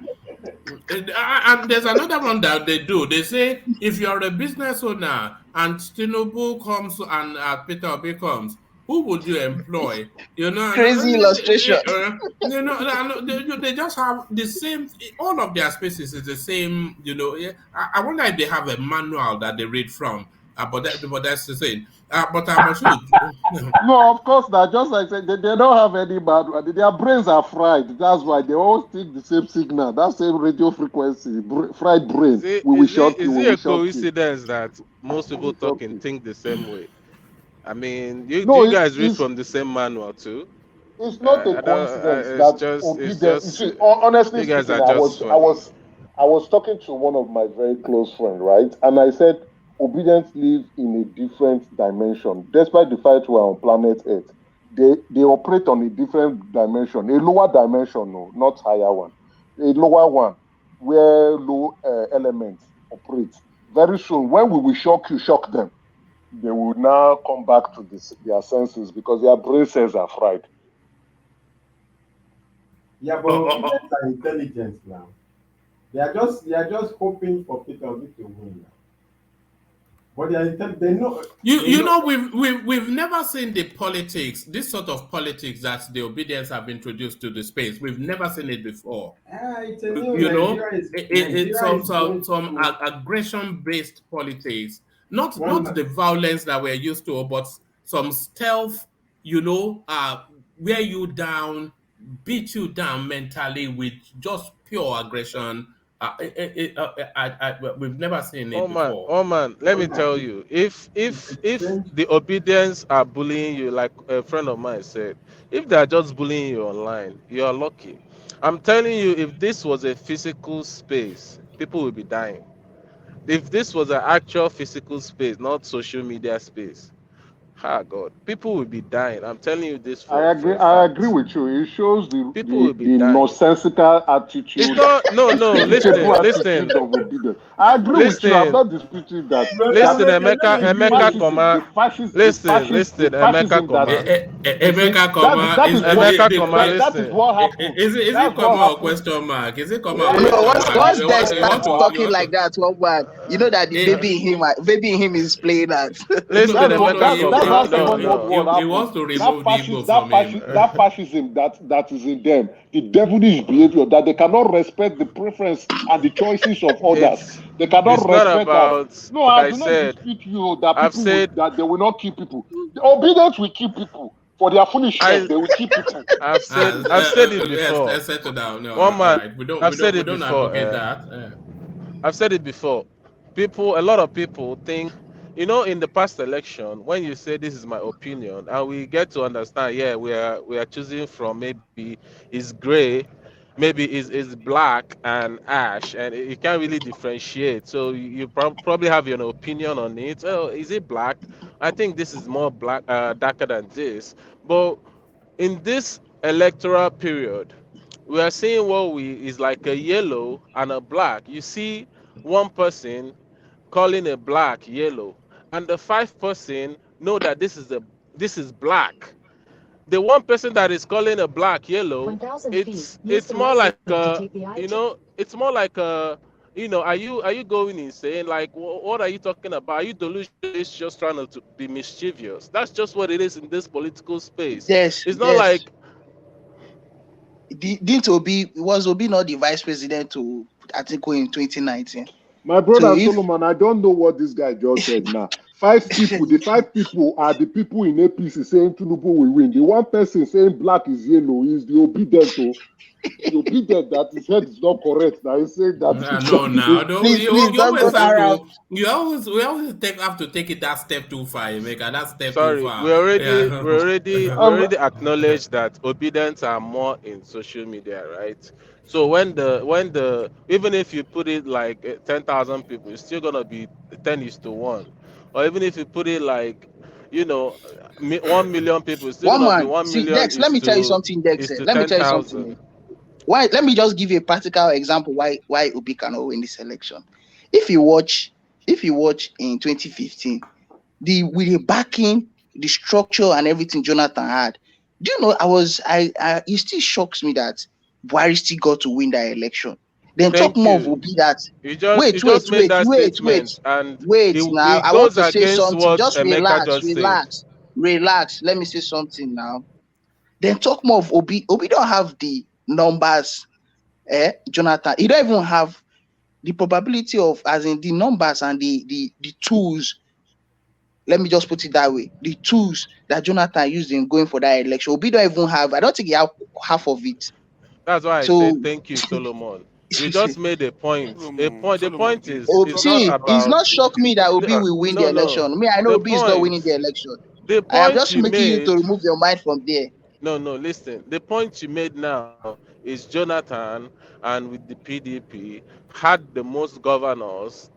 And there's another one that they do. They say if you're a business owner and Tinubu comes and Peter Obi comes, who would you employ? You know, Crazy illustration. You know, they just have the same. All of their spaces is the same. You know, I wonder if they have a manual that they read from. But that's the thing. But I'm sure. No, of course not. Just like I said, they don't have any bad. Their brains are fried. That's why they all take the same signal, that same radio frequency. Fried brain. We will shock you. Is it a coincidence that most people talk and think the same way? I mean, do No, you guys read from the same manual too? It's not a coincidence it's that just, obedience. You see, honestly you guys speaking, are just I was talking to one of my very close friends, right? And I said, obedience live in a different dimension. Despite the fact we are on planet Earth, they operate on a different dimension, a lower dimension, no, not higher one, a lower one, where low elements operate. Very soon, when we will shock them. They will now come back to their senses because their brain cells are fried. Yeah, but obedience are intelligent now. They are just hoping for Peter Obi to win now. But they know. You know we've never seen the politics, this sort of politics that the obedience have introduced to the space. We've never seen it before. It's a new You know, Nigeria it's is some aggression-based politics, not the violence that we're used to, but some stealth. You know, wear you down, beat you down mentally with just pure aggression. We've never seen it before. Oh man, let me tell you, if the obedience are bullying you, like a friend of mine said, if they are just bullying you online, you are lucky. I'm telling you, if this was a physical space, people will be dying. If this was an actual physical space, not social media space, God, people will be dying. I'm telling you this for I agree with you. It shows the nonsensical attitude. It's not. No. Listen. Of obedience. I agree with you. I'm not disputing that. Listen, Emeka Koma. Listen, Emeka Koma. Emeka Koma. That is what happened. Is it Koma or question mark? Is it Koma? No, once they start talking like that, one man, you know that the baby in him is playing that. Listen, Emeka Koma. He wants to remove the Igbo from him. That fascism that is in them, the devilish behavior that they cannot respect the preference and the choices of others. They cannot respect that. No, I do not dispute you that they will not kill people. The obedience will kill people. For their foolishness, they will keep people. I've said it before. Let's settle down. No, one man, right. We don't before. I've said it before. A lot of people think, you know, in the past election, when you say this is my opinion, and we get to understand, we are choosing from maybe it's gray, maybe it's black and ash, and you can't really differentiate. So you probably have your opinion on it. Oh, is it black? I think this is more black, darker than this. But in this electoral period, we are seeing what is like a yellow and a black. You see one person calling a black yellow, and the 5% know that this is black. The one person that is calling a black yellow, it's more like it's more like are you going insane? Like, what are you talking about? Are you delusional? Just trying to be mischievous. That's just what it is in this political space. Yes, It's not yes. like Didn't Obi not the vice president to Atiku in 2019? My So brother if Solomon, I don't know what this guy just said now. Five people, the 5 people are the people in APC saying Tinubu will win. The one person saying black is yellow is the obedient to the obedient that his head is not correct. Now he's saying that, No, now don't please, please you don't go always that have route. to have to take it that step too far, Emeka. That step too sorry, far. we already Yeah. we already we um, already acknowledged that obedience are more in social media, right? So when the even if you put it like 10,000 people, it's still gonna be 10:1, or even if you put it like 1 million people, it's still One gonna be man, one see, million Dex, let is me tell you to something, Dex. is to Let me ten tell you something. thousand. Why? Let me just give you a practical example why Obi cannot win this election. If you watch in 2015, with the backing, the structure, and everything Jonathan had, do you know? It still shocks me that Buhari still got to win that election. Then talk Thank more of you. Obi that. You just made that statement, and Wait. Now it I want goes to say against something. what Just Emeka relax, just said. relax. Let me say something now. Then talk more of Obi. Obi don't have the numbers. Jonathan, he don't even have the probability of, as in the numbers and the tools. Let me just put it that way. The tools that Jonathan used in going for that election, Obi don't even have. I don't think he have half of it. That's why I So said thank you, Solomon. You just made a point. A Solomon, point. The Solomon, point is not see, it's about not shock me that Obi will win the no. election. Me, I know The Obi is not point. winning the election. The I am point just you making you to made. remove your mind from there. No. Listen. The point you made now is Jonathan and with the PDP had the most governors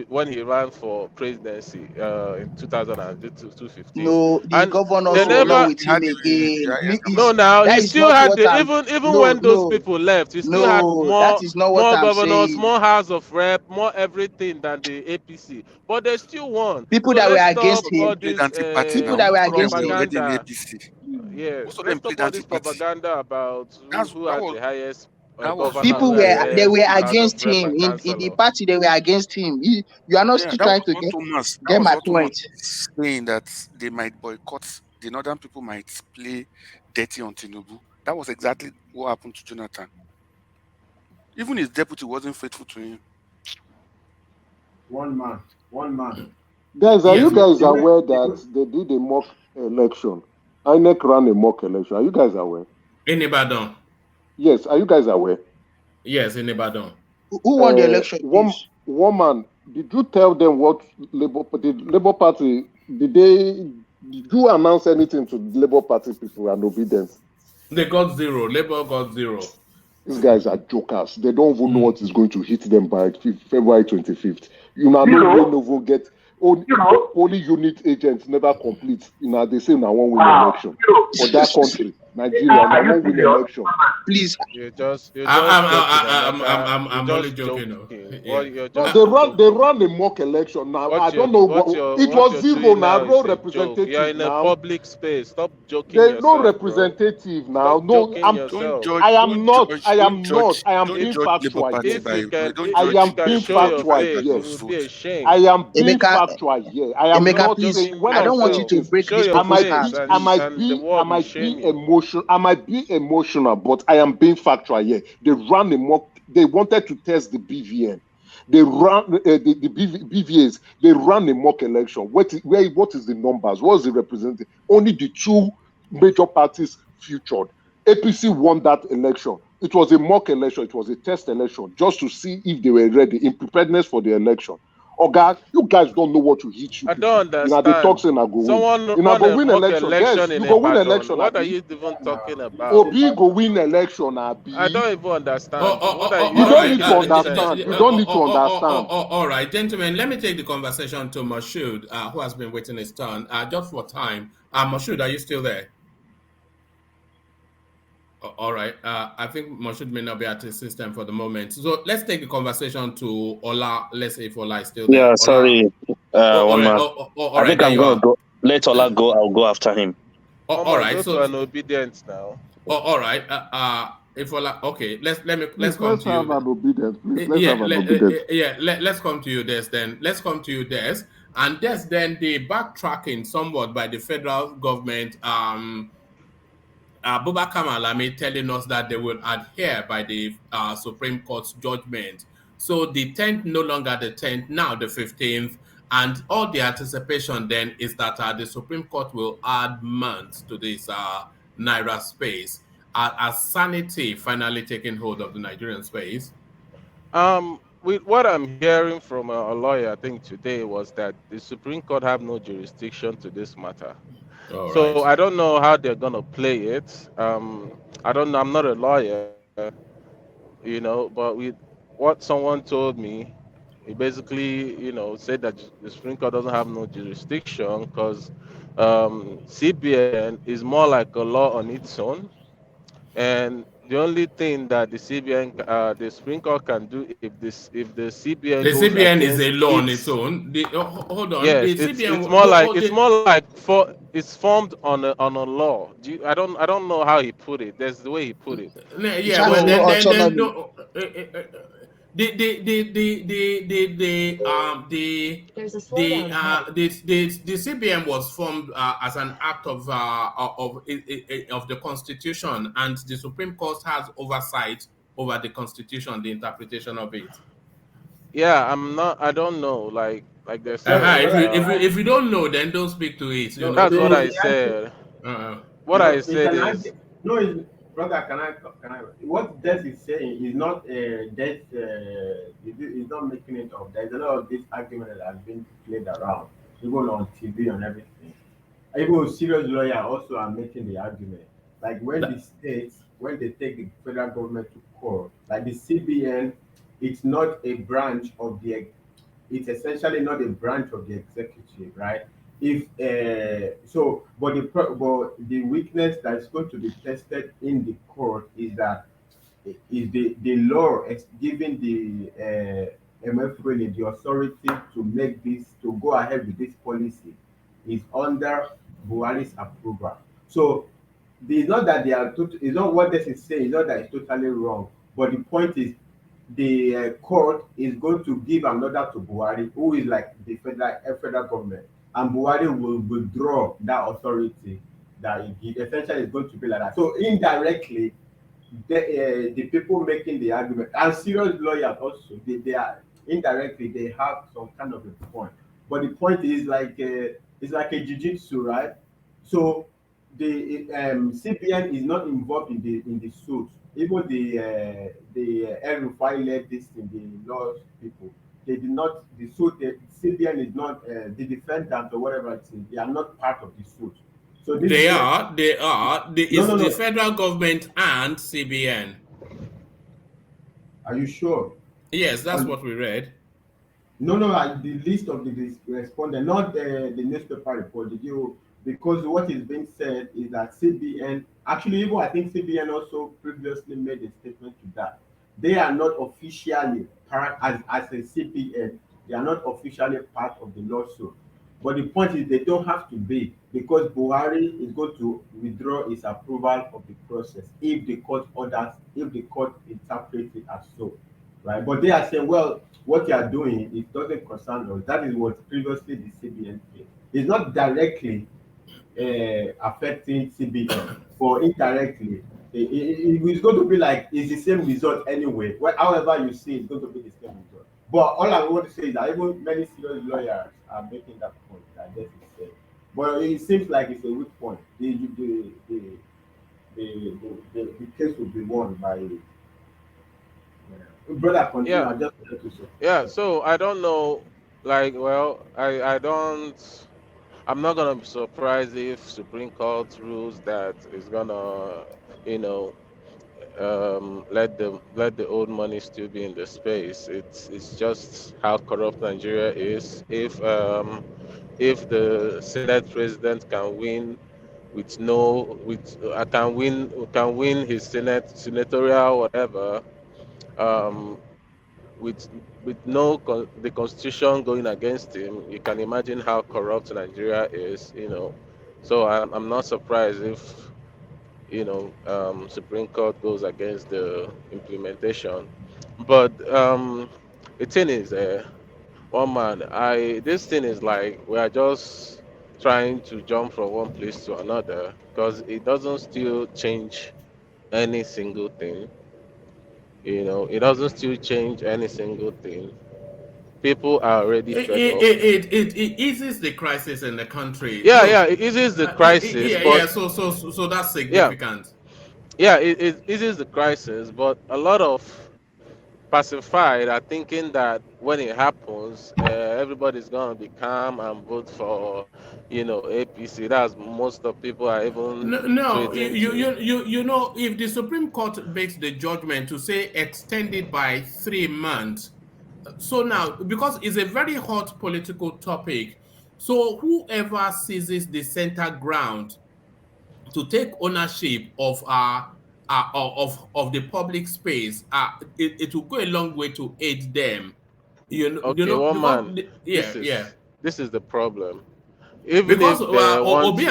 when he ran for presidency in 2015, No, the and they governors were no, not never. with him again. No, now That he is still not had what the I'm. even No, when those no, people left, he still had no. That is not what more I'm governors, saying. more House of Rep, more everything than the APC. But they still won. People So that were let's against stop him, all this people that were Most of them against were him. already in propaganda. APC. Yes, Most of let's them stop played all this anti-party. propaganda about who That had was the highest that was governors People Thomas. and they were highest House of against Rep him and in the councillor. party. They were against him. You are not Yeah, still that trying was to what Thomas. That get was my what Thomas point. was saying, that they might boycott. The northern people might play dirty on Tinubu. That was exactly what happened to Jonathan. Even his deputy wasn't faithful to him. One man. guys, are Yes. you guys aware that they did a mock election? INEC ran a mock election. Are you guys aware? In Ibadan. Yes, are you guys aware? Yes, in Ibadan. Who won the election, One please? woman, did you tell them what the Labour Party did you announce anything to the Labour Party people and obedience? They got zero. Labour got zero. These guys are jokers. They don't even know what is going to hit them by February 25th. You know, no even get only unit agents never complete. You know, they say now one win election for that country, Nigeria. Now one win election. Please. You're just joking, Emeka. I'm only Just joking. joking. Yeah. You're No, just they joking. run a mock election now. I don't know what it What was you're zero doing now. now No is a joke. You're representative in a now. public space. Stop joking There's no yourself, bro. representative now. Stop No, joking yourself. I am not. I am Don't being judge Labour factual Party here. If you by can, don't if, I if judge you am can being Labour show your Party factual by face, here. it those would be a votes. shame. I am being Emeka, factual here. I am Emeka, not please. saying when I I don't say want you to this, break Show this your people's face, heart, I please. might and the be I world will might be shame you. emotional. I might be emotional, but I am being factual here. They ran a mock. They wanted to test the BVN. They ran the BVAs. They ran a mock election. What is the numbers? What is the representative? Only the two major parties featured. APC won that election. It was a mock election. It was a test election just to see if they were ready in preparedness for the election. Oh God, you guys don't know what to hit you I people. don't You know the understand. talks and I go win. Someone You know run go a win mock election. Yes, election you in go win Ibadan. election, What are Abi. you even talking about? Obi go win election, I Abi. don't even understand. What are You you're not don't need making to any understand. sense, You bro. don't need to understand. All right, gentlemen, let me take the conversation to Moshood, who has been waiting his turn. Just for time. Moshood, are you still there? All right. I think Moshood may not be at his system for the moment. So let's take the conversation to Ola. Let's see if Ola is still there. Yeah, Ola. sorry. All One right. more. All I right. think There I'm you gonna are. go. Let Ola go. I'll go after him. All Come on, right. go to So, an obedience now. all right. if okay, let's Please, come let's to you. have an obedience. Please, let's have Yeah, an obedience. let's come to you, Des. Then let's come to you, Des. And Des, then the backtracking somewhat by the federal government. Bubakar Malami telling us that they will adhere by the Supreme Court's judgment. So the 10th, no longer the 10th, now the 15th. And all the anticipation then is that the Supreme Court will add months to this Naira space. As sanity finally taking hold of the Nigerian space? With what I'm hearing from a lawyer, I think today was that the Supreme Court have no jurisdiction to this matter. All So right. I don't know how they're gonna play it. I don't know. I'm not a lawyer, but with what someone told me, he basically, said that the Supreme Court doesn't have no jurisdiction because CBN is more like a law on its own, and the only thing that the Supreme Court can do if the CBN The goes CBN is a against law on its its. own. Hold on. Yes, The CBN. it's more like it's formed on a law. I don't know how he put it. There's the way he put it. It Yeah, has well, no then autonomy. no. The CBN was formed as an act of the Constitution, and the Supreme Court has oversight over the Constitution, the interpretation of it. Yeah, I don't know. Like they No, said. If you don't know, then don't speak to it. You know. That's what the, I the argue, said. What you I know, it's said an is, argue. No, brother, can I? What Des is saying is not Des. Is not making it up. There's a lot of this argument that has been played around, even on TV and everything. Even serious lawyer also are making the argument. Like when the states, when they take the federal government to court, like the CBN, it's not a branch of the it's essentially not a branch of the executive, right? If so, but but the weakness that is going to be tested in the court is that is the law is giving the MFRA the authority to make this to go ahead with this policy is under Buhari's approval. So it's not that they are it's not what this is saying, it's not that it's totally wrong. But the point is the court is going to give another to Buhari, who is like the federal government, and Buhari will withdraw that authority that he essentially is going to be like that. So indirectly, the people making the argument and serious lawyers also they are indirectly they have some kind of a point, but the point is like it's like a jiu-jitsu, right? So the CPN is not involved in the suit. Even the El Rufai led this in the law people, they did not the suit. The CPN is not the defendant or whatever it is, they are not part of the suit. So this is They what are. They are. no It's no the no federal government and CBN. are you sure? Yes, that's what we read. No, no, the list of the respondent, not the newspaper report. Did you? Because what is being said is that CBN, actually, even I think CBN also previously made a statement to that. They are not officially part as a CBN. They are not officially part of the lawsuit. But the point is, they don't have to be because Buhari is going to withdraw his approval of the process if the court orders, if the court interprets it as so, right? But they are saying, well, what you are doing, it doesn't concern us. That is what previously the CBN did. It's not directly affecting CBN, but indirectly, it's going to be like it's the same result anyway. However you see, it's going to be the same result. But all I want to say is that even many serious lawyers are making that point that this is said. But it seems like it's a weak point. The case will be won by brother. Continue. yeah, I just wanted to say. yeah. So I don't know. Well, I don't. I'm not gonna be surprised if Supreme Court rules that it's gonna, you know, let the old money still be in the space. It's just how corrupt Nigeria is. If the Senate president can win with no with can win his senatorial whatever, um with the constitution going against him, you can imagine how corrupt Nigeria is. So I'm not surprised if Supreme Court goes against the implementation. But the thing is, one man, I this thing is like we are just trying to jump from one place to another because it doesn't still change any single thing. It doesn't still change any single thing. People are already fed up. It eases the crisis in the country. Yeah, Look, yeah, it eases the crisis, yeah. but So that's yeah, significant. yeah, it eases the crisis, but a lot of pacified are thinking that when it happens, everybody's gonna be calm and vote for, APC. That's most of people are even No, no, tweeting to. if the Supreme Court makes the judgment to say extend it by 3 months, so now because it's a very hot political topic, so whoever seizes the center ground to take ownership of of the public space, it will go a long way to aid them. Okay, one Because man, yeah, yeah. this is the problem. Even Because if they want to,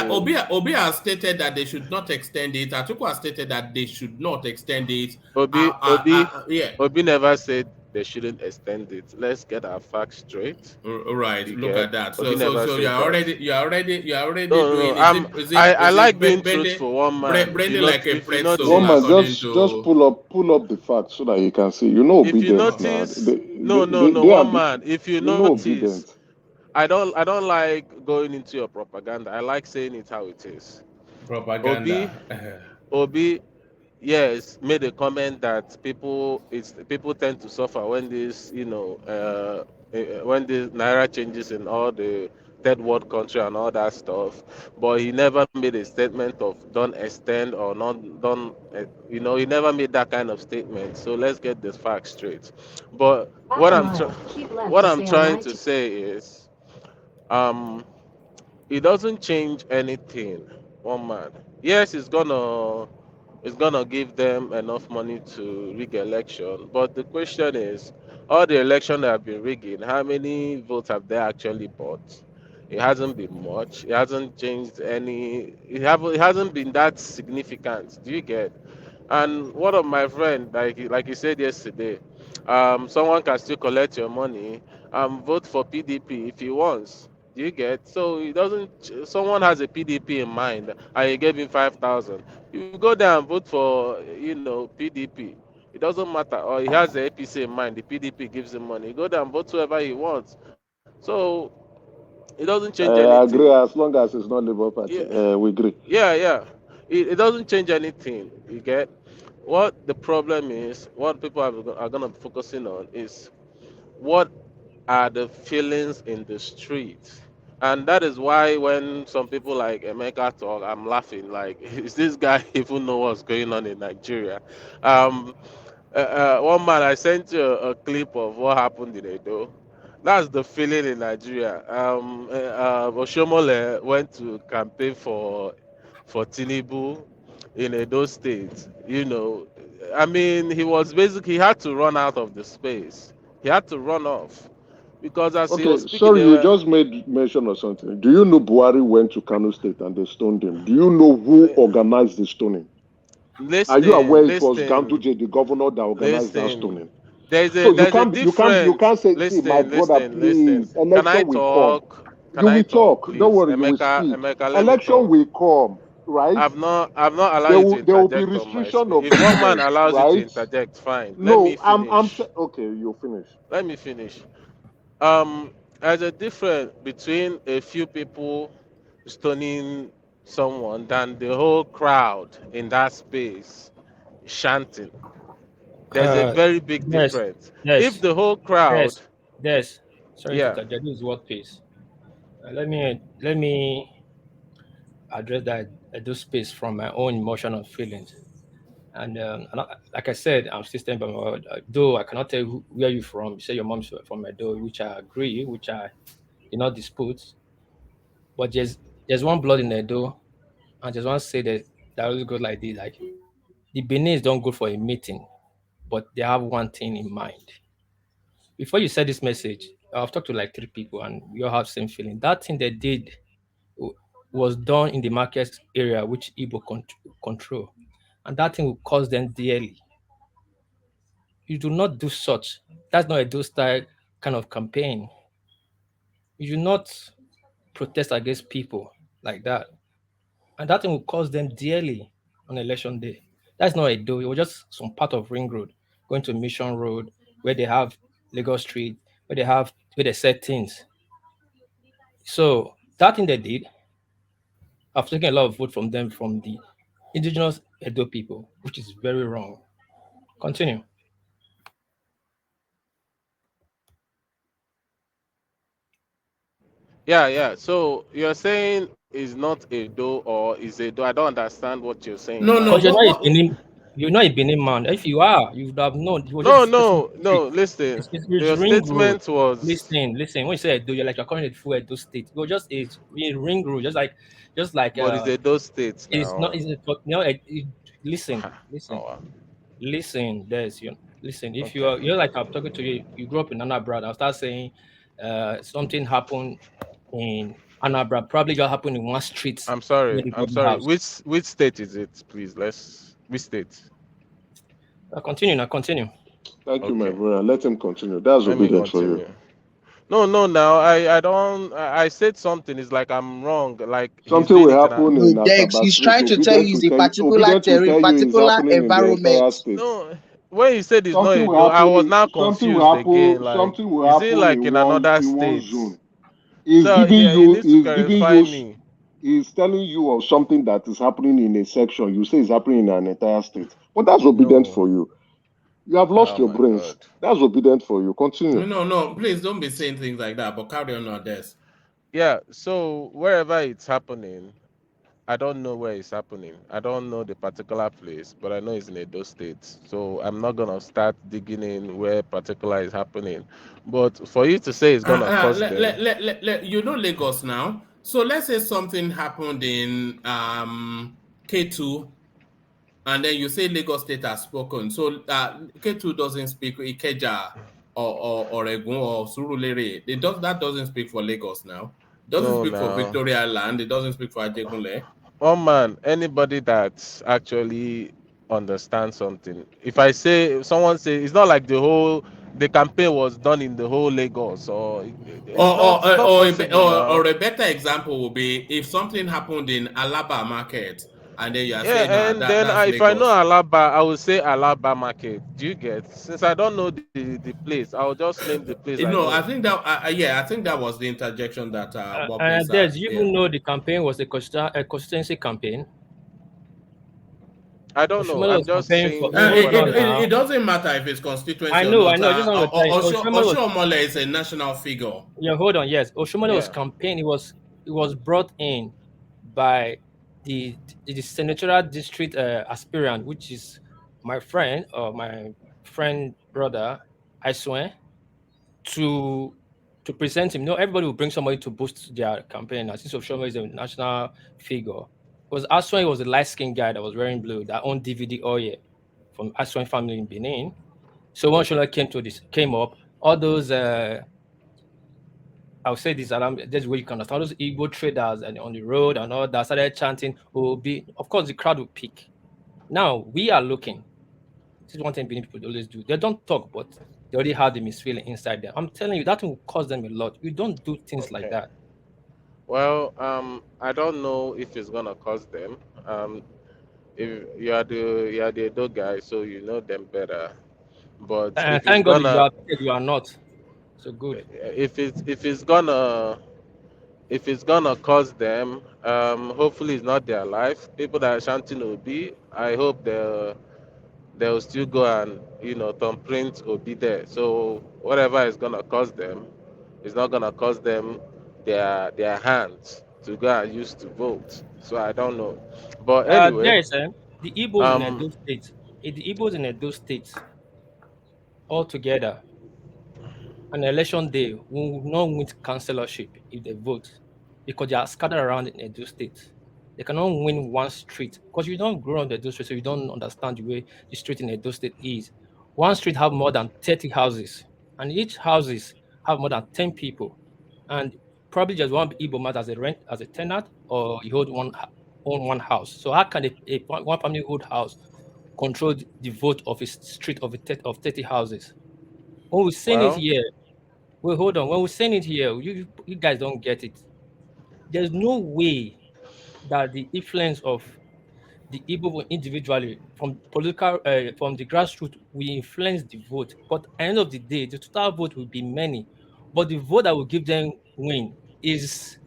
Obi has stated that they should not extend it. Atiku has stated that they should not extend it. Yeah. Obi never said they shouldn't extend it. Let's get our facts straight. Right. You Look get at that. Obi So never you're said that. already No, doing. I Is like it being bending truthful, one man. bending like a If you pretzel One man, notice, according just to pull up the facts so that you can see. You're not if you obedient now. notice, no, They are one man. If you you're not obedient. notice, I don't like going into your propaganda. I like saying it how it is. Obi, propaganda. Obi, yes, made a comment that people tend to suffer when when the naira changes in all the third world country and all that stuff. But he never made a statement of don't extend or not don't. He never made that kind of statement. So let's get the facts straight. But what I'm trying to say is, um, it doesn't change anything. One man, yes, it's gonna give them enough money to rig election. But the question is, all the election that have been rigging, how many votes have they actually bought? It hasn't been much. It hasn't changed any. It hasn't been that significant. Do you get? And one of my friend, like he said yesterday, someone can still collect your money and vote for PDP if he wants. Do you get? So it doesn't. Someone has a PDP in mind, and you gave him 5,000. You go there and vote for, PDP. It doesn't matter. Or he has the APC in mind. The PDP gives him money. You go there and vote whoever he wants. So it doesn't change I anything. agree as long as it's not Labour Party. Yeah, We agree. yeah. It doesn't change anything. You get? What the problem is, what people are gonna be focusing on is what are the feelings in the street. And that is why when some people like Emeka talk, I'm laughing. Like, is this guy even know what's going on in Nigeria? Um, One man, I sent you a clip of what happened in Edo. That's the feeling in Nigeria. Oshomole went to campaign for Tinubu in Edo State. I mean, he had to run out of the space. He had to run off because as he was Okay, speaking, sorry, they you were just made mention of something. Do you know Buhari went to Kano State and they stoned him? Do you know who organized the stoning? Are you aware it was Ganduje, the governor, that organized that listen. stoning? There's a So you there's a can't you can't you difference. can't say, see, my Listen, brother, listen, listen. please, Can I election will come. talk? Can You I will talk, talk. Don't please? worry, you will speak. Emeka, let me Election talk. will come, right? I've not allowed you to There will be interject on my restriction speech. of If one man movement, allows you to right? interject, fine. Let me No, finish. okay, you finish. Let me finish. There's a difference between a few people stoning someone than the whole crowd in that space chanting. There's a Uh, very big yes, difference. If yes, the whole crowd, yes. Sorry to yeah, interject. This is what pace. Let me address that those space from my own emotional feelings. Like I said, I'm still standing by my word. Though I cannot tell you where you're from. You say your mom's from Edo, which I agree, which I did not dispute. But there's one blood in Edo, and just want to say that always goes like this: like the Benin don't go for a meeting, but they have one thing in mind. Before you said this message, I've talked to like three people, and we all have same feeling. That thing they did was done in the market area which Igbo control, and that thing will cost them dearly. You do not do such. That's not a do style kind of campaign. You do not protest against people like that, and that thing will cost them dearly on election day. That's not a do. It was just some part of Ring Road going to Mission Road where they have Lagos Street, where they said things. So that thing they did, I've taken a lot of vote from them from the indigenous Edo people, which is very wrong. Continue. Yeah, yeah. So you're saying is not a do or is a do? I don't understand what you're saying No, no. Because now. you're not a Benin man. If you are, you would have known. You were No, just discussing no, the street. no. Listen, It's your Ring Road. statement was, Listen. When you say Edo, you're like you're calling it full Edo state. It was just it's Ring Road, just like but it's a those states it's not. now. It's listen, Oh, listen, wow. listen. There's you. Listen. If Okay. you're like I'm talking to you, you grew up in Anambra. I'll start saying, something happened in Anambra. Probably just happened in one street I'm where sorry. the I'm government sorry. house. Which state is it, please? Which state? Continue now. Continue. Thank you, my Okay. brother. Let him continue. That's Let me obedient for you. continue. No, no. Now I don't. I said something. It's like I'm wrong. Like he's Something doing will it, and I, happen No, in Dex, Asaba he's Street. trying to tell you it's a Obedient will tell you is particular happening in the entire environment. state. no. When he said it's not Something a will do, I was happen. now Something will confused again. happen. Like, Something will is it happen like in another in one state? zone. He's So giving he you. needs to clarify me. He's telling you of something that is happening in a section. You say it's happening in an entire state. But that's obedient No. for you. You have lost Oh your my brains. God. That's obedient for you. Continue. No. Please don't be saying things like that. But carry on this. Yeah. So wherever it's happening, I don't know where it's happening. I don't know the particular place, but I know it's in Edo State. So I'm not gonna start digging in where particular is happening. But for you to say it's gonna cost them, You know Lagos now. So let's say something happened in K2, and then you say Lagos State has spoken. So K2 doesn't speak Ikeja or Oregun or Surulere. That doesn't speak for Lagos now. It doesn't no, speak for now. Victoria Land. It doesn't speak for Ajegunle. Oh man, anybody that actually understands something. If I say someone say it's not like the campaign was done in the whole Lagos, or it's not possible now. Or a better example would be if something happened in Alaba Market, and then you are saying Yeah, and then that's if I know Lagos. Alaba, I will say Alaba Market. Do you get? Since I don't know the place, I'll just name the place I know. I think that I think that was the interjection that Bob Des, you yeah. even know the campaign was a constituency campaign. I don't know. Oshomole I'm was just campaigning saying. for. Hold on It now. doesn't matter if it's constituency I or know. not. I just want to tell you. Oshomole was. Oshiomhole is a national figure. Yeah, hold on. Yes, Oshomole was Yeah. campaigning. It was brought in by the senatorial district aspirant, which is my friend or my friend brother, I swear, to present him. Everybody will bring somebody to boost their campaign. And since Oshomole is a national figure, because Aswan was a light-skinned guy that was wearing blue that owned DVD Oye from Aswan family in Benin. So when Oshomole came up, all those I'll say this, this way you can understand. All those Igbo traders and on the road and all that started chanting, of course, the crowd will pick. Now we are looking. This is one thing Benin people always do. They don't talk, but they already have the misfeeling inside them. I'm telling you, that will cost them a lot. You don't do things like Okay. that. Well, I don't know if it's gonna cost them. If you are the Edo guy, so you know them better. But And if it's thank God gonna you are not. So good. if it's gonna cost them, hopefully it's not their life. People that are chanting Obi, I hope they'll still go and thumbprint Obi there. So whatever is gonna cost them, it's not gonna cost them their hands to go and use to vote. So I don't know. But anyway, There is the Igbos in Edo State. The Igbos in Edo State altogether on election day will not win councillorship if they vote because they are scattered around in Edo State. They cannot win one street because you don't grow on the Edo State, so you don't understand the way the street in Edo State is. One street have more than 30 houses, and each houses have more than 10 people. And probably just one Igbo man as a rent as a tenant, or he own one house. So how can one family hold house control the vote of a street of 30 houses? When we're saying it Well, here, wait, hold on. When we're saying it here, you guys don't get it. There's no way that the influence of the Igbo individually from from the grassroots will influence the vote. But at the end of the day, the total vote will be many. But the vote that will give them win is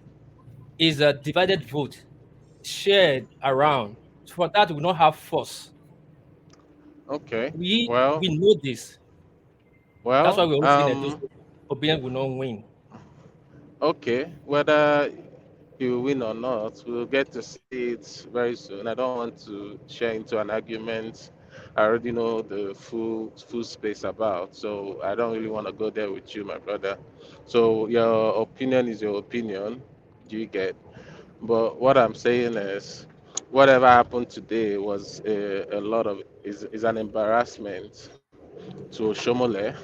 a divided vote shared around. For that, we will not have force. okay. We know this. That's why Well, we're always saying that those Obiang will not win. okay. Whether you win or not, we'll get to see it very soon. I don't want to share into an argument I already know the full space about, so I don't really want to go there with you, my brother. So your opinion is your opinion. Do you get? But what I'm saying is, whatever happened today was a lot of is an embarrassment to Shomole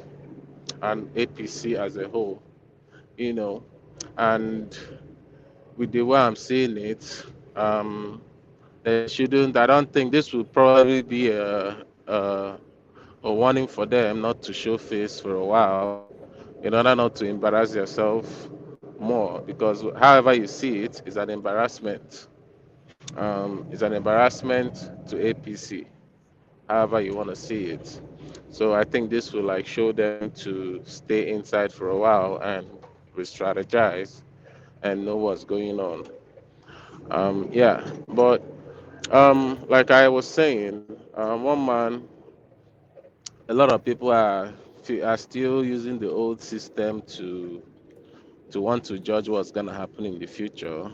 and APC as a whole, you know. And with the way I'm seeing it, they shouldn't. I don't think this will probably be a warning for them not to show face for a while, in order not to embarrass yourself more. Because however you see it, is an embarrassment. It's an embarrassment to APC. However you want to see it. So I think this will like show them to stay inside for a while and re-strategize and know what's going on. Yeah, but like I was saying, one man, a lot of people are still using the old system to want to judge what's gonna happen in the future.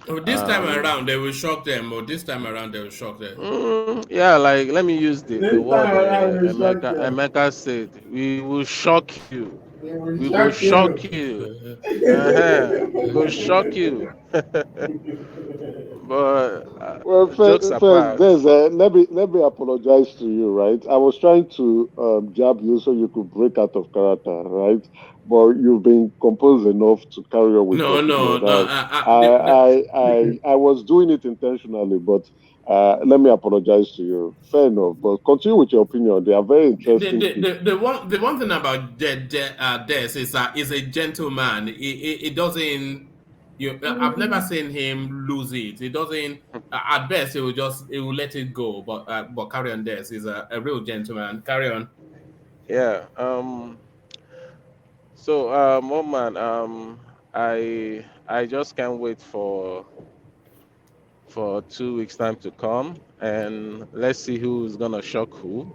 Oh, this time around, they will shock them. Or this time around, they will shock them. Yeah, like let me use the This word time around, we shock them. Emeka said. We will shock you. They will We go shock you. shock you. Uh-huh. We go shock you. But Well, jokes first, apart. let me apologize to you, right? I was trying to jab you so you could break out of character, right? But you've been composed enough to carry on with your No, no, opinion. no. I was doing it intentionally, but let me apologize to you. Fair enough, but continue with your opinion. They are very interesting pieces. The one thing about Des is a gentleman. It doesn't. I've never seen him lose it. It doesn't. At best, he will let it go. But carry on. Des is a real gentleman. Carry on. Yeah. So one man, I just can't wait for 2 weeks time to come, and let's see who's gonna shock who.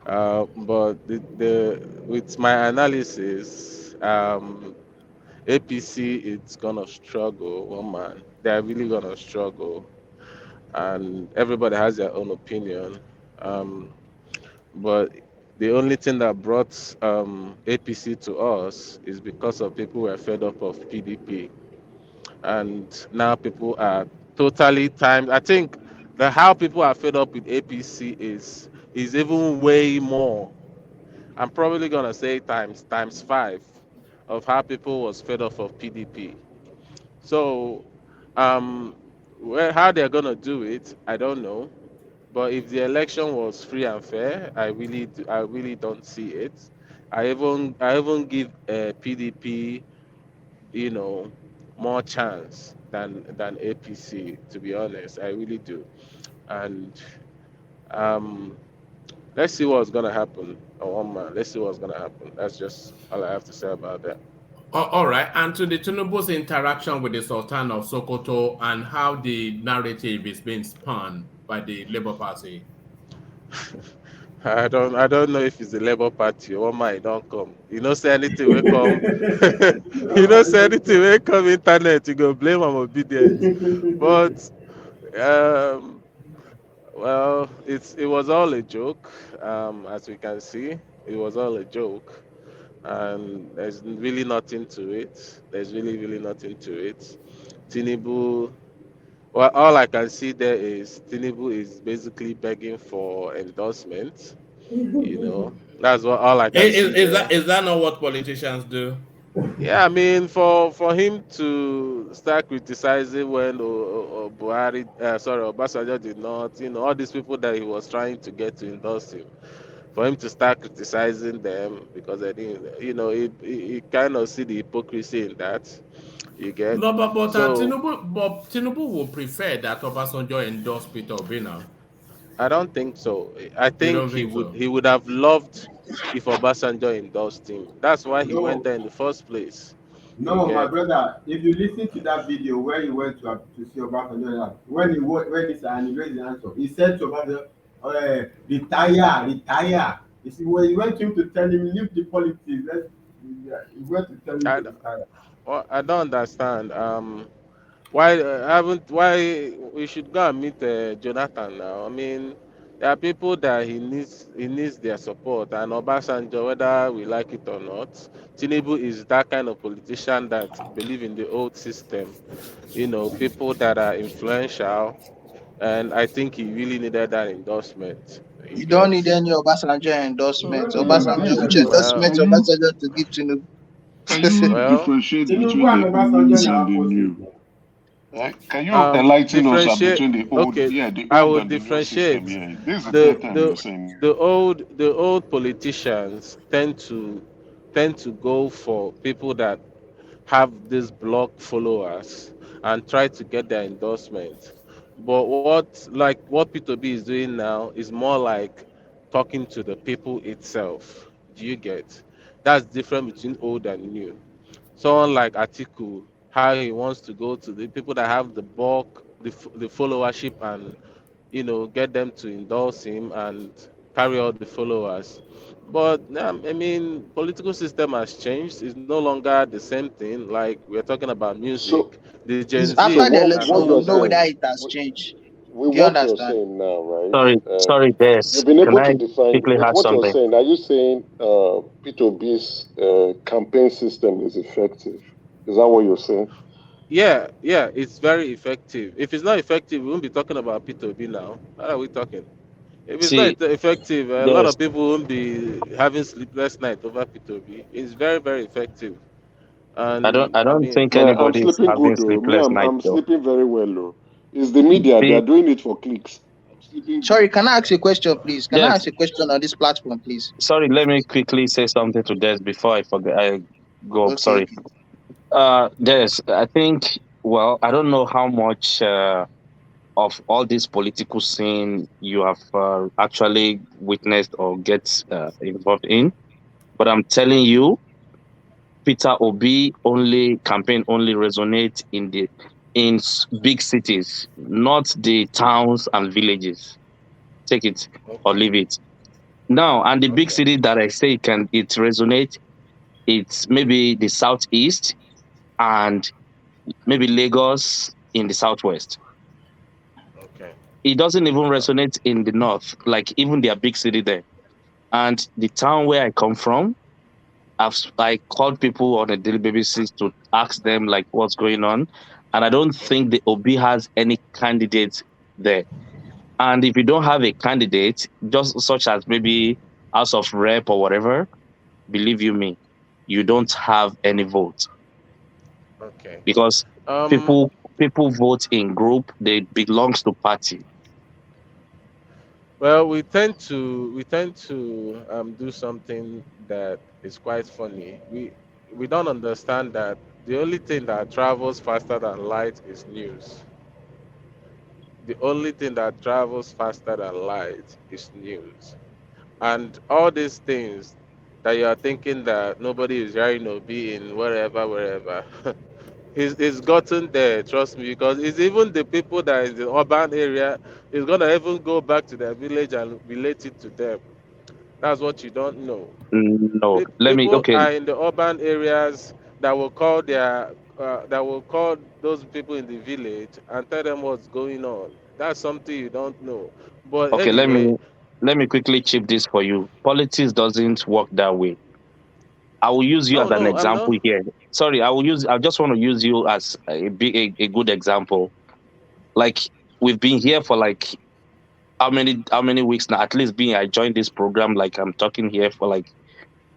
But the with my analysis, APC it's gonna struggle. One man, they're really gonna struggle, and everybody has their own opinion. Um, but the only thing that brought APC to us is because of people who were fed up of PDP, and now people are totally timed. I think the how people are fed up with APC is even way more. I'm probably gonna say times five of how people was fed up of PDP. So, um, how they're gonna do it, I don't know. But if the election was free and fair, I really don't see it. I even give PDP, you know, more chance than APC. To be honest, I really do. And um, let's see what's gonna happen. Oh, one man, let's see what's gonna happen. That's just all I have to say about that. All right. And to the Tinubu's interaction with the Sultan of Sokoto and how the narrative is being spun by the Labour Party. I don't know if it's the Labour Party or one man don't come. You know say anything will come. You know say anything will come internet, you go blame am obedient. But um well it was all a joke, as we can see. It was all a joke. And there's really nothing to it. There's really nothing to it. Tinubu, well, all I can see there is Tinubu is basically begging for endorsement. You know, that's what all I can see there. Is that not what politicians do? Yeah, I mean, for him to start criticizing when Buhari, sorry, Obasanjo did not, all these people that he was trying to get to endorse him, for him to start criticizing them because they didn't, he kind of see the hypocrisy in that. You get No, but so. Tinubu will prefer that Obasanjo endorse Peter Obi now. I don't think so. I You think don't he think would so? he would have loved if Obasanjo endorsed him. That's why he went No, there in the first place. You no, my get brother. If you listen to that video where he went to see Obasanjo, when he said and he raised his hands up, he said to Obasanjo, retire, retire. You see, when he went to him to tell him leave the politics, yeah, he went to tell him I, to retire. I don't understand. Why haven't why we should go and meet Jonathan now? I mean, there are people that he needs their support, and Obasanjo, whether we like it or not, Tinubu is that kind of politician that believe in the old system. People that are influential, and I think he really needed that endorsement. You You don't get need any Obasanjo You endorsement. don't need Obasanjo, Obasanjo which endorsement. well, endorsement Can Obasanjo to give Tinubu? you well. differentiate Tinubu between and the Obasanjo old na and the opposite. new? Can you enlighten us Differentiate. between the old, Okay, yeah, the I old would and the new system? differentiate. Yeah, this is the the third time you're the saying the that. old politicians tend to go for people that have these block followers and try to get their endorsement. But what P2B is doing now is more like talking to the people itself. Do you get? That's different between old and new. Someone like Atiku, how he wants to go to the people that have the bulk, the followership, and get them to endorse him and carry out the followers. But I mean, political system has changed. It's no longer the same thing. Like we're talking about So, music. The Gen It's so after the Z what are no election. what We you're know longer. whether saying, it has with, changed. with Do you what you're understand? saying now, right? Sorry, Des. You've been Can able to I define quickly with add what you're something? saying. Are you saying P2B's campaign system is effective? Is that what you're saying? Yeah, yeah, it's very effective. If it's not effective, we won't be talking about P2B now. What are we talking? If it's not See, effective, a lot Des, of people won't be having sleepless night over P2B. It's very, very effective. And I I don't mean, think Man, I'm anybody is sleeping having good though. Me, sleepless night I'm though. sleeping very well though. It's the media, they are See, doing it for clicks. I'm sleeping good. Sorry, can I ask a question, please? Can I Des, ask a question on this platform, please? sorry, let me quickly say something to Des before I forget. I go. Okay, Sorry. okay. Des, I think. Well, I don't know how much of all this political scene you have actually witnessed or get involved in, but I'm telling you, Peter Obi only campaign only resonate big cities, not the towns and villages. Take it or Okay, leave it. Now, and the big okay, city that I say can it resonate, it's maybe the southeast and maybe Lagos in the southwest. okay, It doesn't even uh, resonate in the north, like even their big city there. And the town where I come from, I called people on a daily basis to ask them like what's going on, and I don't think the OB has any candidate there. And if you don't have a candidate, just such as maybe House of Rep or whatever, believe you me, you don't have any vote okay. because Um, people vote in group. They belongs to party. well, we tend to do something that is quite funny. We don't understand that the only thing that travels faster than light is news. The only thing that travels faster than light is news. And all these things that you are thinking that nobody is hearing or be in wherever, it's gotten there, trust me, because it's even the people that is in the urban area is gonna even go back to their village and relate it to them. That's what you don't know. No, let me. People Okay, are in the urban areas that will call those people in the village and tell them what's going on. That's something you don't know. But okay. anyway, Let me quickly chip this for you. Politics doesn't work that way. I will use you no, as an no, I'm example not. here. Sorry, I just want to use you as a good example. Like we've been here for like how many weeks now? At least being I joined this program, like I'm talking here for like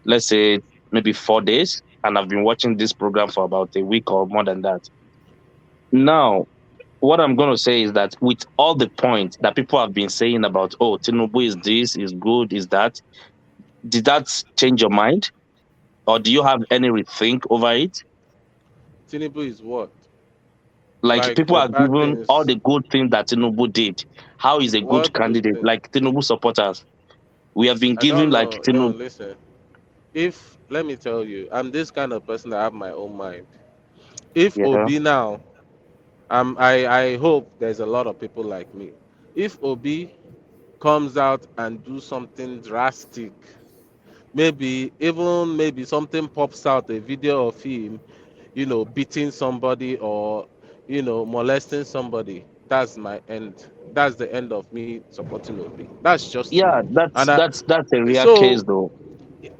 let's say maybe 4 days. and I've been watching this program for about a week or more than that. Now, what I'm going to say is that with all the points that people have been saying about, oh, Tinubu is this, is good, is that, did that change your mind? Or do you have any rethink over it? Tinubu is what? Like Like people the are bad given all things. the good things that Tinubu did. How is a good What good candidate? thing? Like Tinubu supporters, we have been I given don't like know. No, Tinubu. listen. If let me tell you, I'm this kind of person that have my own mind. If Yeah. Obi now, I hope there's a lot of people like me. If Obi comes out and do something drastic, maybe something pops out, a video of him, beating somebody or molesting somebody, that's my end. That's the end of me supporting Obi. That's just me. Yeah, And that's a rare case so though.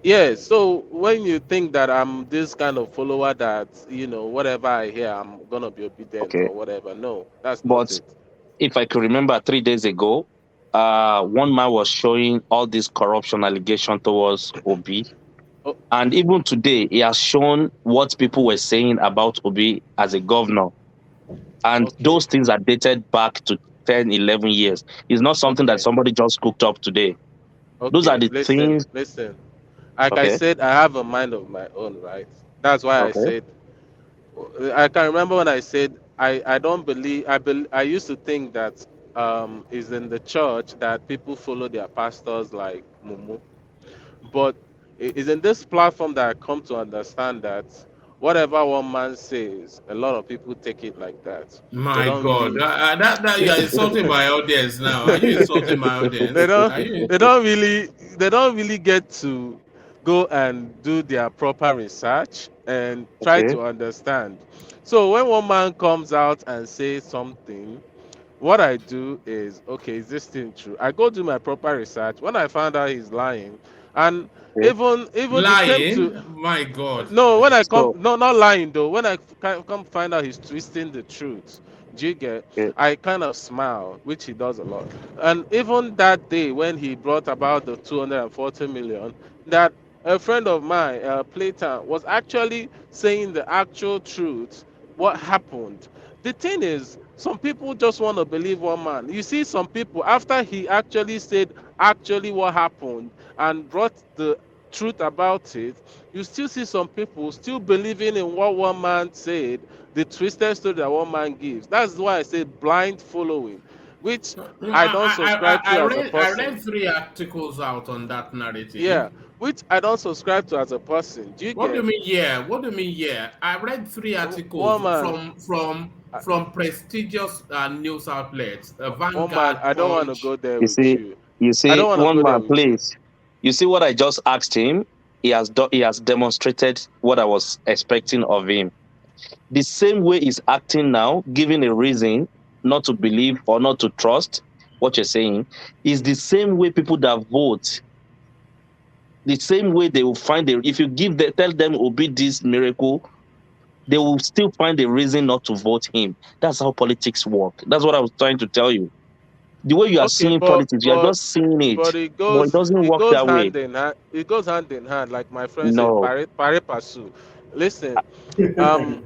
yeah, so when you think that I'm this kind of follower that whatever I hear I'm gonna be obedient Okay. or whatever, no, that's not But it. if I could remember 3 days ago, one man was showing all this corruption allegation towards Obi. Oh, And even today, he has shown what people were saying about Obi as a governor. And okay, those things are dated back to 10, 11 years. It's not something that okay, somebody just cooked up today. Those are okay. the Listen, things. listen. Like I Okay. said, I have a mind of my own, right? That's why I Okay. said I can remember when I said I don't believe I used to think that is in the church that people follow their pastors like Mumu, but it is in this platform that I come to understand that whatever one man says, a lot of people take it like that. They My don't God, really that you are insulting my audience now. Are you insulting my they audience? don't Are you? they don't really they don't really get to go and do their proper research and try Okay. to understand. So when one man comes out and says something, what I do is, okay, is this thing true? I go do my proper research. When I found out he's lying, and Okay. even it came to Lying? My God. no, when I come, So, no, not lying though. When I come find out he's twisting the truth, do you get? okay. I kind of smile, which he does a lot. And even that day when he brought about the 240 million, that a friend of mine, Playton, was actually saying the actual truth, what happened. The thing is, some people just want to believe one man. You see, some people after he actually said actually what happened and brought the truth about it, you still see some people still believing in what one man said, the twisted story that one man gives. That's why I say blind following, which No, I don't subscribe to as a I person. read three articles out on that narrative. Yeah, which I don't subscribe to as a person. Do you What do you get? mean? Yeah. What do you mean? Yeah. I read three articles One man, uh, from prestigious news outlets, one man. Vanguard, I don't want to Punch. go there You with see, you. you I see, don't want to one go there man, with you. please. You see what I just asked him? He has demonstrated what I was expecting of him. The same way he's acting now, giving a reason not to believe or not to trust what you're saying, is the same way people that vote, the same way they will find a, if you tell them Obi this miracle, they will still find a reason not to vote him. That's how politics work. That's what I was trying to tell you. The way you are Okay, seeing but politics, you are but just seeing it, but it but it goes doesn't it work goes that way. hand in hand. It goes hand in hand, like my friend said, No. pare passu. Listen, um,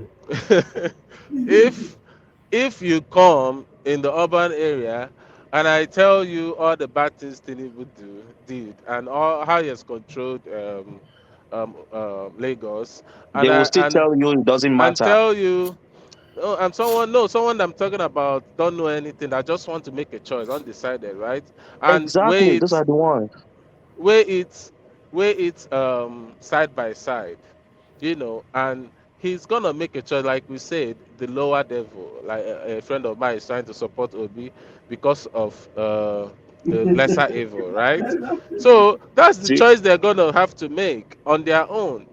if you come in the urban area and I tell you all the bad things Tinubu did and all how he has controlled Lagos, They and will I still tell you it doesn't matter. tell you, oh, I'm someone, no, someone I'm talking about don't know anything. I just want to make a choice, undecided, right? And Exactly. Those are the ones. weigh it side by side, and he's gonna make a choice. Like we said, the lower devil, like a friend of mine is trying to support Obi because of the lesser evil, right? So that's the See, choice they're gonna have to make on their own.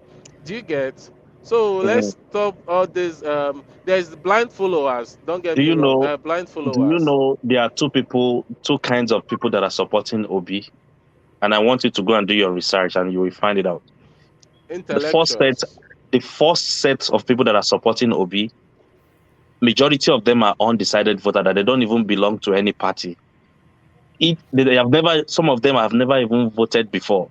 Do you get? So mhm. let's stop all this. There's blind followers, don't get do me you wrong, know? blind Do you followers, know there are two kinds of people that are supporting Obi? And I want you to go and do your research, and you will find it out. The first set, intellectuals. the first set of people that are supporting Obi, majority of them are undecided voter that they don't even belong to any party. They have never. Some of them have never even voted before.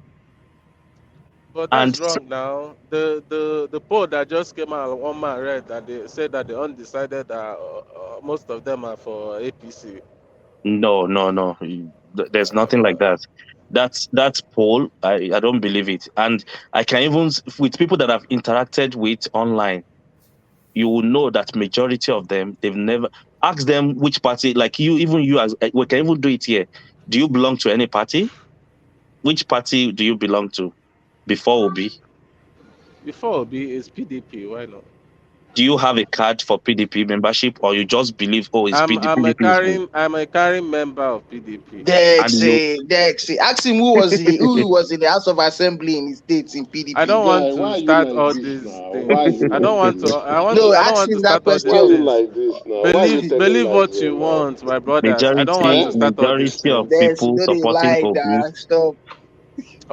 But And that's wrong now. The poll that just came out, one man read that they said that the undecided are most of them are for APC. no, no, no. There's nothing like that. That's poll. I don't believe it. And I can even with people that I've interacted with online, you will know that majority of them they've never ask them which party. Like you, even you as we can even do it here. Do you belong to any party? Which party do you belong to before Obi? Before Obi is PDP. Why not? Do you have a card for PDP membership, or you just believe, oh, it's I'm PDP, I'm a PDP is good, carrying I'm a carrying member of PDP. and you Dexy. Ask him who was in the House of Assembly in his states in I PDP. don't want Guy, to why are you start like all this these now? Why are things. you I don't like want to. this? No, I don't ask want to him that start all Why these are you question. things. like this now? Why are you telling Believe lies what here you now? want, my brothers. I don't want majority to Eh? start all these majority of things. Dex, you people know they supporting lie Obi, that. Stop.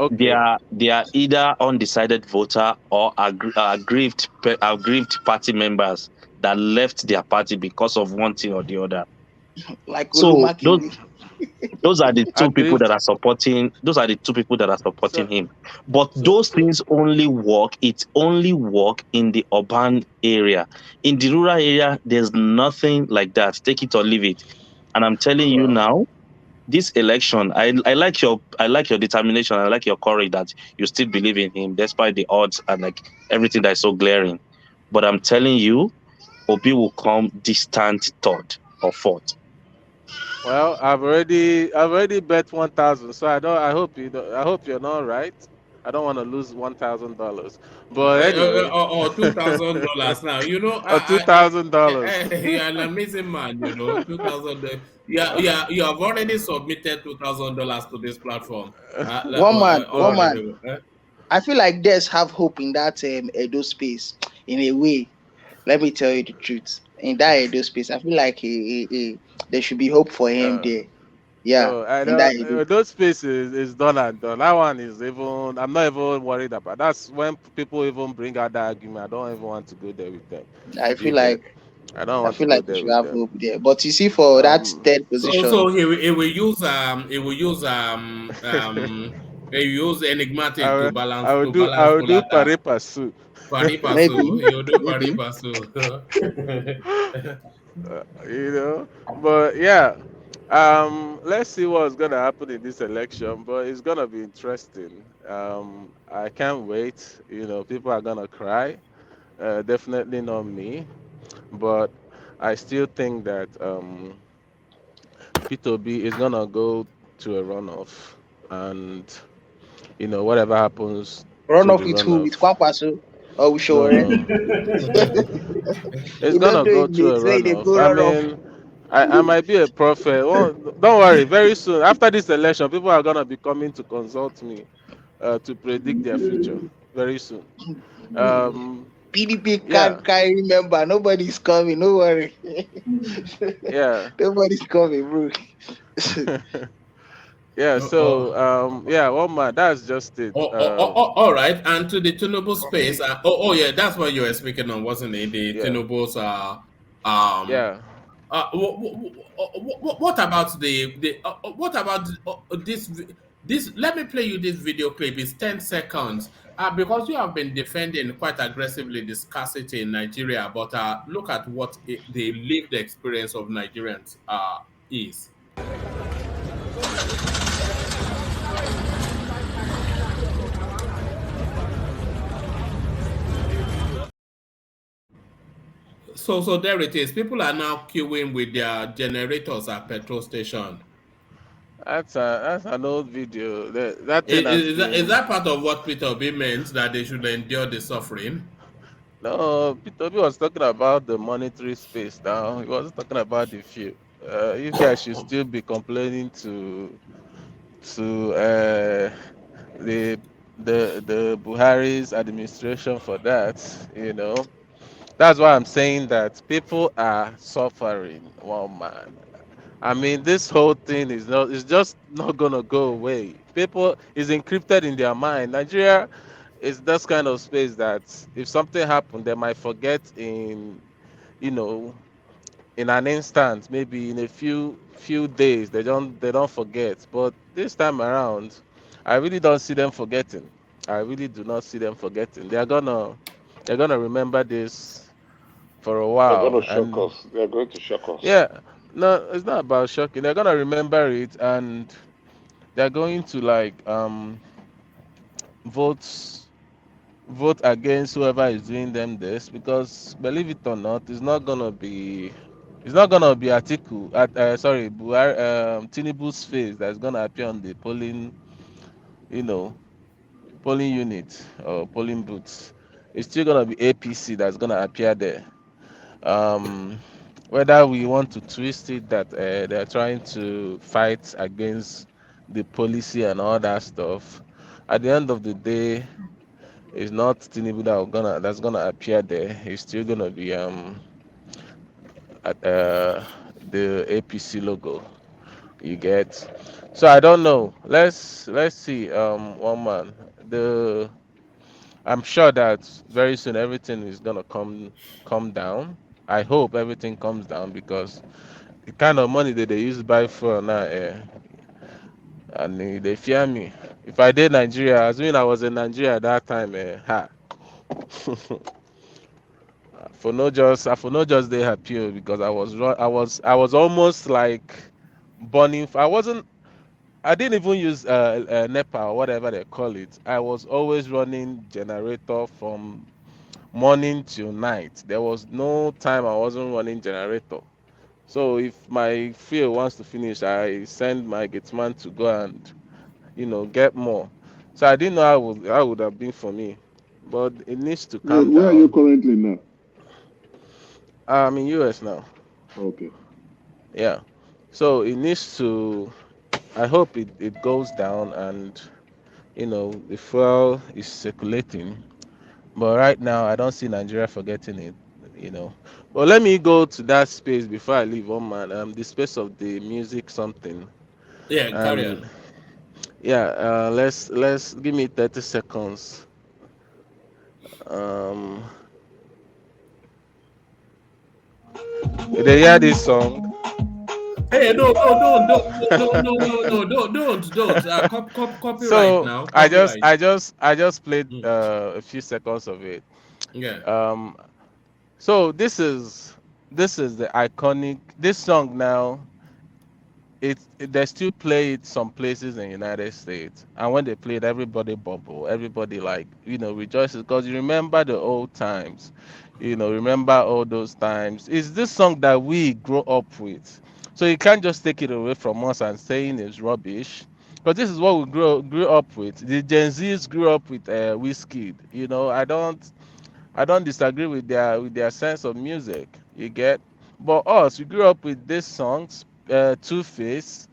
they Okay. are they are either undecided voter or aggrieved party members that left their party because of one thing or the other. Like So Olumakili. those are the two people that Aggrieved. are supporting. Those are the two people that are supporting So him. But so those so things only work. It only work in the urban area. In the rural area, there's nothing like that. Take it or leave it. And I'm telling you well, now, this election, I like your determination. I like your courage that you still believe in him despite the odds and like everything that is so glaring. But I'm telling you, Obi will come distant third or fourth. well, I've already bet 1,000. So I hope you don't, I hope you're not right. I don't want to lose $1,000. But anyway, Or $2,000 now. or $2,000. You're an amazing man. $2,000. You have already submitted $2,000 to this platform. One man, one man. Already. I feel like there's have hope in that Edo space in a way. Let me tell you the truth. In that Edo space, I feel like there should be hope for him No. there. Yeah, No, I in that don't. Edo. Those spaces is done and done. That one is even. I'm not even worried about. That's when people even bring out that argument. I don't even want to go there with them. I You feel get? like I don't I want to feel go like we there should with have them. hope there. But you see, for that Um. third So position, he will use I enigmatic will. to I balance will do Colata. pari passu. Pari maybe, pasu. You do pari maybe. pasu. You know. But yeah. Let's see what's gonna happen in this election. But it's gonna be interesting. I can't wait. People are gonna cry. Definitely not me. But I still think that P2B is gonna go to a runoff, and whatever happens Run to off the with who? runoff, With Kwankwaso or with Shore? no, it's You don't gonna do go it, to a mate. Say they runoff. go I run off. mean, I might be a prophet. Well, don't worry. Very soon after this election, people are gonna be coming to consult me to predict their future. Very soon. Um, PDP yeah, can't carry member. Nobody's coming. No worry. yeah. Nobody's coming, bro. Yeah, Oh, oh, so yeah, well, man, that's just it. all right. And to the Tinubu space. Yeah, that's what you were speaking on, wasn't it? The Yeah, Tinubu's um yeah. what about what about this? Let me play you this video clip. It's 10 seconds. Because you have been defending quite aggressively the scarcity in Nigeria, but look at what the lived experience of Nigerians is. So there it is. People are now queuing with their generators at petrol station. That's an old video. That thing Is, has is been. that part of what Peter Obi meant, that they should endure the suffering? No, Peter Obi was talking about the monetary space now. He wasn't talking about the fuel. You guys should still be complaining to the the Buhari's administration for that. That's why I'm saying that people are suffering. One man. I mean, this whole thing is just not gonna go away. People is encrypted in their mind. Nigeria is this kind of space that if something happened, they might forget you know in an instant, maybe in a few days. They don't forget. But this time around, I really don't see them forgetting. I really do not see them forgetting. They're gonna remember this for a They're going while. to shock And us. They're going to shock us. yeah, no, it's not about shocking. They're gonna remember it, and they're going to like vote vote against whoever is doing them this, because believe it or not, it's not gonna be Atiku at sorry Buhari, Tinubu's face that's gonna appear on the you know polling unit or polling booths. It's still gonna be APC that's gonna appear there. Um, Whether we want to twist it that they're trying to fight against the policy and all that stuff, at the end of the day, it's not Tinubu that's gonna appear there. It's still gonna be at, the APC logo. You get. So I don't know. Let's see. One man. The I'm sure that very soon everything is gonna come down. I hope everything comes down, because the kind of money that they use to buy fuel now, and they fear me. If I did Nigeria, assuming I was in Nigeria at that time, ha, I for no just they happy, because I was almost like burning. I didn't even use NEPA or whatever they call it. I was always running generator from morning till night. There was no time I wasn't running generator. So if my fuel wants to finish, I send my gateman to go and get more. So I didn't know how would have been for me, but it needs to calm Where are you down. currently now? I'm in US now. Okay. Yeah. So it needs to. I hope it goes down, and the fuel is circulating. But right now, I don't see Nigeria forgetting it. You know. But let me go to that space before I leave. On man, the space of the music something. Yeah, carry And on. yeah, let's give me 30 seconds. Um, they hear this song. Hey, no, no, don't. Copyright So now. I just Copyright. I just I just played Mm. a few seconds of it. Yeah. Um, so this is the iconic this song now. They still play it some places in United States, and when they play it, everybody bubble, everybody like rejoices, because you remember the old times, remember all those times. It's this song that we grow up with, so you can't just take it away from us and saying it's rubbish, because this is what we grew up with. The Gen Zs grew up with Whiskey. I don't disagree with their sense of music. You get, but us, we grew up with these songs, Two Face,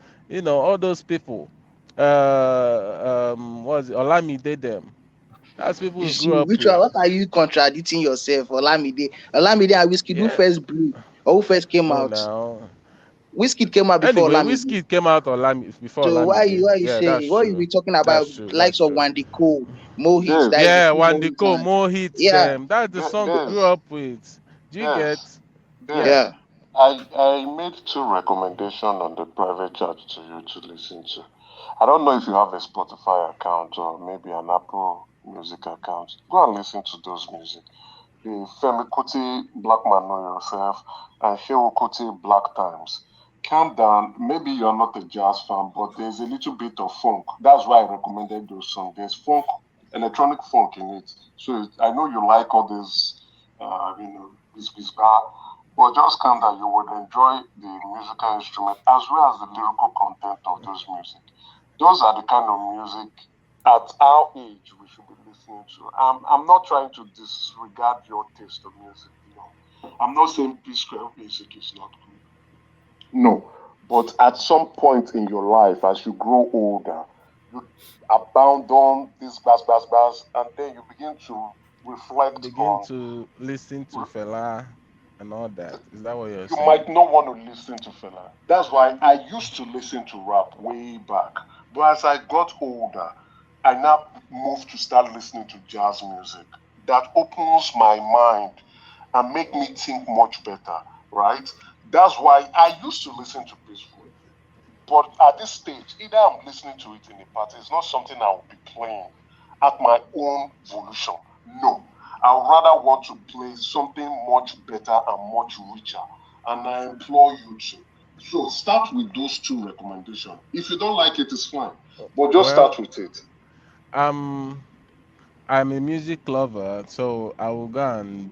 all those people. Was it Olamide them? That's people You we see, grew up which one? with. What are you contradicting yourself? Olamide and Whiskey, who Yeah. first blew or who first came No, out? now. Whiskey came out before Anyway, Olamide. Whiskey came out before So Olamide. why you Yeah, that's saying what you true. be talking about That's true. That's likes of true. Wandy Cole, Mohit, Dave, that is the Yeah, two Mohit Wandiko, and more hits yeah, them. That's the song we Dave, grew up with. Do you Dave, get? Dave. Yeah. yeah. I made two recommendations on the private chat to you to listen to. I don't know if you have a Spotify account or maybe an Apple Music account. Go and listen to those music. The Femi Kuti Black Man Know Yourself and Seun Kuti Black Times. Calm down. Maybe you're not a jazz fan, but there's a little bit of funk. That's why I recommended those songs. There's funk, electronic funk in it. So I know you like all this, this bar, but just calm down. You would enjoy the musical instrument as well as the lyrical content of those music. Those are the kind of music at our age we should be listening to. I'm not trying to disregard your taste of music. No, I'm not saying peace square music is not good. No, but at some point in your life, as you grow older, you abandon this bass, and then you begin to reflect Begin on. to listen to Fela and all that. Is that what you're You might saying? not want to listen to fella. That's why I used to listen to rap way back. But as I got older, I now moved to start listening to jazz music that opens my mind and make me think much better, right? That's why I used to listen to peaceful. But at this stage, either I'm listening to it in the party, it's not something I will be playing. at my own volition. No, I would rather want to play something much better and much richer. And I implore you to. So start with those two recommendations. If you don't like it, it's fine. But just Well, start with it. I'm a music lover, so I will go and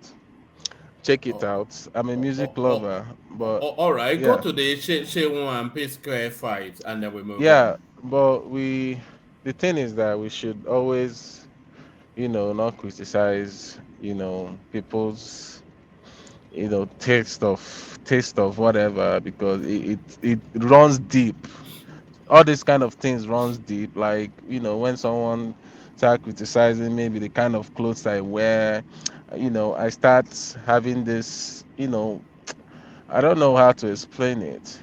check it out. I'm a music lover, but All right, go yeah, to the Shehu and P Square fight, and then we move yeah, on. but the thing is that we should always, not criticize, people's, taste of whatever, because it runs deep. All these kind of things runs deep. Like, when someone start criticizing maybe the kind of clothes I wear, I start having this, I don't know how to explain it,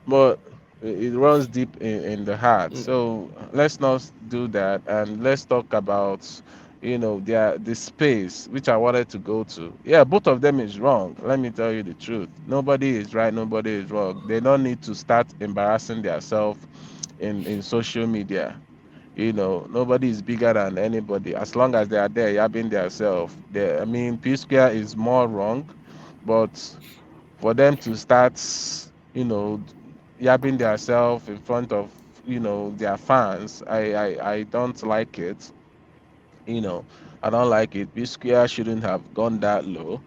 but it runs deep in the heart. So let's not do that, and let's talk about, the space which I wanted to go to. Yeah, both of them is wrong. Let me tell you the truth. Nobody is right. Nobody is wrong. They don't need to start embarrassing themselves in social media. Nobody is bigger than anybody. As long as they are there yapping themselves. I mean, P Square is more wrong, but for them to start, yapping themselves in front of, their fans, I don't like it. you know, I don't like it. B Square shouldn't have gone that low.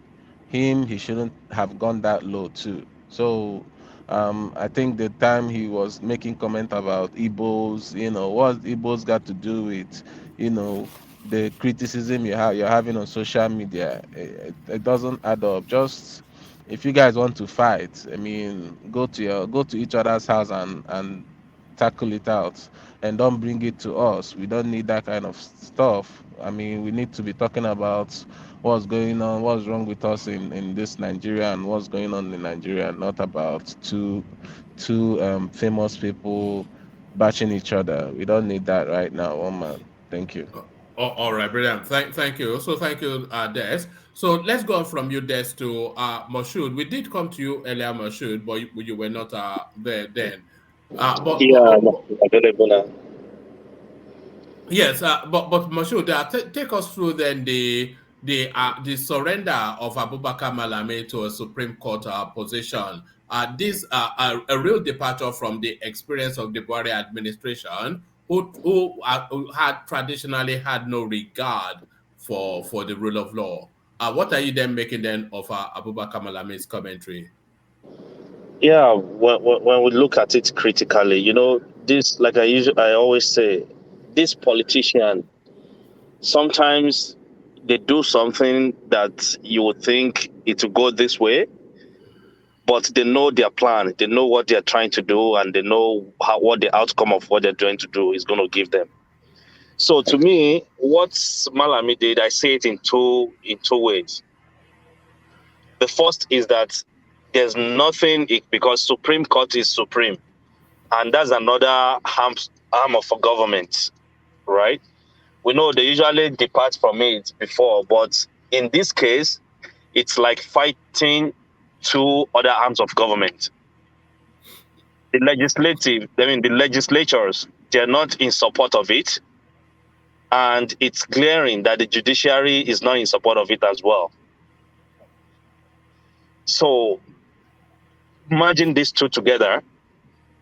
He shouldn't have gone that low too. So I think the time he was making comment about Igbos, what Igbos got to do with, the criticism you're having on social media, it doesn't add up. Just if you guys want to fight, I mean, go to each other's house and tackle it out, and don't bring it to us. We don't need that kind of stuff. I mean, we need to be talking about what's going on, what's wrong with us in this Nigeria, and what's going on in Nigeria, not about two famous people bashing each other. We don't need that right now, one man. Thank you. All right, brilliant. Thank you. So thank you, Des. So let's go from you, Des, to Moshood. We did come to you earlier, Moshood, but you were not there then. But Yeah, I'm available now. yes, but Moshood, take us through then the surrender of Abubakar Malame to a Supreme Court position. This a real departure from the experience of the Buhari administration, who had traditionally had no regard for the rule of law. What are you then making then of Abubakar Malame's commentary? Yeah, when we look at it critically, this, like I always say, this politician, sometimes they do something that you would think it will go this way, but they know their plan, they know what they're trying to do, and they know what the outcome of what they're trying to do is going to give them. So to me, what Malami did, I say it in two ways. The first is that there's nothing, because Supreme Court is supreme, and that's another arm of a government, right? We know they usually depart from it before, but in this case, it's like fighting two other arms of government. The legislatures, they're not in support of it, and it's glaring that the judiciary is not in support of it as well. So imagine these two together.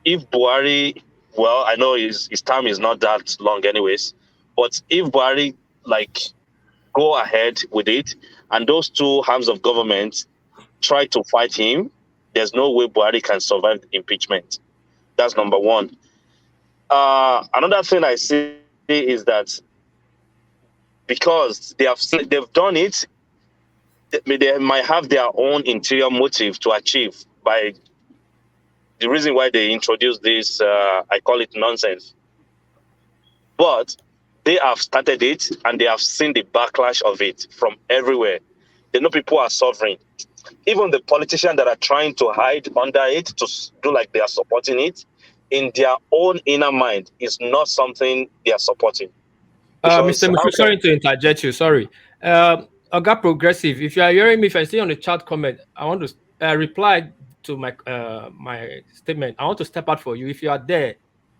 If Buhari, well, I know his term is not that long anyways, but if Buhari go ahead with it and those two arms of government try to fight him, there's no way Buhari can survive the impeachment. That's number one. Another thing I see is that because they've done it, they might have their own interior motive to achieve by the reason why they introduced this, I call it nonsense. But they have started it and they have seen the backlash of it from everywhere. They know people are suffering. Even the politicians that are trying to hide under it, to do like they are supporting it, in their own inner mind is not something they are supporting. Because Mr. Mushu, sorry to interject you. Sorry. Oga Progressive, if you are hearing me, if I see on the chat comment, I want to reply to my statement. I want to step out for you. If you are there,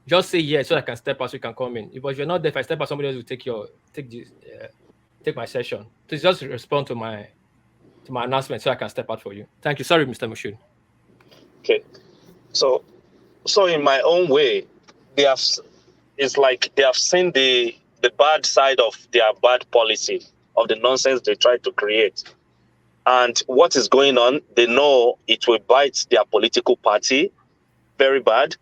Just say yes so I can step out so you can come in. If you're not there, if I step out, somebody else will take my session. Please just respond to my announcement so I can step out for you. Thank you. Sorry, Mr. Mushud. Okay. So in my own way, it's like they have seen the bad side of their bad policy, of the nonsense they try to create. And what is going on, they know it will bite their political party very bad.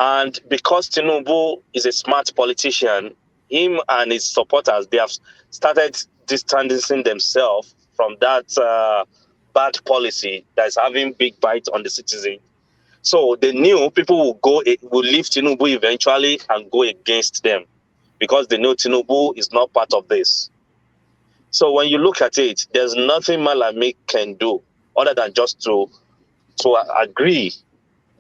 And because Tinubu is a smart politician, him and his supporters, they have started distancing themselves from that bad policy that's having big bite on the citizen. So they knew people will leave Tinubu eventually and go against them because they know Tinubu is not part of this. So when you look at it, there's nothing Malami can do other than just to agree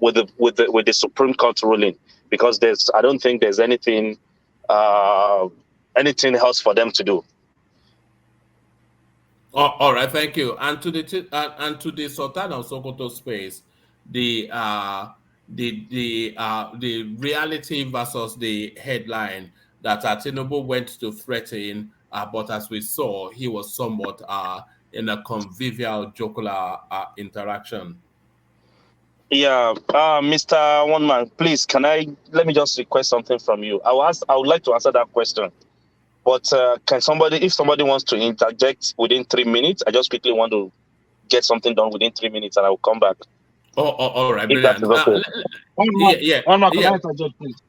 with the Supreme Court ruling, because I don't think there's anything else for them to do. All right, thank you. And to the Sultan of Sokoto space, the reality versus the headline that Tinubu went to threaten, but as we saw, he was somewhat in a convivial, jocular interaction. Yeah, Mr. One Man, please, let me just request something from you. I would like to answer that question. But if somebody wants to interject within 3 minutes, I just quickly want to get something done within 3 minutes and I will come back. All right, if that brilliant. is okay. One more, can I interject, please?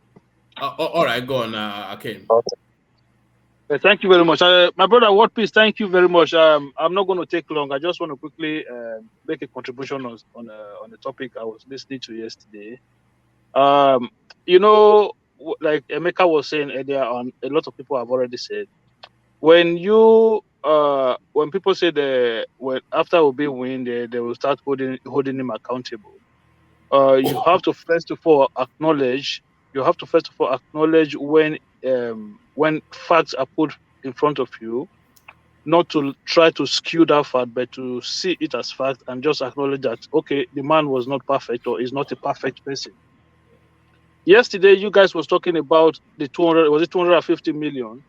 All right, go on, Akin. Thank you very much. My brother, Word Peace, thank you very much. I'm not going to take long. I just want to quickly make a contribution on the topic I was listening to yesterday. Like Emeka was saying earlier on, a lot of people have already said, when people say after Obi win, they will start holding him accountable. You have to first of all acknowledge when facts are put in front of you, not to try to skew that fact, but to see it as fact and just acknowledge that, okay, the man was not perfect or is not a perfect person. Yesterday, you guys was talking about the 250 million?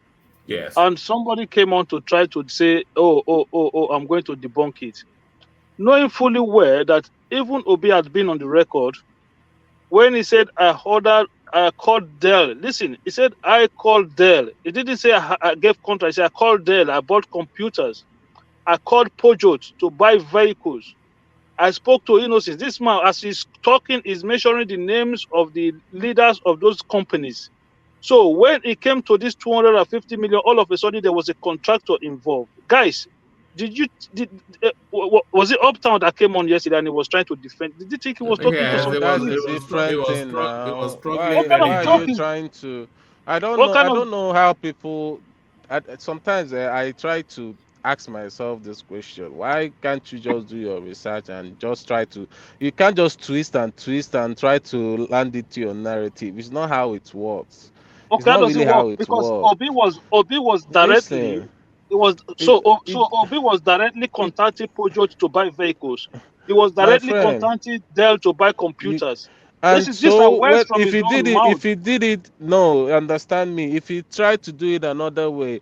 Yes. And somebody came on to try to say, oh, I'm going to debunk it. Knowing fully well that even Obi had been on the record when he said, I called Dell. Listen, he said, I called Dell. He didn't say I gave contract. He said, I called Dell. I bought computers. I called Peugeot to buy vehicles. I spoke to Innocence. This man, as he's talking, is mentioning the names of the leaders of those companies. So when it came to this 250 million, all of a sudden there was a contractor involved. Guys, was it Uptown that came on yesterday and he was trying to defend? Did you think he was talking to some That's police? a different thing now. Why What are you kind of trying to? I What kind of don't know how people. Sometimes I try to ask myself this question: why can't you just do your research and just try to? You can't just twist and try to land it to your narrative. It's not how it works. It's Okay, how not does it really work? how it Because works. Obi was directly Listen, Obi was directly contacting Peugeot to buy vehicles. He was my directly friend. contacting Dell to buy computers. And These are so, words well, from his own mouth. no, understand me. If he tried to do it another way,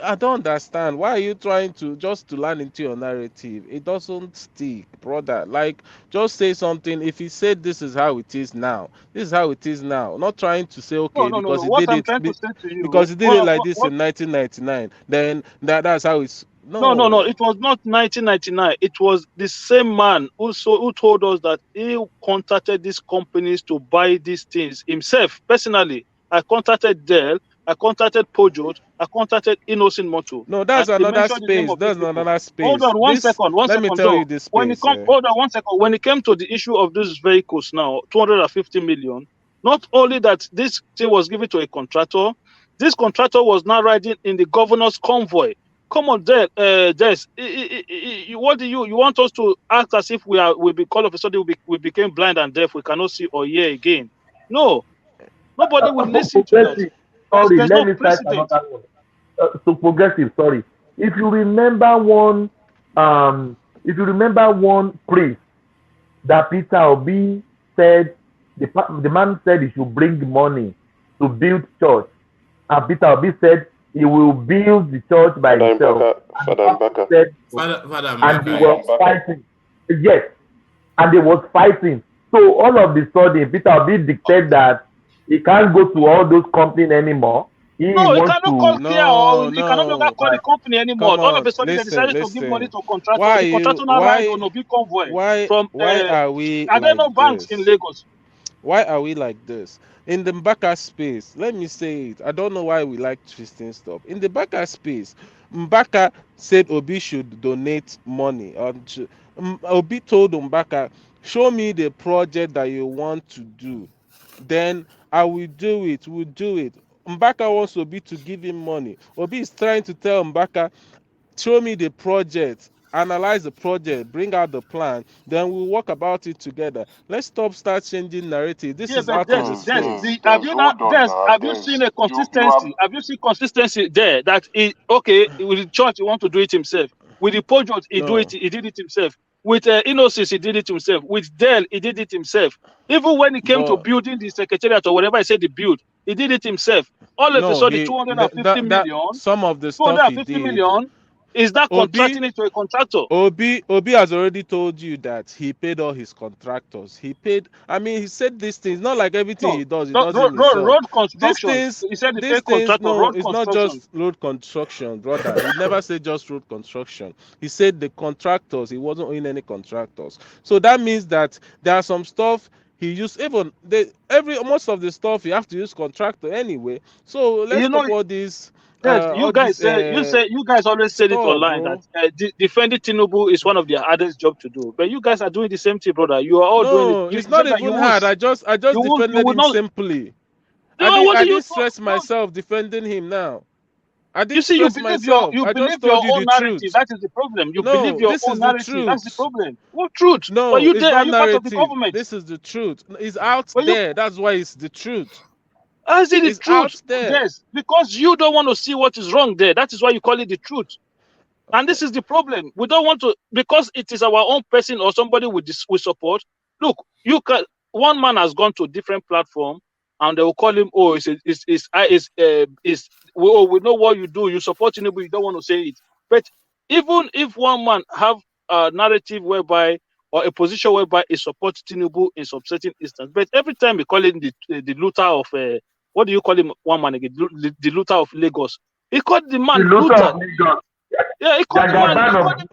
I don't understand. Why are you trying to just to land into your narrative? It doesn't stick, brother. Like, just say something. If he said this is how it is now, this is how it is now. Not trying to say No, okay no, no, because no. he What did I'm it trying to say to you, because he did it like this in 1999. Then that's how it's No. It was not 1999. It was the same man who told us that he contacted these companies to buy these things himself personally. I contacted Dell. I contacted Peugeot. I contacted Innocent Motor. No, that's And he another mentioned the name space. of these That's people. another Hold space. on one second. Let me tell Though. you this When it space. come, hold on one second. When it came to the issue of these vehicles now, 250 million. Not only that this thing was given to a contractor, this contractor was now riding in the governor's convoy. Come on, Des. What do you want us to act as if we all of a sudden we became blind and deaf? We cannot see or hear again. No, nobody will listen to that. Sorry, There's let no me cite precedent. another one. So progressive, sorry. If you remember one priest that Peter Obi said The man said he should bring money to build church. And Peter Obi said he will build the church by Father himself. Mbaka, Father Mbaka. Said, Father and they Mbaka. were fighting. Yes, and they was fighting. So all of the sudden, Peter Obi declared that he can't go to all those companies anymore. He No, he wants cannot call to. Kia or he can no longer call the company anymore. Come All of on, a sudden they decided to give money listen. to contractor. Why The contractor you now ride on a big convoy from why are we I don't like know banks in this? Lagos. Why are we like this? In the Mbaka space, let me say it. I don't know why we like twisting stuff. In the Mbaka space, Mbaka said Obi should donate money. Obi told Mbaka, show me the project that you want to do. Then I will do it. We'll do it. Mbaka wants Obi to give him money. Obi is trying to tell Mbaka, show me the project, analyze the project, bring out the plan, then we'll work about it together. Let's start changing narrative. This Yeah, is but out of the have space. you not have you seen a consistency? Have you seen consistency there that with the church he want to do it himself. With the project he did it himself. With Innocence he did it himself. With Dell he did it himself. Even when it came to building the secretariat or whatever I said he built, he did it himself. All of a sudden 250 million, some of the stuff he 250 did. million is that contracting it to a contractor. Obi has already told you that he paid all his contractors. He paid. I mean, he said these things. Not like everything he does him himself. Road These construction. things. He said the These fake things. contractor. No, Road it's not construction. just road construction, brother. He never said just road construction. He said the contractors. He wasn't owing any contractors. So that means that there are some stuff he used. Even most of the stuff you have to use contractor anyway. So let's stop all these. Yes, you guys you guys always said it stuff, online bro. that defending Tinubu is one of the hardest job to do. But you guys are doing the same thing, brother. You are all doing it. No, it's not even hard. I just defended him simply. I didn't stress myself defending him now. I didn't You see, stress myself. I just told you own the narrative. truth. That is the problem. You No, believe your this own is the narrative. That's the truth. problem. What truth? No, But you it's there? Are not you part of the narrative. government? This is the truth. It's out there. That's why it's the truth. I see the It's truth. out there. Yes, because you don't want to see what is wrong there. That is why you call it the truth. And this is the problem. We don't want to, because it is our own person or somebody we support. Look, one man has gone to a different platform and they will call him, oh, we know what you do. You support Tinubu, you don't want to say it. But even if one man have a narrative whereby or a position whereby he supports Tinubu in some certain instance, but every time we call him the looter of what do you call him? One man again, the looter of Lagos. He called the man looter. Yeah, he called the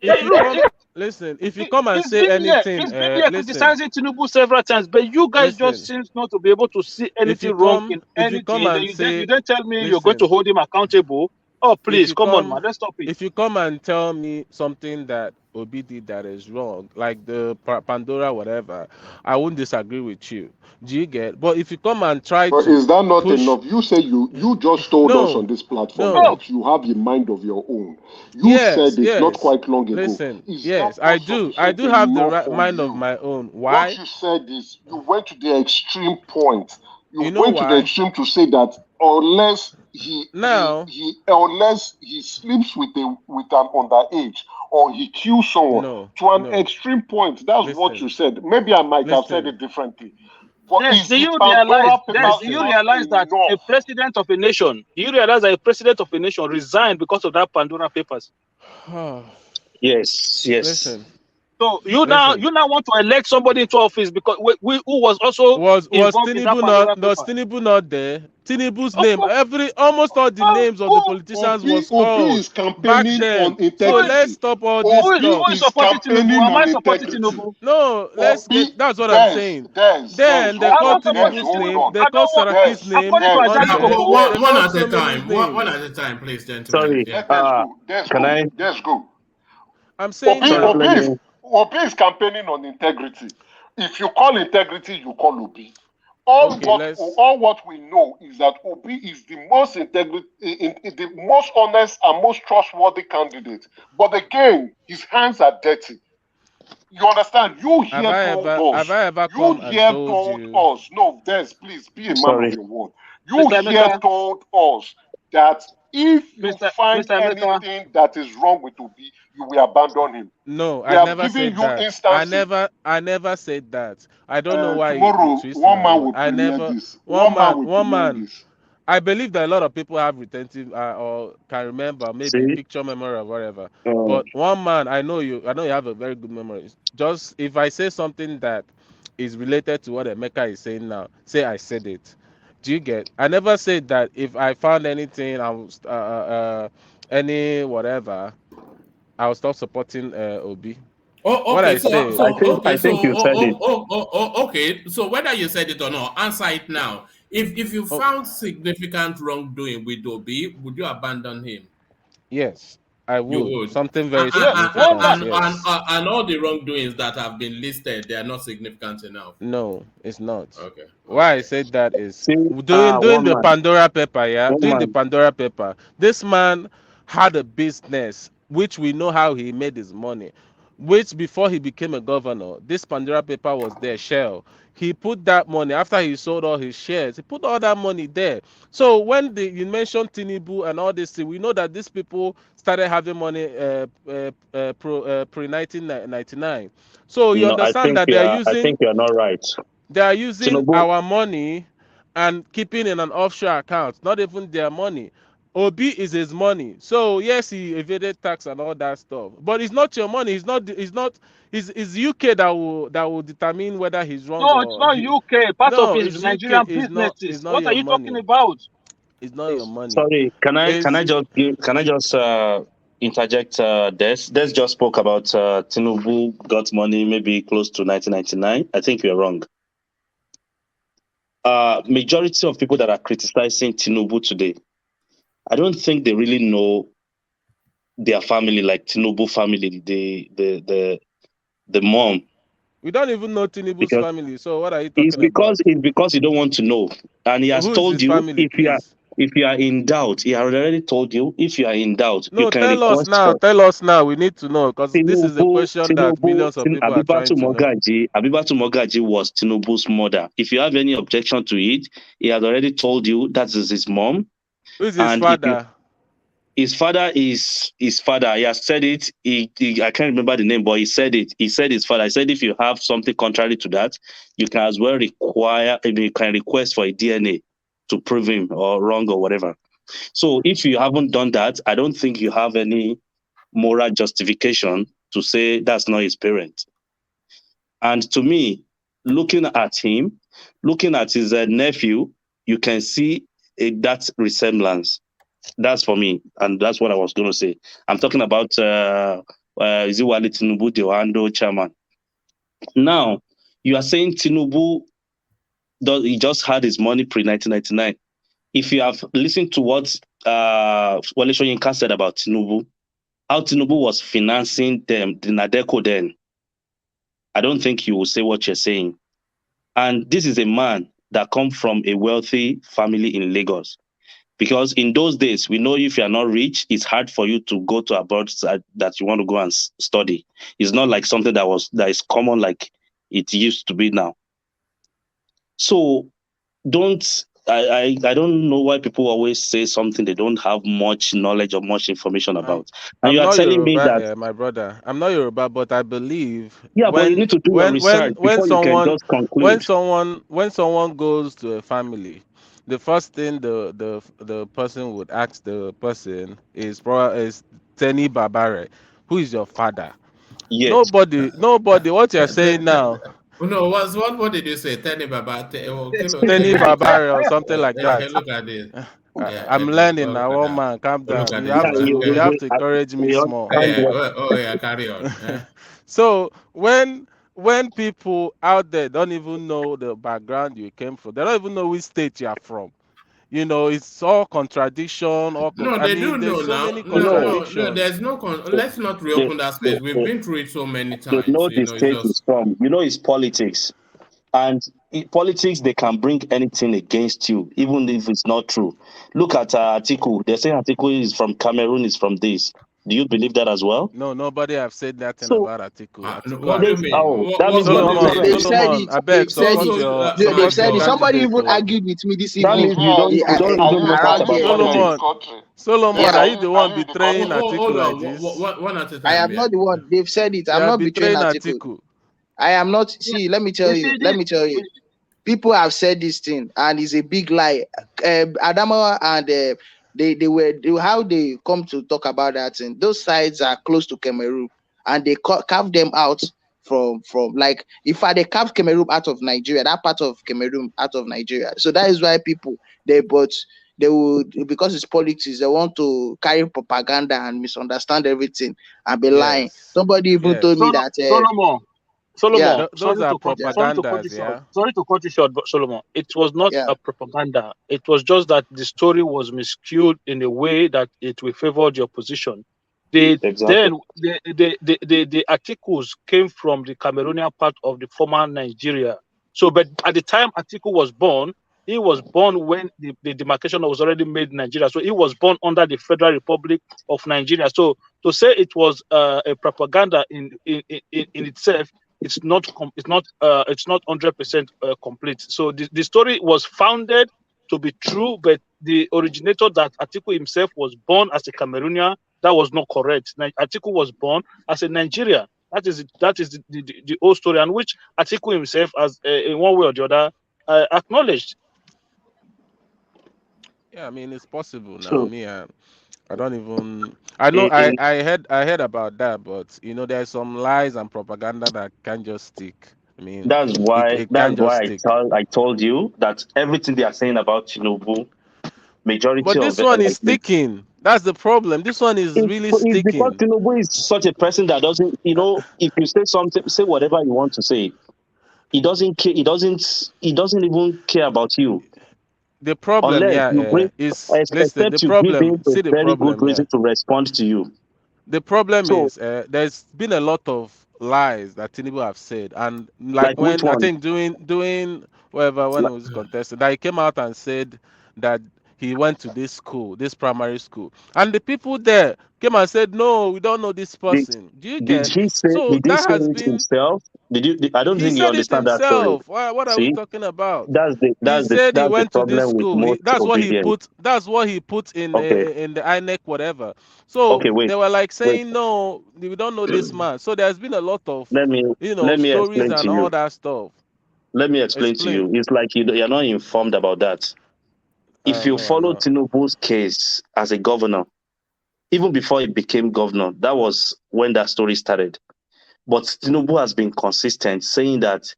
man. Listen, if you come and say anything, he's been here criticizing Tinubu several times, but you guys just seem not to be able to see anything wrong in anything. You don't tell me you're going to hold him accountable. Oh, please, come on, man, let's stop it. If you come and tell me something that Obi did that is wrong, like the Pandora, whatever, I won't disagree with you. Do you get? But if you come and try But to is that not push... enough? You say you just told us on this platform that you have a mind of your own. You said it not quite long ago. Listen, yes, I do. I do have the mind of my own. Why? What you said is you went to the extreme point. You know went to the why? extreme to say that unless he sleeps with an underage or he kills someone to an extreme point. That's what you said. Maybe I might have said it differently. But do you realize that a president of a nation, resigned because of that Pandora papers? Yes. Listen. So you now want to elect somebody into office because who was also involved in that Pandora paper. Was Tinubu not there? Tinubu's name, almost all the names of the politicians was called back then. So let's stop all this stuff. Who is supporting Tinubu? Am I supporting Tinubu? No, that's what I'm saying. Then they called Tinubu's name, they called Saraki's name. One at a time. One at a time, please, gentlemen. Can I? Let's go. I'm saying Obi is campaigning on integrity. If you call integrity, you call Obi. All what we know is that Obi is the most the most honest and most trustworthy candidate. But again, his hands are dirty. You understand? You hear told us. Have I ever come and told you? Us. No, Des, please be a man of your word. You hear told us that If you Mr. find Mr. Emeka, anything that is wrong with Obi, you will abandon him. No, We I have never given said you that. instances. I never said that. I don't know why he Tomorrow, twists one my man word. will I premiere never. this. One man will One premiere man. this. I believe that a lot of people have retentive or can remember maybe See, picture memory or whatever. uh, But one man, I know you have a very good memory. Just if I say something that is related to what Emeka is saying now, say I said it. Do you get? I never said that if I found anything, I was any whatever, I'll stop supporting Obi. Oh, What okay. I So, say, I so, think you said it. okay. So, whether you said it or not, answer it now. If you oh found significant wrongdoing with Obi, would you abandon him? yes, I You would. would. Something And, very significant. Yes. and all the wrongdoings that have been listed, they are not significant enough. No, it's not. Okay. Why I Okay. said that is See, doing one the man, Pandora paper, yeah, one doing the man. Pandora paper. This man had a business which we know how he made his money. Which before he became a governor, this Pandora paper was there, Shell. He put that money after he sold all his shares. He put all that money there. So when you mentioned Tinubu and all this, we know that these people started having money pre 1999. So you No, understand that I think you are not right. they are using Tinubu, our money and keeping in an offshore account, not even their money. Obi is his money. So yes, he evaded tax and all that stuff. But it's not your money. It's UK that will determine whether he's wrong no, it's or not he UK. Part of no, his it's UK. Nigerian It's businesses. not What are your you talking money. about? It's not your money. sorry, can Is I just interject? Des just spoke about Tinubu got money maybe close to 1999. I think you're wrong. Majority of people that are criticizing Tinubu today, I don't think they really know their family, like Tinubu family, the mom, we don't even know Tinubu's because family. So what are you talking about? it's because you don't want to know, and he has Who is told his you family, please? if you are in doubt, he has already told you if you are in doubt, you No, can tell us request now. for Tell us now. We need to know because this is a question that Tinubu, millions of people are trying Abibatu to know. Mogaji was Tinubu's mother. If you have any objection to it, he has already told you that is his mom, Who is his and if you father? his father is his father. He has said it. I can't remember the name, but he said it. He said his father. I said if you have something contrary to that, you can as well you can request for a DNA to prove him or wrong or whatever. So if you haven't done that, I don't think you have any moral justification to say that's not his parent. And to me, looking at him, looking at his nephew, you can see that resemblance. That's for me, and that's what I was going to say. I'm talking about is it Wale Tinubu, the Ohando chairman. Now, you are saying Tinubu, he just had his money pre 1999. If you have listened to what Wale Soyinka said about Tinubu, how Tinubu was financing them, the Nadeco then, I don't think you will say what you're saying. And this is a man that come from a wealthy family in Lagos. Because in those days, we know if you are not rich, it's hard for you to go to abroad that you want to go and study. It's not like something that is common like it used to be now. So I don't know why people always say something they don't have much knowledge or much information about. And I'm you are not telling me that Yoruba, my brother. I'm not Yoruba, but I believe yeah, but you need to do your research when before you can someone just conclude. when someone goes to a family, the first thing the person would ask the person is Teni Babare, who is your father? Yes. Nobody. What you're saying now? No, what did you say? Tell me about Teni Babare or something like that. Look at this. Yeah, I'm look, learning now. at Oh that. man, calm Look down. at You this. have to encourage me small. Yeah, carry on. So when people out there don't even know the background you came from, they don't even know which state you are from. It's all contradiction. No, I they mean, do know there's so now. many No. contradictions. There's no. Let's not reopen that space. We've been through it so many They times. know the It's state just is from. It's politics. And in politics, they can bring anything against you, even if it's not true. Look at Atiku. They're saying Atiku is from Cameroon, is from this. Do you believe that as well? No, nobody have said nothing So about Atiku. no, Atiku what has do you mean? That means you are not Solomon, They've ready. said Solomon, it. I beg They've said support it. your They've support your said it. Somebody candidate. even Oh. argued with me this That evening. means you don't even know Around much about here. Solomon, politics. Solomon, Yeah. are you the one betraying Atiku Hold like on, this? one at a I time. am not the one. They've said it. You I'm are not betraying betraying Atiku. Atiku. I am not. See, let me tell you. Let me tell you. People have said this thing, and it's a big lie. Adamawa and how they come to talk about that thing. Those sides are close to Cameroon, and they carve them out from like if they carve Cameroon out of Nigeria, that part of Cameroon out of Nigeria. So that is why people they would, because it's politics, they want to carry propaganda and misunderstand everything and be lying. Yes. Somebody even told me that Solomon, Those are sorry to cut you propagandas, short. yeah. Sorry to cut you short, but Solomon, it was not Yeah. a propaganda. It was just that the story was miscued in a way that it will favor the opposition. Exactly. The articles came from the Cameroonian part of the former Nigeria. So, but at the time Atiku was born, he was born when the demarcation was already made in Nigeria. So he was born under the Federal Republic of Nigeria. So to say it was a propaganda in itself, it's not 100% complete. So the story was founded to be true, but the originator that Atiku himself was born as a Cameroonian, that was not correct. Atiku was born as a Nigerian. That is the whole story, and which Atiku himself, as in one way or the other, acknowledged. Yeah, I mean it's possible now. So Me, I don't even. I know. I heard about that, but you know, there's some lies and propaganda that can't just stick. I mean, it that's can't just why stick. I told you that everything they are saying about Tinubu, majority But of this it, one is like sticking. That's the problem. This one is really it's because sticking. Tinubu is such a person that doesn't, if you say something, say whatever you want to say. He doesn't care. He doesn't even care about you The problem, unless yeah, you bring, is listen. The except you give problem. him a See the very good problem, yeah. reason to respond to you. The problem So, is there's been a lot of lies that Tinubu have said, and like like which when I one? think doing whatever when it was contested, that he came out and said that he went to this school, this primary school, and the people there came and said, no, we don't know this Did person. Do you did get? he say? So Did he that say has it been. himself? Did you? I don't He think you said it understand that story. himself. What are we See, talking about? that's the He that's the said he that's the went to this problem with school. most That's what he obedience. put. That's what he put Okay, in the INEC whatever. So okay, wait, they were like wait. saying no, we don't know this man. So there's been a lot of Let me stories explain and to all you. that stuff. Let me explain to Explain. you. It's like you're not informed about that. If you No, I'm follow not. Tinubu's case as a governor, even before he became governor, that was when that story started. But Tinubu has been consistent, saying that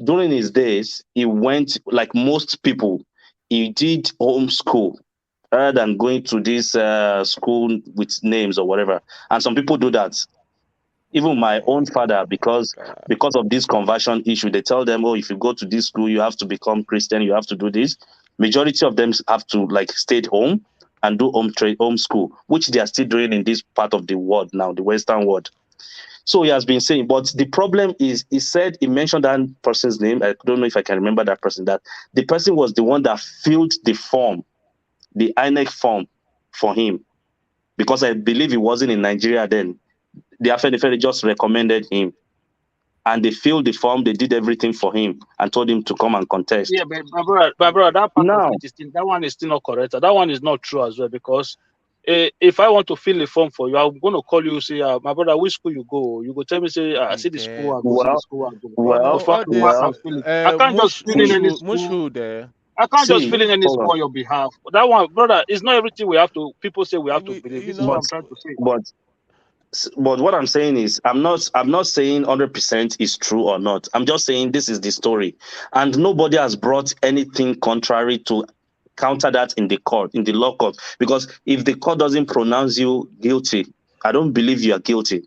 during his days, he went, like most people, he did homeschool rather than going to this school with names or whatever. And some people do that. Even my own father, because of this conversion issue, they tell them, oh, if you go to this school, you have to become Christian, you have to do this. Majority of them have to like stay at home and do home school, which they are still doing in this part of the world now, the Western world. So he has been saying, but the problem is, he mentioned that person's name. I don't know if I can remember that person. That the person was the one that filled the form, the INEC form for him, because I believe he wasn't in Nigeria then. The Afenifere just recommended him, and they filled the form. They did everything for him and told him to come and contest. Yeah, but my brother, that part of Now, it is still, that one is still not correct. That one is not true as well, because if I want to fill a form for you, I'm going to call you, say, my brother, which school you go? You go tell me, say, I see the school, I go see the well, school, I go. well, Before I well. can fill it, I can't just fill in any school. Mushu there. I can't just See, fill in any hold school on. on your behalf. That one, brother, it's not everything we have to. People say we have to believe. This is what I'm trying to say. But what I'm saying is, I'm not saying 100% is true or not. I'm just saying this is the story, and nobody has brought anything contrary to counter that in the court, in the law court. Because if the court doesn't pronounce you guilty, I don't believe you are guilty.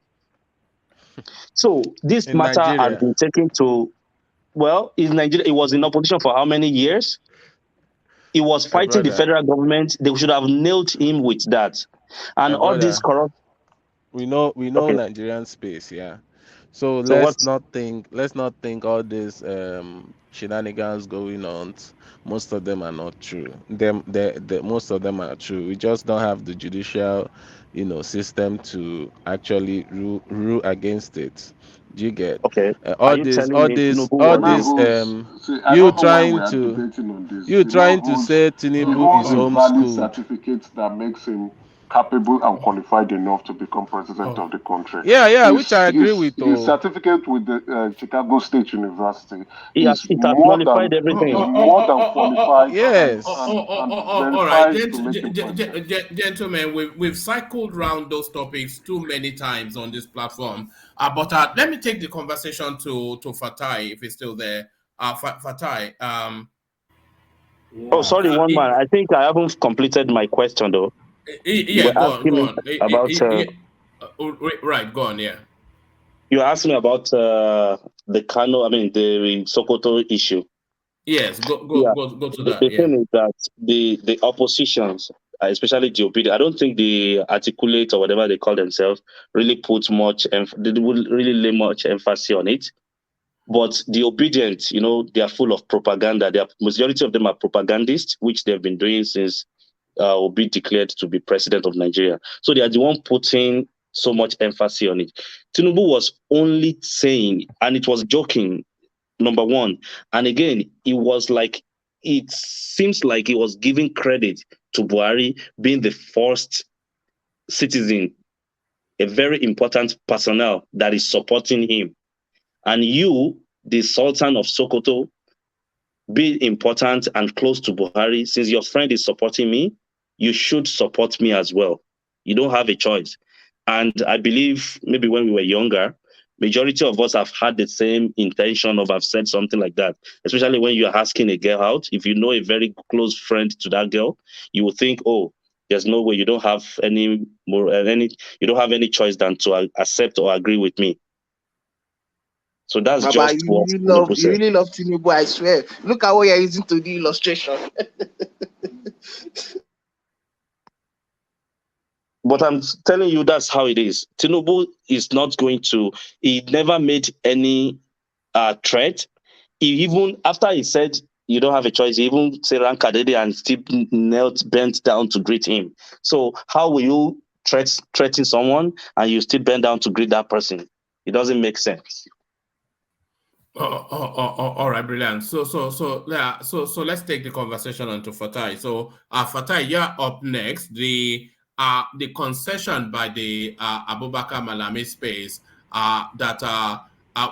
So this In matter has Nigeria. been taken to, well, in Nigeria, it was in opposition for how many years? He was My fighting the brother. federal government. They should have nailed him with that. And My all this brother. corrupt. We know Okay. Nigerian space, yeah. So So what? let's not think all these shenanigans going on. Most of them are not true. Most of them are true. We just don't have the judicial, system to actually rule against it. Do you get? Okay. Are All you this, telling all me this, Tinubu all was this. See, I You don't know why we trying are to, debating on this. you trying to say He Tinubu holds is a valid homeschooled. certificate that makes him capable and qualified enough to become president of the country. Yeah, which I agree with. His certificate with the Chicago State University it is has more nullified than everything. qualified Yes. and All right, verifies to make him president. gentlemen, we've cycled round those topics too many times on this platform. But let me take the conversation to Fatai if he's still there. Fatai, Oh, sorry, one man. I think I haven't completed my question though. You yeah, were go asking me on. about. Right, go on, yeah. You asked me about the Kano. I mean, the Sokoto issue. Yes, go Yeah. to The that. Yeah. thing is that the oppositions, especially the opinion, I don't think the articulate or whatever they call themselves really put much. They would really lay much emphasis on it. But the obedient, they are full of propaganda. Majority of them are propagandists, which they've been doing since Obi declared to be president of Nigeria. So they are the one putting so much emphasis on it. Tinubu was only saying, and it was joking, number one. And again, it seems like he was giving credit to Buhari being the first citizen, a very important personnel that is supporting him. And you, the Sultan of Sokoto, be important and close to Buhari. Since your friend is supporting me, you should support me as well. You don't have a choice. And I believe maybe when we were younger, majority of us have had the same intention of have said something like that. Especially when you're asking a girl out. If you know a very close friend to that girl, you will think, oh, there's no way you don't have any choice than to accept or agree with me. So that's Baba, just what Tinubu you said. really love Tinubu, I swear. Look at what you're using to the illustration. But I'm telling you, that's how it is. Tinubu is not going to. He never made any threat. He even after he said you don't have a choice, he even said Rankadede and still bent down to greet him. So how will you threaten someone and you still bend down to greet that person? It doesn't make sense. All right, brilliant. So let's take the conversation on to Fatai. So, Fatai, you're up next. The concession by the Abubakar Malami space that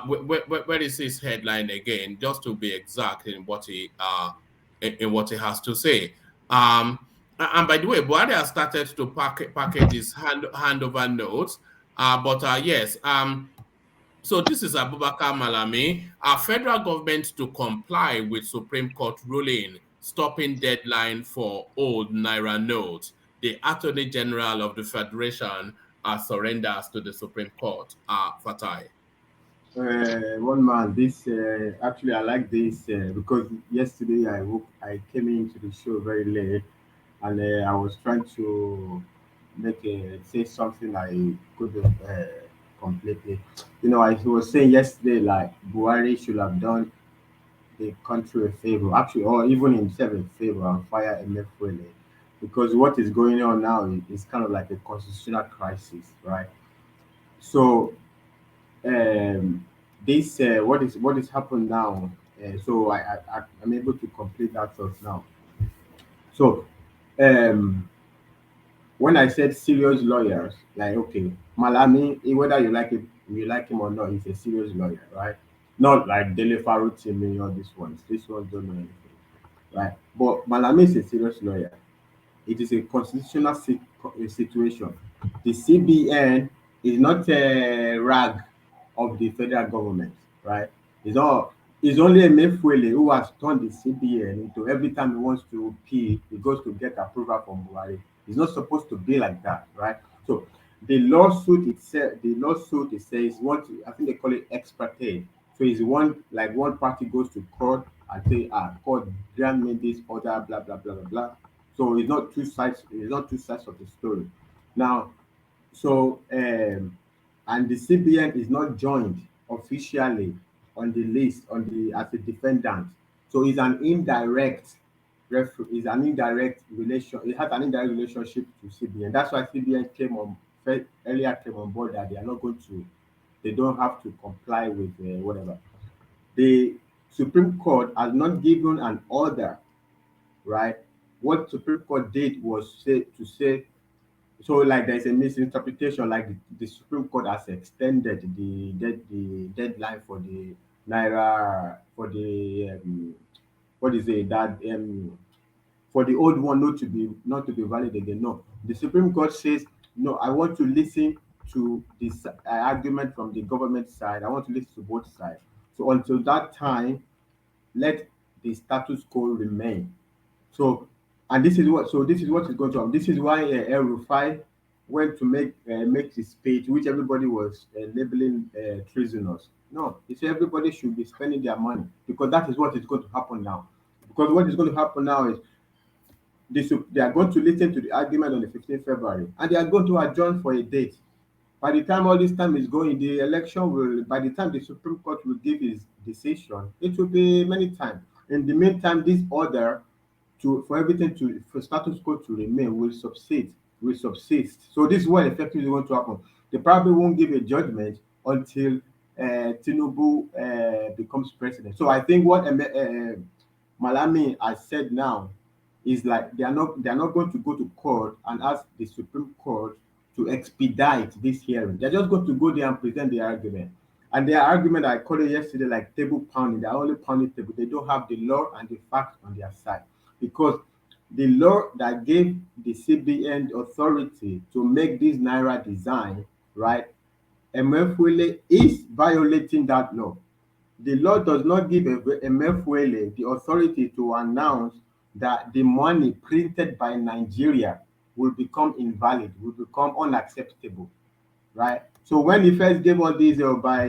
where is his headline again? Just to be exact in what he has to say. And by the way, Buhari has started to package his handover notes. Yes. So this is Abubakar Malami. Our federal government to comply with Supreme Court ruling stopping deadline for old Naira notes. The Attorney General of the Federation surrenders to the Supreme Court. Fatai. One man, this actually I like this because yesterday I came into the show very late and I was trying to say something I could have completely. I was saying yesterday like Buhari should have done the country a favor, actually, or even himself a favor and fire Emefiele, because what is going on now is kind of like a constitutional crisis, right? So this what is happened now. So I'm able to complete that thought now. So um, when I said serious lawyers, like okay, Malami, whether you like him or not, he's a serious lawyer, right? Not like Dele Timmy or these ones don't know anything, right? But Malami is a serious lawyer. It is a constitutional situation. The CBN is not a rag of the federal government, right? It's not. It's only Emefiele who has turned the CBN into every time he wants to pee, he goes to get approval from Buhari. It's not supposed to be like that, right? So the lawsuit it says what I think they call it ex parte. So it's one party goes to court and say, court grant me this order, blah blah blah blah blah. So it's not two sides. It's not two sides of the story. Now, so and the CBN is not joined officially on the list as a defendant. So it's an indirect is an indirect relation. It has an indirect relationship to CBN. That's why CBN earlier came on board that they are not going to, they don't have to comply with whatever. The Supreme Court has not given an order, right? What Supreme Court did was to say, so like there's a misinterpretation, like the Supreme Court has extended the deadline for the naira for the what is it that for the old one not to be valid again. No, the Supreme Court says no. I want to listen to this argument from the government side. I want to listen to both sides. So until that time, let the status quo remain. So, and this is what is going to happen. This is why El Rufai went to make his speech, which everybody was labeling treasonous. No, he said everybody should be spending their money because that is what is going to happen now. Because what is going to happen now is they are going to listen to the argument on the 15th February and they are going to adjourn for a date. By the time all this time is going, the election will, by the time the Supreme Court will give his decision, it will be many times. In the meantime, this order for everything for status quo to remain will subsist. So this is what effectively going to happen. They probably won't give a judgment until Tinubu becomes president. So I think what Malami has said now is like they are not going to go to court and ask the Supreme Court to expedite this hearing. They're just going to go there and present the argument. And their argument, I called it yesterday, like table pounding. They're only pounding table. They don't have the law and the facts on their side. Because the law that gave the CBN authority to make this Naira design, right, Emefiele is violating that law. The law does not give Emefiele the authority to announce that the money printed by Nigeria will become invalid, will become unacceptable, right? So when he first gave all these by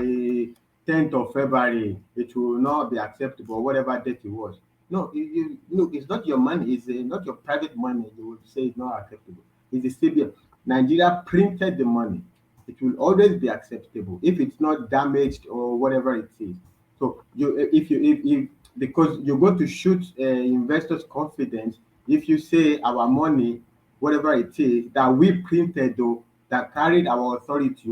10th of February, it will not be acceptable, whatever date it was. No, it's not your money, it's not your private money. You will say it's not acceptable. It's the CBN. Nigeria printed the money. It will always be acceptable if it's not damaged or whatever it is. So if because you're going to shoot investors' confidence if you say our money, whatever it is that we printed though that carried our authority,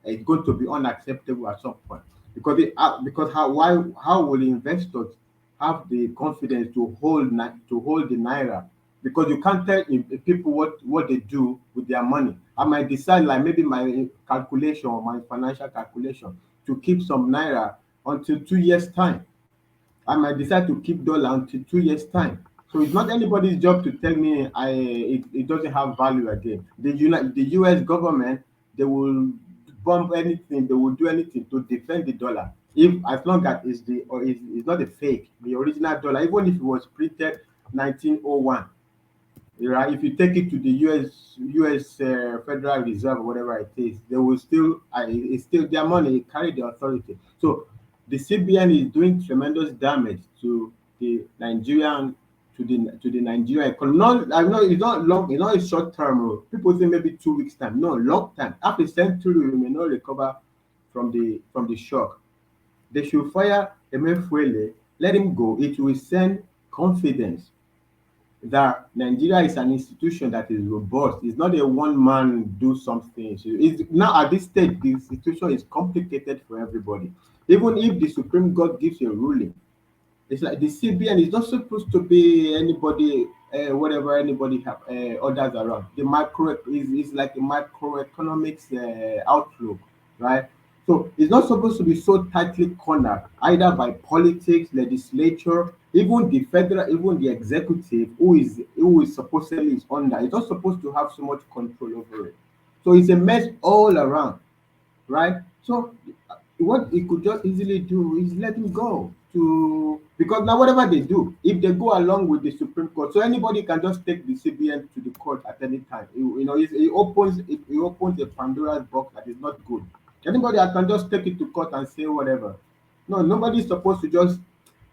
is going to be unacceptable at some point. Because how will investors have the confidence to hold the naira? Because you can't tell people what they do with their money. I might decide, like maybe my calculation or my financial calculation, to keep some naira until 2 years time. I might decide to keep dollar until 2 years time. So it's not anybody's job to tell me it doesn't have value again. The US government, they will bomb anything, they will do anything to defend the dollar. If as long as it's not a fake, the original dollar, even if it was printed 1901. Right, if you take it to the US Federal Reserve or whatever it is, they will still it's still their money, it carry the authority. So the CBN is doing tremendous damage to the Nigerian Nigerian economy. I know it's not long, it's not a short term. People say maybe 2 weeks time. No, long time. Half a century we may not recover from the shock. They should fire Emefiele, let him go. It will send confidence that Nigeria is an institution that is robust. It's not a one man do something. It's now at this stage, the institution is complicated for everybody. Even if the Supreme Court gives a ruling, it's like the CBN is not supposed to be anybody, whatever anybody have others around. The macro is like a macroeconomics outlook, right? So it's not supposed to be so tightly cornered either by politics, legislature, even the federal, even the executive, who is supposedly is under. It's not supposed to have so much control over it. So it's a mess all around, right? So what he could just easily do is let him go because now whatever they do, if they go along with the Supreme Court, so anybody can just take the CBN to the court at any time. It opens a Pandora's box that is not good. Anybody can just take it to court and say whatever. No, nobody's supposed to just.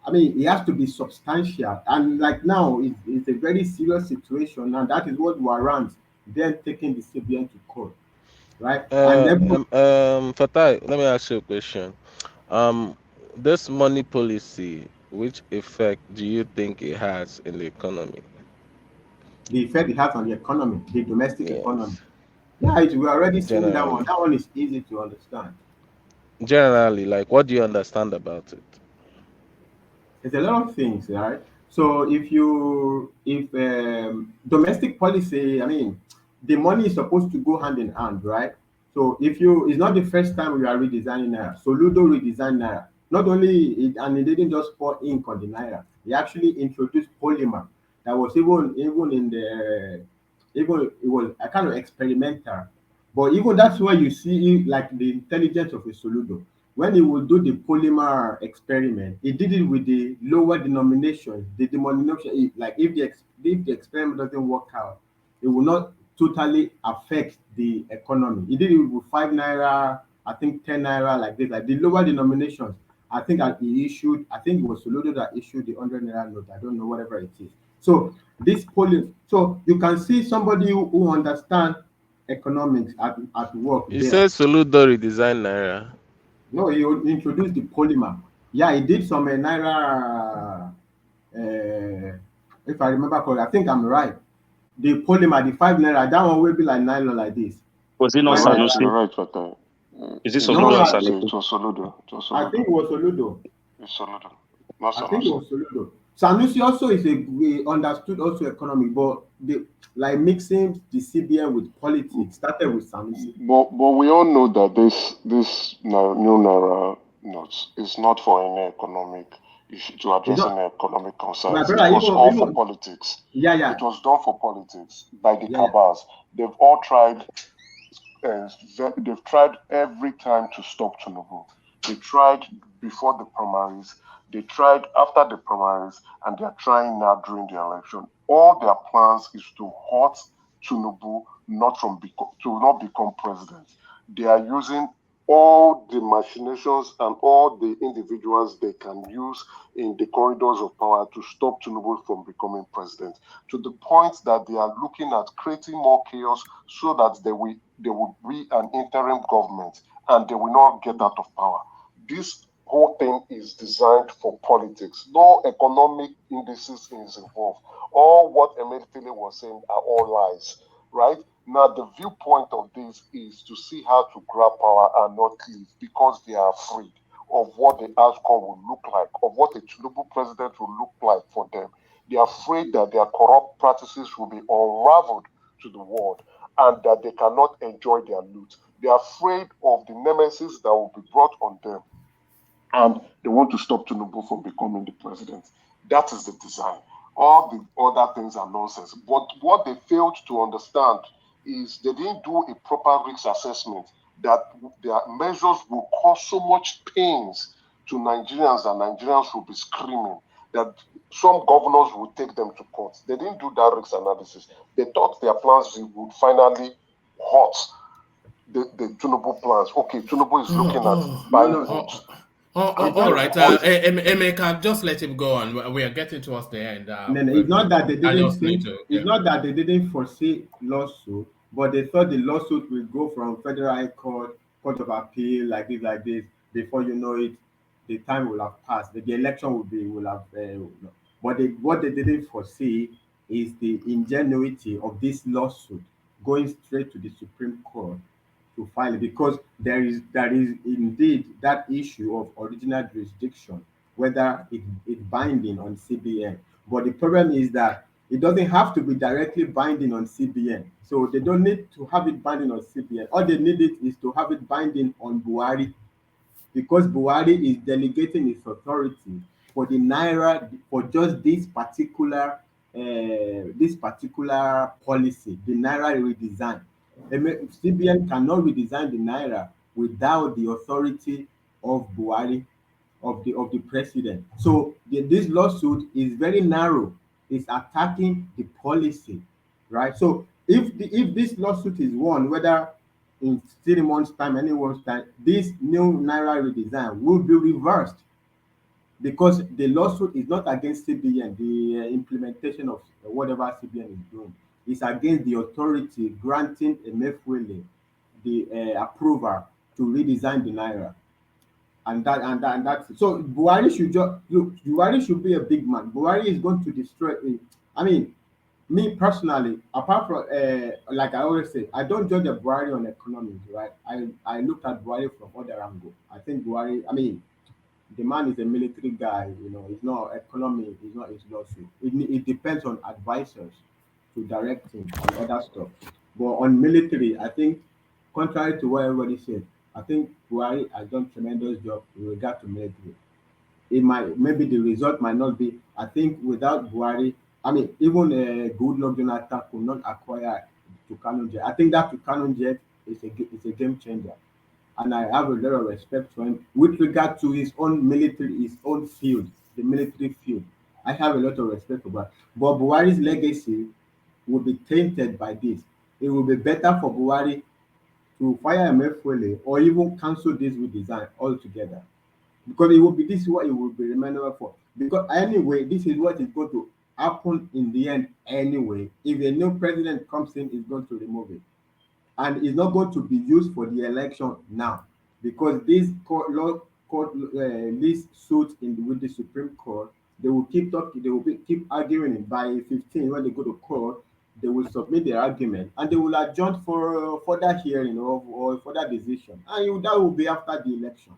I mean, it has to be substantial, and like now, it's a very serious situation, and that is what warrants them taking the CBN to court, right? And then Fatai, let me ask you a question. This money policy, which effect do you think it has in the economy? The effect it has on the economy, the domestic economy. Yes, Yeah, we're already seeing that one. generally. That one is easy to understand. Generally, like, what do you understand about it? It's a lot of things, right? So if domestic policy, I mean, the money is supposed to go hand in hand, right? So if you, it's not the first time we are redesigning Naira. Soludo redesigned Naira. Not only it, and he didn't just pour ink on the Naira. He actually introduced polymer that was even in the even it was a kind of experimental. But even that's where you see like the intelligence of a Soludo. When he would do the polymer experiment, he did it with the lower denomination. The denomination, like if the experiment doesn't work out, it will not totally affect the economy. He did it with 5 naira, I think 10 naira, like this, like the lower denominations. I think that he issued, I think it was Soludo that issued the 100 naira note. I don't know, whatever it is. So this poly, so you can see somebody who understands economics at work You there. said Soludo redesign Naira. No, he introduced the polymer. Yeah, he did some naira. If I remember correctly, I think I'm right. The polymer, the 5 naira, that one will be like nylon like this. Was it not Five Sanusi? naira. You're right, Fatai. Is it It No, Soludo was and it Sanusi? was Soludo. It was I think Soludo. it was Soludo. It's Soludo. Not I think it Sanusi. was Soludo. Sanusi also is we understood also economic, but the like mixing the CBN with politics started with Sanusi. But we all know that new Naira notes is not for any economic issue to It's address not, any economic my concerns. It brother, was all for even politics. yeah, It yeah, was done for politics by the yeah, yeah. cabals. They've all tried. They've tried every time to stop Tinubu. They tried before the primaries. They tried after the primaries, and they are trying now during the election. All their plans is to hurt Tinubu to not become president. They are using all the machinations and all the individuals they can use in the corridors of power to stop Tinubu from becoming president, to the point that they are looking at creating more chaos so that there will be an interim government and they will not get out of power. This whole thing is designed for politics. No economic indices is involved. All what Emefiele was saying are all lies, right? Now, the viewpoint of this is to see how to grab power and not leave because they are afraid of what the outcome will look like, of what a Tinubu president will look like for them. They are afraid that their corrupt practices will be unraveled to the world and that they cannot enjoy their loot. They are afraid of the nemesis that will be brought on them, and they want to stop Tinubu from becoming the president. That is the design. All the other things are nonsense. But what they failed to understand is they didn't do a proper risk assessment that their measures will cause so much pains to Nigerians that Nigerians will be screaming, that some governors will take them to court. They didn't do that risk analysis. They thought their plans would finally hurt the Tinubu plans. Okay, Tinubu is looking at No, buying no, votes. it's They not. All right. hurt. Emeka, just let him go on. We are getting towards the end. No, no, it's not that they I didn't just need think. to, It's not that they didn't foresee lawsuit, but they thought the lawsuit will go from federal high court, court of appeal, like this. Before you know it, the time will have passed. The election will have. No. But what they didn't foresee is the ingenuity of this lawsuit going straight to the Supreme Court to file it because there is indeed that issue of original jurisdiction, whether it's binding on CBN. But the problem is that it doesn't have to be directly binding on CBN. So they don't need to have it binding on CBN. All they need it is to have it binding on Buhari because Buhari is delegating his authority for the naira for just this particular policy, the naira redesign. CBN cannot redesign the naira without the authority of Buhari, of the president. So this lawsuit is very narrow. It's attacking the policy, right? So if this lawsuit is won, whether in 3 months' time, anyone's time, this new naira redesign will be reversed because the lawsuit is not against CBN, the implementation of whatever CBN is doing. It's against the authority granting Emefiele the approval to redesign the naira. and that's it. So Buhari should just look. Buhari should be a big man. Buhari is going to destroy it. I mean, me personally, apart from like I always say, I don't judge a Buhari on economics, right? I looked at Buhari from other angle. I think Buhari. I mean, the man is a military guy. You know, it's not economy. It's not his lawsuit. It depends on advisors to direct him on other stuff. But on military, I think, contrary to what everybody said, I think Buhari has done tremendous job in regard to military. It might maybe the result might not be. I think without Buhari, I mean, even Goodluck Jonathan could not acquire Tucano jet. I think that Tucano jet is a game changer, and I have a lot of respect for him with regard to his own military, his own field, the military field. I have a lot of respect for that. But Buhari's legacy will be tainted by this. It will be better for Buhari to fire Emefiele or even cancel this redesign altogether, because it will be this is what it will be remembered for. Because anyway, this is what is going to happen in the end anyway. If a new president comes in, is going to remove it, and it's not going to be used for the election now, because this this suit with the Supreme Court, they will keep talking, they will keep arguing it. By 15 when they go to court, they will submit their argument and they will adjourn for further hearing or further decision, and that will be after the election.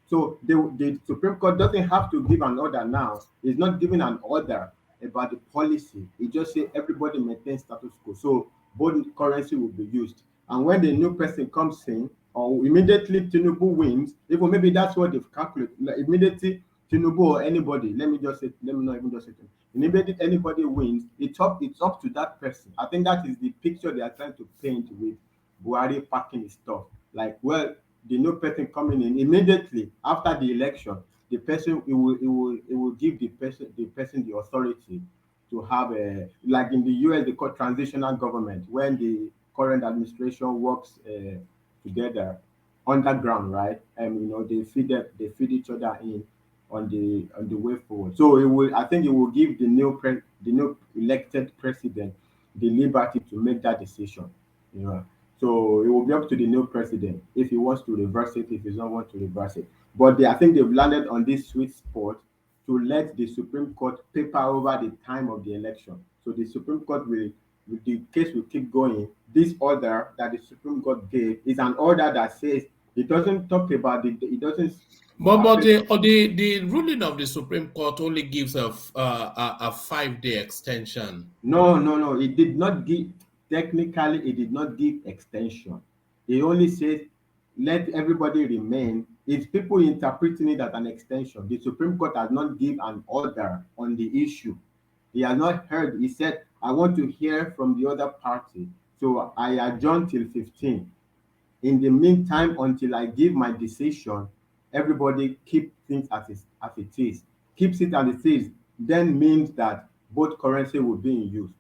So the Supreme Court doesn't have to give an order now. It's not giving an order about the policy. It just say everybody maintain status quo. So both currency will be used. And when the new person comes in, or immediately Tinubu wins, even maybe that's what they've calculated. Like immediately Tinubu or anybody, let me not even just say Tinubu. Immediately anybody wins, it's up to that person. I think that is the picture they are trying to paint with Buhari packing his stuff. Like, well, the new person coming in immediately after the election, the person it will give the person the authority to have a, like in the US they call transitional government, when the current administration works together underground, right? And they feed each other in on the way forward. So I think it will give the new elected president the liberty to make that decision. You know, so it will be up to the new president if he wants to reverse it, if he doesn't want to reverse it. But I think they've landed on this sweet spot to let the Supreme Court paper over the time of the election. So the Supreme Court will, the case will keep going. This order that the Supreme Court gave is an order that says it doesn't talk about it doesn't. But the ruling of the Supreme Court only gives a 5-day extension. No. It did not give. Technically, it did not give extension. It only says let everybody remain. It's people interpreting it as an extension. The Supreme Court has not given an order on the issue. He has not heard. He said, "I want to hear from the other party." So I adjourn till 15. In the meantime, until I give my decision, everybody keep things as it is. Keeps it as it is, then means that both currency will be in use.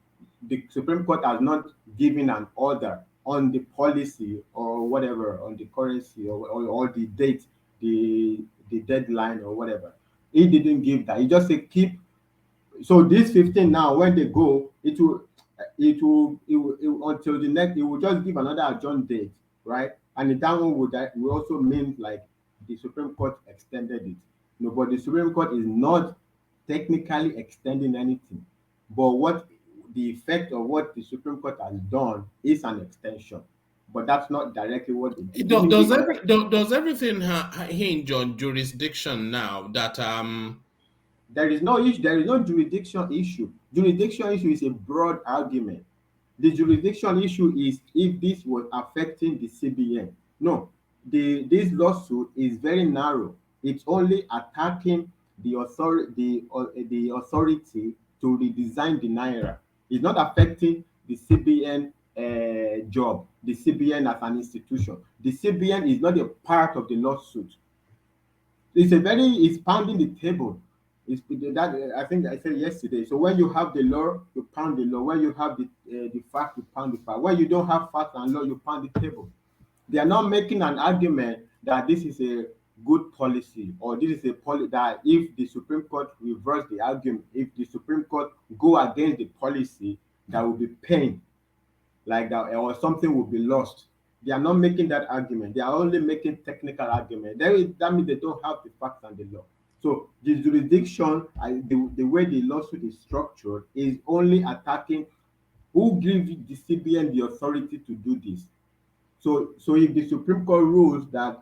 The Supreme Court has not given an order on the policy or whatever, on the currency or the date, the deadline or whatever. He didn't give that. He just said keep. So this 15 now, when they go, it will until the next. It will just give another adjourned date, right? And that one will also mean like the Supreme Court extended it. No, but the Supreme Court is not technically extending anything. But what the effect of what the Supreme Court has done is an extension. But that's not directly what it did. Does everything hinge on jurisdiction now? That There is no issue. There is no jurisdiction issue. Jurisdiction issue is a broad argument. The jurisdiction issue is if this was affecting the CBN. No, this lawsuit is very narrow. It's only attacking the authority to redesign the naira. It's not affecting the CBN job, the CBN as an institution. The CBN is not a part of the lawsuit. It's pounding the table. It's that I think I said yesterday. So when you have the law, you pound the law. When you have the fact, you pound the fact. When you don't have fact and law, you pound the table. They are not making an argument that this is a good policy or this is a policy that if the Supreme Court reverse the argument, if the Supreme Court go against the policy, there will be pain like that or something will be lost. They are not making that argument. They are only making technical argument. That means they don't have the facts and the law. So the jurisdiction, the way the lawsuit is structured, is only attacking who gives the CBN the authority to do this. So if the Supreme Court rules that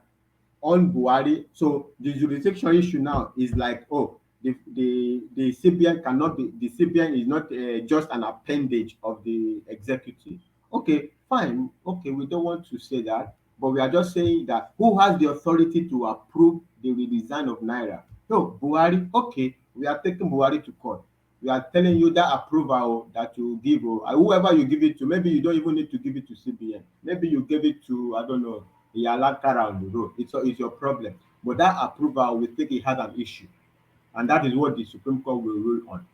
on Buhari, so the jurisdiction issue now is like, oh, the CBN cannot be, the CBN is not just an appendage of the executive. Okay, fine. Okay, we don't want to say that, but we are just saying that who has the authority to approve the redesign of Naira? No, Buhari. Okay, we are taking Buhari to court. We are telling you that approval that you give, whoever you give it to, maybe you don't even need to give it to CBN. Maybe you give it to, I don't know, the Alakara on the road. It's your problem. But that approval, we think it has an issue. And that is what the Supreme Court will rule on.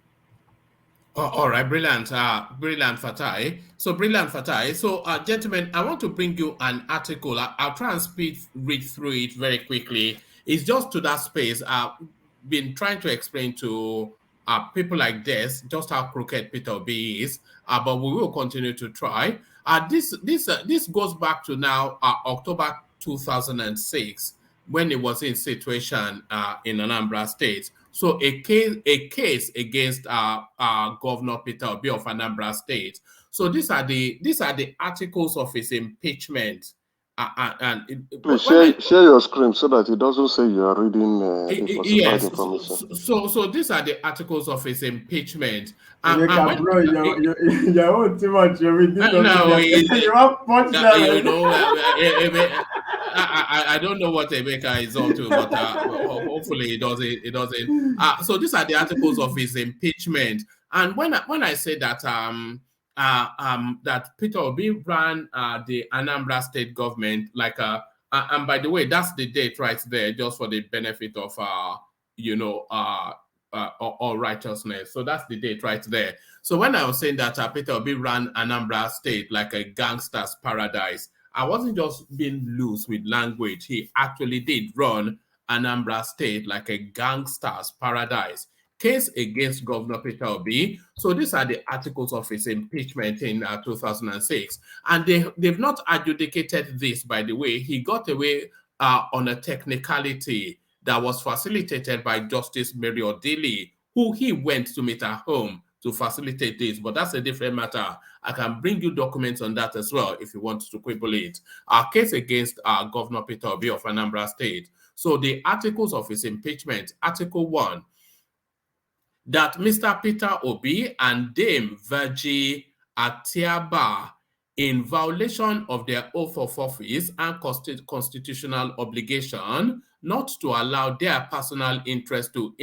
Oh, all right, brilliant, brilliant, Fatai. So, brilliant, Fatai. So, gentlemen, I want to bring you an article. I'll try and read through it very quickly. It's just to that space. I've been trying to explain to people like this just how crooked Peter Obi is, but we will continue to try. This goes back to now October 2006 when it was in situation in Anambra State. So a case against Governor Peter Obi of Anambra State. So these are the articles of his impeachment. Please share your screen so that it doesn't say you are reading yes. information. So these are the articles of his impeachment. Bro, you're all too much. You're reading you have punch I don't know what Emeka is up to, but hopefully it doesn't. So these are the articles of his impeachment. And when I say that that Peter Obi ran the Anambra State government, and by the way, that's the date right there, just for the benefit of all righteousness. So that's the date right there. So when I was saying that Peter Obi ran Anambra State like a gangster's paradise, I wasn't just being loose with language. He actually did run Anambra State like a gangster's paradise. Case against Governor Peter Obi. So these are the articles of his impeachment in 2006. And they've not adjudicated this, by the way. He got away on a technicality that was facilitated by Justice Mary Odili, who he went to meet at home to facilitate this, but that's a different matter. I can bring you documents on that as well if you want to quibble it. Our case against Governor Peter Obi of Anambra State. So the articles of his impeachment, Article 1, that Mr. Peter Obi and Dame Virgie Atiaba, in violation of their oath of office and constitutional obligation, not to allow their personal interest to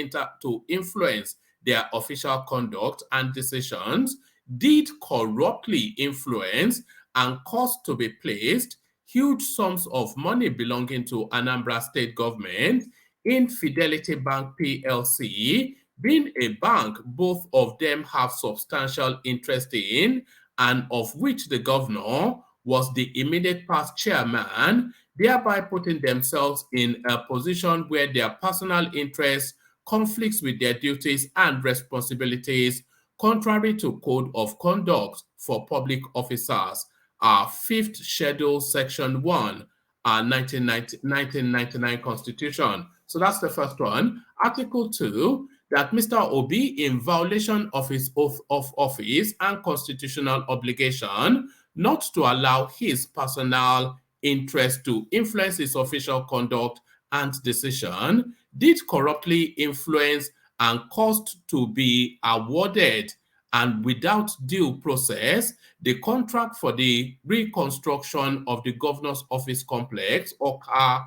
influence their official conduct and decisions, did corruptly influence and cause to be placed huge sums of money belonging to Anambra State government in Fidelity Bank PLC, being a bank both of them have substantial interest in, and of which the governor was the immediate past chairman, thereby putting themselves in a position where their personal interests conflicts with their duties and responsibilities, contrary to Code of Conduct for Public Officers, 5th Schedule, Section 1, 1999 Constitution. So that's the first one. Article 2, that Mr. Obi, in violation of his oath of office and constitutional obligation, not to allow his personal interest to influence his official conduct and decision, did corruptly influence and caused to be awarded, and without due process, the contract for the reconstruction of the governor's office complex occur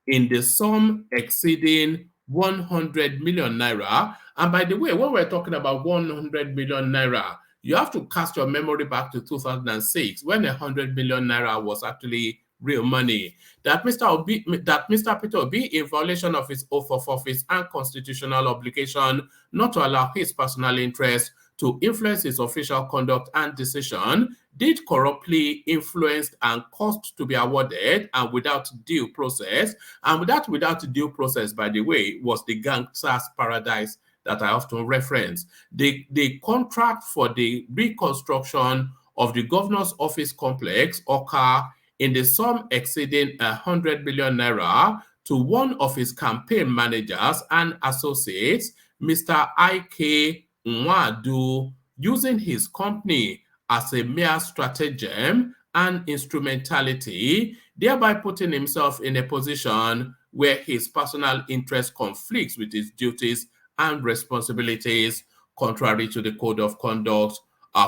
in the sum exceeding 100 million naira. And by the way, when we're talking about 100 million naira, you have to cast your memory back to 2006, when 100 million naira was actually real money. That Mr. Peter Obi, in violation of his oath of office and constitutional obligation, not to allow his personal interest to influence his official conduct and decision, did corruptly influence and caused to be awarded, and without due process. And without due process, by the way, was the gangster's paradise that I often reference. The contract for the reconstruction of the governor's office complex occur in the sum exceeding 100 million naira to one of his campaign managers and associates, Mr. I.K. Nwadu, using his company as a mere stratagem and instrumentality, thereby putting himself in a position where his personal interest conflicts with his duties and responsibilities, contrary to the Code of Conduct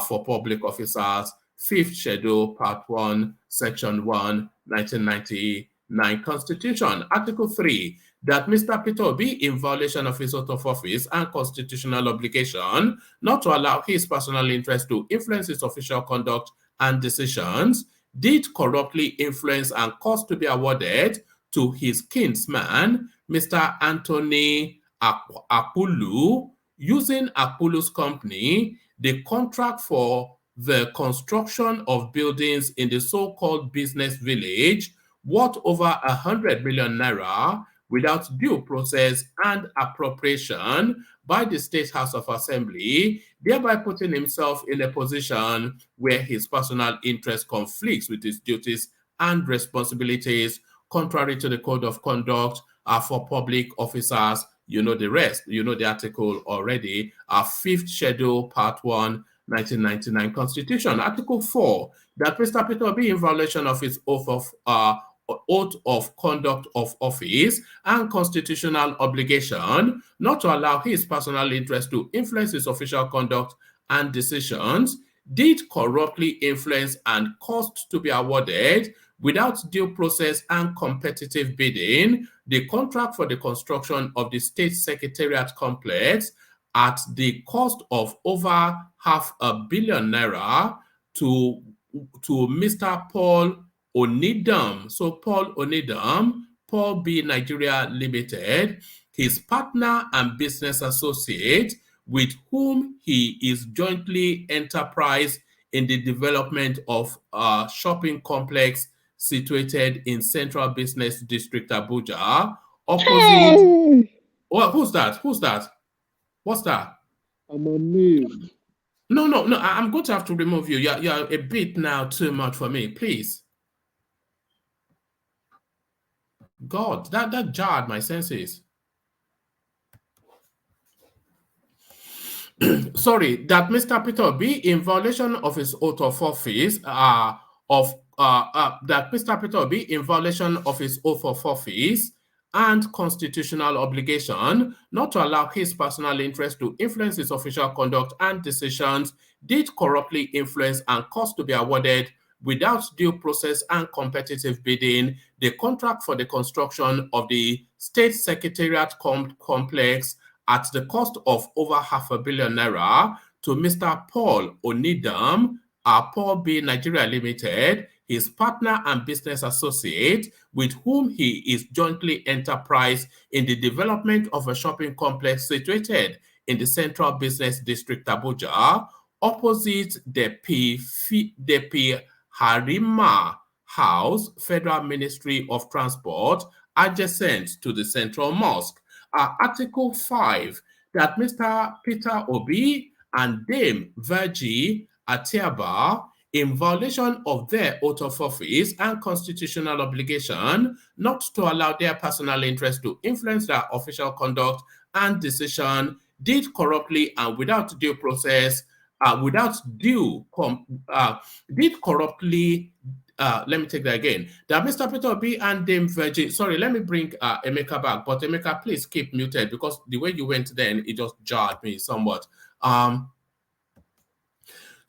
for Public Officers, 5th Schedule, Part 1, Section 1, 1999 Constitution. Article 3, that Mr. Peter Obi, in violation of his oath of office and constitutional obligation, not to allow his personal interest to influence his official conduct and decisions, did corruptly influence and cause to be awarded to his kinsman, Mr. Anthony Akulu, using Akulu's company, the contract for the construction of buildings in the so-called business village worth over 100 million naira without due process and appropriation by the State House of Assembly, thereby putting himself in a position where his personal interest conflicts with his duties and responsibilities, contrary to the Code of Conduct for Public Officers. You know the rest. You know the article already. 5th Schedule, Part 1, 1999 Constitution. Article 4, that Mr. Peter Obi, in violation of his oath of conduct of office and constitutional obligation, not to allow his personal interest to influence his official conduct and decisions, did corruptly influence and caused to be awarded without due process and competitive bidding the contract for the construction of the State Secretariat complex at the cost of over 500 million naira to Mr. Paul Onidam. So Paul Onidam, Paul B. Nigeria Limited, his partner and business associate, with whom he is jointly enterprise in the development of a shopping complex situated in Central Business District, Abuja, opposite... Well, who's that? Who's that? What's that? I'm amazed. No, I'm going to have to remove you. You're a bit now too much for me, please. God, that jarred my senses. Sorry, that Mr. Peter Obi, in violation of his oath of office, that Mr. Peter Obi, in violation of his oath of office and constitutional obligation, not to allow his personal interest to influence his official conduct and decisions, did corruptly influence and cause to be awarded without due process and competitive bidding the contract for the construction of the State Secretariat complex at the cost of over 500 million naira to Mr. Paul Onidam, Paul B. Nigeria Limited, his partner and business associate, with whom he is jointly enterprise in the development of a shopping complex situated in the Central Business District, Abuja, opposite the P. Harima House, Federal Ministry of Transport, adjacent to the Central Mosque. Article 5, that Mr. Peter Obi and Dame Virgie Atiaba, in violation of their oath of office and constitutional obligation, not to allow their personal interest to influence their official conduct and decision, did corruptly and without due process, did corruptly. Let me take that again. That Mr. Peter Obi and Dame Virgie, sorry, let me bring Emeka back, but Emeka, please keep muted because the way you went then, it just jarred me somewhat.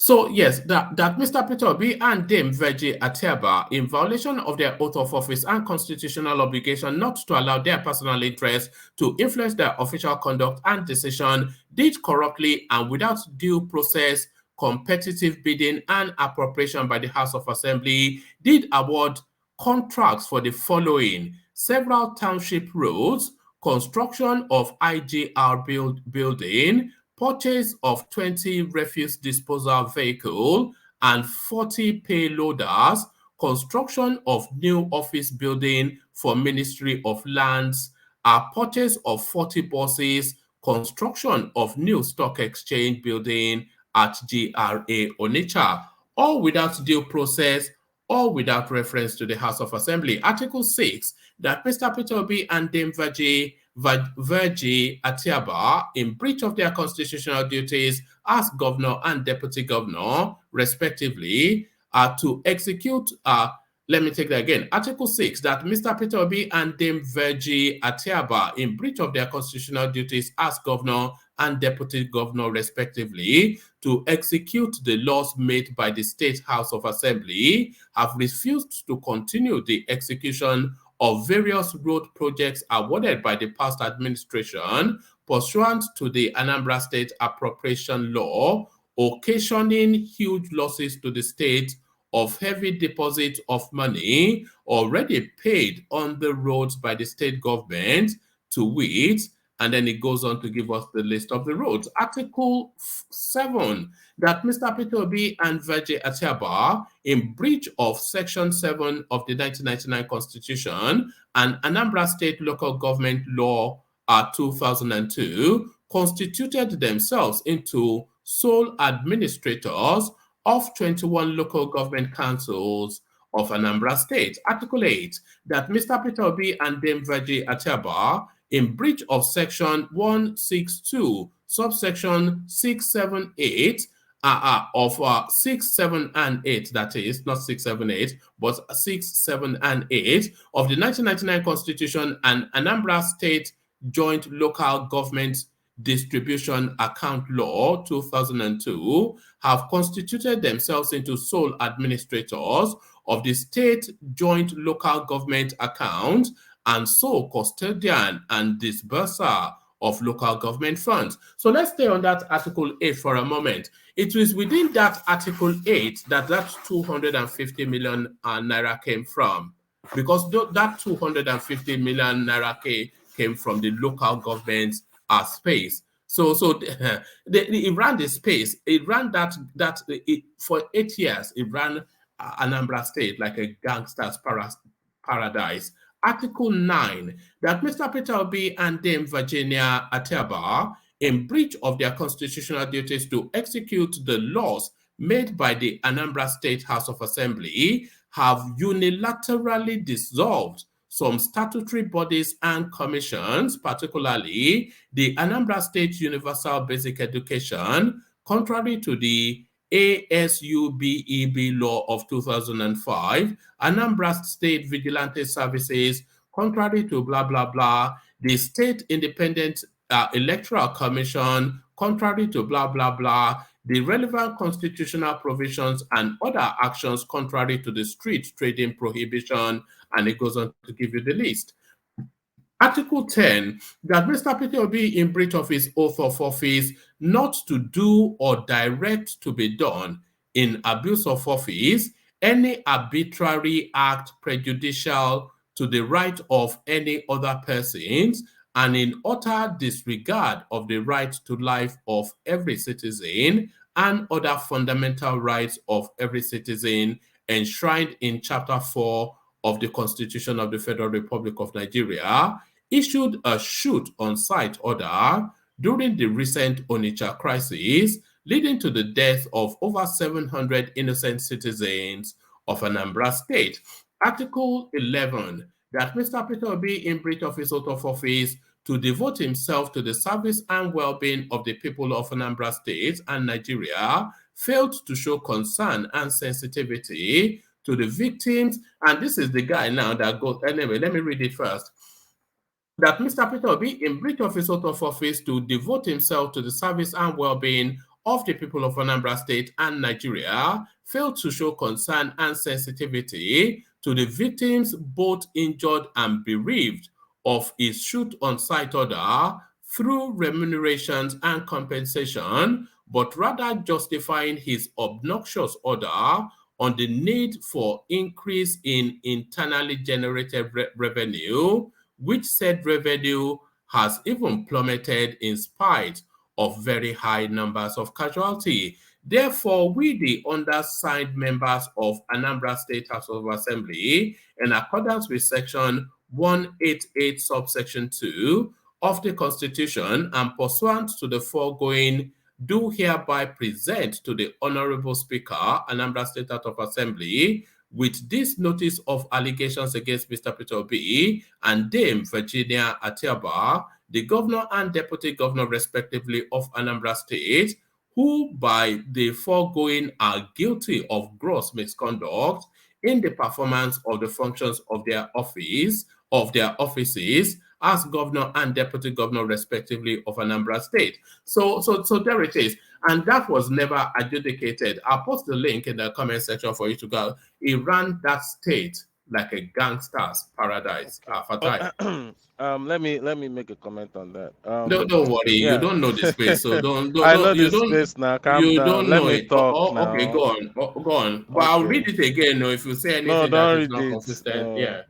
So yes, that Mr. Peter Obi and Dame Virgie Atiaba, in violation of their oath of office and constitutional obligation not to allow their personal interest to influence their official conduct and decision, did corruptly and without due process, competitive bidding and appropriation by the House of Assembly, did award contracts for the following: several township roads, construction of IGR building, purchase of 20 refuse disposal vehicle and 40 payloaders, construction of new office building for Ministry of Lands, purchase of 40 buses, construction of new stock exchange building at GRA Onitsha, all without due process all without reference to the House of Assembly. Article 6, that Mr. Peter Obi and Dame Virgie Atiaba, in breach of their constitutional duties as governor and deputy governor, respectively, are to execute, let me take that again. Article 6, that Mr. Peter Obi and Dame Virgie Atiaba, in breach of their constitutional duties as governor and deputy governor, respectively, to execute the laws made by the State House of Assembly, have refused to continue the execution of various road projects awarded by the past administration pursuant to the Anambra State Appropriation Law, occasioning huge losses to the state of heavy deposit of money already paid on the roads by the state government, to which, and then it goes on to give us the list of the roads. Article 7, that Mr. Peter Obi and Virgie Atiaba, in breach of Section 7 of the 1999 Constitution and Anambra State Local Government Law 2002, constituted themselves into sole administrators of 21 local government councils of Anambra State. Article 8, that Mr. Peter Obi and Dame Virgie Atiaba, in breach of Section 162, subsection 678 of 6, 7, and 8, that is, not 6, 7, 8, but 6, 7, and 8 of the 1999 Constitution and Anambra State Joint Local Government Distribution Account Law 2002, have constituted themselves into sole administrators of the state joint local government account and sole custodian and disburser of local government funds. So let's stay on that Article 8 for a moment. It was within that Article 8 that 250 million naira came from, because that 250 million naira came from the local government space. So it ran the space. It ran for 8 years. It ran Anambra State like a gangster's paradise. Article 9, that Mr. Peter Obi and Dame Virginia Atiaba, in breach of their constitutional duties to execute the laws made by the Anambra State House of Assembly, have unilaterally dissolved some statutory bodies and commissions, particularly the Anambra State Universal Basic Education, contrary to the ASUBEB law of 2005, Anambra State Vigilante Services, contrary to blah, blah, blah, the State Independent Electoral Commission, contrary to blah, blah, blah, the relevant constitutional provisions and other actions contrary to the street trading prohibition, and it goes on to give you the list. Article 10, that Mr. Peter Obi, in breach of his oath of office, not to do or direct to be done in abuse of office any arbitrary act prejudicial to the right of any other persons, and in utter disregard of the right to life of every citizen and other fundamental rights of every citizen enshrined in Chapter 4 of the Constitution of the Federal Republic of Nigeria, issued a shoot-on-sight order during the recent Onitsha crisis, leading to the death of over 700 innocent citizens of Anambra State. Article 11, that Mr. Peter Obi, in breach of his oath of office, to devote himself to the service and well-being of the people of Anambra State and Nigeria, failed to show concern and sensitivity to the victims. And this is the guy now that goes, anyway, let me read it first. That Mr. Peter Obi, in breach of his oath of office, to devote himself to the service and well-being of the people of Anambra State and Nigeria, failed to show concern and sensitivity to the victims, both injured and bereaved, of his shoot-on-sight order through remunerations and compensation, but rather justifying his obnoxious order on the need for increase in internally generated revenue, which said revenue has even plummeted in spite of very high numbers of casualty. Therefore, we, the undersigned members of Anambra State House of Assembly, in accordance with Section 188, subsection 2 of the Constitution, and pursuant to the foregoing, do hereby present to the Honorable Speaker, Anambra State House of Assembly, With this notice of allegations against Mr. Peter Obi and Dame Virginia Atiaba, the governor and deputy governor respectively of Anambra State, who by the foregoing are guilty of gross misconduct in the performance of the functions of their offices as governor and deputy governor respectively of Anambra State. So there it is. And that was never adjudicated. I'll post the link in the comment section for you to go. He ran that state like a gangster's paradise. Fatai. Let me make a comment on that. Don't worry, you Yeah. don't know the space, so don't I know you this don't space now. Calm you down. don't Let know me it. talk Okay, now. go on. Go on. But I'll read Okay. it again if you say No, anything that don't is read not it. consistent. No. Yeah.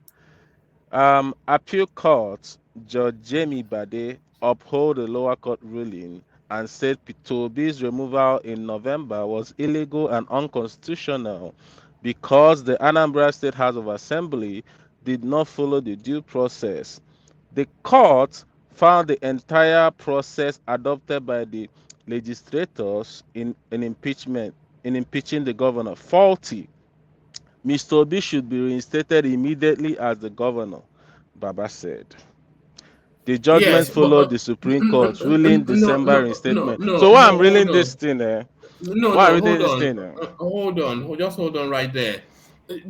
Appeal Court Judge Jamie Bade uphold the lower court ruling and said Toby's removal in November was illegal and unconstitutional because the Anambra State House of Assembly did not follow the due process. The court found the entire process adopted by the legislators in impeaching the governor faulty. Mr. Obi should be reinstated immediately as the governor, Baba said. The judgment Yes, but followed the Supreme Court ruling December reinstatement. So why I'm no, reading hold this on. thing, No, why I'm reading hold this on. thing, Hold on. Just hold on right there.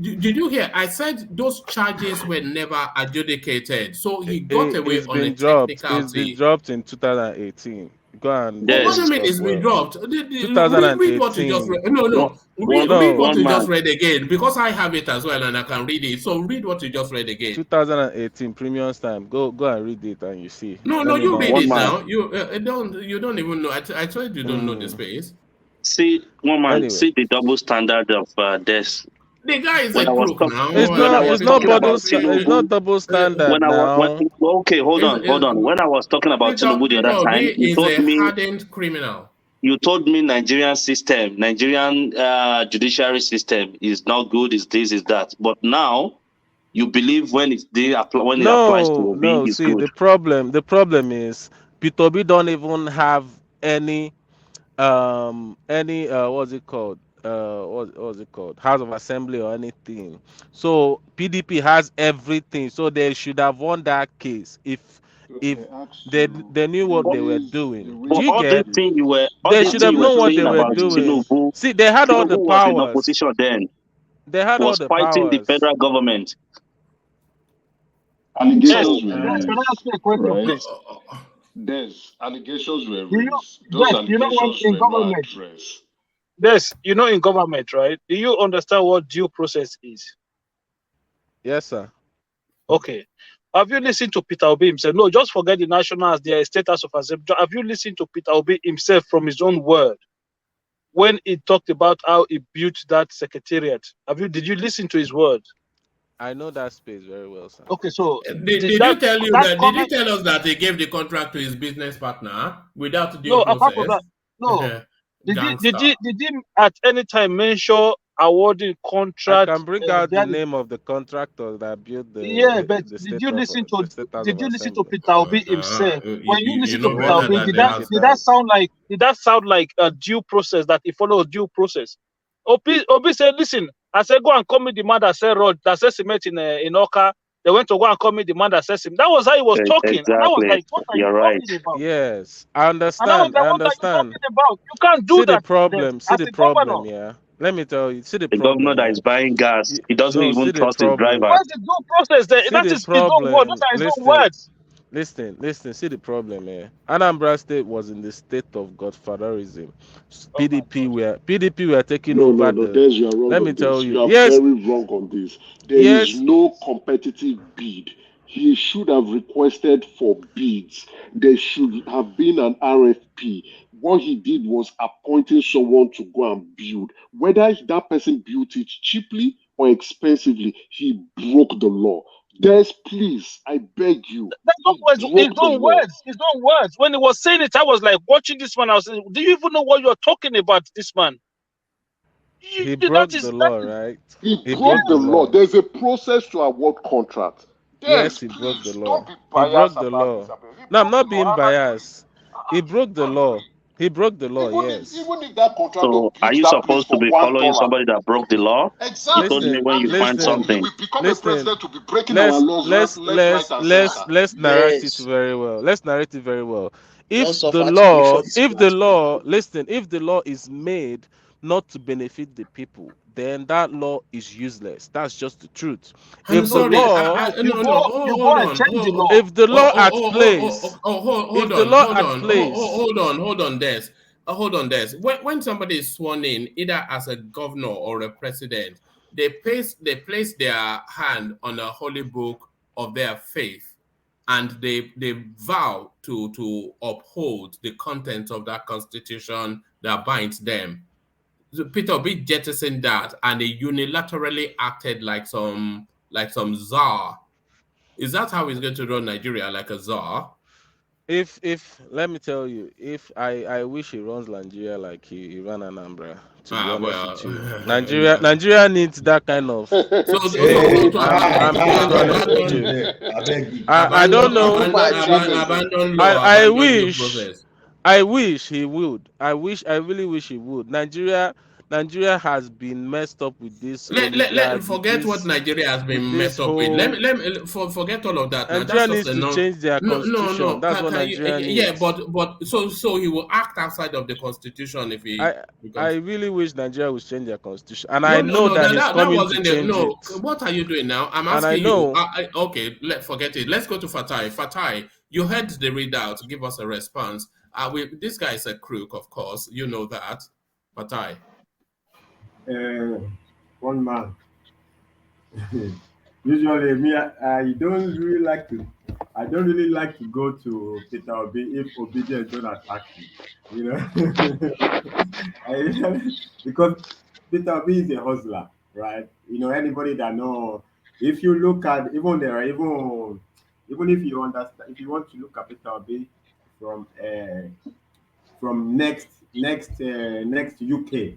Did you hear? I said those charges were never adjudicated. So he got away It's on a been dropped. It's been technicality. dropped in 2018. Go and What do you look mean up it's been well. dropped? Read what you just 2018. read. No. Read No. what you just read again because I have it as well and I can read it. So read what you just read again. 2018 premiums time. Go and read it and you see. No, Let me you know. read it now. You don't even know. I told you don't know the space. See, one man, Anyway. see the double standard of this. The guy is When a I was crook talk- now. when I was talking about It's not Tinubu, double standard now. okay, hold on. When I was talking about Tinubu the Peter other time, Obi is a hardened criminal. you told me Nigerian judiciary system is not good, is this, is that. But now you believe when it applies to Obi, No. it's See, good. the problem is Peter Obi don't even have any what's it called? What's it called? House of Assembly or anything. So PDP has everything. So they should have won that case if they knew what they were doing. For Do you all this get? thing you were They should have known what they saying were about doing. Tinubu, See, they had all the Tinubu was in powers. opposition then. They had all Was the fighting the powers. federal government. Allegations were Can I raised, ask you a question, right? please? There's allegations were Do you, raised. Those yes, you know what, allegations in were not government, addressed. Yes, in government, right? Do you understand what due process is? Yes, sir. Okay. Have you listened to Peter Obi himself? No, just forget the nationals, their status of assembly. Have you listened to Peter Obi himself from his own word when he talked about how he built that secretariat? Did you listen to his word? I know that space very well, sir. Okay, so Did he tell us that he gave the contract to his business partner without due process? Apart from that, no. Did he at any time mention awarding contract? I can bring out the name of the contractor that built the but the did you listen to Assembly. Peter Obi himself? When you listen to Peter Obi, did that sound like a due process that he followed due process? Obi said, "Listen, I said go and call me the man that said road, that said cement in Oka. They went to go and call me the man that said cement." That was how he was talking, and I was like, "What are you talking about?" Yes, I understand. And I was like, "What are you talking about? You can't do that." See the problem, Governor. yeah. Let me tell you, see the The problem. governor that is buying gas, he doesn't even trust his driver. What's the due process there? See That the is his own word. Those are his own words. Listen, see the problem here. Anambra State was in the state of godfatherism. PDP were taking over No, Des, you're wrong let on me tell this. you. You are Yes. very wrong on this. There is no competitive bid. He should have requested for bids. There should have been an RFP. What he did was appointing someone to go and build. Whether that person built it cheaply or expensively, he broke the law. Des, please, I beg you. His own words. When he was saying it, I was like watching this man. I was saying, "Do you even know what you're talking about, this man?" He broke the law, right? He broke the law. There's a process to award contracts. Yes, he broke the law. He broke the law. No, I'm not being biased. He broke the law. He broke the law, Even yes. even if that contractor So are built you that place supposed to for be following $1, somebody that broke the law? You told exactly. me when you And find something. we become a Listen. president to be breaking our laws left, right, and center. Let's narrate it Yes. very well. Let's narrate it very well. Don't If the suffer to live for law, this if the platform. law, listen, if the law is made not to benefit the people, then that law is useless. That's just the truth. I'm If the sorry. law, No. Hold on. if the law at place, Hold if the on. law Hold at on. place, Hold on. Des. Hold on. Des. When somebody is sworn in, either as a governor or a president, they place their hand on a holy book of their faith, and they vow to uphold the content of that constitution that binds them. So Peter Obi jettisoned that, and they unilaterally acted like some czar. Is that how he's going to run Nigeria, like a czar? if let me tell you, if I wish he runs Nigeria like he ran Anambra, to be honest with you. Nigeria needs that kind of Hey, I'm being honest with you. I beg you. I don't know. Abandon law, I abandon due wish process. I wish he would. I really wish he would. Nigeria has been messed up with this Let oligarch, forget what Nigeria has with been this messed up with. whole Let me forget all of that now. Nigeria That's just needs a to no. change their No. constitution. That's what Can you, Nigeria yeah, needs. but so he will act outside of the constitution if he I becomes. really wish Nigeria would change their constitution. And I know No. that he's That coming to wasn't the change no. it. What are you doing now? I'm And I asking you. know Okay, forget it. Let's go to Fatai. Fatai, you heard the readout. Give us a response. This guy is a crook, of course. You know that, Fatai. One man. Usually, me, I don't really like to. I don't really like to go to Peter Obi if obedience don't attack me. You know, because Peter Obi is a hustler, right? You know, anybody that know. If you look at even if you understand, if you want to look at Peter Obi from next UK,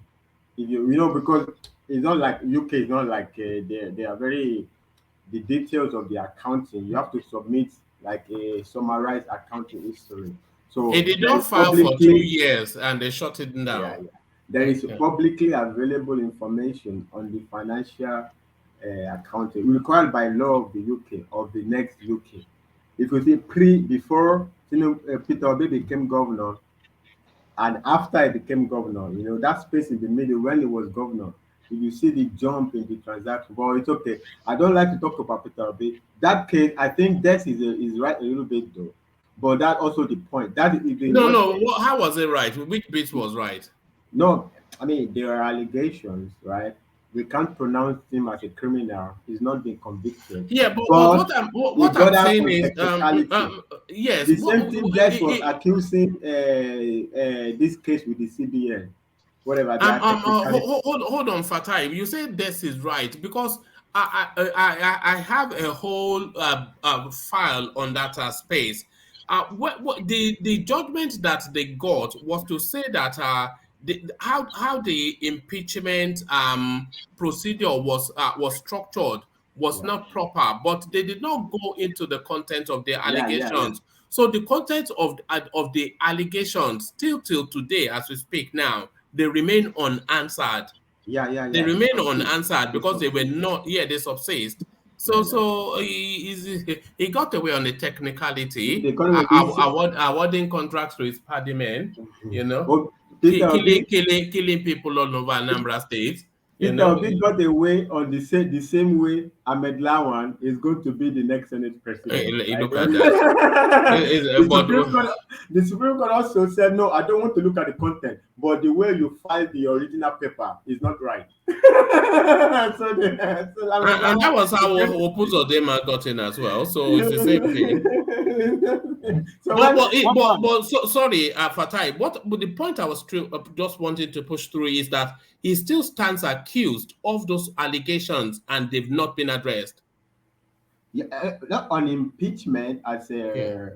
if you know because it's not like UK is not like they are very the details of the accounting. You have to submit like a summarized accounting history. So He did there not is file for 2 publicly years, and they shut it down. there is Okay. publicly available information on the financial accounting required by law of the UK of the next UK. If you see before Peter Obi became governor, and after he became governor, you know, that space in the middle when he was governor, you see the jump in the transaction. But it's okay. I don't like to talk about Peter Obi. That case, I think that is right a little bit though. But that also the point. That is the No. How was it right? Which bit was right? no, I mean there are allegations, right? We can't pronounce him as a criminal. He's not been convicted. Yeah, but But what with I'm other saying is, technicality, yes. the same thing Dex was accusing this case with the CBN, whatever they are technicality. Hold on, Fatai. You say this is right because I have a whole file on that space. What the judgment that they got was to say that how the impeachment procedure was structured was not proper, but they did not go into the content of the Yeah. allegations. So the content of the allegations still till today, as we speak now, they remain unanswered. Yeah. They They remain subsist. unanswered They because they were subsist. not. Yeah, they subsist. Yeah. So he got away on the technicality, The economy is awarding contracts to his party men. You know, oh, Peter Obi killing people all over Anambra State. You Peter know, Obi got away on the same way Ahmed Lawan is going to be the next Senate president. Right? look at that. the, Supreme Court also said, no, I don't want to look at the content, but the way you filed the original paper is not right. so and that was how Opuzodema got in as well. So it's the same thing. Sorry, Fatai. But the point I was just wanting to push through is that he still stands accused of those allegations, and they've not been addressed. Yeah, not on impeachment as a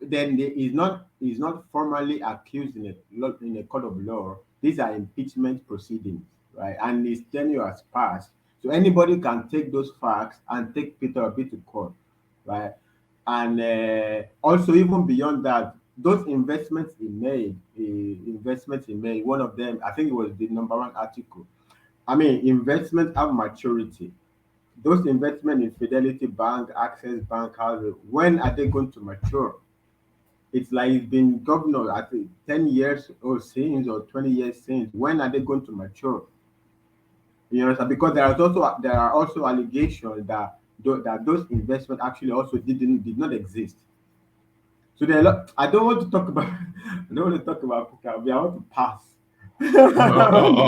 then he's not formally accused in a court of law. These are impeachment proceedings, right? And his tenure has passed, so anybody can take those facts and take Peter Obi to court, right? And also even beyond that, those investments he made, one of them, I think it was the number one article. I mean, investments have maturity. Those investment in Fidelity Bank, Access Bank, houses, when are they going to mature? It's like it's been governor, I think, 10 years or since, or 20 years since. When are they going to mature? You know, because there are also allegations that that those investments actually also did not exist. So there are I don't want to talk about I don't want to talk about Puka. I want to pass.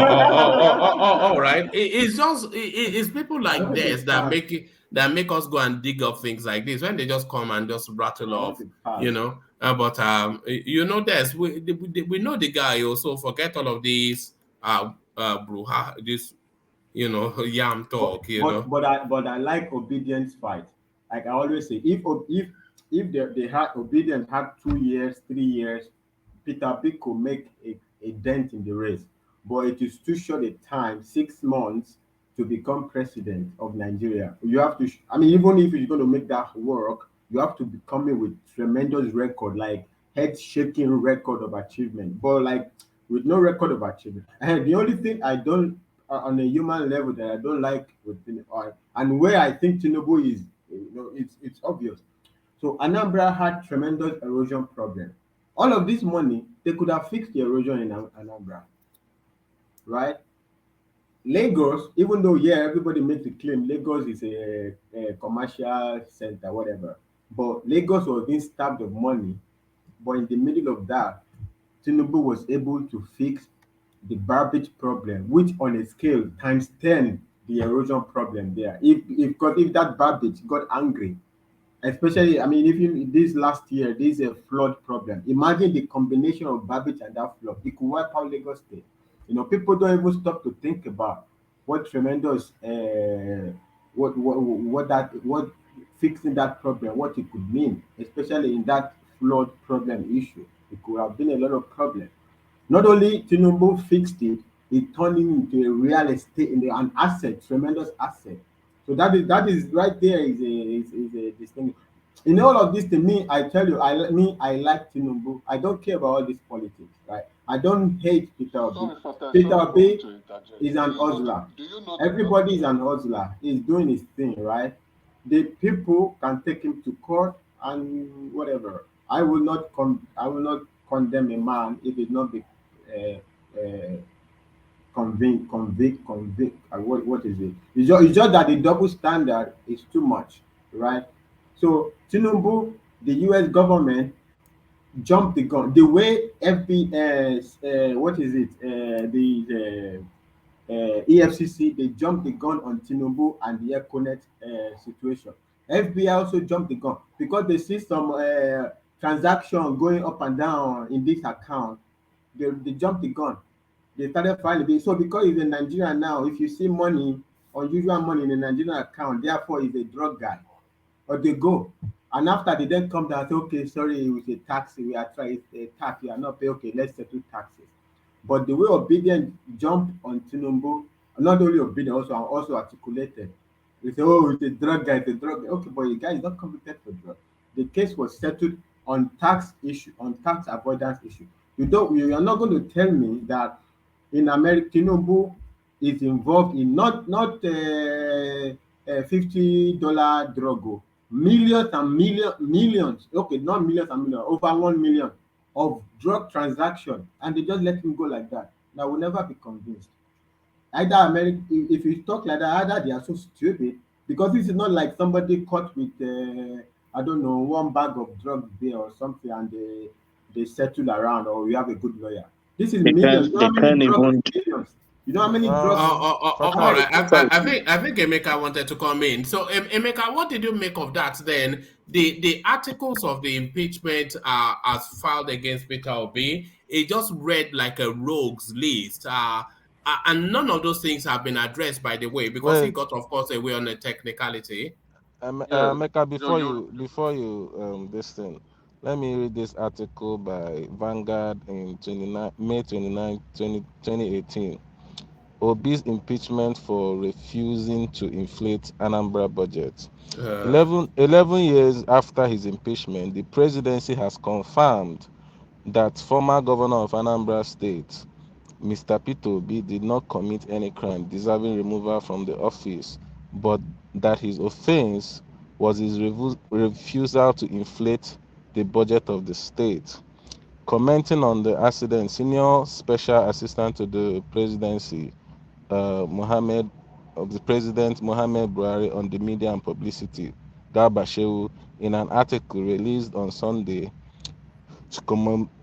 All right. It's just it's people I like want to this that pass. make us go and dig up things like this when they just come and just rattle I want off, to pass. you know. But you know, this we know the guy also. Forget all of these bruha, this, you know, yam talk, you know. But I like obedience fight. Like I always say, if they had obedience had 2 years, 3 years, Peter B could make a dent in the race. But it is too short a time, 6 months, to become president of Nigeria. You have to. I mean, even if you're going to make that work, you have to be coming with tremendous record, like head shaking record of achievement. But like with no record of achievement, and the only thing I don't on a human level that I don't like with Tinubu, and where I think Tinubu is, you know, it's obvious. So Anambra had tremendous erosion problem. All of this money, they could have fixed the erosion in Anambra, right? Lagos, even though yeah, everybody makes the claim Lagos is a commercial center, whatever, but Lagos was being starved of money. But in the middle of that, Tinubu was able to fix the garbage problem, which on a scale times 10 the erosion problem there. If that garbage got angry, especially, I mean, if you this last year, this is a flood problem. Imagine the combination of garbage and that flood. It could wipe out Lagos State. You know, people don't even stop to think about what tremendous, what fixing that problem, what it could mean, especially in that flood problem issue. It could have been a lot of problem. Not only Tinubu fixed it, it turned it into a real estate in an asset, tremendous asset. So that is right there is a distinction. In all of this, to me, I tell you, I like Tinubu. I don't care about all this politics, right? I don't hate Peter Obi. Peter Sorry for me Obi to interject. is an hustler. Do you know the Everybody is an hustler. He's doing his thing, right? The people can take him to court and whatever. I will not condemn a man if it not be uh, uh, convict. What is it? It's just that the double standard is too much, right? So Tinubu, the U.S. government jumped the gun. The way what is it? The EFCC, they jumped the gun on Tinubu and the Econet situation. FBI also jumped the gun because they see some transaction going up and down in this account. They jumped the gun. They started filing it. So because he's in Nigeria now, if you see money, unusual money in a Nigerian account, therefore he's a drug guy. Or they go. And after they then come down and say, okay, sorry, it was a tax, we are trying a tax, you are not paying, okay, let's settle taxes. But the way Obedient jumped on Tinubu, not only Obedient, also articulated. They say, oh, it's a drug guy, it's a drug guy. Okay, but the guy is not convicted for drug. The case was settled on tax issue, on tax avoidance issue. You are not going to tell me that in America, Tinubu is involved in not $50 drug, millions and millions. Okay, not millions and millions, over 1 million of drug transaction, and they just let him go like that. I will never be convinced. Either America, if you talk like that, either they are so stupid because this is not like somebody caught with I don't know, one bag of drugs there or something, and they settle around, or you have a good lawyer. This is millions. You know They how many can't drugs even. is millions? You know how many drugs? All right. I think Emeka wanted to come in. So, Emeka, what did you make of that then? The articles of the impeachment as filed against Peter Obi, it just read like a rogues list. And none of those things have been addressed, by the way, because he Wait, got, of course, away on a technicality. Yeah. Mecca, So before you this thing, let me read this article by Vanguard in May 29, 2018. Obi's impeachment for refusing to inflate Anambra budget. Uh, 11 years after his impeachment, the presidency has confirmed that former governor of Anambra State, Mr. Peter Obi, did not commit any crime deserving removal from the office, but that his offense was his refusal to inflate the budget of the state. Commenting on the accident, Senior Special Assistant to the Presidency, Mohammed Buhari on the media and publicity, Garba Shehu, in an article released on Sunday to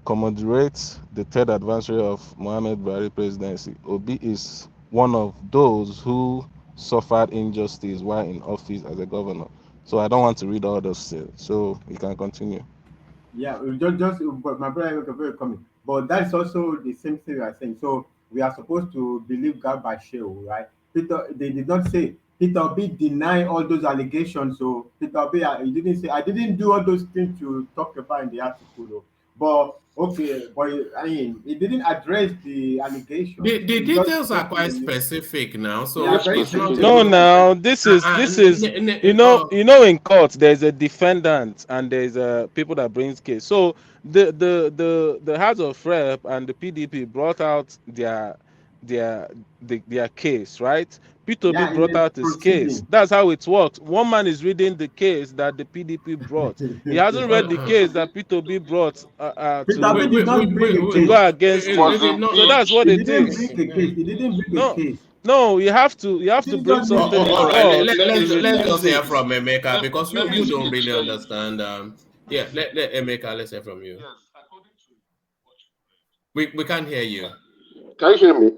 commemorate the third anniversary of Mohammed Buhari presidency. Obi is one of those who suffered injustice while in office as a governor. So I don't want to read all those things. So you can continue. Yeah, but my brother very coming. But that's also the same thing we are saying. So we are supposed to believe God by Shehu, right? Peter, they did not say Peter B deny all those allegations. So Peter B, he didn't say I didn't do all those things to talk about in the article, though. But okay, but I mean, he didn't address the allegations. The He just details are quite posted specific now, so yeah, Very very it's not specific. specific. No, even. now this is in court there's a defendant and there's people that brings case. So the House of Rep and the PDP brought out their case, right? P2B Yeah, in brought the out his case. proceeding. That's how it works. One man is reading the case that the PDP brought. He hasn't read the case that P2B brought Peter B Wait, did wait, not wait, bring wait, a to wait. case. go against He him. was Is it not? So that's impeached. what He it didn't is. bring a case. He didn't bring a No, case. no, you have to He bring just made something in All right, court to let's refuse just hear it. from Emeka because Let me you don't speak. really Let me. understand. Yeah, let Emeka, let's hear from you. Yes, according to We can't hear you. Can you hear me?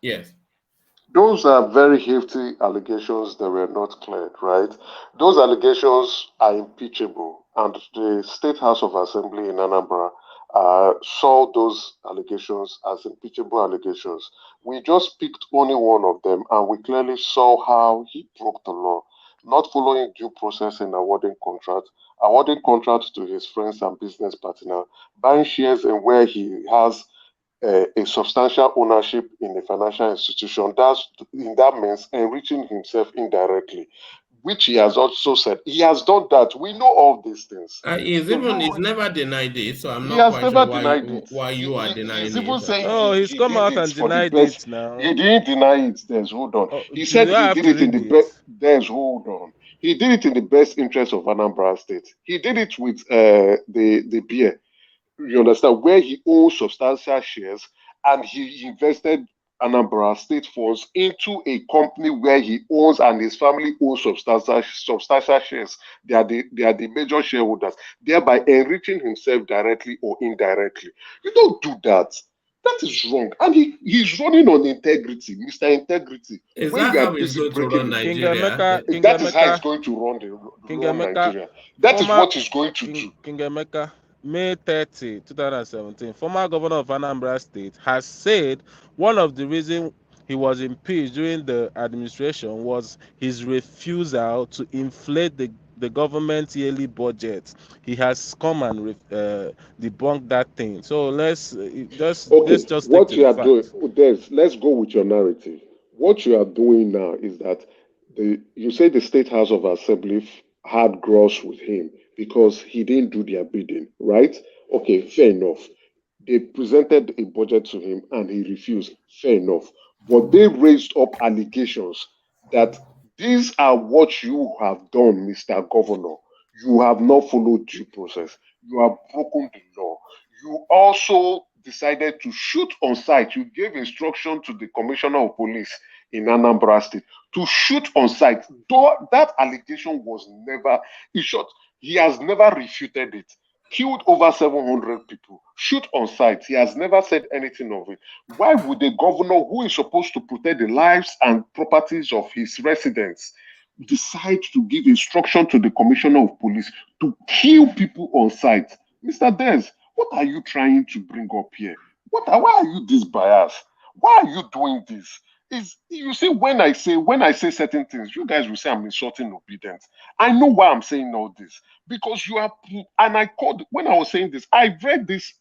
Yes. Those are very hefty allegations that were not cleared, right? Those allegations are impeachable, and the State House of Assembly in Anambra saw those allegations as impeachable allegations. We just picked only one of them, and we clearly saw how he broke the law, not following due process in awarding contracts to his friends and business partner, buying shares in where he has a substantial ownership in a financial institution. That means enriching himself indirectly, which he has also said he has done that. We know all these things. He's never denied it, so I'm He not has quite sure never why denied it. you are He's denying even it. saying No, he's he come did out it and for the denied best. it now. He didn't deny it. There's hold on. Oh, He said do I he have did to it in read the it? best. There's hold on. He did it in the best interest of Anambra State. He did it with the beer. You understand, where he owns substantial shares and he invested Anambra State funds into a company where he owns and his family owns substantial shares. They are the major shareholders, thereby enriching himself directly or indirectly. You don't do that. That is wrong. And he's running on integrity, Mr. Integrity. Is When that you are how he's busy going to breaking run the King Nigeria? Emeka, King that is how he's Emeka, going to King run Emeka, Nigeria. That is former what he's going to do. King Emeka, May 30, 2017, former governor of Anambra State has said one of the reasons he was impeached during the administration was his refusal to inflate the government yearly budget. He has come and debunked that thing. So let's Okay, just stick what to you the are doing, facts. let's go with your narrative. What you are doing now is that you say the State House of Assembly had gross with him because he didn't do their bidding, right? Okay, fair enough. They presented a budget to him and he refused. Fair enough. But they raised up allegations that these are what you have done, Mr. Governor. You have not followed due process. You have broken the law. You also decided to shoot on sight. You gave instruction to the Commissioner of Police in Anambra State to shoot on sight. Though that allegation was never, in short, he has never refuted it. Killed over 700 people, shoot on sight. He has never said anything of it. Why would a governor who is supposed to protect the lives and properties of his residents decide to give instruction to the Commissioner of Police to kill people on sight? Mr. Des, what are you trying to bring up here? Why are you this biased? Why are you doing this? Is you see when I say certain things, you guys will say I'm insulting obedience. I know why I'm saying all this because you are, and I called when I was saying this. I read this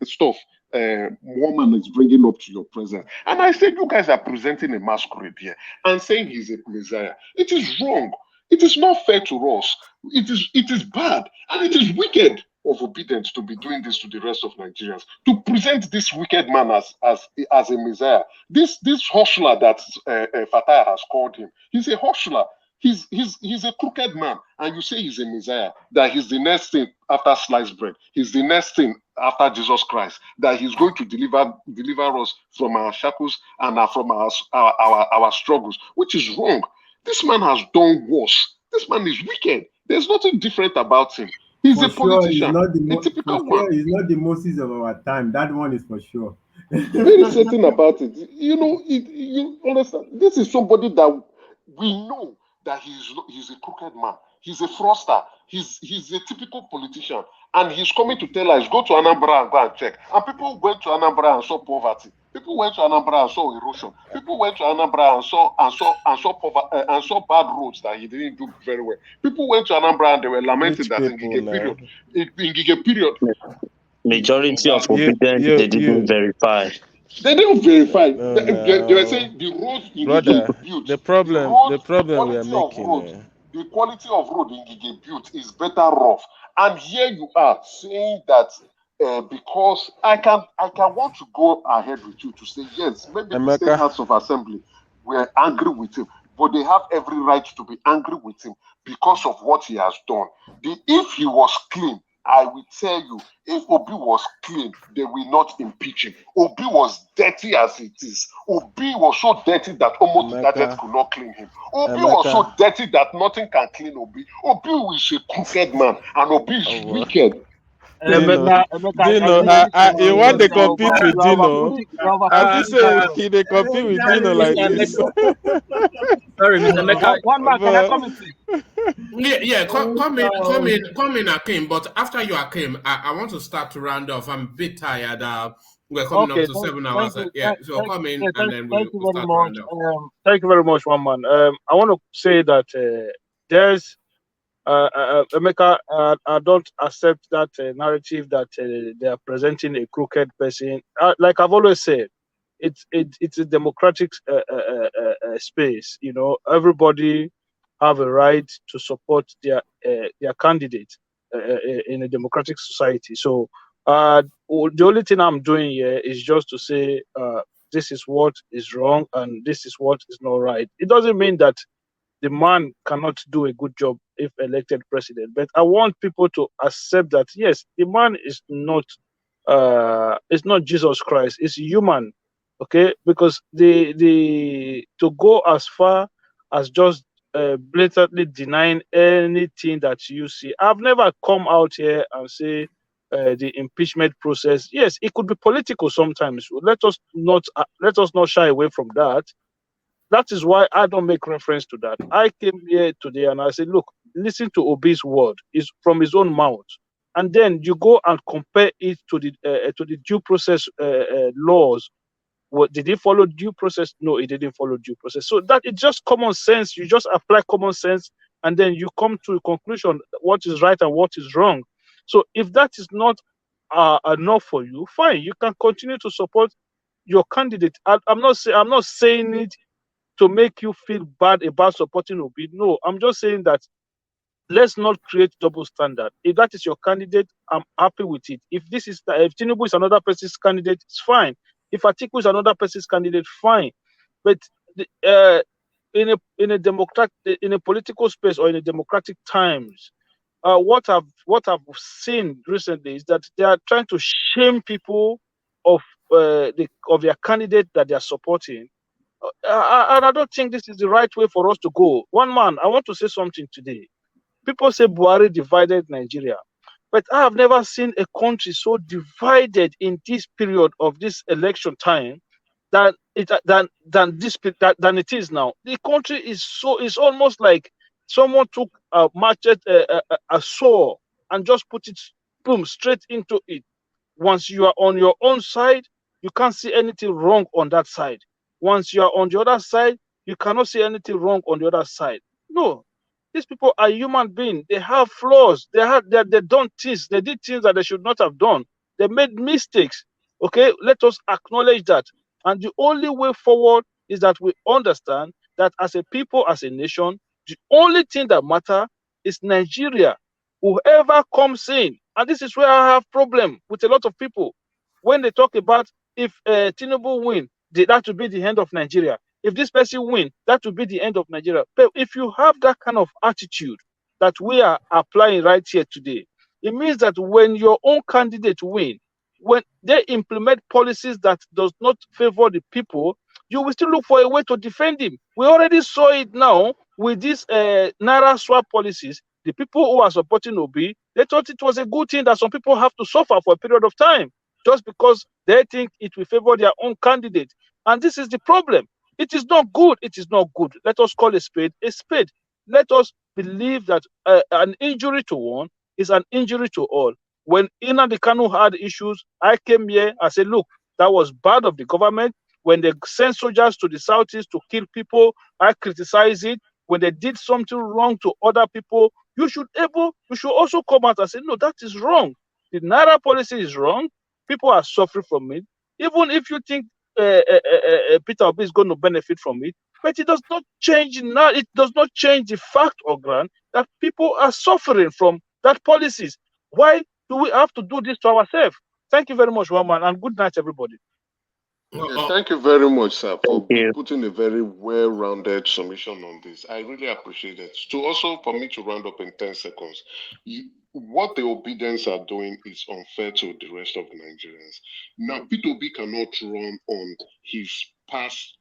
stuff. Woman is bringing up to your presence, and I said you guys are presenting a masquerade here and saying he's a messiah. It is wrong. It is not fair to us. It is bad and it is wicked. of obedience to be doing this to the rest of Nigerians, to present this wicked man as a messiah. This hustler that Fatah has called him, he's a hustler. He's a crooked man, and you say he's a messiah, that he's the next thing after sliced bread. He's the next thing after Jesus Christ, that he's going to deliver us from our shackles and from our struggles, which is wrong. This man has done worse. This man is wicked. There's nothing different about him. He's For a sure, he's politician, not a typical for one. sure, he's not the Moses of our time. That one is for sure. Very certain about it. You understand? This is somebody that we know that he's a crooked man. He's a fraudster. He's a typical politician, and he's coming to tell us, go to Anambra and go and check. And people went to Anambra and saw poverty. People went to Anambra and saw erosion. People went to Anambra and saw poverty and saw bad roads that he didn't do very well. People went to Anambra and they were lamenting Which that in people Gige now? period, Majority of You, obedience you, they didn't you. verify. they don't verify. No, They were no, saying the roads in brother. Gige built, The problem the we are quality of making. road, the quality of road in Gige built is better rough. And here you are saying that because I can want to go ahead with you to say yes, maybe the State Emeka, House of Assembly were angry with him, but they have every right to be angry with him because of what he has done. If he was clean, I will tell you, if Obi was clean, they will not impeach him. Obi was dirty as it is. Obi was so dirty that almost the gadget Emeka, could not clean him. Obi was so Emeka. dirty that nothing can clean Obi. Obi is a crooked man, and Obi is Oh, boy. wicked. Dino, Emeka, you want to compete with you are Dino? putting, you are As putting you say, pressure. he they compete with Dino like Mr. this. Emeka, sorry, Mr. Emeka. One man, can I But come in, please? Yeah. Come in, Akim. But after you, Akim, I want to start to round off. I'm a bit tired. We're coming up Okay, to thank, 7 hours. you, Yeah, so come in yeah, and then thank we'll you very start to much. round off. Thank you very much, one man. I want to say that there's Emeka, I don't accept that narrative that they are presenting a crooked person. Like I've always said, it's a democratic space. You know, everybody have a right to support their candidate in a democratic society. So the only thing I'm doing here is just to say this is what is wrong and this is what is not right. It doesn't mean that the man cannot do a good job if elected president. But I want people to accept that yes, the man is not it's not Jesus Christ, it's human. Okay, because the to go as far as just blatantly denying anything that you see. I've never come out here and say the impeachment process. Yes, it could be political sometimes. Let us not shy away from that. That is why I don't make reference to that. I came here today and I said, look, listen to Obi's word. It's from his own mouth. And then you go and compare it to the due process laws. What did he follow due process? No, he didn't follow due process. So that it's just common sense. You just apply common sense, and then you come to a conclusion what is right and what is wrong. So if that is not enough for you, fine. You can continue to support your candidate. I'm not saying it to make you feel bad about supporting Obi. No, I'm just saying that let's not create double standard. If that is your candidate, I'm happy with it. If Tinubu is another person's candidate, it's fine. If Atiku is another person's candidate, fine. But in a political space or in a democratic times, what I've seen recently is that they are trying to shame people of their candidate that they are supporting. And I don't think this is the right way for us to go. One man, I want to say something today. People say Buhari divided Nigeria, but I have never seen a country so divided in this period of this election time than it is now. The country is almost like someone took a saw and just put it boom straight into it. Once you are on your own side, you can't see anything wrong on that side. Once you are on the other side, you cannot see anything wrong on the other side. No, these people are human beings. They have flaws. They done things. They did things that they should not have done. They made mistakes. Okay, let us acknowledge that. And the only way forward is that we understand that as a people, as a nation, the only thing that matters is Nigeria. Whoever comes in, And this is where I have problem with a lot of people. When they talk about if Tinubu win, that would be the end of Nigeria. If this person win, that would be the end of Nigeria. But if you have that kind of attitude that we are applying right here today, it means that when your own candidate win, when they implement policies that does not favor the people, you will still look for a way to defend him. We already saw it now with these Naira swap policies. The people who are supporting Obi, they thought it was a good thing that some people have to suffer for a period of time just because they think it will favor their own candidate. And this is the problem. It is not good. It is not good. Let us call a spade a spade. Let us believe that an injury to one is an injury to all. When Nnamdi Kanu had issues, I came here, I said, look, that was bad of the government. When they sent soldiers to the southeast to kill people, I criticize it. When they did something wrong to other people, you should also come out and say, no, that is wrong. The Naira policy is wrong. People are suffering from it. Even if you think Peter Obi is going to benefit from it, but it does not change now. It does not change the fact or ground that people are suffering from that policies. Why do we have to do this to ourselves? Thank you very much, Waman, and good night, everybody. Yeah, thank you very much, sir, for putting a very well-rounded submission on this. I really appreciate it. For me to round up in 10 seconds, what the obedience are doing is unfair to the rest of the Nigerians. Now, P2B cannot run on his past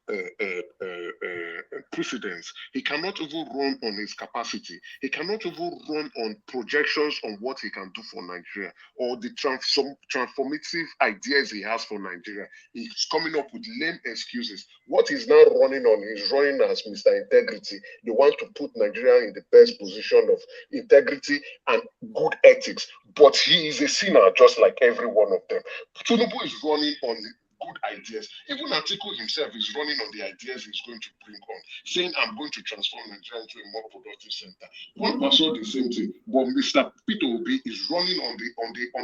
precedents. He cannot even run on his capacity. He cannot even run on projections on what he can do for Nigeria or the transformative ideas he has for Nigeria. He's coming up with lame excuses. What he's now running on, he's running as Mr. Integrity. They want to put Nigeria in the best position of integrity and good ethics. But he is a sinner just like every one of them. Tinubu is running on good ideas. Even Atiku himself is running on the ideas he's going to bring on, saying, I'm going to transform Nigeria into a more productive center. One person the same thing, but Mr. Peter Obi is running on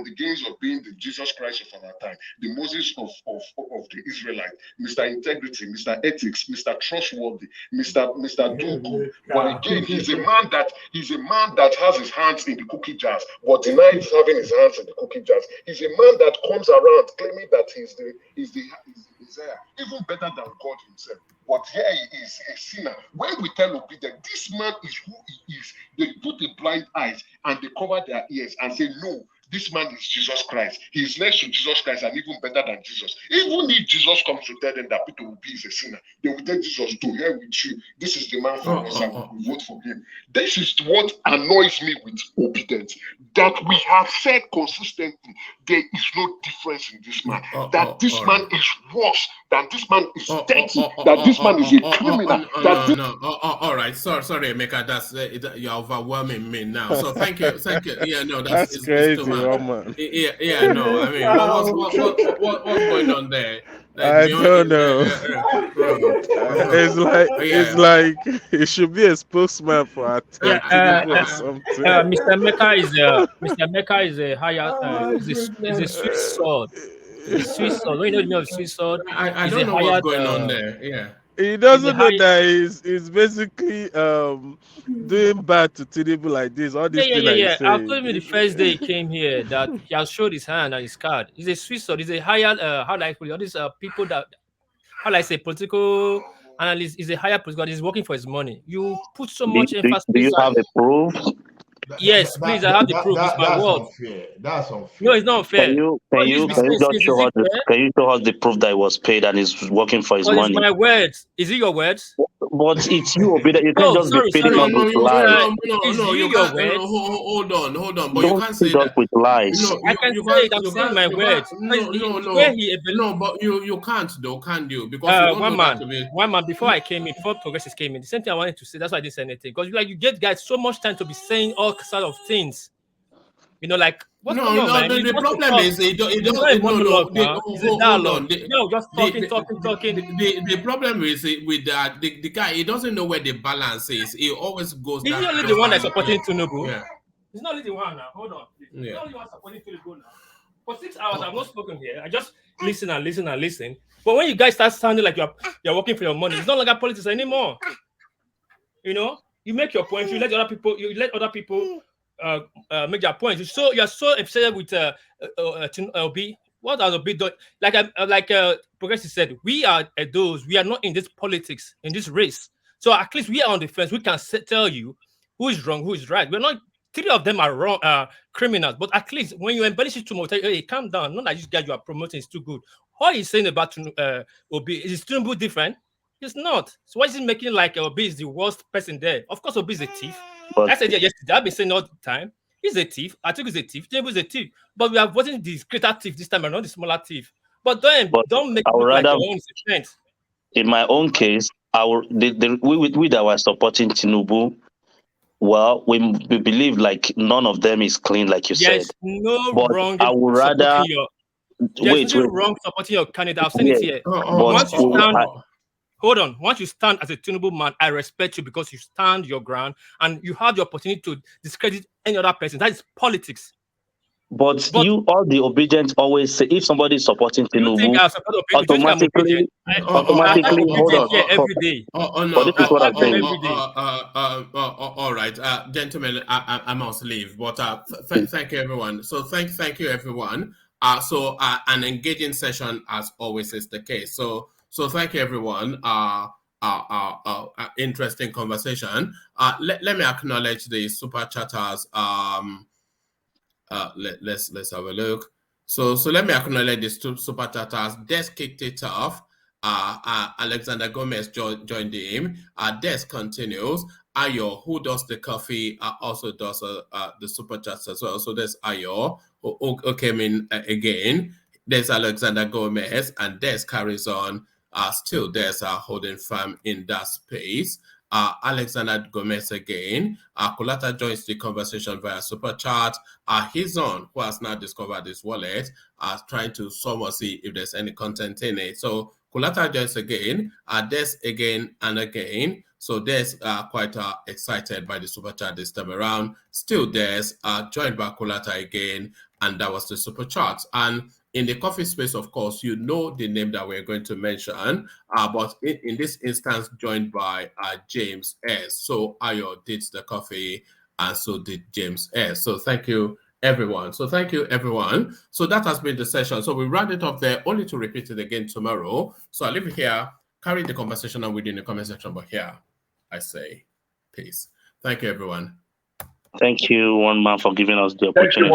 the gains of being the Jesus Christ of our time, the Moses of the Israelite, Mr. Integrity, Mr. Ethics, Mr. Trustworthy, Mr. Do Good. But again, he's a man that has his hands in the cookie jars, but denies having his hands in the cookie jars. He's a man that comes around claiming that he's the Isaiah, even better than God himself. But here he is, a sinner. When we tell Obi that this man is who he is, they put the blind eyes and they cover their ears and say, no, this man is Jesus Christ. He is next to Jesus Christ and even better than Jesus. Even if Jesus comes to tell them that Peter Obi is a sinner, they will tell Jesus, to hell with you. This is the man for us and we will vote for him. This is what annoys me with obedience. That we have said consistently, there is no difference in this man. That this man is worse, that this man is dirty, that this man is a criminal. All right. Sorry, Emeka. That's you're overwhelming me now. So thank you. Yeah, no, that's crazy, too much. man. Yeah, no. I mean, what's going on there? I don't know. It's like it should be a spokesman for Tinubu or something. Mr. Mecca is a higher is a Swiss sword. It's a Swiss sword. When you know the meaning of Swiss sword, I don't know what's going on there. Yeah. He doesn't know that he's basically doing bad to Tinubu like this. All these things that he's saying. I told him the first day he came here that he has showed his hand and his card. He's a Swiss sword. He's a higher how do I put it? All these people that how do I say political analyst is a higher political. He's working for his money. You put so much emphasis. Do you have a proof? Yes, please. I have the proof. It's my word. Unfair. That's unfair. No, it's not fair. Can you just show us the proof that he was paid and he's working for his money? It's my words. Is it your words? But it's you, Obi, that you can't just be feeding us with lies. No, you can't. Hold on. But you can't say that with lies. No, I can say it. I'm saying my words. No, but you can't though, can you? Because one man before I came in, before Progressives came in, the same thing I wanted to say. That's why I didn't say anything. Because you get guys so much time to be saying all sort of things. You know, like what's going on, man? The problem is it doesn't. Hold on. Just talking. The problem is with that the guy, he doesn't know where the balance is. He always goes. He's not only the one that's supporting Tinubu. Yeah. He's not only the one now. Hold on. He's not only the one supporting Tinubu now. For 6 hours, I've not spoken here. I just listen. But when you guys start sounding like you're working for your money, it's no longer politics anymore. You know, you make your point. You let other people major points. You're so upset with Obi. What has Obi done? Like Progressive said, we are those. We are not in this politics, in this race. So at least we are on the fence. We can tell you who is wrong, who is right. We're not. 3 of them are wrong, criminals. But at least when you embellish it too much, hey, calm down. Not that this guy you are promoting is too good. What are you saying about Obi? Is Tinubu different? It's not. So why is he making like Obi is the worst person there? Of course, Obi is a thief. But I said it yesterday. I've been saying all the time. He's a thief. I think he's a thief. Tinubu is a thief. But we are voting the greater thief this time and not the smaller thief. But don't make I it would look like rather, your own is a defense. in my own case, we that were supporting Tinubu, well, we believe like none of them is clean, like you Yes, said. no But wrong I in would rather supporting your. There's nothing wrong supporting your candidate. I've seen it here. Once you stand, hold on. Once you stand as a Tinubu man, I respect you because you stand your ground and you have the opportunity to discredit any other person. That is politics. But you, all the obedient, always say if somebody is supporting You think Tinubu, I support obedience? I'm obedient. automatically, hold on. here every day. But this is what I'm saying. All right, gentlemen, I must leave, but thank you, everyone. So thank you, everyone. So an engaging session, as always, is the case. So thank you, everyone. Interesting conversation. Let me acknowledge the super chatters. Let's have a look. So let me acknowledge the super chatters. Des kicked it off. Alexander Gomez joined him. Des continues. Ayo, who does the coffee, also does the super chats as well. So there's Ayo, who came in again. There's Alexander Gomez, and Des carries on. Still, there's holding firm in that space. Alexander Gomez again. Kulata joins the conversation via super chat. He's on, who has now discovered his wallet, trying to somewhat see if there's any content in it. So Kulata joins again. Des again and again. So Des quite excited by the super chat this time around. Still Des joined by Kulata again, and that was the super chat. And in the coffee space, of course, you know the name that we're going to mention, but in this instance, joined by James S. So Ayo did the coffee, and so did James S. So thank you, everyone. So thank you, everyone. So that has been the session. So we round it off there, only to repeat it again tomorrow. So I'll leave it here, carry the conversation on within the comment section, but here I say peace. Thank you, everyone. Thank you, one man, for giving us the opportunity.